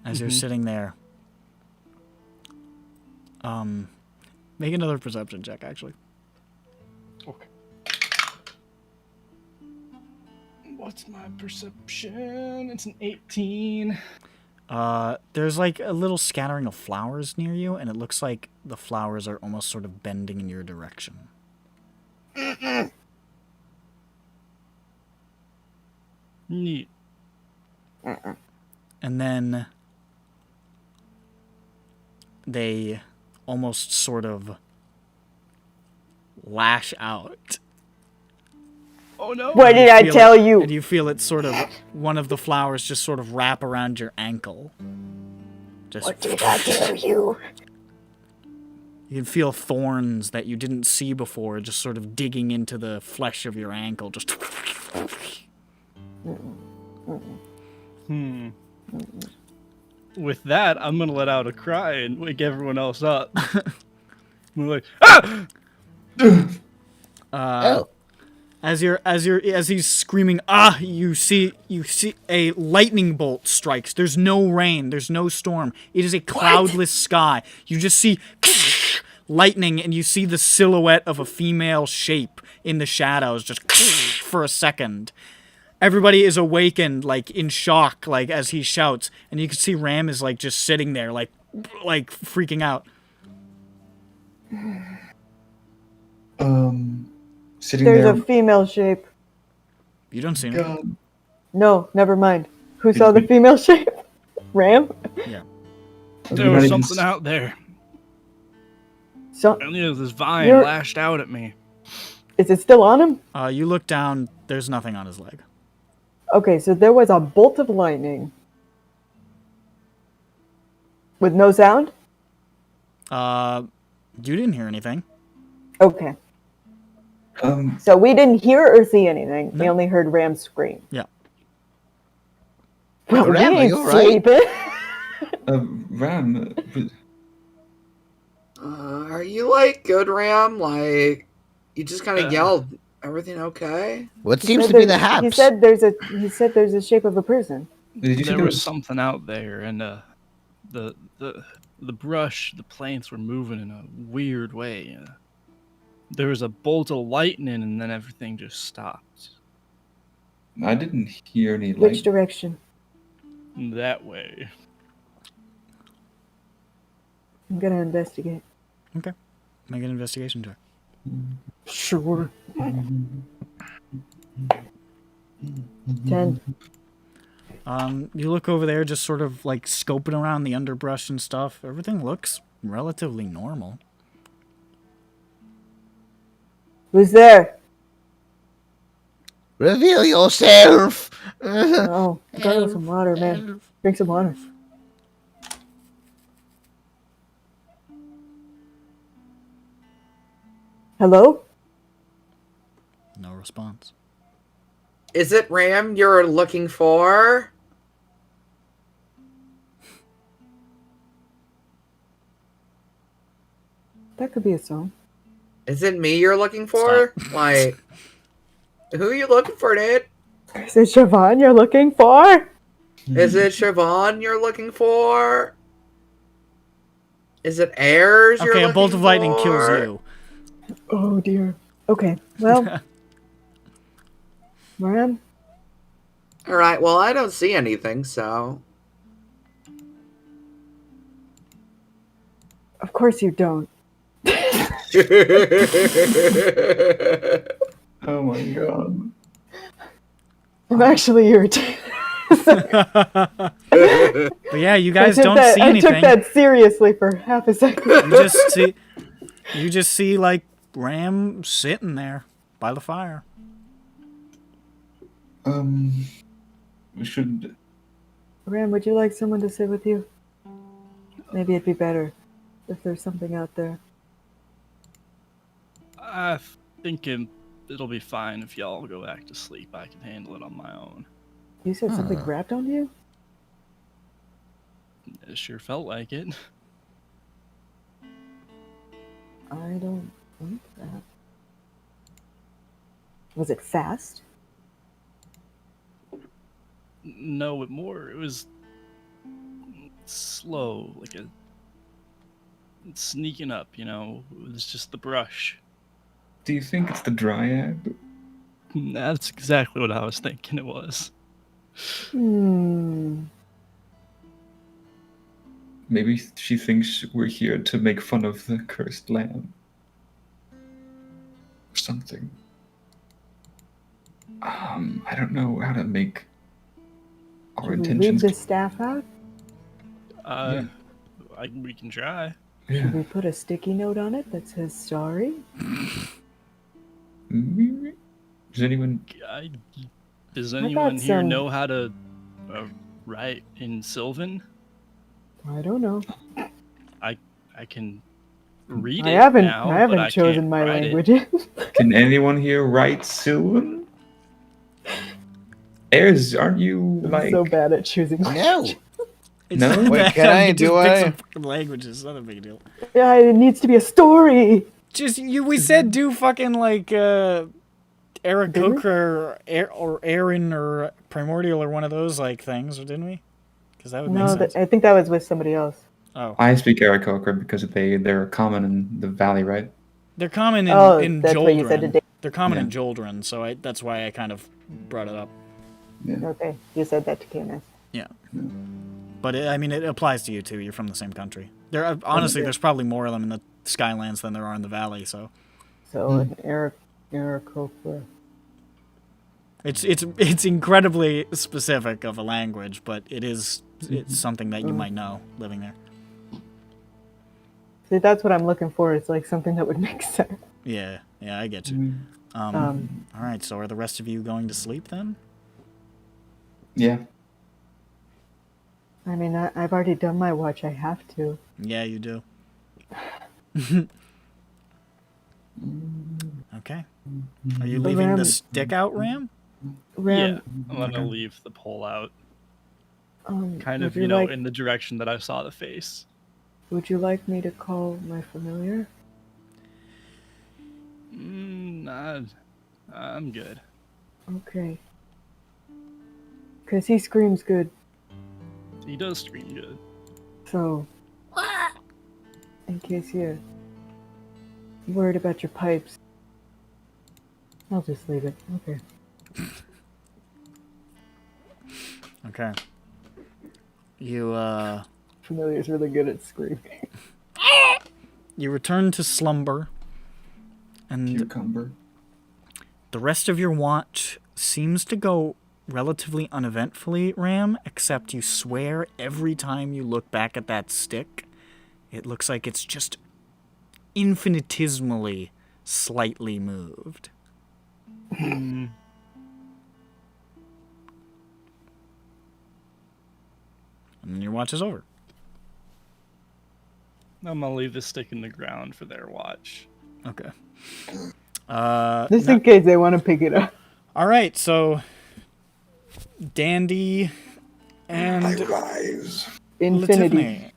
As you're sitting there, make another perception check, actually. Okay. What's my perception? It's an 18. There's like a little scattering of flowers near you, and it looks like the flowers are almost sort of bending in your direction. Neat. And then they almost sort of lash out. Oh no! What did I tell you? And you feel it sort of, one of the flowers just sort of wrap around your ankle. Just, What did I tell you? you can feel thorns that you didn't see before just sort of digging into the flesh of your ankle. Just. With that, I'm gonna let out a cry and wake everyone else up. I'm like, ah! Oh. As he's screaming, ah, you see a lightning bolt strikes. There's no rain, there's no storm. It is a cloudless sky. You just see lightning, and you see the silhouette of a female shape in the shadows, just for a second. Everybody is awakened, like in shock, like as he shouts, and you can see Ram is like just sitting there, like freaking out. Sitting There's there. a female shape. You don't see anything. God. No, never mind. Who saw the female shape? Ram? Yeah. There was something out there. So, And there's this vine You're- lashed out at me. is it still on him? You look down. There's nothing on his leg. Okay, so there was a bolt of lightning. With no sound? You didn't hear anything. Okay. So we didn't hear or see anything. We only heard Ram scream. Yeah. Well, Ram, we are ain't you all right? sleeping. Ram. Are you like good, Ram? Like you just kind of yelled. Everything okay? What He seems said to be the there's- haps? He said there's a shape of a person. Did you see There was something out there, and the brush, the plants were moving in a weird way. There was a bolt of lightning, and then everything just stopped. I didn't hear any Which light. direction? That way. I'm gonna investigate. Okay. Make an investigation check. Sure. 10. You look over there, just sort of like scoping around the underbrush and stuff. Everything looks relatively normal. Who's there? Reveal yourself. Oh, go some water, man. Drink some water. Hello? No response. Is it Ram you're looking for? That could be a song. Is it me you're looking for? Like, who are you looking for, dude? Is it Siobhan you're looking for? Is it Siobhan you're looking for? Is it Ayers you're Okay, looking a bolt of lightning kills for? you. Oh dear. Okay, well. Ram? Alright, well, I don't see anything, so. Of course you don't. Oh my god. I'm actually irritated. But yeah, you guys don't see I anything. took that seriously for half a second. You just see You just see, like, Ram sitting there by the fire. We should. Ram, would you like someone to sit with you? Maybe it'd be better if there's something out there. I think it'll be fine if y'all go back to sleep. I can handle it on my own. You said something grabbed on you? It sure felt like it. I don't think that. Was it fast? No, it was slow, like a sneaking up, you know. It was just the brush. Do you think it's the dryad? That's exactly what I was thinking it was. Maybe she thinks we're here to make fun of the cursed lamb. Or something. I don't know how to make our Should we leave intentions. the staff out? We can try. Yeah. Should we put a sticky note on it that says sorry? Does anyone? Does I anyone got here some- know how to write in Sylvan? I don't know. I can read I it haven't now, I but haven't I chosen can't my write it. languages. Can anyone here write Sylvan? Ayers, aren't you I'm like? so bad at choosing No. languages. It's No? not Wait, that can hard, I- you just do pick I- some fucking languages. It's not a big deal. Yeah, it needs to be a story. Just we said do fucking like Aarakocra or Aaron or Primordial or one of those like things, didn't we? Because that would make No, sense. I think that was with somebody else. Oh, I speak Aarakocra because they're common in the valley, right? they're common in in that's what you said Joldren. today. They're common in Yeah. Joldren, so that's why I kind of brought it up. Okay, you said that to KNS. Yeah. But I mean, it applies to you too. You're from the same country. There, honestly, there's probably more of them in the Skylands than there are in the Valley. So So an Aarakocra. it's incredibly specific of a language, but it's something that you might know living there. See, that's what I'm looking for. It's like something that would make sense. Yeah, I get you. All right. So are the rest of you going to sleep then? Yeah. I mean, I've already done my watch. I have to. Yeah, you do. Okay. Are you leaving Ram- the stick out, Ram? Ram, Yeah, I'm gonna leave the pole out, kind would of, you know, like, in the direction that I saw the face. Would you like me to call my familiar? Nah, I'm good. Okay. Because he screams good. He does scream good. So, in case you're worried about your pipes, I'll just leave it. Okay. Okay. You Familiar's really good at screaming. you return to slumber, and Cucumber. the rest of your watch seems to go relatively uneventfully, Ram, except you swear every time you look back at that stick, it looks like it's just infinitesimally slightly moved. And then your watch is over. I'm gonna leave this stick in the ground for their watch. Okay. Just in case they want to pick it up. All right, so Dandy and Rise. Infinity. Latifny.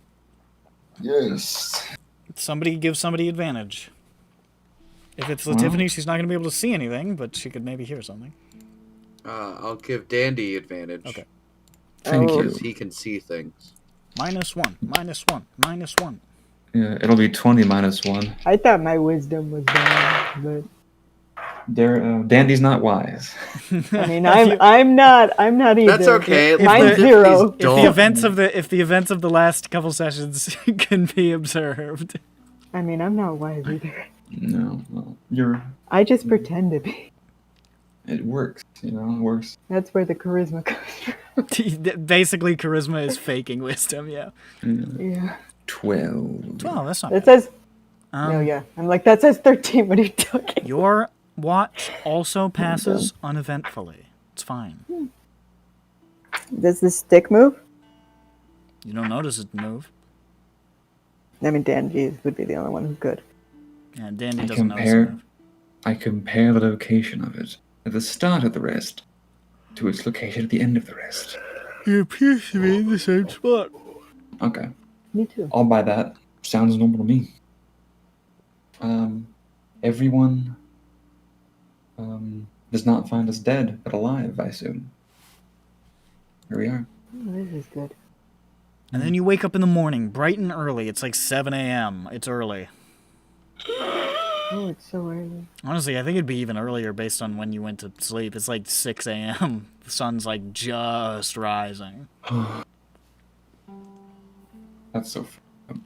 Yes. Somebody give somebody advantage. If it's Latifny, she's not going to be able to see anything, but she could maybe hear something. I'll give Dandy advantage. Okay. Thank you. Because he can see things. -1, -1. Yeah, it'll be 20 minus 1. I thought my wisdom was bad, but Dandy's not wise. I mean, I'm not either. That's okay. Mine's If 0. If the events of the last couple sessions can be observed. I mean, I'm not wise either. No, well, I just pretend to be. it works, it works. That's where the charisma comes from. Basically, charisma is faking wisdom, yeah. Yeah. Yeah. 12. Well, that's not It bad. says No, yeah. I'm like, that says 13. What are you talking? Your watch also passes uneventfully. It's fine. Does the stick move? You don't notice it move. I mean, Dandy would be the only one who could. Yeah, Dandy I doesn't notice it move. compare the location of it at the start of the rest to its location at the end of the rest. It appears to be in the same spot. Okay. Me too. I'll buy that. Sounds normal to me. Everyone does not find us dead, but alive, I assume. Here we are. Oh, this is good. And then you wake up in the morning, bright and early. It's like 7 a.m. It's early. Oh, it's so early. Honestly, I think it'd be even earlier based on when you went to sleep. It's like 6 a.m. The sun's like just rising. That's so. And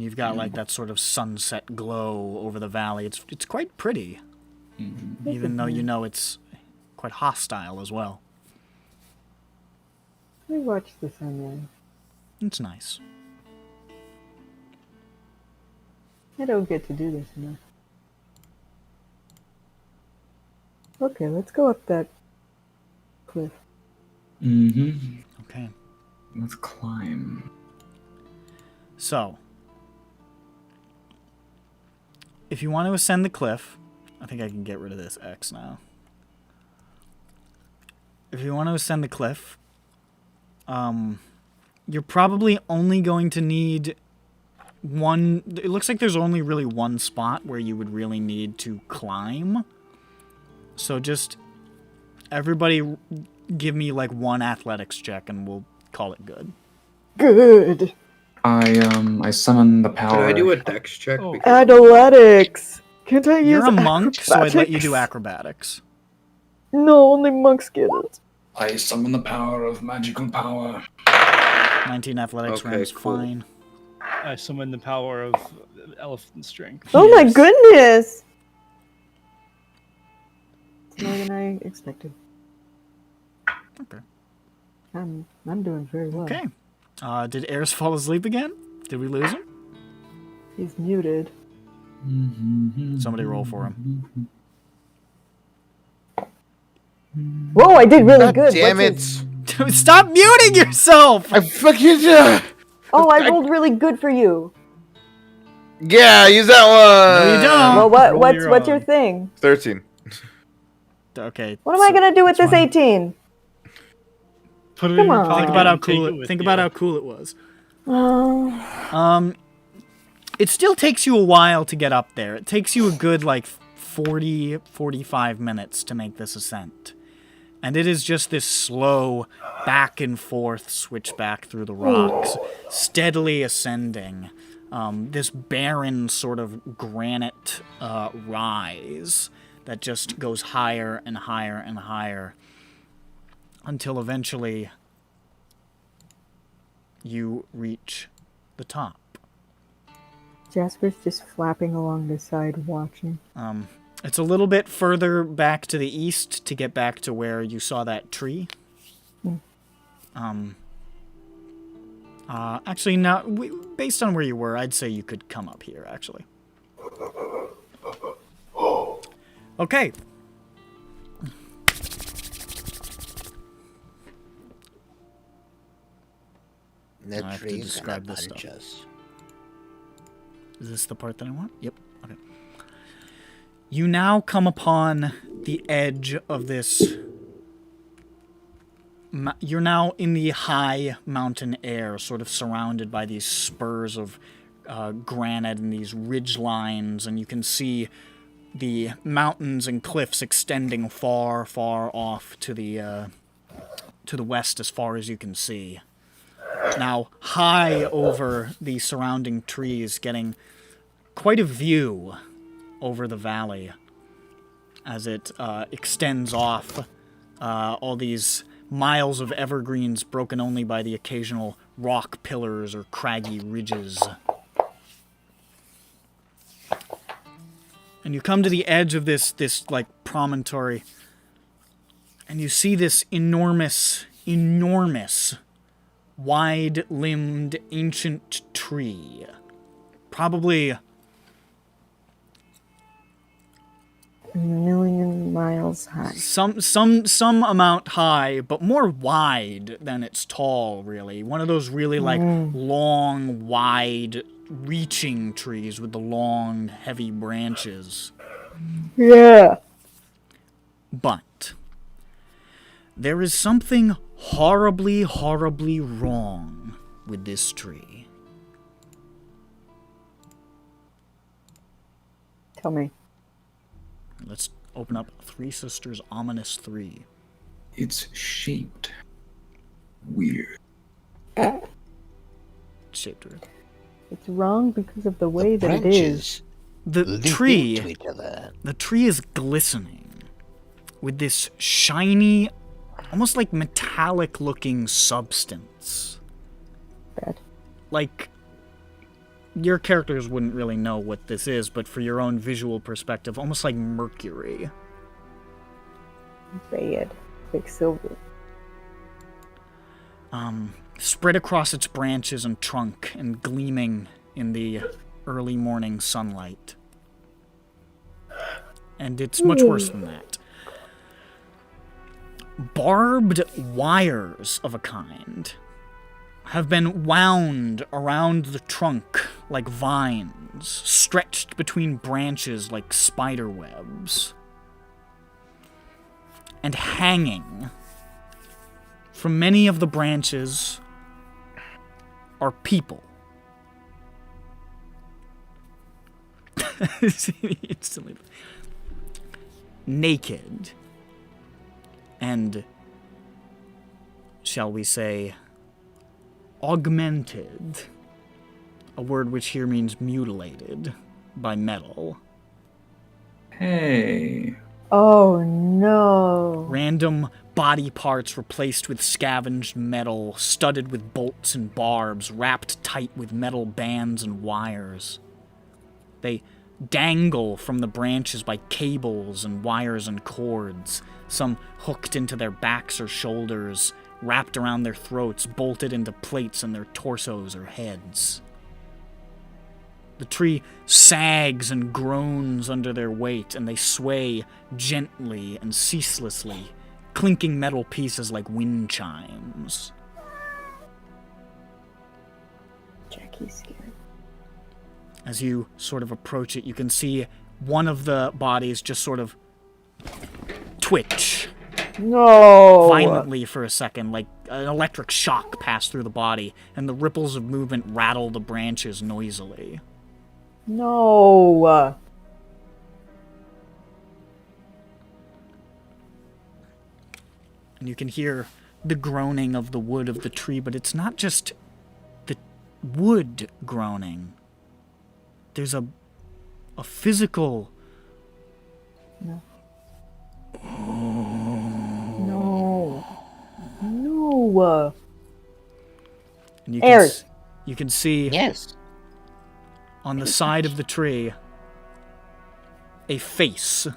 you've got like that sort of sunset glow over the valley. It's quite pretty, even though you know it's quite hostile as well. We watched the sunrise. It's nice. I don't get to do this enough. Okay, let's go up that cliff. Mm-hmm. Okay. Let's climb. So, if you want to ascend the cliff, I think I can get rid of this X now. If you want to ascend the cliff, you're probably only going to need one. It looks like there's only really one spot where you would really need to climb. So just everybody give me like one athletics check and we'll call it good. Good. I summon the power. Could I do a dex check? Oh. Because Athletics. Can't I use You're a monk, so I'd let you do acrobatics? acrobatics. No, only monks get it. I summon the power of magical power. 19 athletics Okay, ranks cool. fine. I summon the power of elephant strength. Oh my Yes. goodness! It's more than I expected. Okay. I'm doing very well. Okay. Did Eris fall asleep again? Did we lose him? He's muted. Somebody roll for him. Whoa, I did really God good. damn What's it! his- Stop muting yourself! I fucking Oh, I rolled really good for you. yeah. Use that one. No, you don't. Well, roll what's your your thing? 13. Okay. What am I gonna do with this fine. 18? Put it Come in your on. pocket Think about how and take cool it it. with Think you. about how cool it was. Oh, It still takes you a while to get up there. It takes you a good like 45 minutes to make this ascent. And it is just this slow back and forth switchback through the rocks, steadily ascending. This barren sort of granite rise that just goes higher and higher and higher until eventually you reach the top. Jasper's just flapping along the side watching. It's a little bit further back to the east to get back to where you saw that tree. Actually, no. Based on where you were, I'd say you could come up here, actually. Okay. The I have to tree's describe gonna this punch stuff. us. Is this the part that I want? Yep. Okay. You now come upon the edge of this. You're now in the high mountain air, sort of surrounded by these spurs of granite and these ridge lines, and you can see the mountains and cliffs extending far, far off to the west as far as you can see. Now, high over the surrounding trees, getting quite a view over the valley as it extends off all these miles of evergreens broken only by the occasional rock pillars or craggy ridges. And you come to the edge of this like promontory, and you see this enormous, wide-limbed ancient tree probably 1,000,000 miles high. some amount high, but more wide than it's tall, really. One of those really, like, long, wide, reaching trees with the long, heavy branches. Yeah. But there is something horribly, horribly wrong with this tree. Tell me. Let's open up Three Sisters Ominous 3. It's shaped weird. Shaped weird. It's wrong because of the way The that it is. branches The leap tree, into each other. the tree is glistening with this shiny, almost like metallic-looking substance. Bad. Like, your characters wouldn't really know what this is, but for your own visual perspective, almost like mercury. Bad. Like silver. Spread across its branches and trunk and gleaming in the early morning sunlight. And it's much worse than that. Barbed wires of a kind have been wound around the trunk like vines, stretched between branches like spider webs, and hanging from many of the branches are people. Instantly. Naked and, shall we say, augmented, a word which here means mutilated, by metal. Hey. Oh no. Random body parts replaced with scavenged metal, studded with bolts and barbs, wrapped tight with metal bands and wires. They dangle from the branches by cables and wires and cords, some hooked into their backs or shoulders, wrapped around their throats, bolted into plates in their torsos or heads. The tree sags and groans under their weight, and they sway gently and ceaselessly, clinking metal pieces like wind chimes. Jackie's scared. As you sort of approach it, you can see one of the bodies just sort of twitch No. violently for a second, like an electric shock passed through the body, and the ripples of movement rattle the branches noisily. No. And you can hear the groaning of the wood of the tree, but it's not just the wood groaning. There's a physical... No. No. And you Airs. you can see Yes. on the side of the tree a face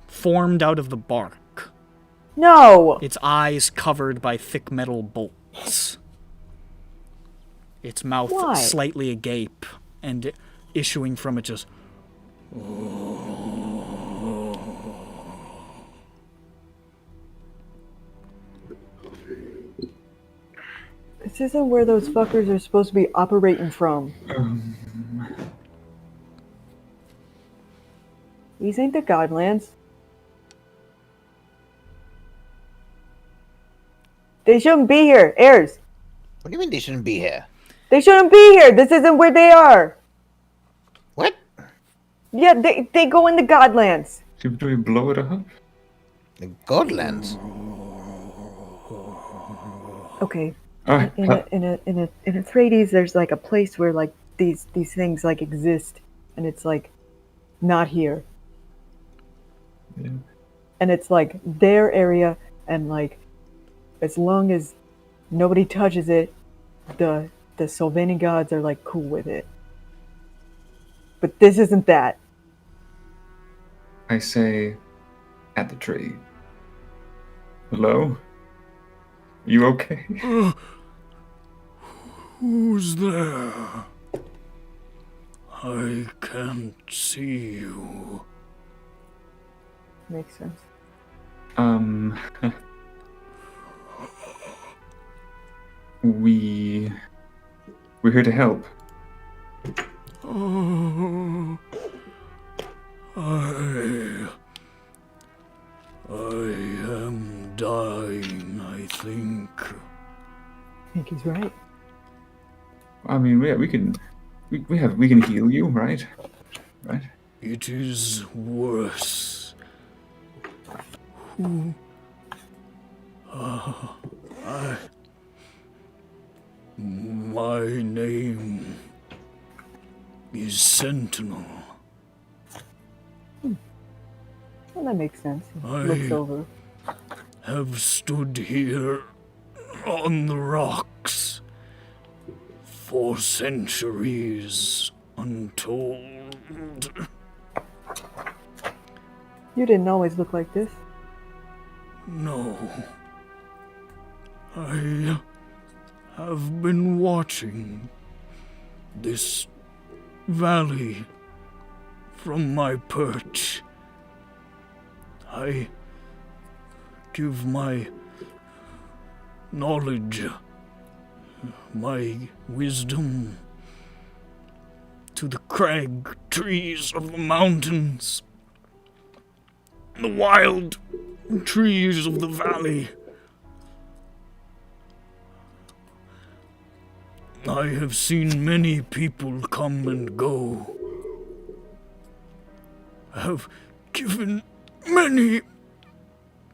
formed out of the bark. No. Its eyes covered by thick metal bolts. Its mouth Why? slightly agape, and issuing from it just... This isn't where those fuckers are supposed to be operating from. These ain't the Godlands. They shouldn't be here, heirs. What do you mean they shouldn't be here? They shouldn't be here. This isn't where they are. What? Yeah, they go in the Godlands. Should we blow it up? The Godlands? Okay. Alright. In a 3Ds, there's like a place where like these things like exist, and it's like not here. Yeah. And it's like their area, and like as long as nobody touches it, the Sylvanian gods are like cool with it. But this isn't that. I say, at the tree. Hello? You okay? Who's there? I can't see you. Makes sense. We're here to help. Oh, I am dying, I think. I think he's right. I mean, yeah, we can heal you, right? Right? It is worse. My name is Sentinel. Well, that makes sense. He I- looks over. Have stood here on the rocks for centuries untold. You didn't always look like this. No. I have been watching this valley from my perch. I give my knowledge, my wisdom to the crag trees of the mountains, the wild trees of the valley. I have seen many people come and go. I have given many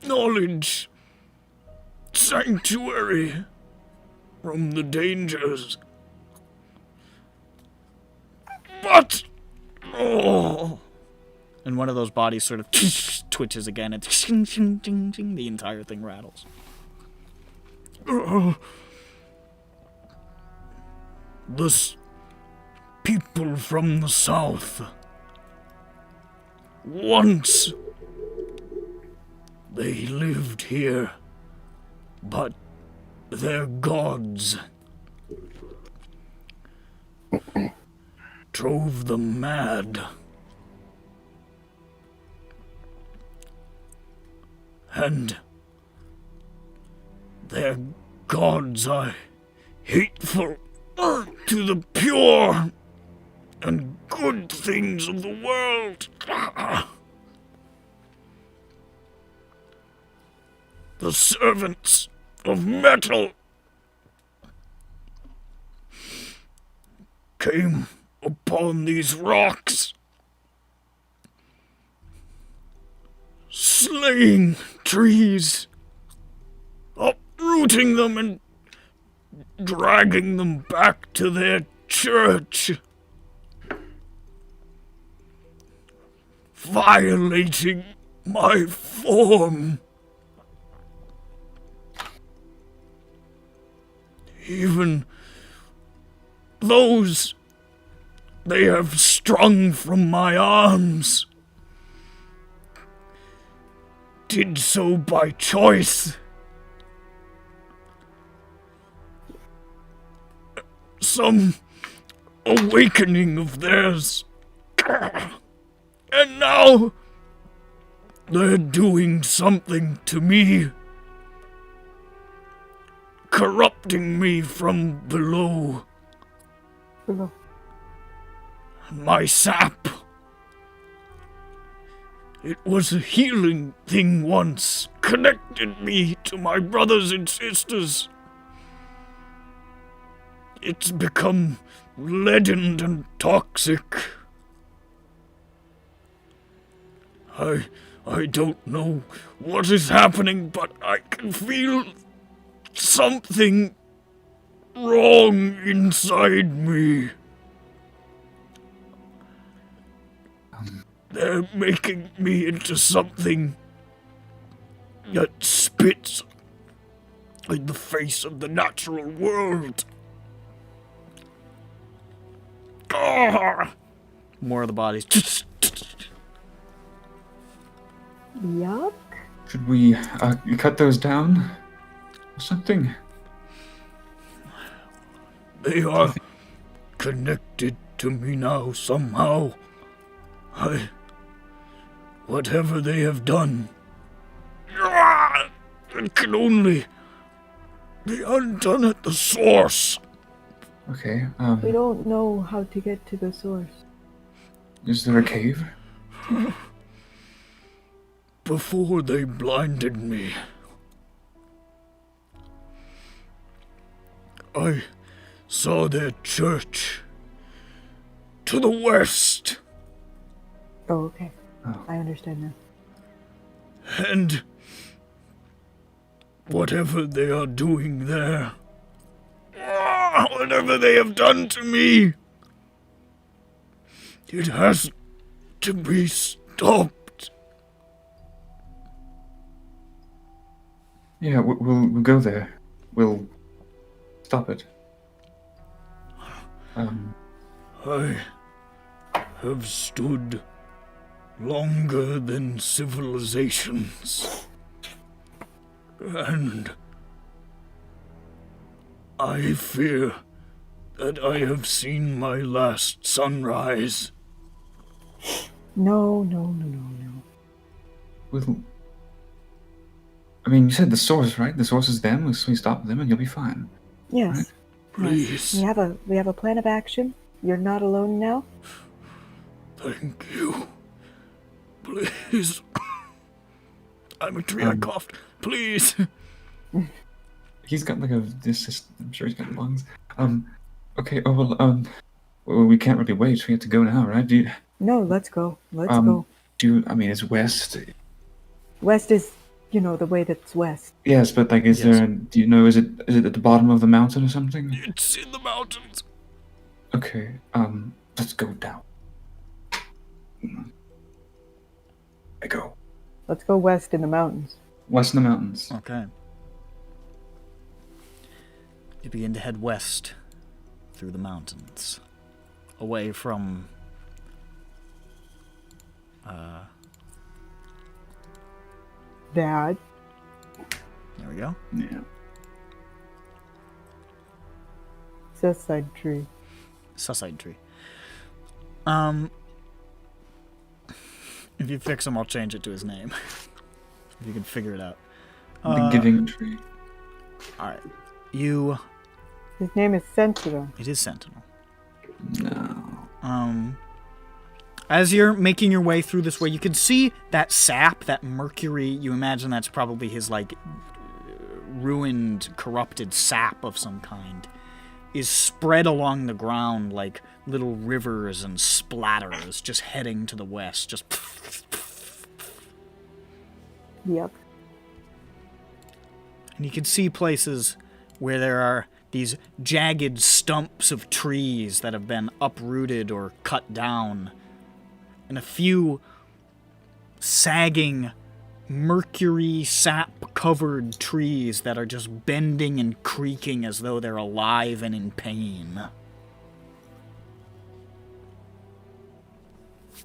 knowledge, sanctuary from the dangers. But, oh. And one of those bodies sort of twitches again, and the entire thing rattles. The people from the south, once they lived here, but their gods drove them mad. And their gods are hateful to the pure and good things of the world. The servants of metal came upon these rocks, slaying trees, uprooting them and dragging them back to their church, violating my form. Even those they have strung from my arms did so by choice. Some awakening of theirs. And now they're doing something to me, corrupting me from below. Below. My sap. It was a healing thing once, connected me to my brothers and sisters. It's become leadened and toxic. I don't know what is happening, but I can feel something wrong inside me. They're making me into something that spits in the face of the natural world. More of the bodies. Yuck. Should we cut those down or something? They are connected to me now somehow. Whatever they have done, it can only be undone at the source. Okay, We don't know how to get to the source. is there a cave? Before they blinded me, I saw their church to the west, Oh, okay. Oh. I understand now. and whatever they are doing there, whatever they have done to me, it has to be stopped. Yeah, we'll go there. We'll stop it. I have stood longer than civilizations, and I fear that I have seen my last sunrise. No. We'll. I mean, you said the source, right? The source is them. So we stop them, and you'll be fine. Yes. Right. Please, We have a plan of action. You're not alone now. thank you. Please. I'm a tree, I coughed. Please. He's got like a. I'm sure he's got lungs. Okay. Oh well. Well, we can't really wait. We have to go now, right? Do you? No, let's go. Let's go. I mean, it's west. West is, the way that's west. Yes, but like, is Yes. there? Do you know? Is it at the bottom of the mountain or something? It's in the mountains. Okay. Let's go down. I go Let's go west in the mountains. west in the mountains. Okay. You begin to head west through the mountains, away from Dad. there we go. Yeah. Suicide tree. Suicide tree. If you fix him, I'll change it to his name. If you can figure it out. The giving tree. Alright. You... His name is Sentinel. It is Sentinel. No. As you're making your way through this way, you can see that sap, that mercury. You imagine that's probably his, ruined, corrupted sap of some kind, is spread along the ground like little rivers and splatters, just heading to the west. Just. Yep. And you can see places where there are these jagged stumps of trees that have been uprooted or cut down, and a few sagging, mercury sap-covered trees that are just bending and creaking as though they're alive and in pain.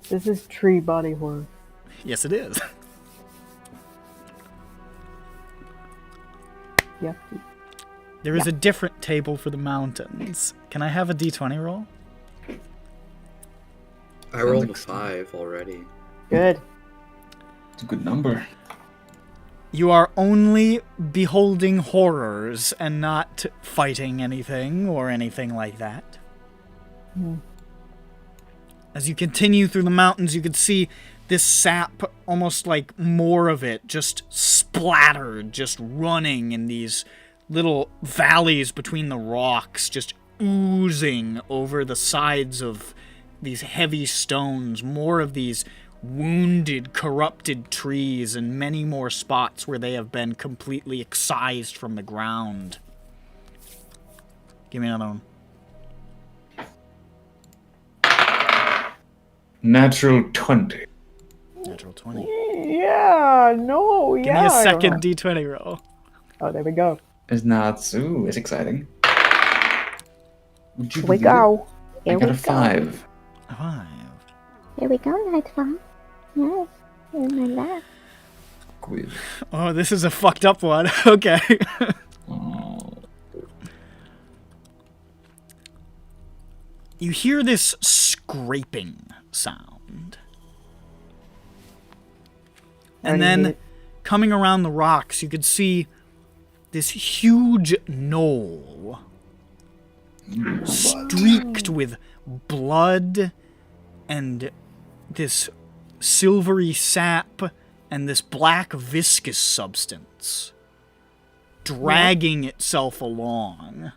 This is tree body horror. Yes, it is. Yep. There is a different table for the mountains. Can I have a d20 roll? I rolled a 5 already. Good. It's a good number. You are only beholding horrors and not fighting anything or anything like that. As you continue through the mountains, you can see this sap, almost like more of it, just splattered, just running in these little valleys between the rocks, just oozing over the sides of these heavy stones, more of these wounded, corrupted trees, and many more spots where they have been completely excised from the ground. Give me another one. Natural 20. Natural 20. Yeah, no, Give me a second d20 roll. Oh, there we go. It's not. Ooh, it's exciting. Would you Here we believe go. it? I got a 5. 5. Here we go, Nightfall. Yes, in my lap. Quiz. Oh, this is a fucked up one. Okay. Oh. you hear this scraping sound. And then, coming around the rocks, you could see this huge knoll streaked with blood and this silvery sap and this black viscous substance dragging itself along.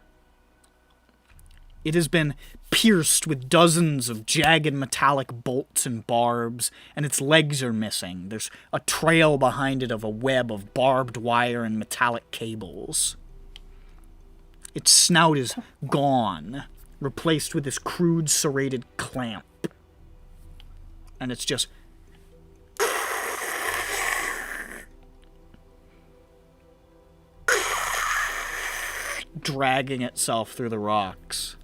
It has been pierced with dozens of jagged metallic bolts and barbs, and its legs are missing. There's a trail behind it of a web of barbed wire and metallic cables. Its snout is gone, replaced with this crude serrated clamp. And it's just... dragging itself through the rocks.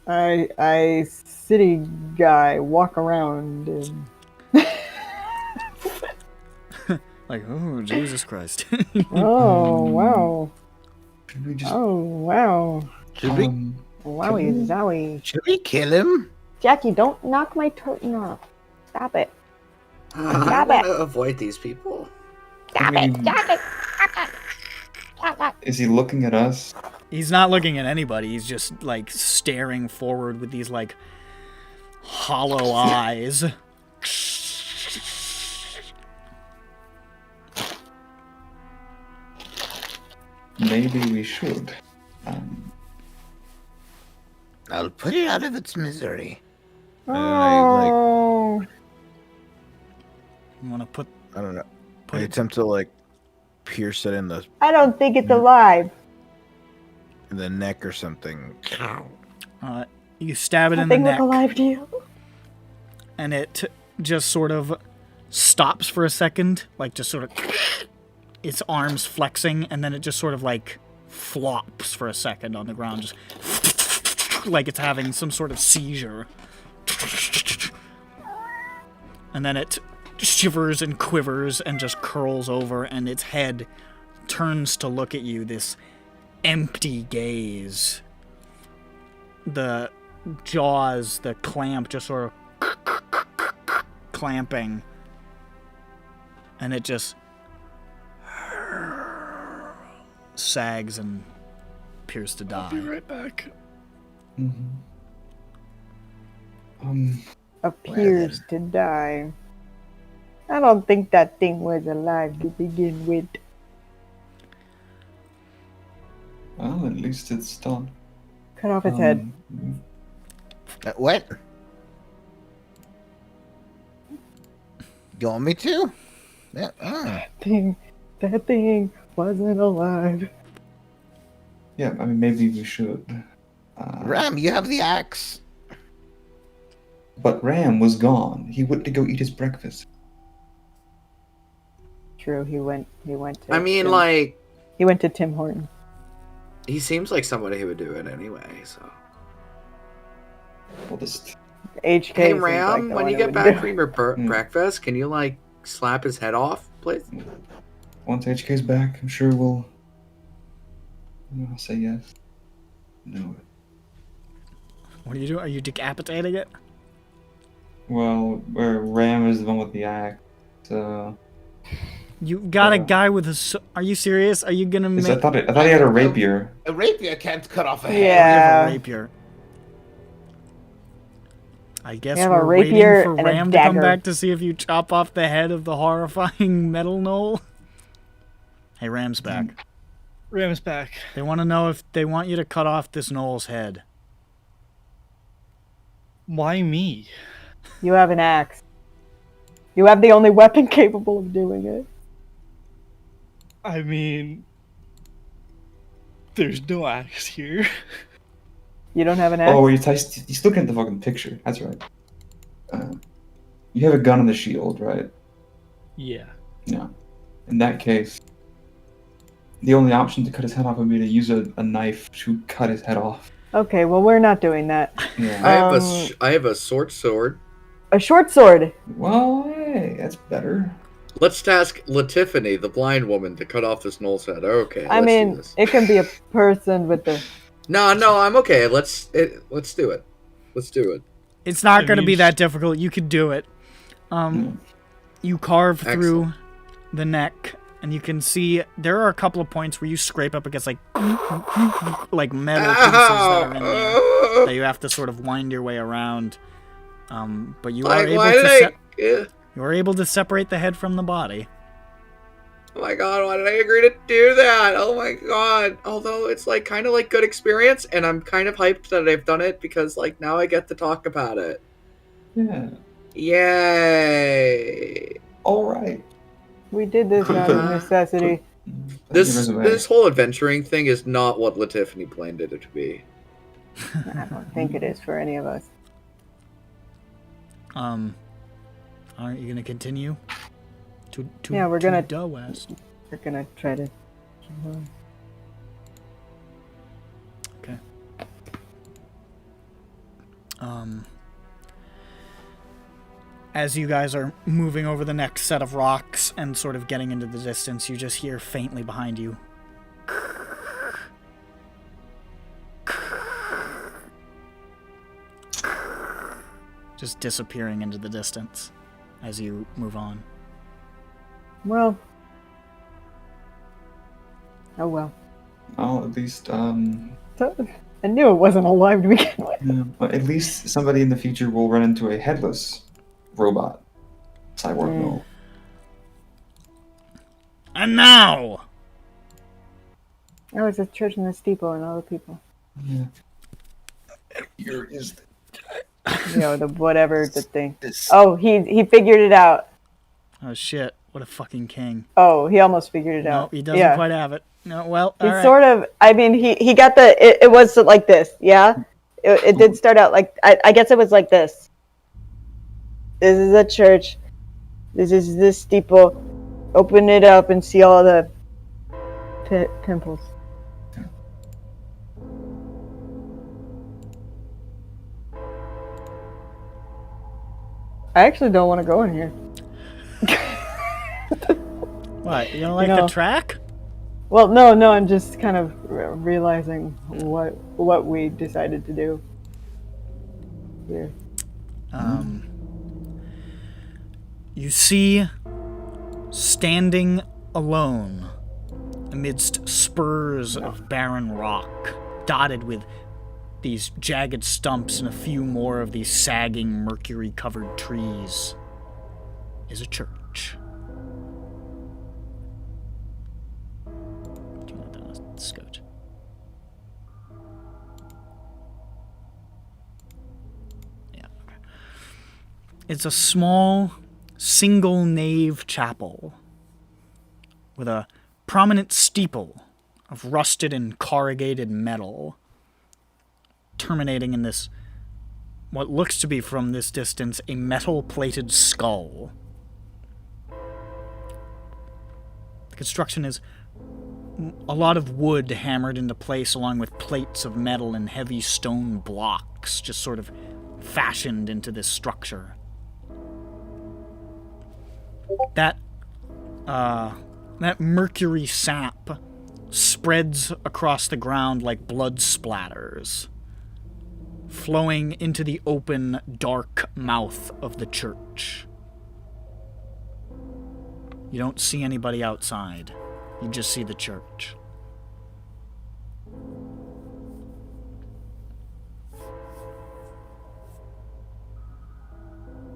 I city guy walk around and Like, oh, Jesus Christ. oh wow, Should we just oh wow, Should we? wowie zowie. Should we kill him? Jackie, don't knock my turtle off. Stop it. I Stop want it. to avoid these people. Stop it. Stop it. Is he looking at us? He's not looking at anybody. He's just, like, staring forward with these, like, hollow eyes. Maybe we should. I'll put it out of its misery. Oh. You want to put... I don't know. Put I it- attempt to like pierce it in I don't think it's alive. the neck or something. You stab it in the Nothing neck, look alive to you. and it just sort of stops for a second, like just sort of its arms flexing, and then it just sort of like flops for a second on the ground, just like it's having some sort of seizure. And then it shivers and quivers and just curls over, and its head turns to look at you, this empty gaze. The jaws, the clamp just sort of clamping, and it just sags and appears to die. I'll be right back. Appears to die. I don't think that thing was alive to begin with. Well, at least it's done. Cut off its head. What? You want me to? Yeah. That thing wasn't alive. Yeah, I mean, maybe we should. Ram, you have the axe. But Ram was gone. He went to go eat his breakfast. True, he went to I mean, Tim. like, He went to Tim Horton. he seems like somebody who would do it anyway, so. We'll just... HK. Hey, seems Ram, like the when one you that get would back do from it. your breakfast, can you, like, slap his head off, please? Once HK's back, I'm sure we'll... I'll say yes. No. What are you doing? Are you decapitating it? Well, where Ram is the one with the axe, so... You got a guy with a... Are you serious? Are you gonna make... I thought he had a rapier. A rapier can't cut off a head. Yeah. a rapier. I guess We have we're a rapier waiting for and a Ram to come dagger. back to see if you chop off the head of the horrifying metal knoll. Hey, Ram's back. Ram's back. They want to know if they want you to cut off this knoll's head. Why me? You have an axe. You have the only weapon capable of doing it. I mean, there's no axe here. You don't have an axe? Oh, he's looking at the fucking picture. That's right. You have a gun on the shield, right? Yeah. Yeah. In that case, the only option to cut his head off would be to use a knife to cut his head off. Okay, well, we're not doing that. Yeah. I have a short sword. A short sword. Well, hey, that's better. Let's task Latiffany, the blind woman, to cut off this Knoll's head. Okay, I let's do mean, this. it can be a person with the. No, I'm okay. Let's do it. Let's do it. It's not going to be that difficult. You could do it. You carve through Excellent. the neck, and you can see there are a couple of points where you scrape up against like metal pieces that are in there that you have to sort of wind your way around. But you are you are able to separate the head from the body. Oh my god, why did I agree to do that? Oh my god. Although it's like kind of like good experience, and I'm kind of hyped that I've done it because like now I get to talk about it. Yeah. Yay. All right. We did this out of necessity. This whole adventuring thing is not what Latiffany planned it to be. I don't think it is for any of us. Aren't you gonna continue? Yeah, we're gonna. To west. We're gonna try to. Okay. As you guys are moving over the next set of rocks and sort of getting into the distance, you just hear faintly behind you. Just disappearing into the distance as you move on. Well. Oh well. Well, at least, I knew it wasn't alive to begin with. yeah, but at least somebody in the future will run into a headless robot cyborg gnoll. And now! Oh, it's a church in the steeple and all the people. Yeah. Here is the You know, the whatever the thing. Oh, he figured it out. Oh shit, what a fucking king. Oh, he almost figured it No, out. he doesn't quite have it. No, well, He all right. sort of, I mean, he got the, it was like this, yeah? It did start out like, I guess it was like this. This is a church. This is the steeple. Open it up and see all the pimples. I actually don't want to go in here. What, you don't like the track? Well, no, I'm just kind of realizing what we decided to do here. You see, standing alone amidst spurs of barren rock, dotted with these jagged stumps and a few more of these sagging, mercury-covered trees, is a church. Do you want that on a scotch? Yeah, okay. It's a small, single-nave chapel with a prominent steeple of rusted and corrugated metal, terminating in this, what looks to be from this distance, a metal-plated skull. The construction is a lot of wood hammered into place along with plates of metal and heavy stone blocks just sort of fashioned into this structure. That mercury sap spreads across the ground like blood splatters, flowing into the open, dark mouth of the church. You don't see anybody outside. You just see the church.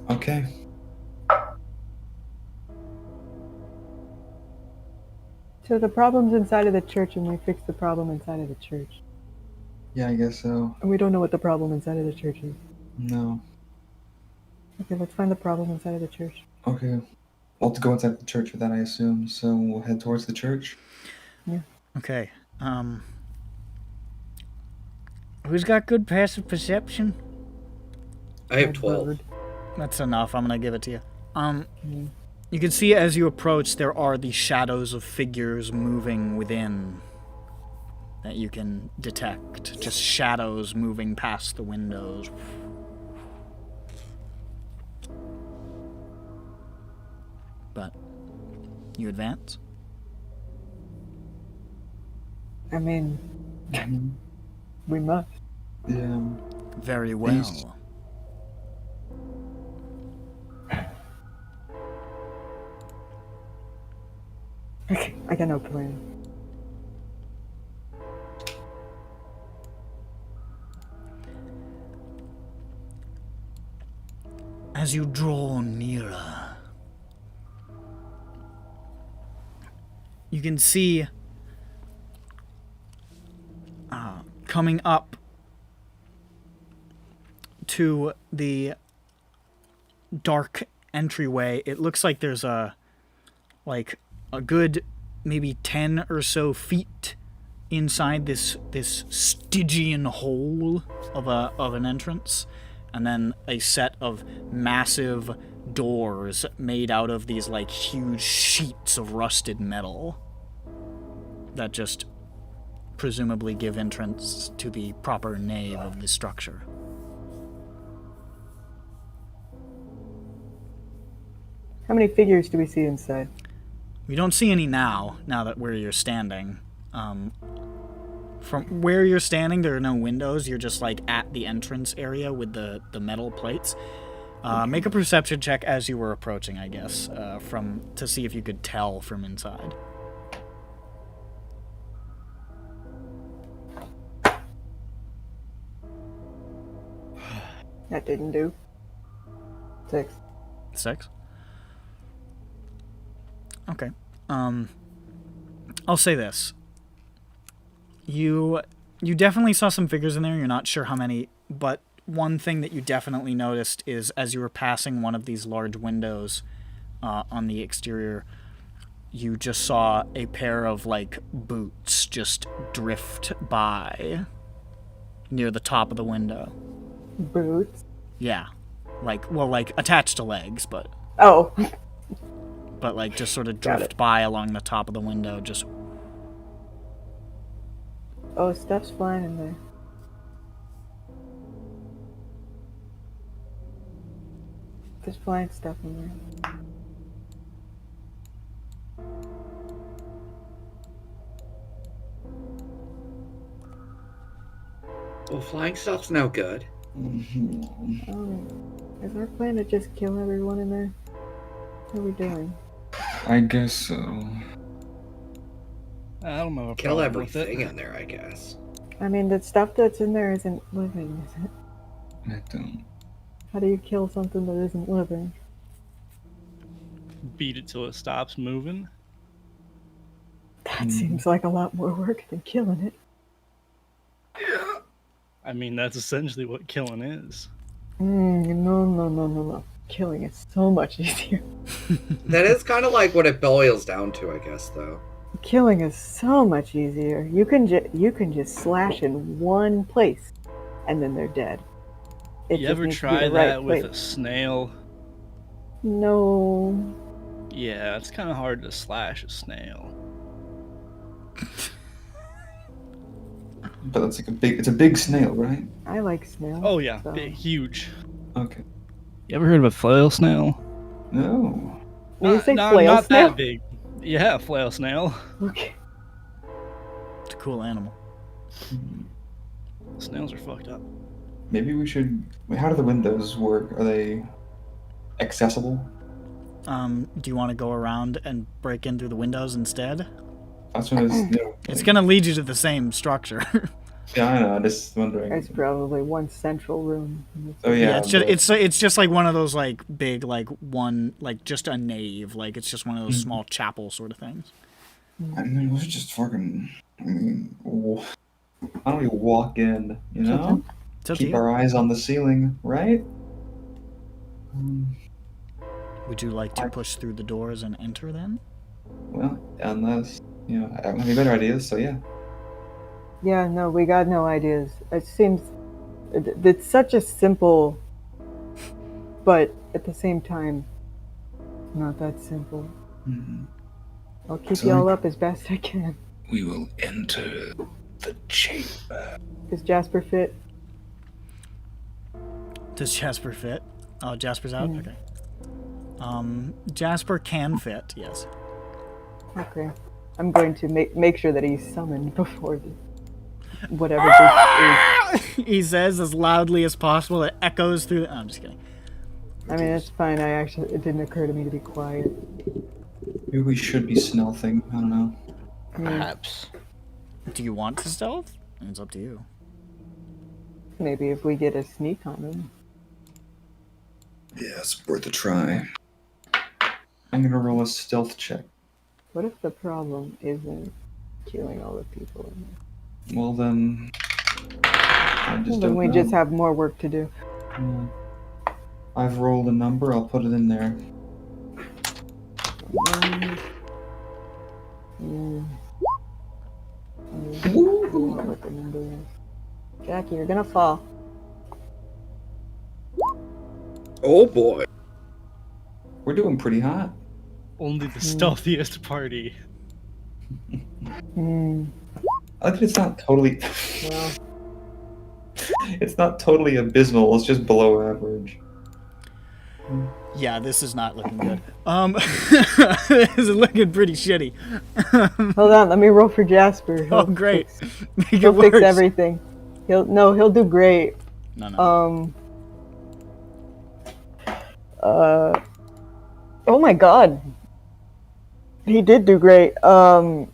Okay. So the problem's inside of the church, and we fix the problem inside of the church. Yeah, I guess so. And we don't know what the problem inside of the church is. No. Okay, let's find the problem inside of the church. Okay. We'll have to go inside the church for that, I assume. So we'll head towards the church. Yeah. Okay. Who's got good passive perception? I have 12. That's enough. I'm gonna give it to you. You can see as you approach, there are the shadows of figures moving within that you can detect. Just shadows moving past the windows. But You advance? I mean, we must. Yeah. Very These- well. I got no plan. As you draw nearer, you can see coming up to the dark entryway, it looks like there's a good maybe 10 or so feet inside this Stygian hole of an entrance, and then a set of massive doors made out of these like huge sheets of rusted metal that just presumably give entrance to the proper nave of the structure. How many figures do we see inside? We don't see any now that where you're standing. From where you're standing, there are no windows. You're just like at the entrance area with the metal plates. Make a perception check as you were approaching, I guess, to see if you could tell from inside. That didn't do. 6. 6? Okay. I'll say this. You definitely saw some figures in there. You're not sure how many, but one thing that you definitely noticed is as you were passing one of these large windows on the exterior, you just saw a pair of like boots just drift by near the top of the window. Boots? Yeah. Like attached to legs, but Oh. but like just sort of Got drift it. by along the top of the window, just Oh, stuff's flying in there. There's flying stuff in there. Well, flying stuff's no good. Is our plan to just kill everyone in there? What are we doing? I guess so. I don't know. Kill everything in there, I guess. I mean, the stuff that's in there isn't living, is it? I don't. How do you kill something that isn't living? Beat it till it stops moving. That seems like a lot more work than killing it. I mean, that's essentially what killing is. No. Killing is so much easier. That is kind of like what it boils down to, I guess, though. Killing is so much easier. You can just slash in one place, and then they're dead. It You just ever needs to be try the right that with a place. snail? No. Yeah, it's kind of hard to slash a snail. But it's like it's a big snail, right? I like snails. Oh yeah, so- big, huge. Okay. You ever heard of a flail snail? No. When you say no, flail not snail? that big. Yeah, flail snail. Okay. it's a cool animal. Snails are fucked up. Maybe we should. Wait, how do the windows work? Are they accessible? Do you want to go around and break in through the windows instead? That's what I was. It's gonna lead you to the same structure. Yeah, I know. I'm just wondering. There's probably one central room. Oh yeah. it's just like one of those like big like one like just a nave, like it's just one of those small chapel sort of things. I mean, we should just fucking. I mean, why don't we walk in? You know, It's up to keep you. our eyes on the ceiling, right? Would you like to push through the doors and enter then? Well, unless I don't have any better ideas. So yeah. Yeah, no, we got no ideas. It seems it's such a simple, but at the same time, not that simple. Mm-hmm. I'll keep So y'all up as best I can. We will enter the chamber. Does Jasper fit? Does Jasper fit? Oh, Jasper's out? Okay. Jasper can fit, yes. Okay. I'm going to make sure that he's summoned before whatever this is. He says as loudly as possible. It echoes through. I'm just kidding. I mean, it's fine. It didn't occur to me to be quiet. Maybe we should be stealthing. I don't know. Perhaps. Do you want to stealth? It's up to you. Maybe if we get a sneak on him. Yeah, it's worth a try. I'm gonna roll a stealth check. What if the problem isn't killing all the people in there? Well then, I just Then don't we know. just have more work to do. Yeah. I've rolled a number. I'll put it in there. I don't know what the number is. Jackie, you're gonna fall. Oh boy. We're doing pretty hot. Only the stealthiest party. Hmm. I like that it's not totally. Well, It's not totally abysmal. It's just below average. Yeah, this is not looking good. This is looking pretty shitty. hold on. Let me roll for Jasper. Oh, great. Make it He'll fix worse. everything. He'll do great. No. Oh my god. He did do great. Although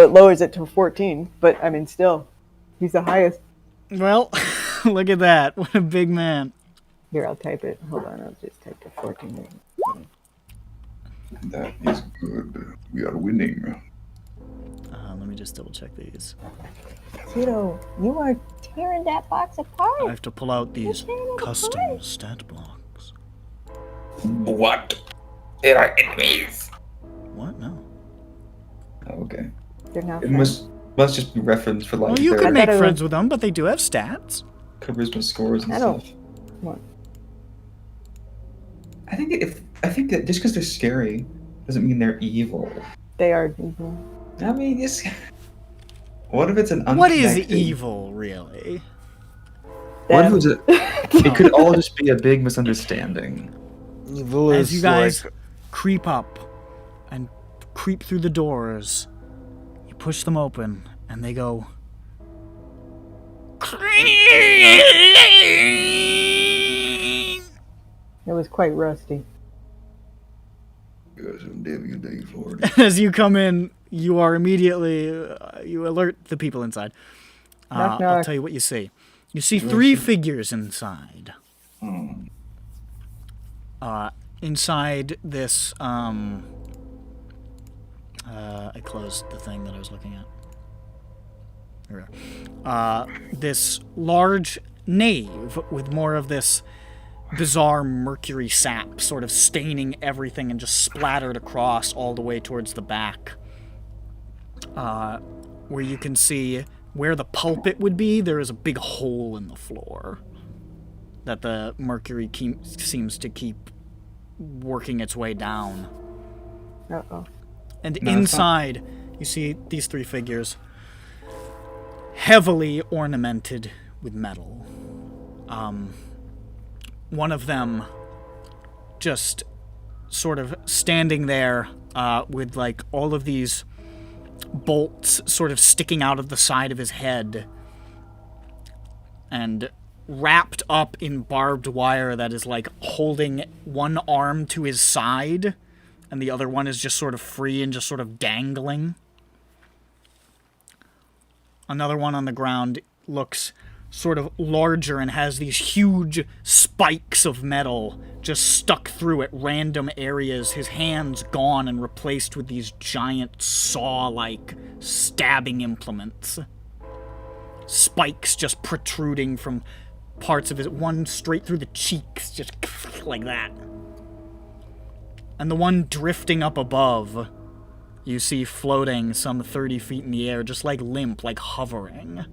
it lowers it to 14, but I mean, still, he's the highest. Well, look at that. What a big man. Here, I'll type it. Hold on, I'll just type the 14. That is good. We are winning. Let me just double check these. Tito, you are tearing that box apart. I have to pull out these tearing it custom apart. stat blocks. What? There are enemies. What? No. Oh, okay. They're not It friends. must just be referenced for like Well, you their could make thought it friends was- with them, but they do have stats. charisma scores and I don't- stuff. What? I think that just because they're scary doesn't mean they're evil. They are evil. I mean, what if it's an What is unconnected- evil, really? What if it Them. was it could all just be a big misunderstanding. Evil As you is guys like creep up and creep through the doors, you push them open, and they go. It was quite rusty. Got some Debbie Day for As you come in, you are immediately you alert the people inside. Knock, I'll knock. tell you what you see. You see three figures inside. Inside this, I closed the thing that I was looking at. Here we are. This large nave with more of this bizarre mercury sap sort of staining everything and just splattered across all the way towards the back. Where you can see where the pulpit would be, there is a big hole in the floor that the mercury seems to keep working its way down. Uh-oh. And No, it's inside, you see these three figures, heavily ornamented with metal. One of them just sort of standing there with like all of these bolts sort of sticking out of the side of his head and wrapped up in barbed wire that is like holding one arm to his side and the other one is just sort of free and just sort of dangling. Another one on the ground looks sort of larger and has these huge spikes of metal just stuck through at random areas, his hands gone and replaced with these giant saw-like stabbing implements. Spikes just protruding from parts of his, one straight through the cheeks, just like that. And the one drifting up above, you see floating some 30 feet in the air, just like limp, like hovering.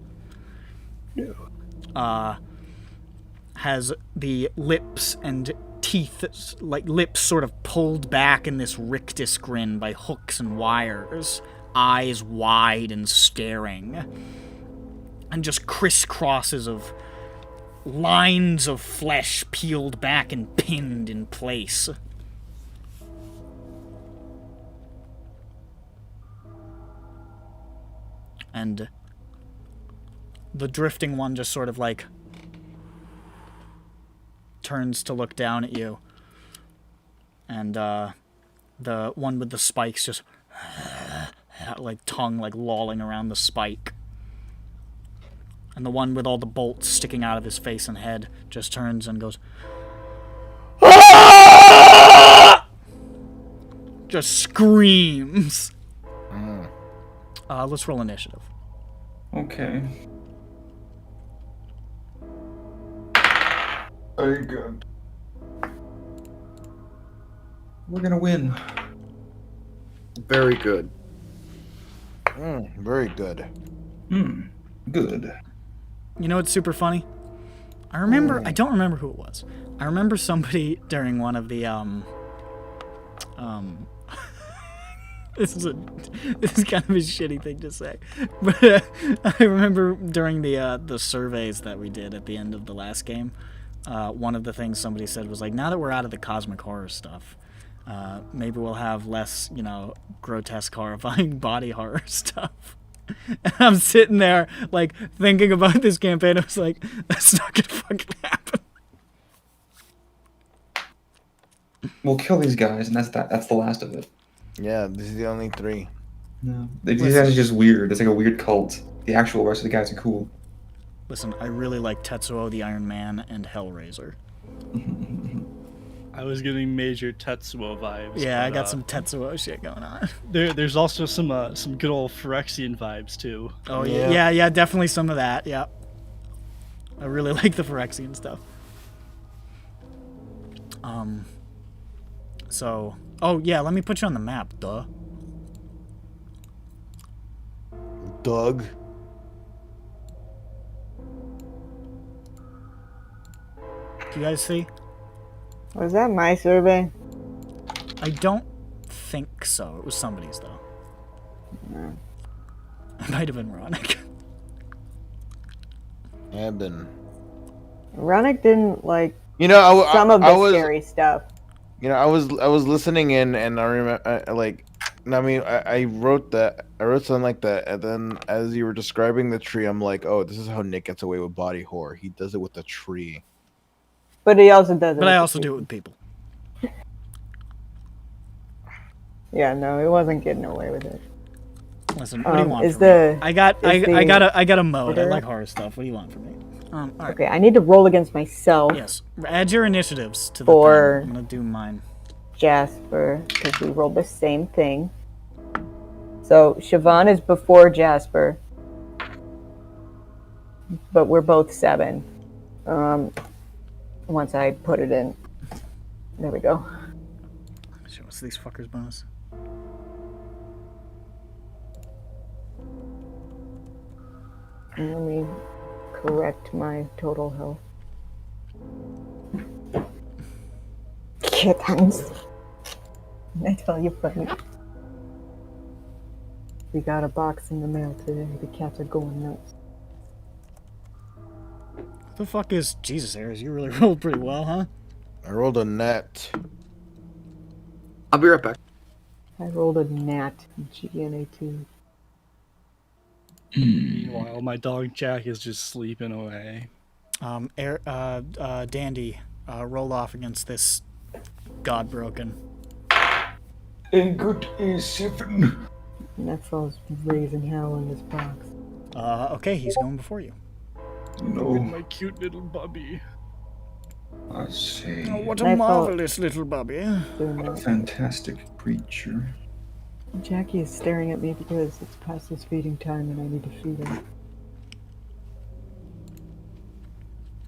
Has the lips and teeth, like lips sort of pulled back in this rictus grin by hooks and wires, eyes wide and staring, and just crisscrosses of lines of flesh peeled back and pinned in place. and the drifting one just sort of like turns to look down at you, and the one with the spikes just like tongue like lolling around the spike, and the one with all the bolts sticking out of his face and head just turns and goes just screams. Let's roll initiative. Okay. Very good. We're gonna win. Very good. Very good. Good. You know what's super funny? I don't remember who it was. I remember somebody during one of the this is kind of a shitty thing to say, but I remember during the surveys that we did at the end of the last game, one of the things somebody said was like, now that we're out of the cosmic horror stuff, maybe we'll have less, grotesque, horrifying body horror stuff. And I'm sitting there like thinking about this campaign. I was like, that's not gonna fucking happen. We'll kill these guys, and that's the last of it. Yeah, this is the only 3. No, these guys are just weird. It's like a weird cult. The actual rest of the guys are cool. Listen, I really like Tetsuo the Iron Man and Hellraiser. I was getting major Tetsuo vibes. Yeah, but, I got some Tetsuo shit going on. There's also some good old Phyrexian vibes too. Oh yeah, definitely some of that. Yeah, I really like the Phyrexian stuff. So, oh yeah, let me put you on the map, duh. Doug. Do you guys see? Was that my survey? I don't think so. It was somebody's though. No. It might have been Ronick. I've been. Ronick didn't like I some of the I was, scary stuff. I was listening in, and I remember I wrote something like that, and then as you were describing the tree, I'm like, oh, this is how Nick gets away with body horror. He does it with the tree. But he also does it. But I also do it with people. Yeah, no, he wasn't getting away with it. Listen, what do you want is from the- me? I got a mode. I order? like horror stuff. What do you want from me? All right. Okay, I need to roll against myself. Yes. Add your initiatives to the For- thing. I'm gonna do mine. Jasper, because we rolled the same thing. So Siobhan is before Jasper, but we're both 7. Once I put it in, there we go. Shit, what's these fuckers' bonus? And let me correct my total health. Kittens. I tell you, funny. We got a box in the mail today. The cats are going nuts. What the fuck is Jesus, Ares? You really rolled pretty well, huh? I rolled a net. I'll be right back. I rolled a nat GNA2. Meanwhile, my dog Jack is just sleeping away. Dandy, roll off against this Godbroken. A good A7. Nexel's raising hell in this box. Okay, he's going before you. No, My cute little bubby. I say. Oh, what a Nightfall. marvelous little bubby. Doing A that. fantastic creature. Jackie is staring at me because it's past his feeding time and I need to feed him.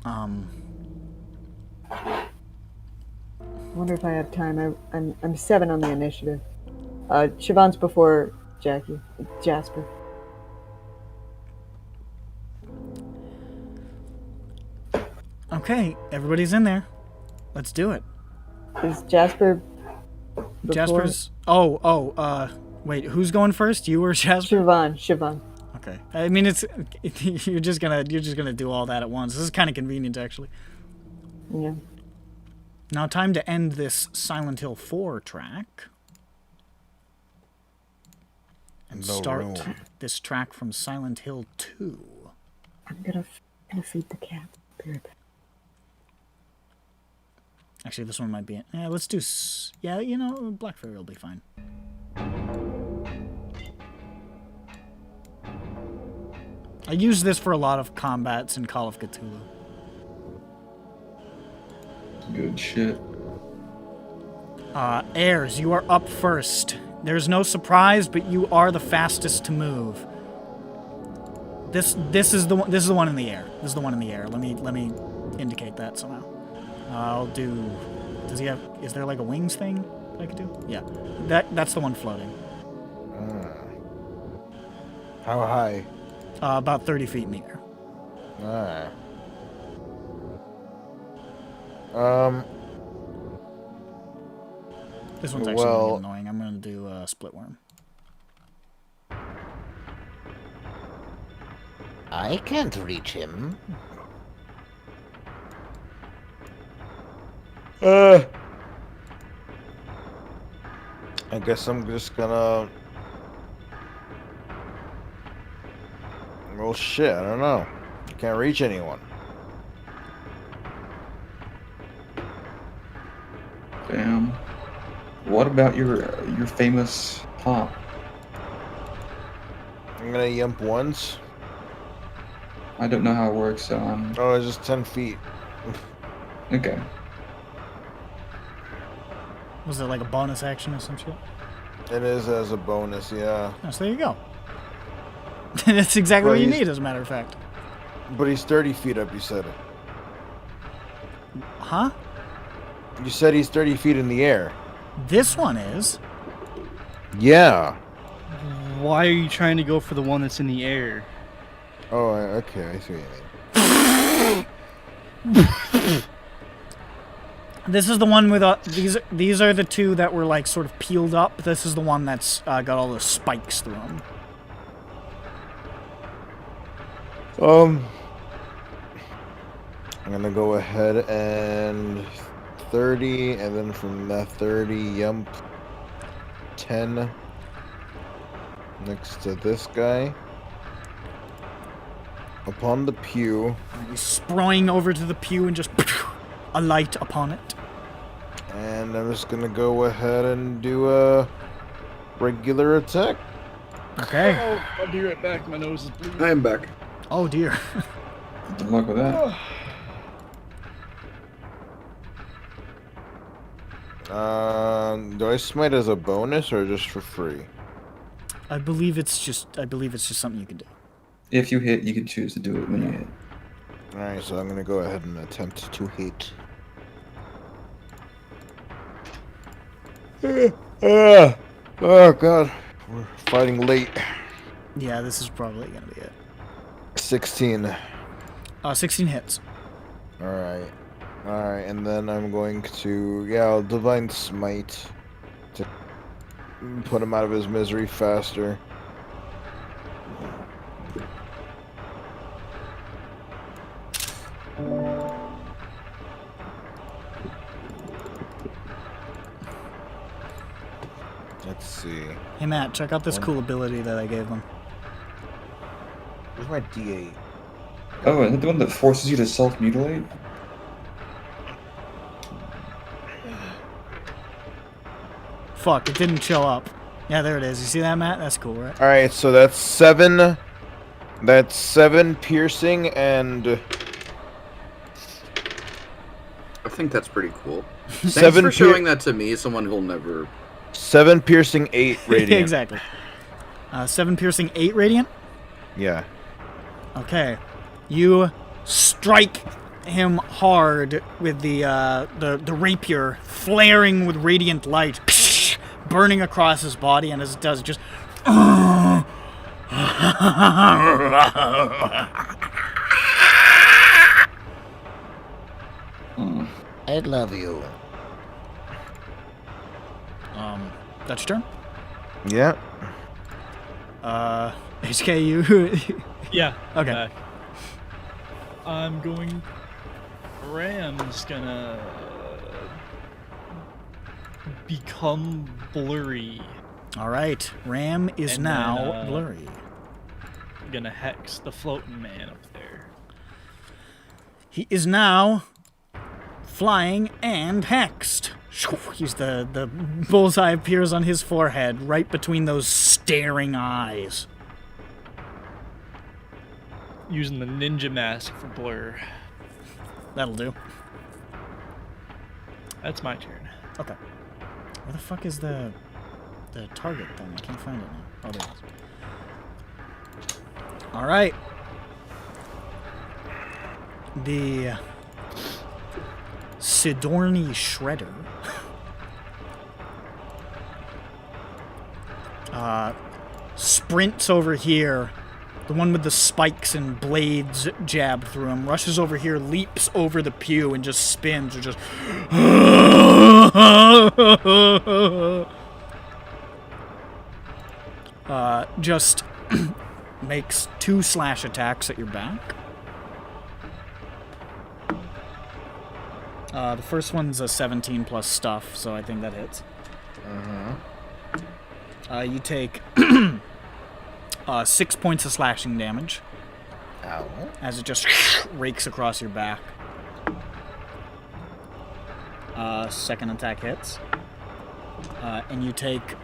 I wonder if I have time. I'm 7 on the initiative. Siobhan's before Jasper. Okay, everybody's in there. Let's do it. Is Jasper before? Jasper's. Wait, who's going first? You or Jasper? Siobhan. Okay. I mean, you're just gonna do all that at once. This is kind of convenient, actually. Yeah. Now, time to end this Silent Hill 4 track. and No start room. this track from Silent Hill 2. I'm gonna feed the cat. Be right back. Actually, this one might be... Yeah, let's do... Yeah, you know, Black Fairy will be fine. I use this for a lot of combats in Call of Cthulhu. Good shit. Airs, you are up first. There's no surprise, but you are the fastest to move. This is the one in the air. This is the one in the air. Let me indicate that somehow. I'll do. Does he have? Is there like a wings thing that I could do? Yeah, that's the one floating. How high? About 30 feet in the air. This one's actually gonna get annoying. I'm gonna do split worm. I can't reach him. I guess I'm just gonna. Well, shit, I don't know. Can't reach anyone. Damn. What about your famous hop? I'm gonna yump once. I don't know how it works, so Oh, it's just 10 feet. okay. Was it like a bonus action or some shit? It is as a bonus, yeah. Oh, so there you go. That's exactly Well, what you he's- need, as a matter of fact. But he's 30 feet up, you said. Huh? You said he's 30 feet in the air. This one is. Yeah. Why are you trying to go for the one that's in the air? Oh, okay, I see what you mean. This is the one with these are the two that were like sort of peeled up. This is the one that's got all the spikes through them. I'm gonna go ahead and 30, and then from that 30, yump 10 next to this guy. Upon the pew. He's sprawling over to the pew and just alight upon it. And I'm just gonna go ahead and do a regular attack. Okay. Oh, I'll be right back. My nose is bleeding. I am back. Oh dear. Good luck with that. Do I smite as a bonus or just for free? I believe it's just something you can do. If you hit, you can choose to do it when you hit. Alright, so I'm gonna go ahead and attempt to hit. Oh god, we're fighting late. Yeah, this is probably gonna be it. 16. 16 hits. Alright. Alright, and then I'm going to, I'll Divine Smite to put him out of his misery faster. Let's see. Hey Matt, check out this cool ability that I gave him. Where's my D8? Oh, is that the one that forces you to self-mutilate? Fuck, it didn't show up. Yeah, there it is. You see that, Matt? That's cool, right? Alright, so that's 7. That's 7 piercing and I think that's pretty cool. Thanks 7 for showing that to me, someone who'll never... 7 piercing, 8 radiant. Exactly. 7 piercing, 8 radiant? Yeah. Okay. You strike him hard with the rapier, flaring with radiant light, burning across his body, and as it does, just... I love you. That's your turn? Yeah. HK, you... Yeah. Okay. back. I'm going. Ram's gonna become blurry. All right, Ram is And now then, blurry. I'm gonna hex the floating man up there. He is now flying and hexed. He's the bullseye appears on his forehead, right between those staring eyes. Using the ninja mask for blur. That'll do. That's my turn. Okay. Where the fuck is the target thing? I can't find it now. Oh, there it is. All right. The Sidorni Shredder sprints over here. The one with the spikes and blades jab through him, rushes over here, leaps over the pew, and just spins, or just... just makes 2 slash attacks at your back. The first one's a 17 plus stuff, so I think that hits. You take 6 points of slashing damage. Ow. As it just rakes across your back. Second attack hits. And you take...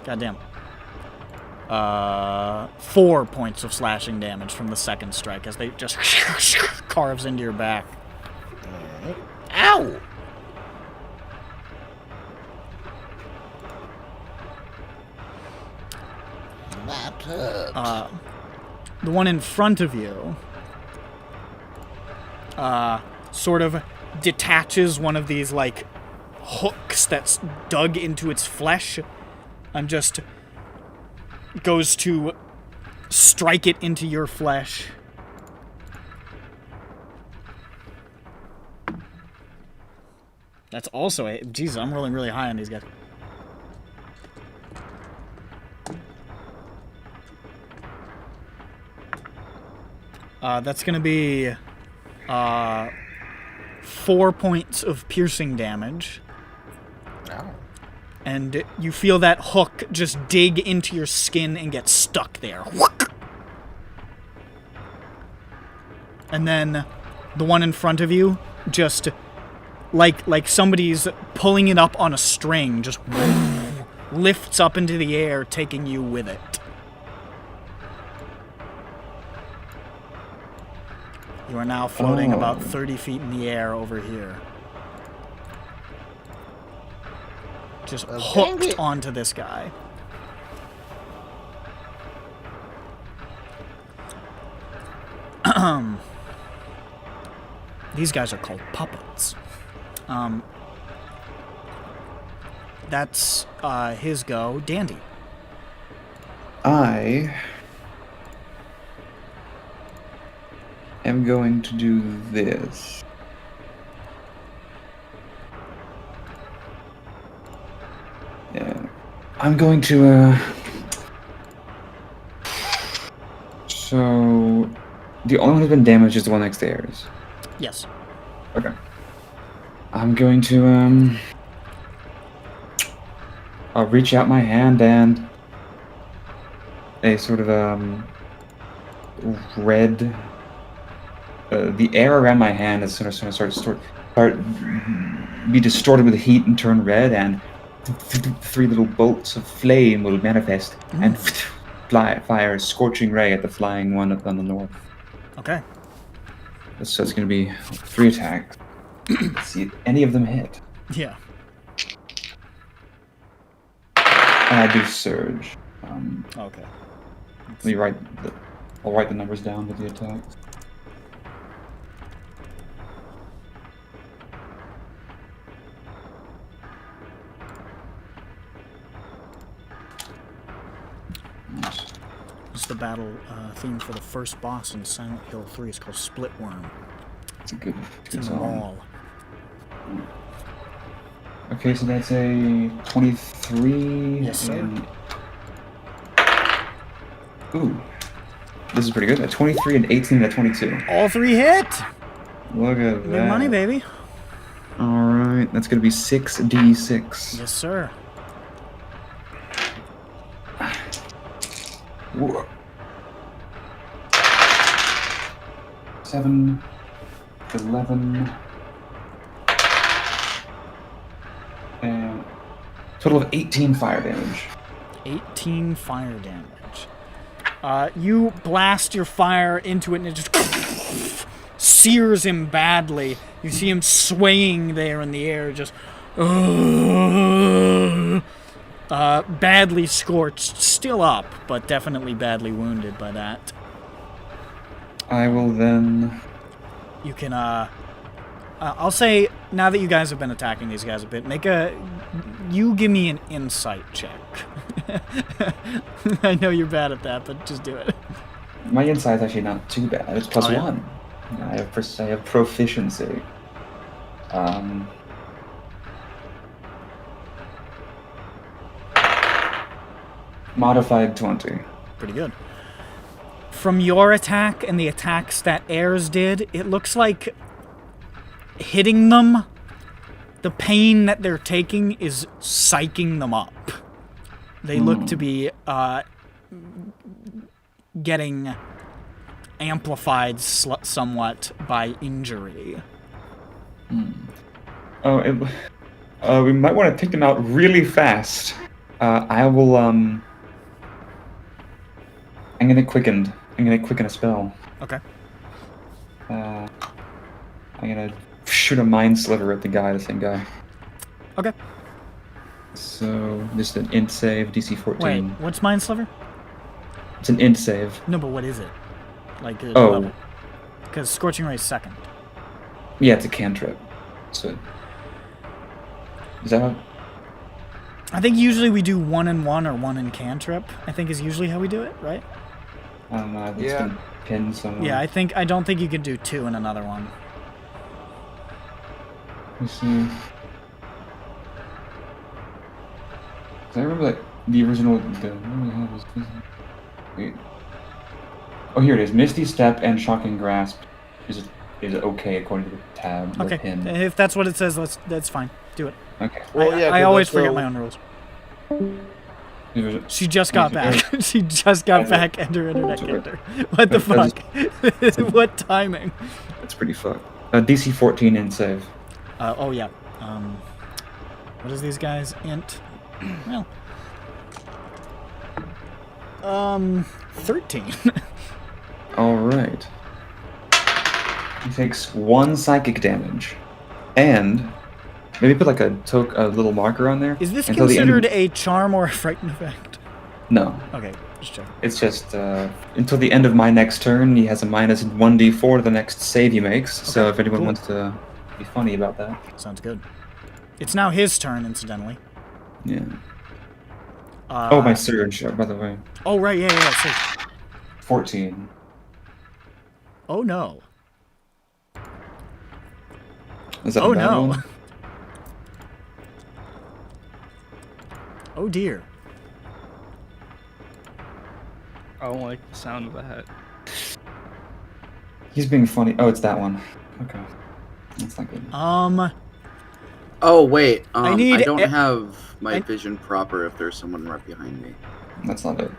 goddamn. 4 points of slashing damage from the second strike as they just carves into your back. Ow! That hurt. The one in front of you sort of detaches one of these, like, hooks that's dug into its flesh and just goes to strike it into your flesh. That's also a... Jesus, I'm rolling really high on these guys. That's going to be 4 points of piercing damage. Ow. And you feel that hook just dig into your skin and get stuck there. And then the one in front of you just... Like somebody's pulling it up on a string, just lifts up into the air, taking you with it. You are now floating about 30 feet in the air over here. Just hooked onto this guy. These guys are called puppets. That's his go. Dandy. I am going to do this. Yeah. I'm going to, so, the only one who's been damaged is the one next to Ares. Yes. Okay. I'm going to, I'll reach out my hand and a sort of, red, the air around my hand is sort of start be distorted with heat and turn red, and 3 little bolts of flame will manifest and fire a scorching ray at the flying one up on the north. Okay. So it's going to be 3 attacks. Let's see if any of them hit. Yeah. And I do surge. Okay. Let me I'll write the numbers down with the attacks. This is the battle theme for the first boss in Silent Hill 3. It's called Split Worm. It's a good It's in the song. mall. Okay, so that's a 23. Yes, sir. Ooh. This is pretty good. A 23, an 18, and a 22. All 3 hit! Look at that. Good money, baby. Alright, that's going to be 6d6. Yes, sir. Whoa. 7, 11, and total of 18 fire damage. 18 fire damage. You blast your fire into it and it just sears him badly. You see him swaying there in the air, just badly scorched, still up, but definitely badly wounded by that. I will then... You can, I'll say, now that you guys have been attacking these guys a bit, you give me an insight check. I know you're bad at that, but just do it. My insight's actually not too bad. It's plus Oh, yeah? 1. I have proficiency. Modified 20. Pretty good. From your attack and the attacks that Ayers did, it looks like hitting them, the pain that they're taking is psyching them up. They look to be getting amplified somewhat by injury. Oh, we might want to take them out really fast. I will, I'm gonna quicken a spell. Okay. I'm gonna shoot a mind sliver at the same guy. Okay. So, just an int save, DC 14. Wait, what's Mind Sliver? It's an int save. No, but what is it? Like, Oh. level? Because Scorching Ray is second. Yeah, it's a cantrip. So, is that how... I think usually we do 1 and 1 or 1 and cantrip, I think is usually how we do it, right? I don't know, it's Yeah. been pinned somewhere. Yeah, I don't think you could do 2 in another one. Let me see. 'Cause I remember that the original... Wait. Oh, here it is. Misty Step and Shocking Grasp is okay according to the tab. or Okay, pin. if that's what it says, that's fine. Do it. Okay. Well, yeah, I 'cause always that's forget so- my own rules. There's She just got back. She just got back and her internet kicked her. What the fuck? What timing? That's pretty fucked. DC 14 int save. Oh yeah. What is these guys? Int. Well. 13. Alright. He takes 1 psychic damage. And maybe put like a little marker on there. Is this until the end of- considered a charm or a frighten effect? No. Okay, just check. It's just until the end of my next turn, he has a minus 1d4 to the next save he makes. So Okay, if anyone cool. wants to be funny about that. Sounds good. It's now his turn, incidentally. Yeah. Oh, my surge, by the way. Oh, right, yeah. So, 14. oh, no. Is that Oh, a bad no. one? Oh, dear. I don't like the sound of that. He's being funny. Oh, it's that one. Okay. That's not good. Oh wait, I I need don't e- have my I- vision proper if there's someone right behind me. That's not it.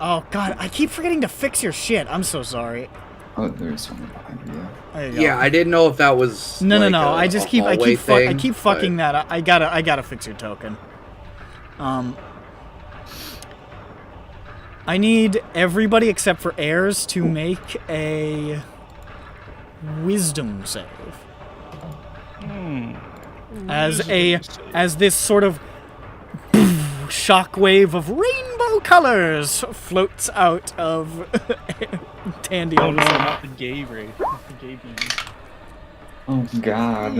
Oh, God, I keep forgetting to fix your shit. I'm so sorry. Oh, there's someone behind you. Yeah. There you go. Yeah, I didn't know if that was No. like I a just keep hallway thing, I keep fucking but- that up. I gotta fix your token. I need everybody except for Ayers to make a wisdom save. As this sort of shockwave of rainbow colors floats out of Tandy. Oh no, not the gay race. Not the gay bees. Oh, God.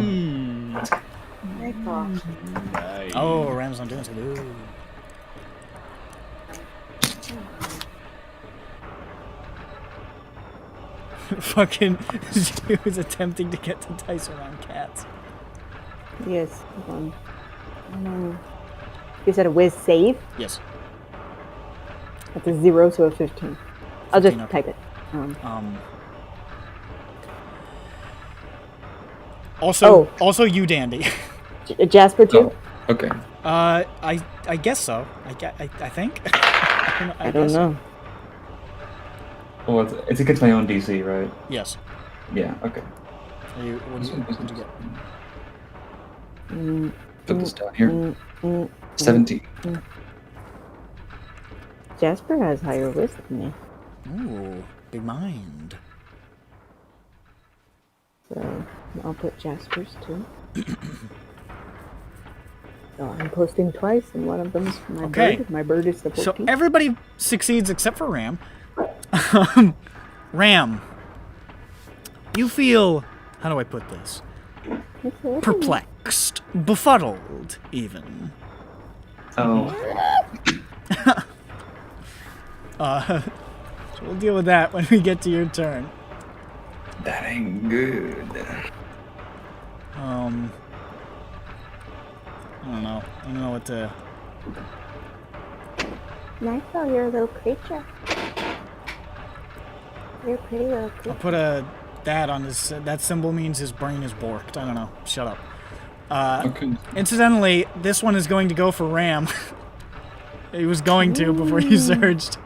Oh, Ram's not doing so good. Fucking, she was attempting to get the dice around cats. Yes. You said a whiz save? Yes. That's a 0 to a 15. I'll just 15, okay. type it. Also you, Dandy. Jasper too? Oh, okay. I guess so. I think. I don't guess so. know. Well, it's against my own DC, right? Yes. Yeah. Okay. What did you get? Put this down here. 17. Jasper has higher wisdom than me, Ooh, big mind. so I'll put Jasper's too. So I'm posting twice, and one of them's my Okay. bird. My bird is the 14th. So everybody succeeds except for Ram. Ram, you feel, how do I put this? Perplexed, befuddled, even. Oh. So we'll deal with that when we get to your turn. That ain't good. I don't know. I don't know what to. Nightfall, you're a little creature. You're a pretty little I'll creature. put that on his. That symbol means his brain is borked. I don't know. Shut up. Okay. Incidentally, this one is going to go for Ram. He was going to before you surged.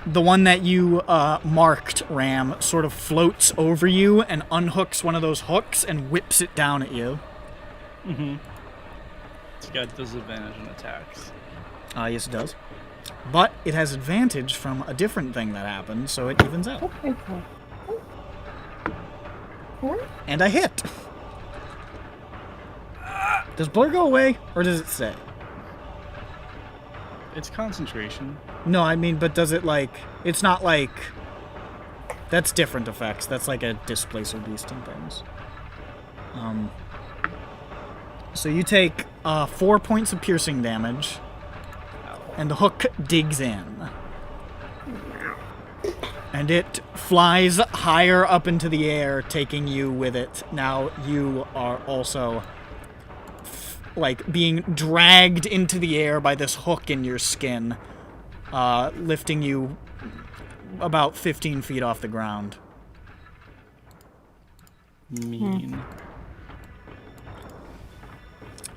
The one that you marked, Ram, sort of floats over you and unhooks one of those hooks and whips it down at you. Mm-hmm. It's got disadvantage on attacks. Yes, it does. But it has advantage from a different thing that happened, so it evens out. Okay. And I hit. Does blur go away, or does it stay? It's concentration. No, I mean, but does it like... It's not like... That's different effects. That's like a displacer beast and things. So you take 4 points of piercing damage, and the hook digs in. And it flies higher up into the air, taking you with it. Now you are also... like being dragged into the air by this hook in your skin, lifting you about 15 feet off the ground. Mean.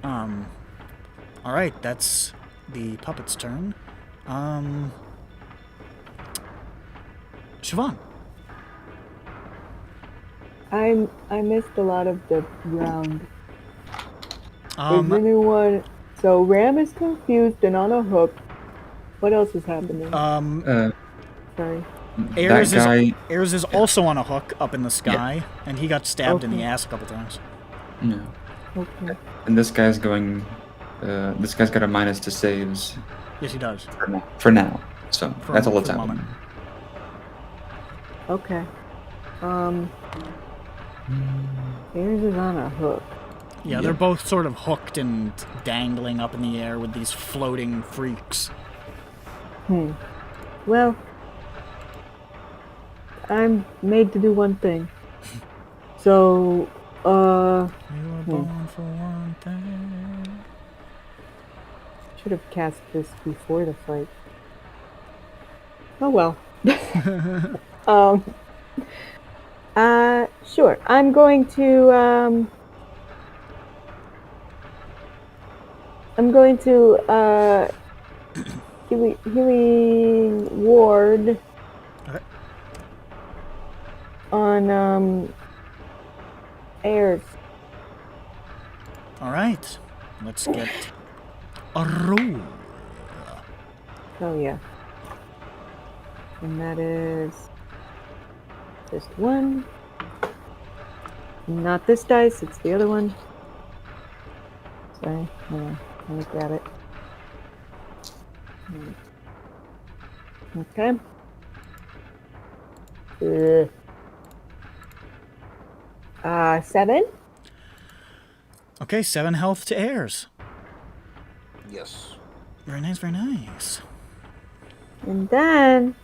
All right, that's the puppet's turn. Siobhan. I missed a lot of the round. Is Um, anyone? So Ram is confused and on a hook. What else is happening? Sorry. Ayers that guy. is, Ayers is also on a hook up in the sky, and he got stabbed in the ass a couple times. No. Okay. And this guy's going. This guy's got a minus to saves Yes, he does. for now. So For- that's all that's for the happening. moment. Okay. Ayers is on a hook. Yeah, they're both sort of hooked and dangling up in the air with these floating freaks. Well, I'm made to do one thing. So, You were born for one thing. should have cast this before the fight. Oh well. Sure. I'm going to healing ward Okay. on Ayers. All right, let's get a roll. Oh yeah. And that is just one. Not this dice, it's the other one. Sorry, hold on. Let me grab it. Okay. Ugh. 7. Okay, 7 health to Ayers. Yes. Very nice, very nice. And then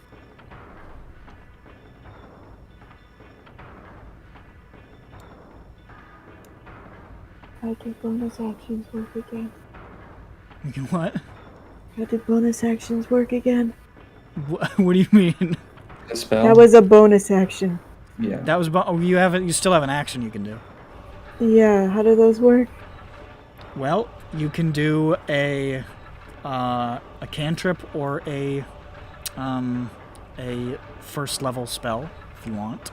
how did bonus actions work again? You can what? How did bonus actions work again? What do you mean? A spell. That was a bonus action. Yeah. That was about. Oh, you still have an action you can do. Yeah, how do those work? Well, you can do a cantrip or a first level spell if you want.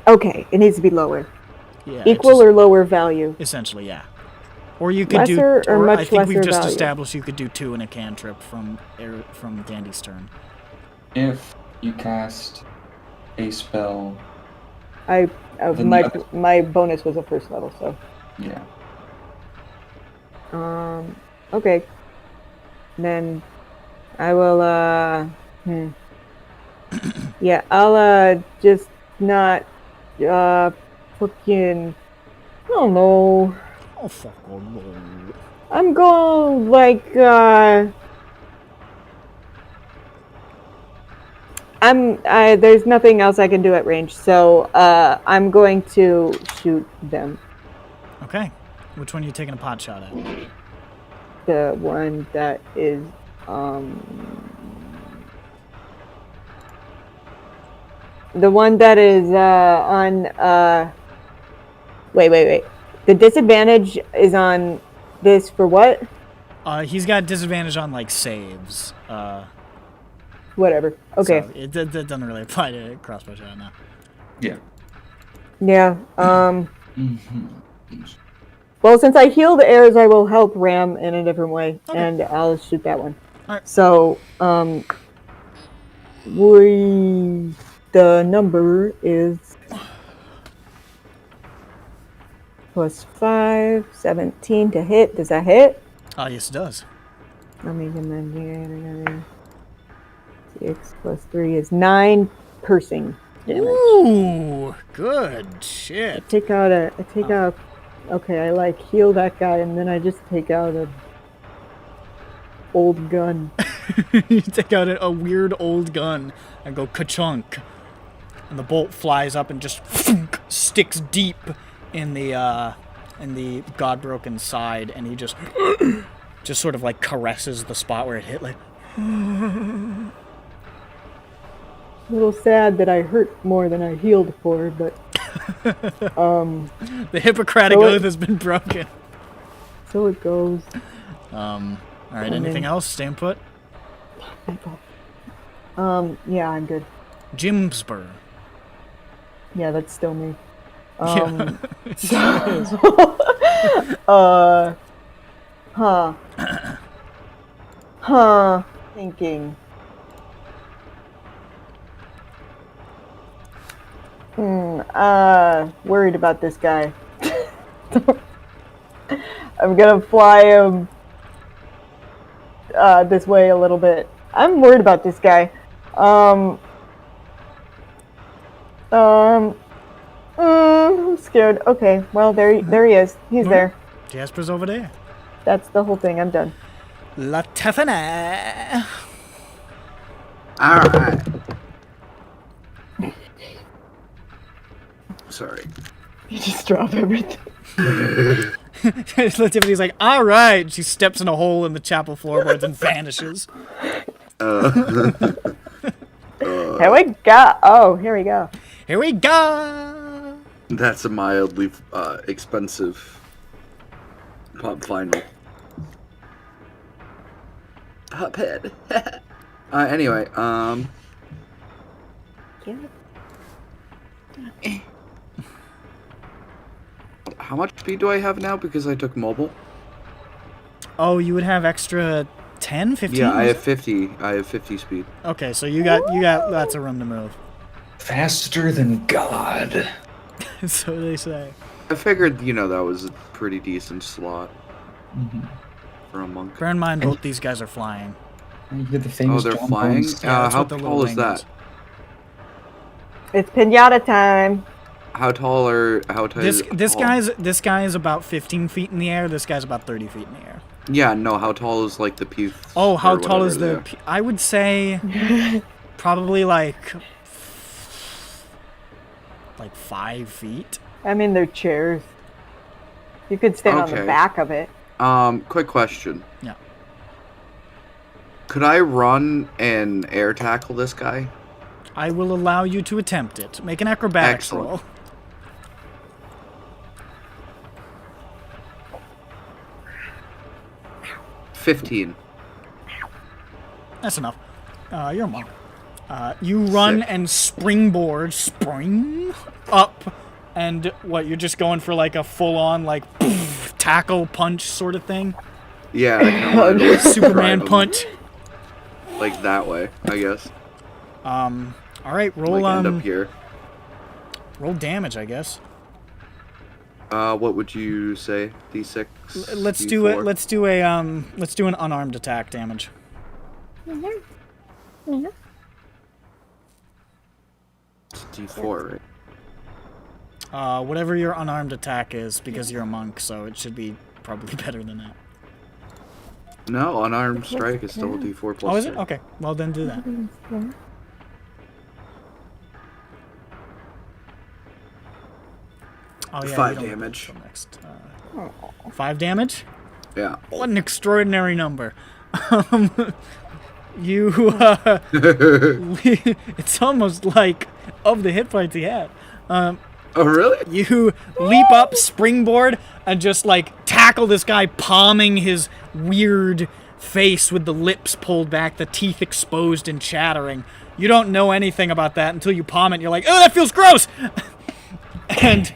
Okay, it needs to be lower. Yeah, Equal or lower value? essentially, yeah. Or you could Lesser do, or much I think we've lesser just value? established you could do 2 in a cantrip from Dandy's turn. If you cast a spell, Then the other- my bonus was a first level, so yeah. okay. Then I will yeah, I'll just not fucking I don't know. Oh fuck! Oh, no. I'm going like there's nothing else I can do at range, so I'm going to shoot them. Okay. Which one are you taking a pot shot at? The one that is the one that is on wait. The disadvantage is on this for what? He's got disadvantage on like saves. Whatever. Okay. So it doesn't really apply to crossbow shot now. Yeah. Yeah. Mm-hmm. Well, since I heal the airs, I will help Ram in a different way, and I'll shoot that one. Alright. So, the number is +5, 17 to hit. Does that hit? Yes, it does. Let me get my 6 + 3 is 9 piercing damage. Ooh, good shit. I take out. Okay, I like heal that guy, and then I just take out a old gun. You take out a weird old gun and go ka-chunk, and the bolt flies up and just sticks deep in the Godbroken side, and he just sort of like caresses the spot where it hit, like. A little sad that I hurt more than I healed for, but The Hippocratic Oath has been broken. So it goes. All right. Anything else? Staying put. Yeah, I'm good. Jimsburg. Yeah, that's still me. Thinking. Worried about this guy. I'm gonna fly him this way a little bit. I'm worried about this guy. I'm scared. Okay, well there he is. He's there. Jasper's over there. That's the whole thing. I'm done. La Tefana. All right. Sorry. You just drop everything. Tiffany's like, all right. She steps in a hole in the chapel floorboards and vanishes. Here we go. Oh, here we go. Here we go. That's a mildly expensive pop final. Puphead. Anyway, how much speed do I have now because I took mobile? Oh, you would have extra 10, 15? Yeah, I have 50. I have 50 speed. Okay, so you got lots of room to move. Faster than God. So they say. I figured, that was a pretty decent slot for a monk. Bear in mind, both these guys are flying. You did the famous they're John flying? Bones. Yeah, that's How what the little tall is wing that? is. It's pinata time. How tall This guy is about 15 feet in the air. This guy's about 30 feet in the air. Yeah, no, how tall is like the pew? Oh, how tall is the? I would say probably like 5 feet. I mean, they're chairs. You could stand on the Okay. back of it. Quick question. Yeah. Could I run and air tackle this guy? I will allow you to attempt it. Make an acrobatics Excellent. roll. 15. That's enough. You're a monk. You run Sick. and spring up, and what? You're just going for like a full-on like tackle punch sort of thing. Yeah, I kinda wanted to, like, Superman drive 'em, punch. like that way, I guess. All right, roll Like end up here. roll damage, I guess. What would you say? D6. Let's D4? do it. Let's do an unarmed attack damage. Yeah. Yeah. It's D4, right? Whatever your unarmed attack is, because you're a monk, so it should be probably better than that. No, unarmed strike is still a D4 plus. Oh, is it? 3. Okay. Well, then do that. Yeah. Oh, yeah, 5 you don't damage. go next. 5 damage? Yeah. What an extraordinary number. You, it's almost like of the hit points he had. Oh, really? You leap up, springboard, and just like tackle this guy, palming his weird face with the lips pulled back, the teeth exposed and chattering. You don't know anything about that until you palm it, and you're like, oh, that feels gross! And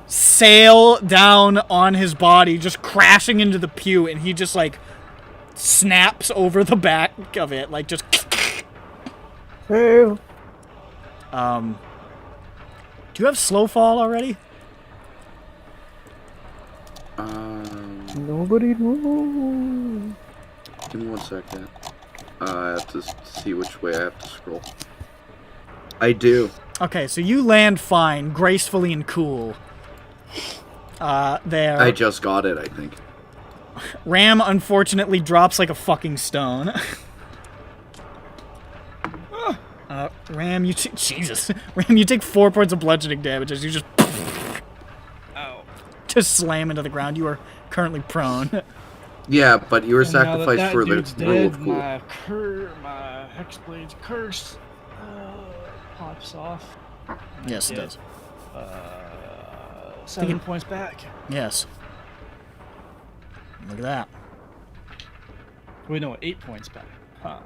sail down on his body, just crashing into the pew, and he just like snaps over the back of it, like just. True. Do you have slow fall already? Nobody knows. Give me 1 second. I have to see which way I have to scroll. I do. Okay, so you land fine, gracefully and cool. There. I just got it, I think. Ram unfortunately drops like a fucking stone. Ram, you Jesus. Ram, you take 4 points of bludgeoning damage as you just just slam into the ground. You are currently prone. Yeah, but you were And now sacrificed that for the dude's rule dead, of cool. my Hexblade's curse pops off. Yes, it Yeah. does. 7 points back. Yes. Look at that. Wait, no, 8 points back. Huh.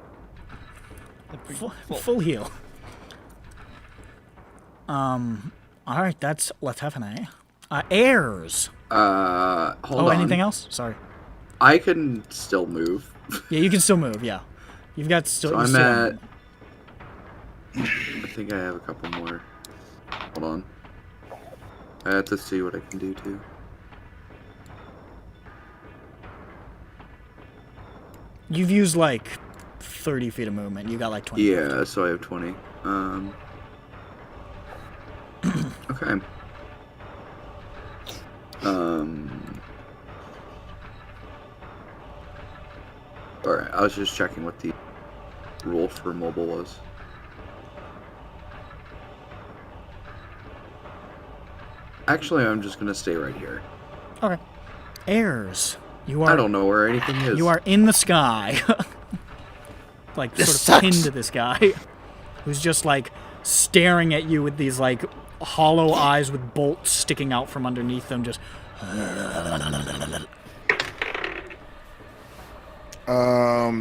Full heal. Alright, that's Letefane. Heirs. Hold on. Anything else? Sorry. I can still move. Yeah, you can still move, yeah. You've got still. So you I'm still at. have I think I have a couple more. Hold on. I have to see what I can do too. You've used like 30 feet of movement. You got like 20. Yeah, so I have 20. Okay. Alright, I was just checking what the rule for mobile was. Actually, I'm just gonna stay right here. Okay. Heirs. You are. I don't know where anything is. You are in the sky. Like This sort of sucks. pinned to this guy, who's just like staring at you with these like hollow eyes with bolts sticking out from underneath them. Just.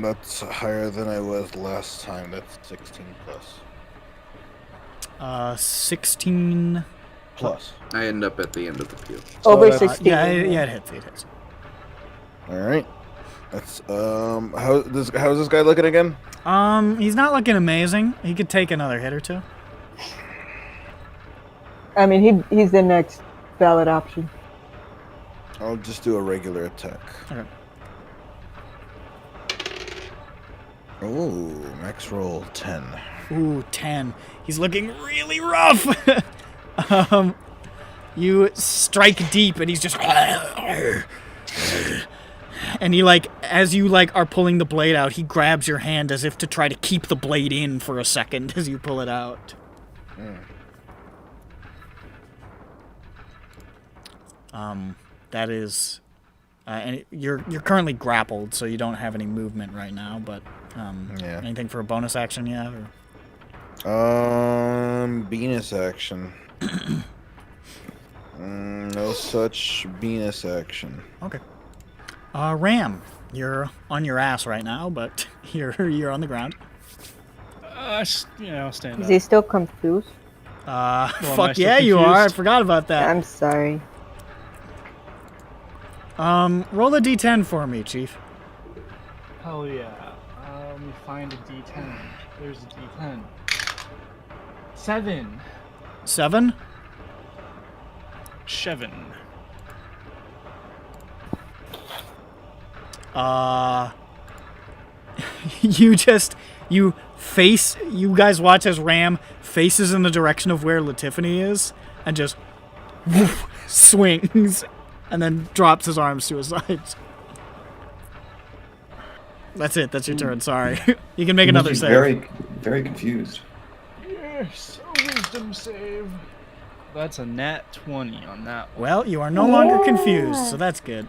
That's higher than I was last time. That's 16 plus. 16. Plus. I end up at the end of the pew. Over that's- 16. Yeah, it hits. It hits. All right. That's how's this guy looking again? He's not looking amazing. He could take another hit or two. I mean, he's the next valid option. I'll just do a regular attack. Okay. Ooh, max roll 10. Ooh, 10. He's looking really rough. You strike deep, and he's just. And he like, as you like are pulling the blade out, he grabs your hand as if to try to keep the blade in for a second as you pull it out. That is, and you're currently grappled, so you don't have any movement right now. But Yeah. anything for a bonus action you have? Venus action. No such Venus action. Okay. Ram, You're on your ass right now, but you're on the ground. I'll stand Is up. he still confused? am I Fuck still yeah, you are. I confused? forgot about that. I'm sorry. Roll a d10 for me, Chief. Hell yeah. Let me find a D10. There's a D10. 7. 7? 7. You guys watch as Ram faces in the direction of where Latifany is and just woof, swings and then drops his arms to his sides. That's it. That's your turn. Sorry. You can make another save. Very, very confused. Yes, a wisdom save. That's a nat 20 on that one. Well, you are no longer confused, so that's good.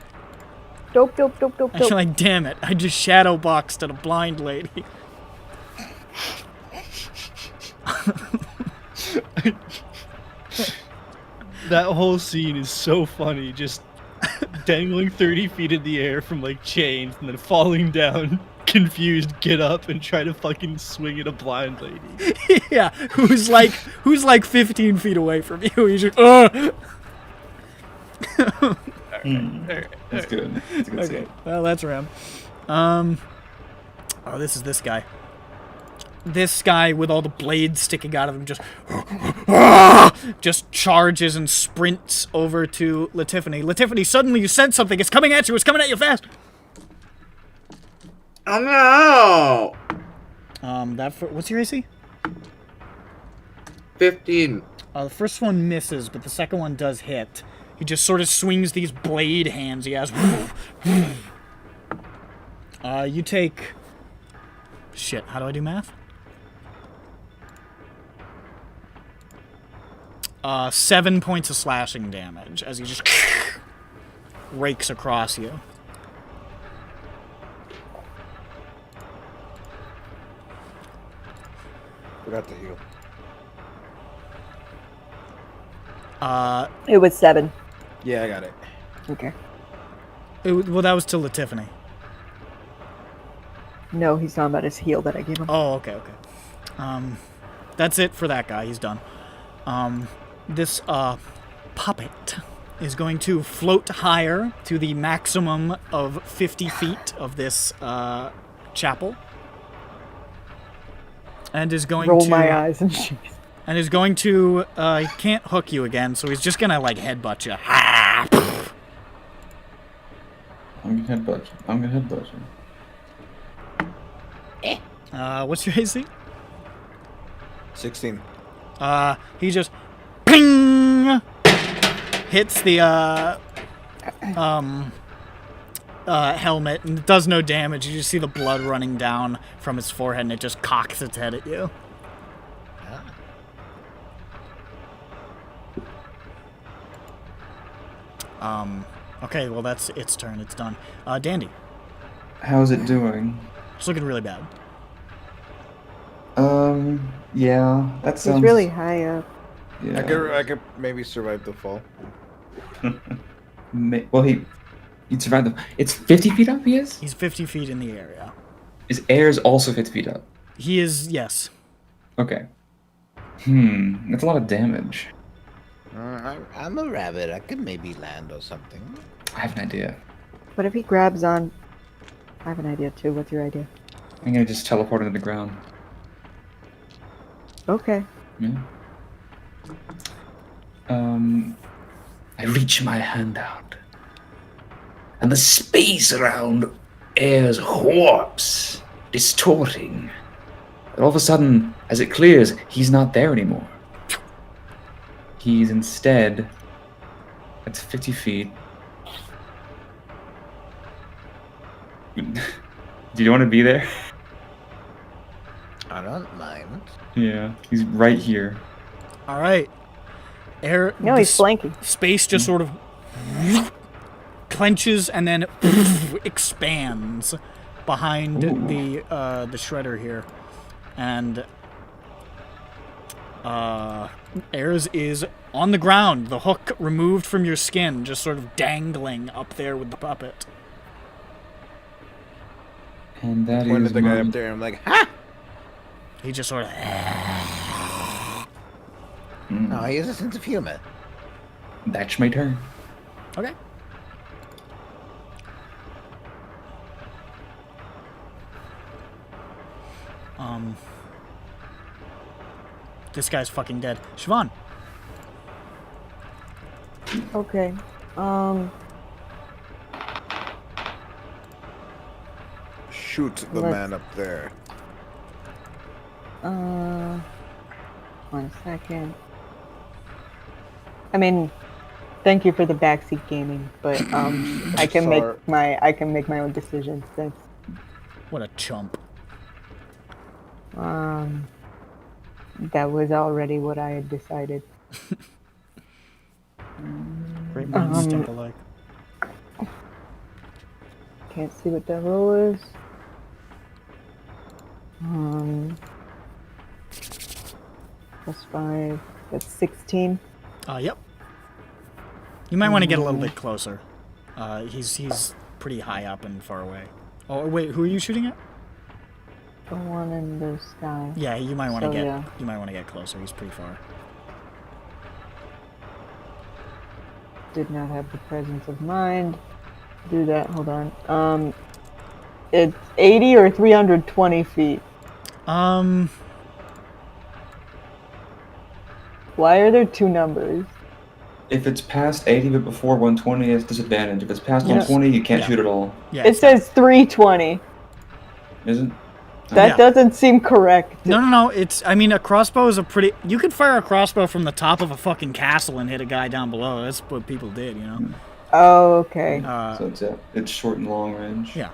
Dope, dope, dope, dope, I feel dope. like, damn it, I just shadow boxed at a blind lady. That whole scene is so funny. Just dangling 30 feet in the air from like chains and then falling down, confused, get up and try to fucking swing at a blind lady. Yeah, who's like 15 feet away from you. He's just, Alright. That's good. That's a good Okay, save. well, that's Ram. Oh, this is this guy. This guy with all the blades sticking out of him just charges and sprints over to Latifany. Latifany, suddenly you sense something. It's coming at you. It's coming at you fast. Oh no! What's your AC? 15. The first one misses, but the second one does hit. He just sort of swings these blade hands he has. You take... Shit, how do I do math? 7 points of slashing damage as he just rakes across you. Forgot to heal. It was 7. Yeah, I got it. Okay. Well, that was to Latifany. No, he's talking about his heal that I gave him. Oh, okay. That's it for that guy. He's done. This puppet is going to float higher to the maximum of 50 feet of this chapel, and is going Roll to my eyes and shit. and is going to he can't hook you again, so he's just gonna like headbutt you. I'm gonna headbutt you. What's your AC? 16. He just ping hits the helmet and it does no damage. You just see the blood running down from his forehead and it just cocks its head at you. Okay, well that's its turn. It's done. Dandy. How's it doing? It's looking really bad. Yeah, that sounds He's really high up. Yeah. I could maybe survive the fall. Well, he'd survive the. It's 50 feet up. He is. He's 50 feet in the area. His air is also 50 feet up. He is, yes. Okay. That's a lot of damage. I'm a rabbit. I could maybe land or something. I have an idea. What if he grabs on? I have an idea too. What's your idea? I'm gonna just teleport into the ground. Okay. Yeah. I reach my hand out, and the space around airs warps, distorting. But all of a sudden, as it clears, he's not there anymore. He's instead at 50 feet. Do you want to be there? I don't mind. Yeah, he's right here. All right. No, he's flanking. Space just sort of clenches and then expands behind the shredder here, and Ayers is on the ground, the hook removed from your skin, just sort of dangling up there with the puppet. And that Pointed is the guy my... up there. I'm like, ha! He just sort of. Oh, he has a sense of humor. That's my turn. Okay. This guy's fucking dead. Siobhan. Okay. Shoot the Let's- man up there. 1 second. I mean, thank you for the backseat gaming, but I can Sorry. make my own decisions. Thanks. What a chump. That was already what I had decided. Great minds think alike. Can't see what that roll is. +5. That's 16. Yep. You might want to get a little bit closer. He's pretty high up and far away. Oh wait, who are you shooting at? The one in the sky. Yeah, you might want to So, get yeah. you might want to get closer. He's pretty far. Did not have the presence of mind. Do that. Hold on. It's 80 or 320 feet. Why are there two numbers? If it's past 80 but before 120, it's disadvantage. If it's past Yes. 120, you can't Yeah. shoot at all. Yeah. It says 320. Is it? That Yeah. doesn't seem correct. No. It's. I mean, a crossbow is a pretty. You could fire a crossbow from the top of a fucking castle and hit a guy down below. That's what people did, you know. Oh, okay. So it's short and long range. Yeah.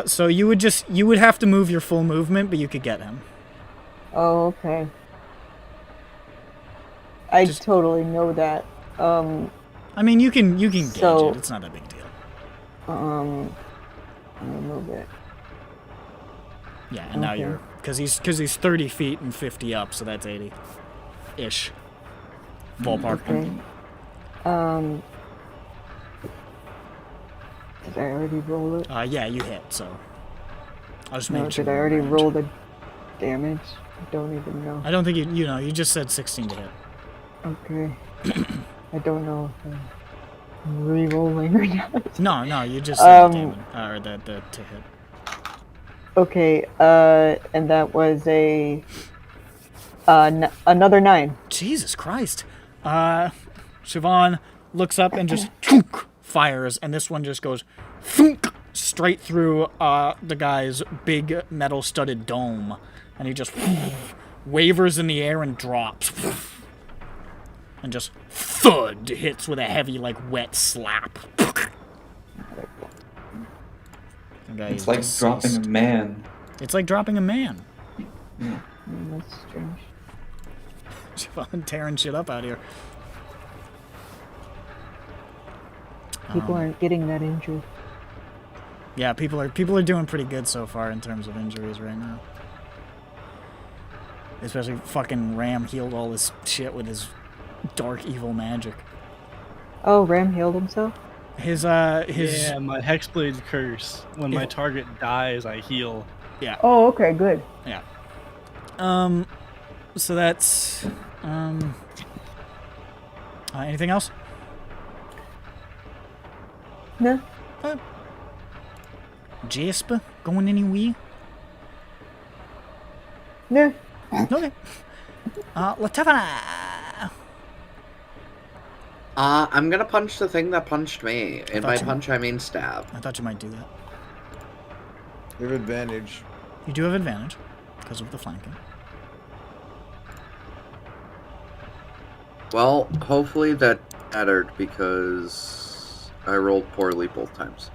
So you would have to move your full movement, but you could get him. Oh, okay. I Just- totally know that. I mean, you can gauge So- it. It's not a big deal. I'll move it. Yeah, and now Okay. you're because he's 30 feet and 50 up, so that's 80 ish. Ballpark. Okay. Did I already roll it? Yeah, you hit. So I'll just No, make sure. did I we're already in range. roll the damage? I don't even know. I don't think you know. You just said 16 to hit. Okay. I don't know if I'm re-rolling or not. No, you just said the Um, damage, or the to hit. Okay, and that was another 9. Jesus Christ. Siobhan looks up and just fires, and this one just goes straight through the guy's big metal-studded dome, and he just wavers in the air and drops, and just thud hits with a heavy, like, wet slap. The guy It's is like deceased. dropping a man. It's like dropping a man. That's strange. Siobhan tearing shit up out here. People aren't getting that injured. Yeah, people are doing pretty good so far in terms of injuries right now. Especially fucking Ram healed all this shit with his dark evil magic. Oh, Ram healed himself? His Yeah, my Hexblade curse. When my Yeah. target dies, I heal. yeah. Oh, okay, good. Yeah. So that's anything else? No. Jasper going anywhere? No. Okay. Latavana. I'm gonna punch the thing that punched me. And by thought you- punch, I mean stab. I thought you might do that. You have advantage. You do have advantage because of the flanking. Well, hopefully that mattered because I rolled poorly both times.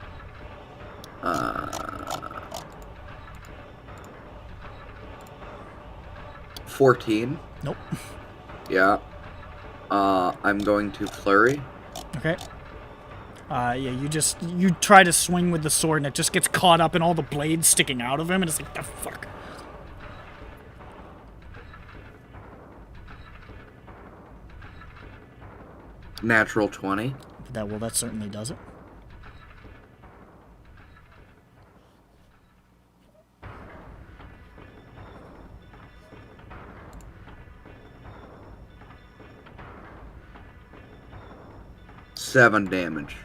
14. Nope. Yeah. I'm going to flurry. Okay. Yeah, you try to swing with the sword and it just gets caught up in all the blades sticking out of him, and it's like, the fuck. Natural 20. That certainly does it. 7 damage.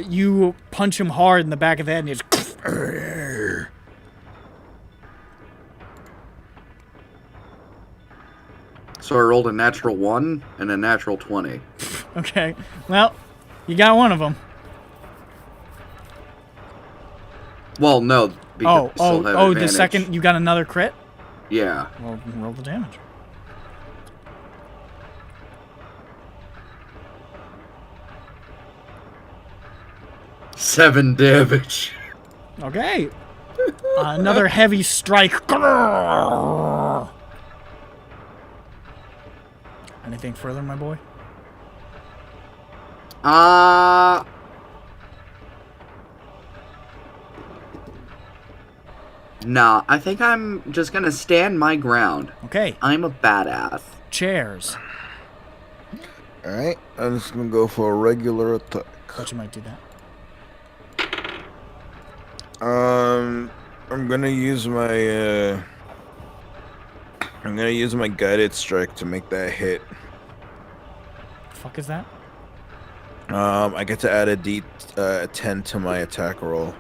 You punch him hard in the back of the head, and he just. So I rolled a natural 1 and a natural 20. Okay, well, you got one of them. Well, no. Because I still have The advantage. second you got another crit. Yeah. Well, roll the damage. Seven damage. Okay. Another heavy strike. Anything further, my boy? Nah, I think I'm just gonna stand my ground. Okay. I'm a badass. Chairs. Alright, I'm just gonna go for a regular attack. Thought you might do that. I'm gonna use my guided strike to make that hit. The fuck is that? I get to add a D10 to my attack roll.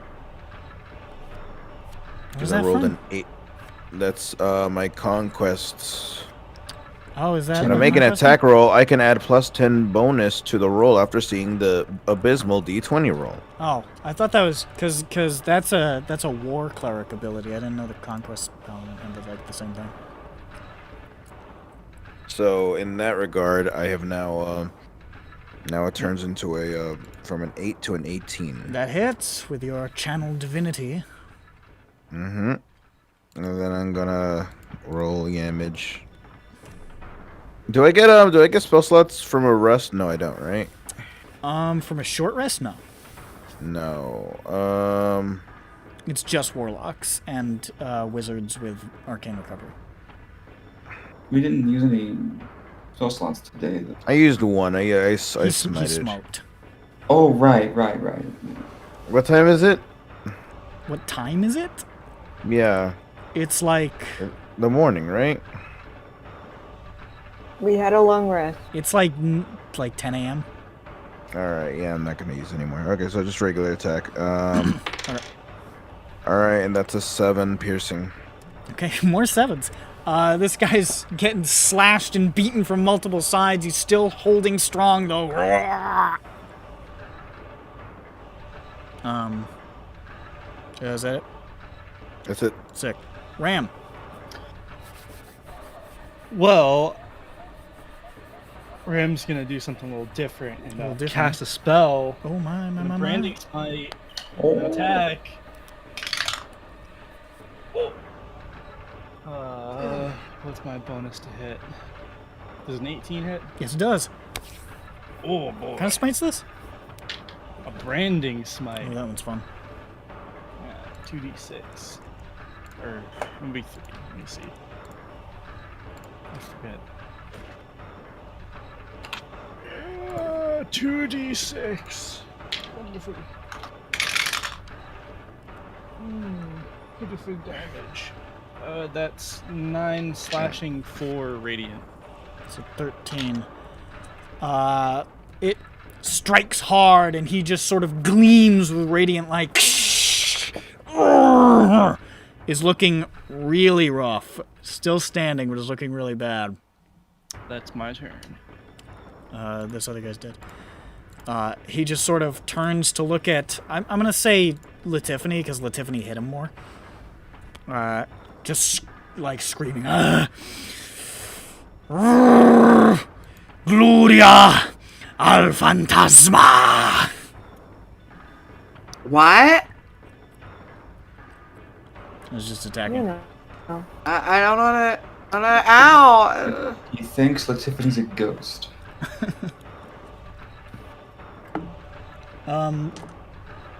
Where's Because I that rolled from? an 8. That's my conquests. Oh, is that? When I make an attack roll, I can add +10 bonus to the roll after seeing the abysmal D20 roll. Oh, I thought that was because that's a war cleric ability. I didn't know the conquest paladin did like the same thing. So in that regard, I have now it turns into a from an 8 to an 18. That hits with your channel divinity. Mm-hmm. And then I'm gonna roll damage. Do I get spell slots from a rest? No, I don't, right? From a short rest? No. No. It's just warlocks and wizards with arcane recovery. We didn't use any spell slots today. I used one. I He smited. smoked. Oh, right. What time is it? What time is it? Yeah. It's like The morning, right? We had a long rest. it's like 10 a.m. Alright, yeah, I'm not gonna use anymore. Okay, so just regular attack. Alright. Alright, and that's a 7 piercing. Okay, more 7s. This guy's getting slashed and beaten from multiple sides. He's still holding strong though. Is that it? That's it. Sick. Ram. Well, Ram's gonna do something a little different and little different. cast a spell. Oh my. The branding smite Oh. attack. What's my bonus to hit? Does an 18 hit? Yes, it does. Oh boy. What kind of smite's this? A branding smite. Oh, that one's fun. 2d6. Or maybe 3. Let me see. I forget. 2d6. Wonderful. Wonderful damage. That's 9 slashing, 4 radiant. So 13. It strikes hard, and he just sort of gleams with radiant light. Is looking really rough. Still standing, but is looking really bad. That's my turn. This other guy's dead. He just sort of turns to look at... I'm going to say Latifany, because Latifany hit him more. Just, like, screaming. Gloria al Fantasma! What? I was just attacking. You know. I don't know. Ow! He thinks Latifany's a ghost.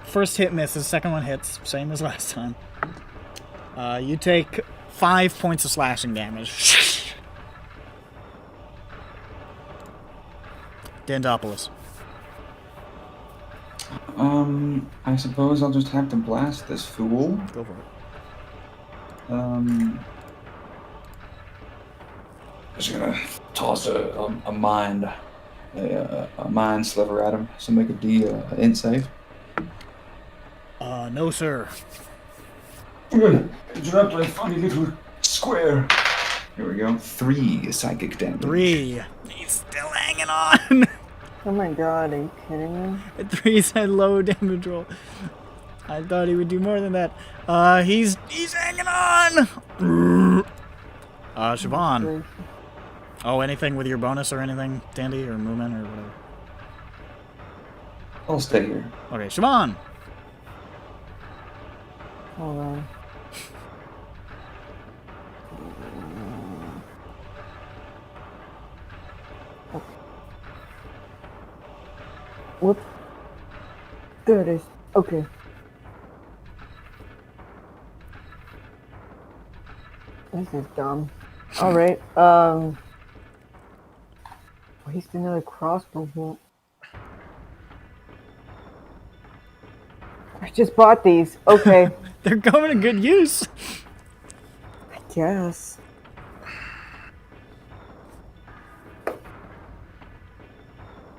First hit misses, second one hits, same as last time. You take 5 points of slashing damage. Dandopolis. I suppose I'll just have to blast this fool. Go for it. Just gonna toss a mind a mind sliver at him. So make a int save. No, sir. Drop my funny little square. Here we go. 3 psychic damage. 3. He's still hanging on. Oh my god, are you kidding me? 3's a low damage roll. I thought he would do more than that. He's hanging on. Siobhan. Oh, anything with your bonus or anything, Dandy, or movement or whatever? I'll stay here. Okay, Siobhan. Hold on. Oh. Whoop. There it is. Okay. This is dumb. Alright, waste another crossbow bolt. I just bought these. Okay. They're going to good use. I guess.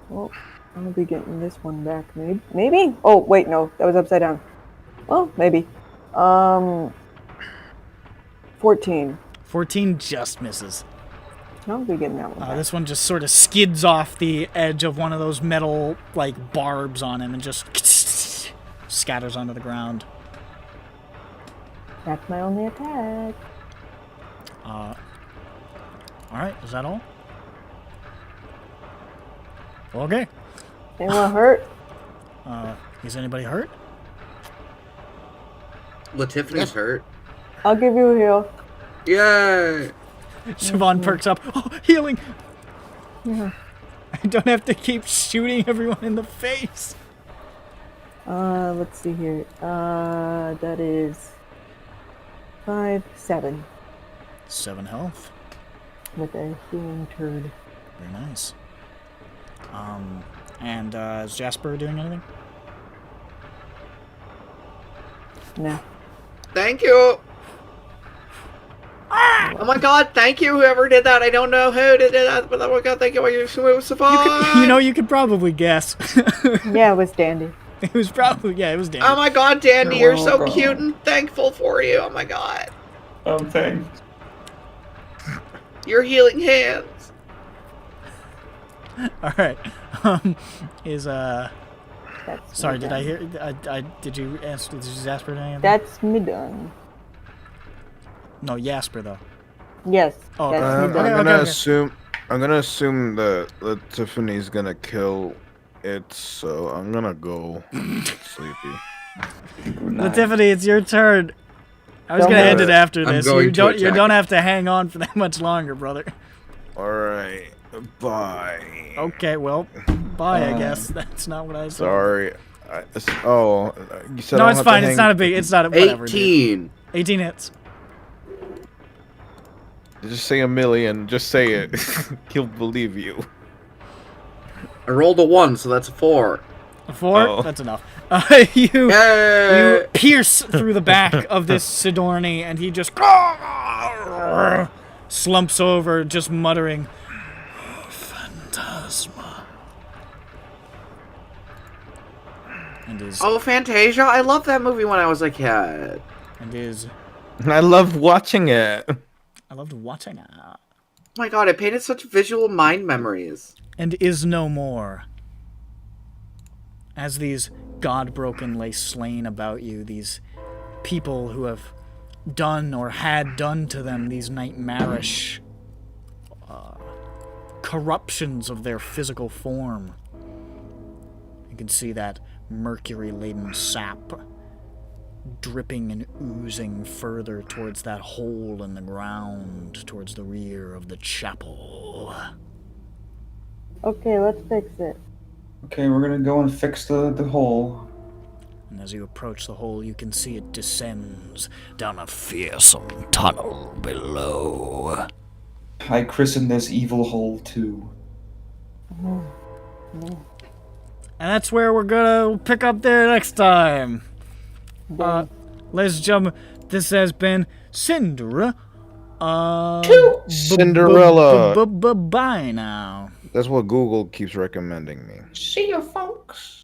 Well, I'll be getting this one back, maybe? Oh, wait, no. That was upside down. Well, maybe. 14. 14 just misses. I'll be getting that one back. This one just sort of skids off the edge of one of those metal, like, barbs on him and just scatters onto the ground. That's my only attack. Alright, is that all? Okay. Anyone hurt? Is anybody hurt? Tiffany's hurt. I'll give you a heal. Yay! Siobhan perks up. Oh, healing! Yeah. I don't have to keep shooting everyone in the face. Let's see here. That is 5, 7. 7 health. With a healing turd. Very nice. And is Jasper doing anything? No. Thank you! Oh my god, thank you, whoever did that. I don't know who did that, but oh my god, thank you. It was so fun. You could probably guess. Yeah, it was Dandy. It was probably, yeah, it was Dandy. Oh my god, Dandy, you're so cute and thankful for you. Oh my god. Thanks. Your healing hands. Alright. Is, That's sorry, me did done. I hear, did you ask, did Jasper do anything? That's me done. No, Jasper, though. Yes, Oh, that's I'm me done. gonna assume that Tiffany's gonna kill it, so I'm gonna go sleepy. Tiffany, it's your turn. I was Don't gonna worry. end it after I'm this. going You to don't attack. have to hang on for that much longer, brother. Alright, bye. Okay, well, bye, I guess. That's not what I said. Sorry. You said No, I don't it's have to fine. It's hang- not a big. It's not a whatever. Dude. 18. 18 hits. Just say a million. Just say it. He'll believe you. I rolled a 1, so that's a 4. A 4? Oh. That's enough. You Yay! pierce through the back of this Sidorni, and he just slumps over, just muttering, "Phantasma." And is Oh, Fantasia! I loved that movie when I was a kid. and is. I love watching it. I loved watching it. Oh my god, it painted such visual mind memories. And is no more. As these god-broken lay slain about you, these people who have done or had done to them these nightmarish corruptions of their physical form. You can see that mercury-laden sap dripping and oozing further towards that hole in the ground, towards the rear of the chapel. Okay, let's fix it. Okay, we're gonna go and fix the hole. And as you approach the hole, you can see it descends down a fearsome tunnel below. I christen this evil hole too. And that's where we're gonna pick up there next time. Ladies and gentlemen, this has been Syndra. Cinderella. Bye now. That's what Google keeps recommending me. See you, folks.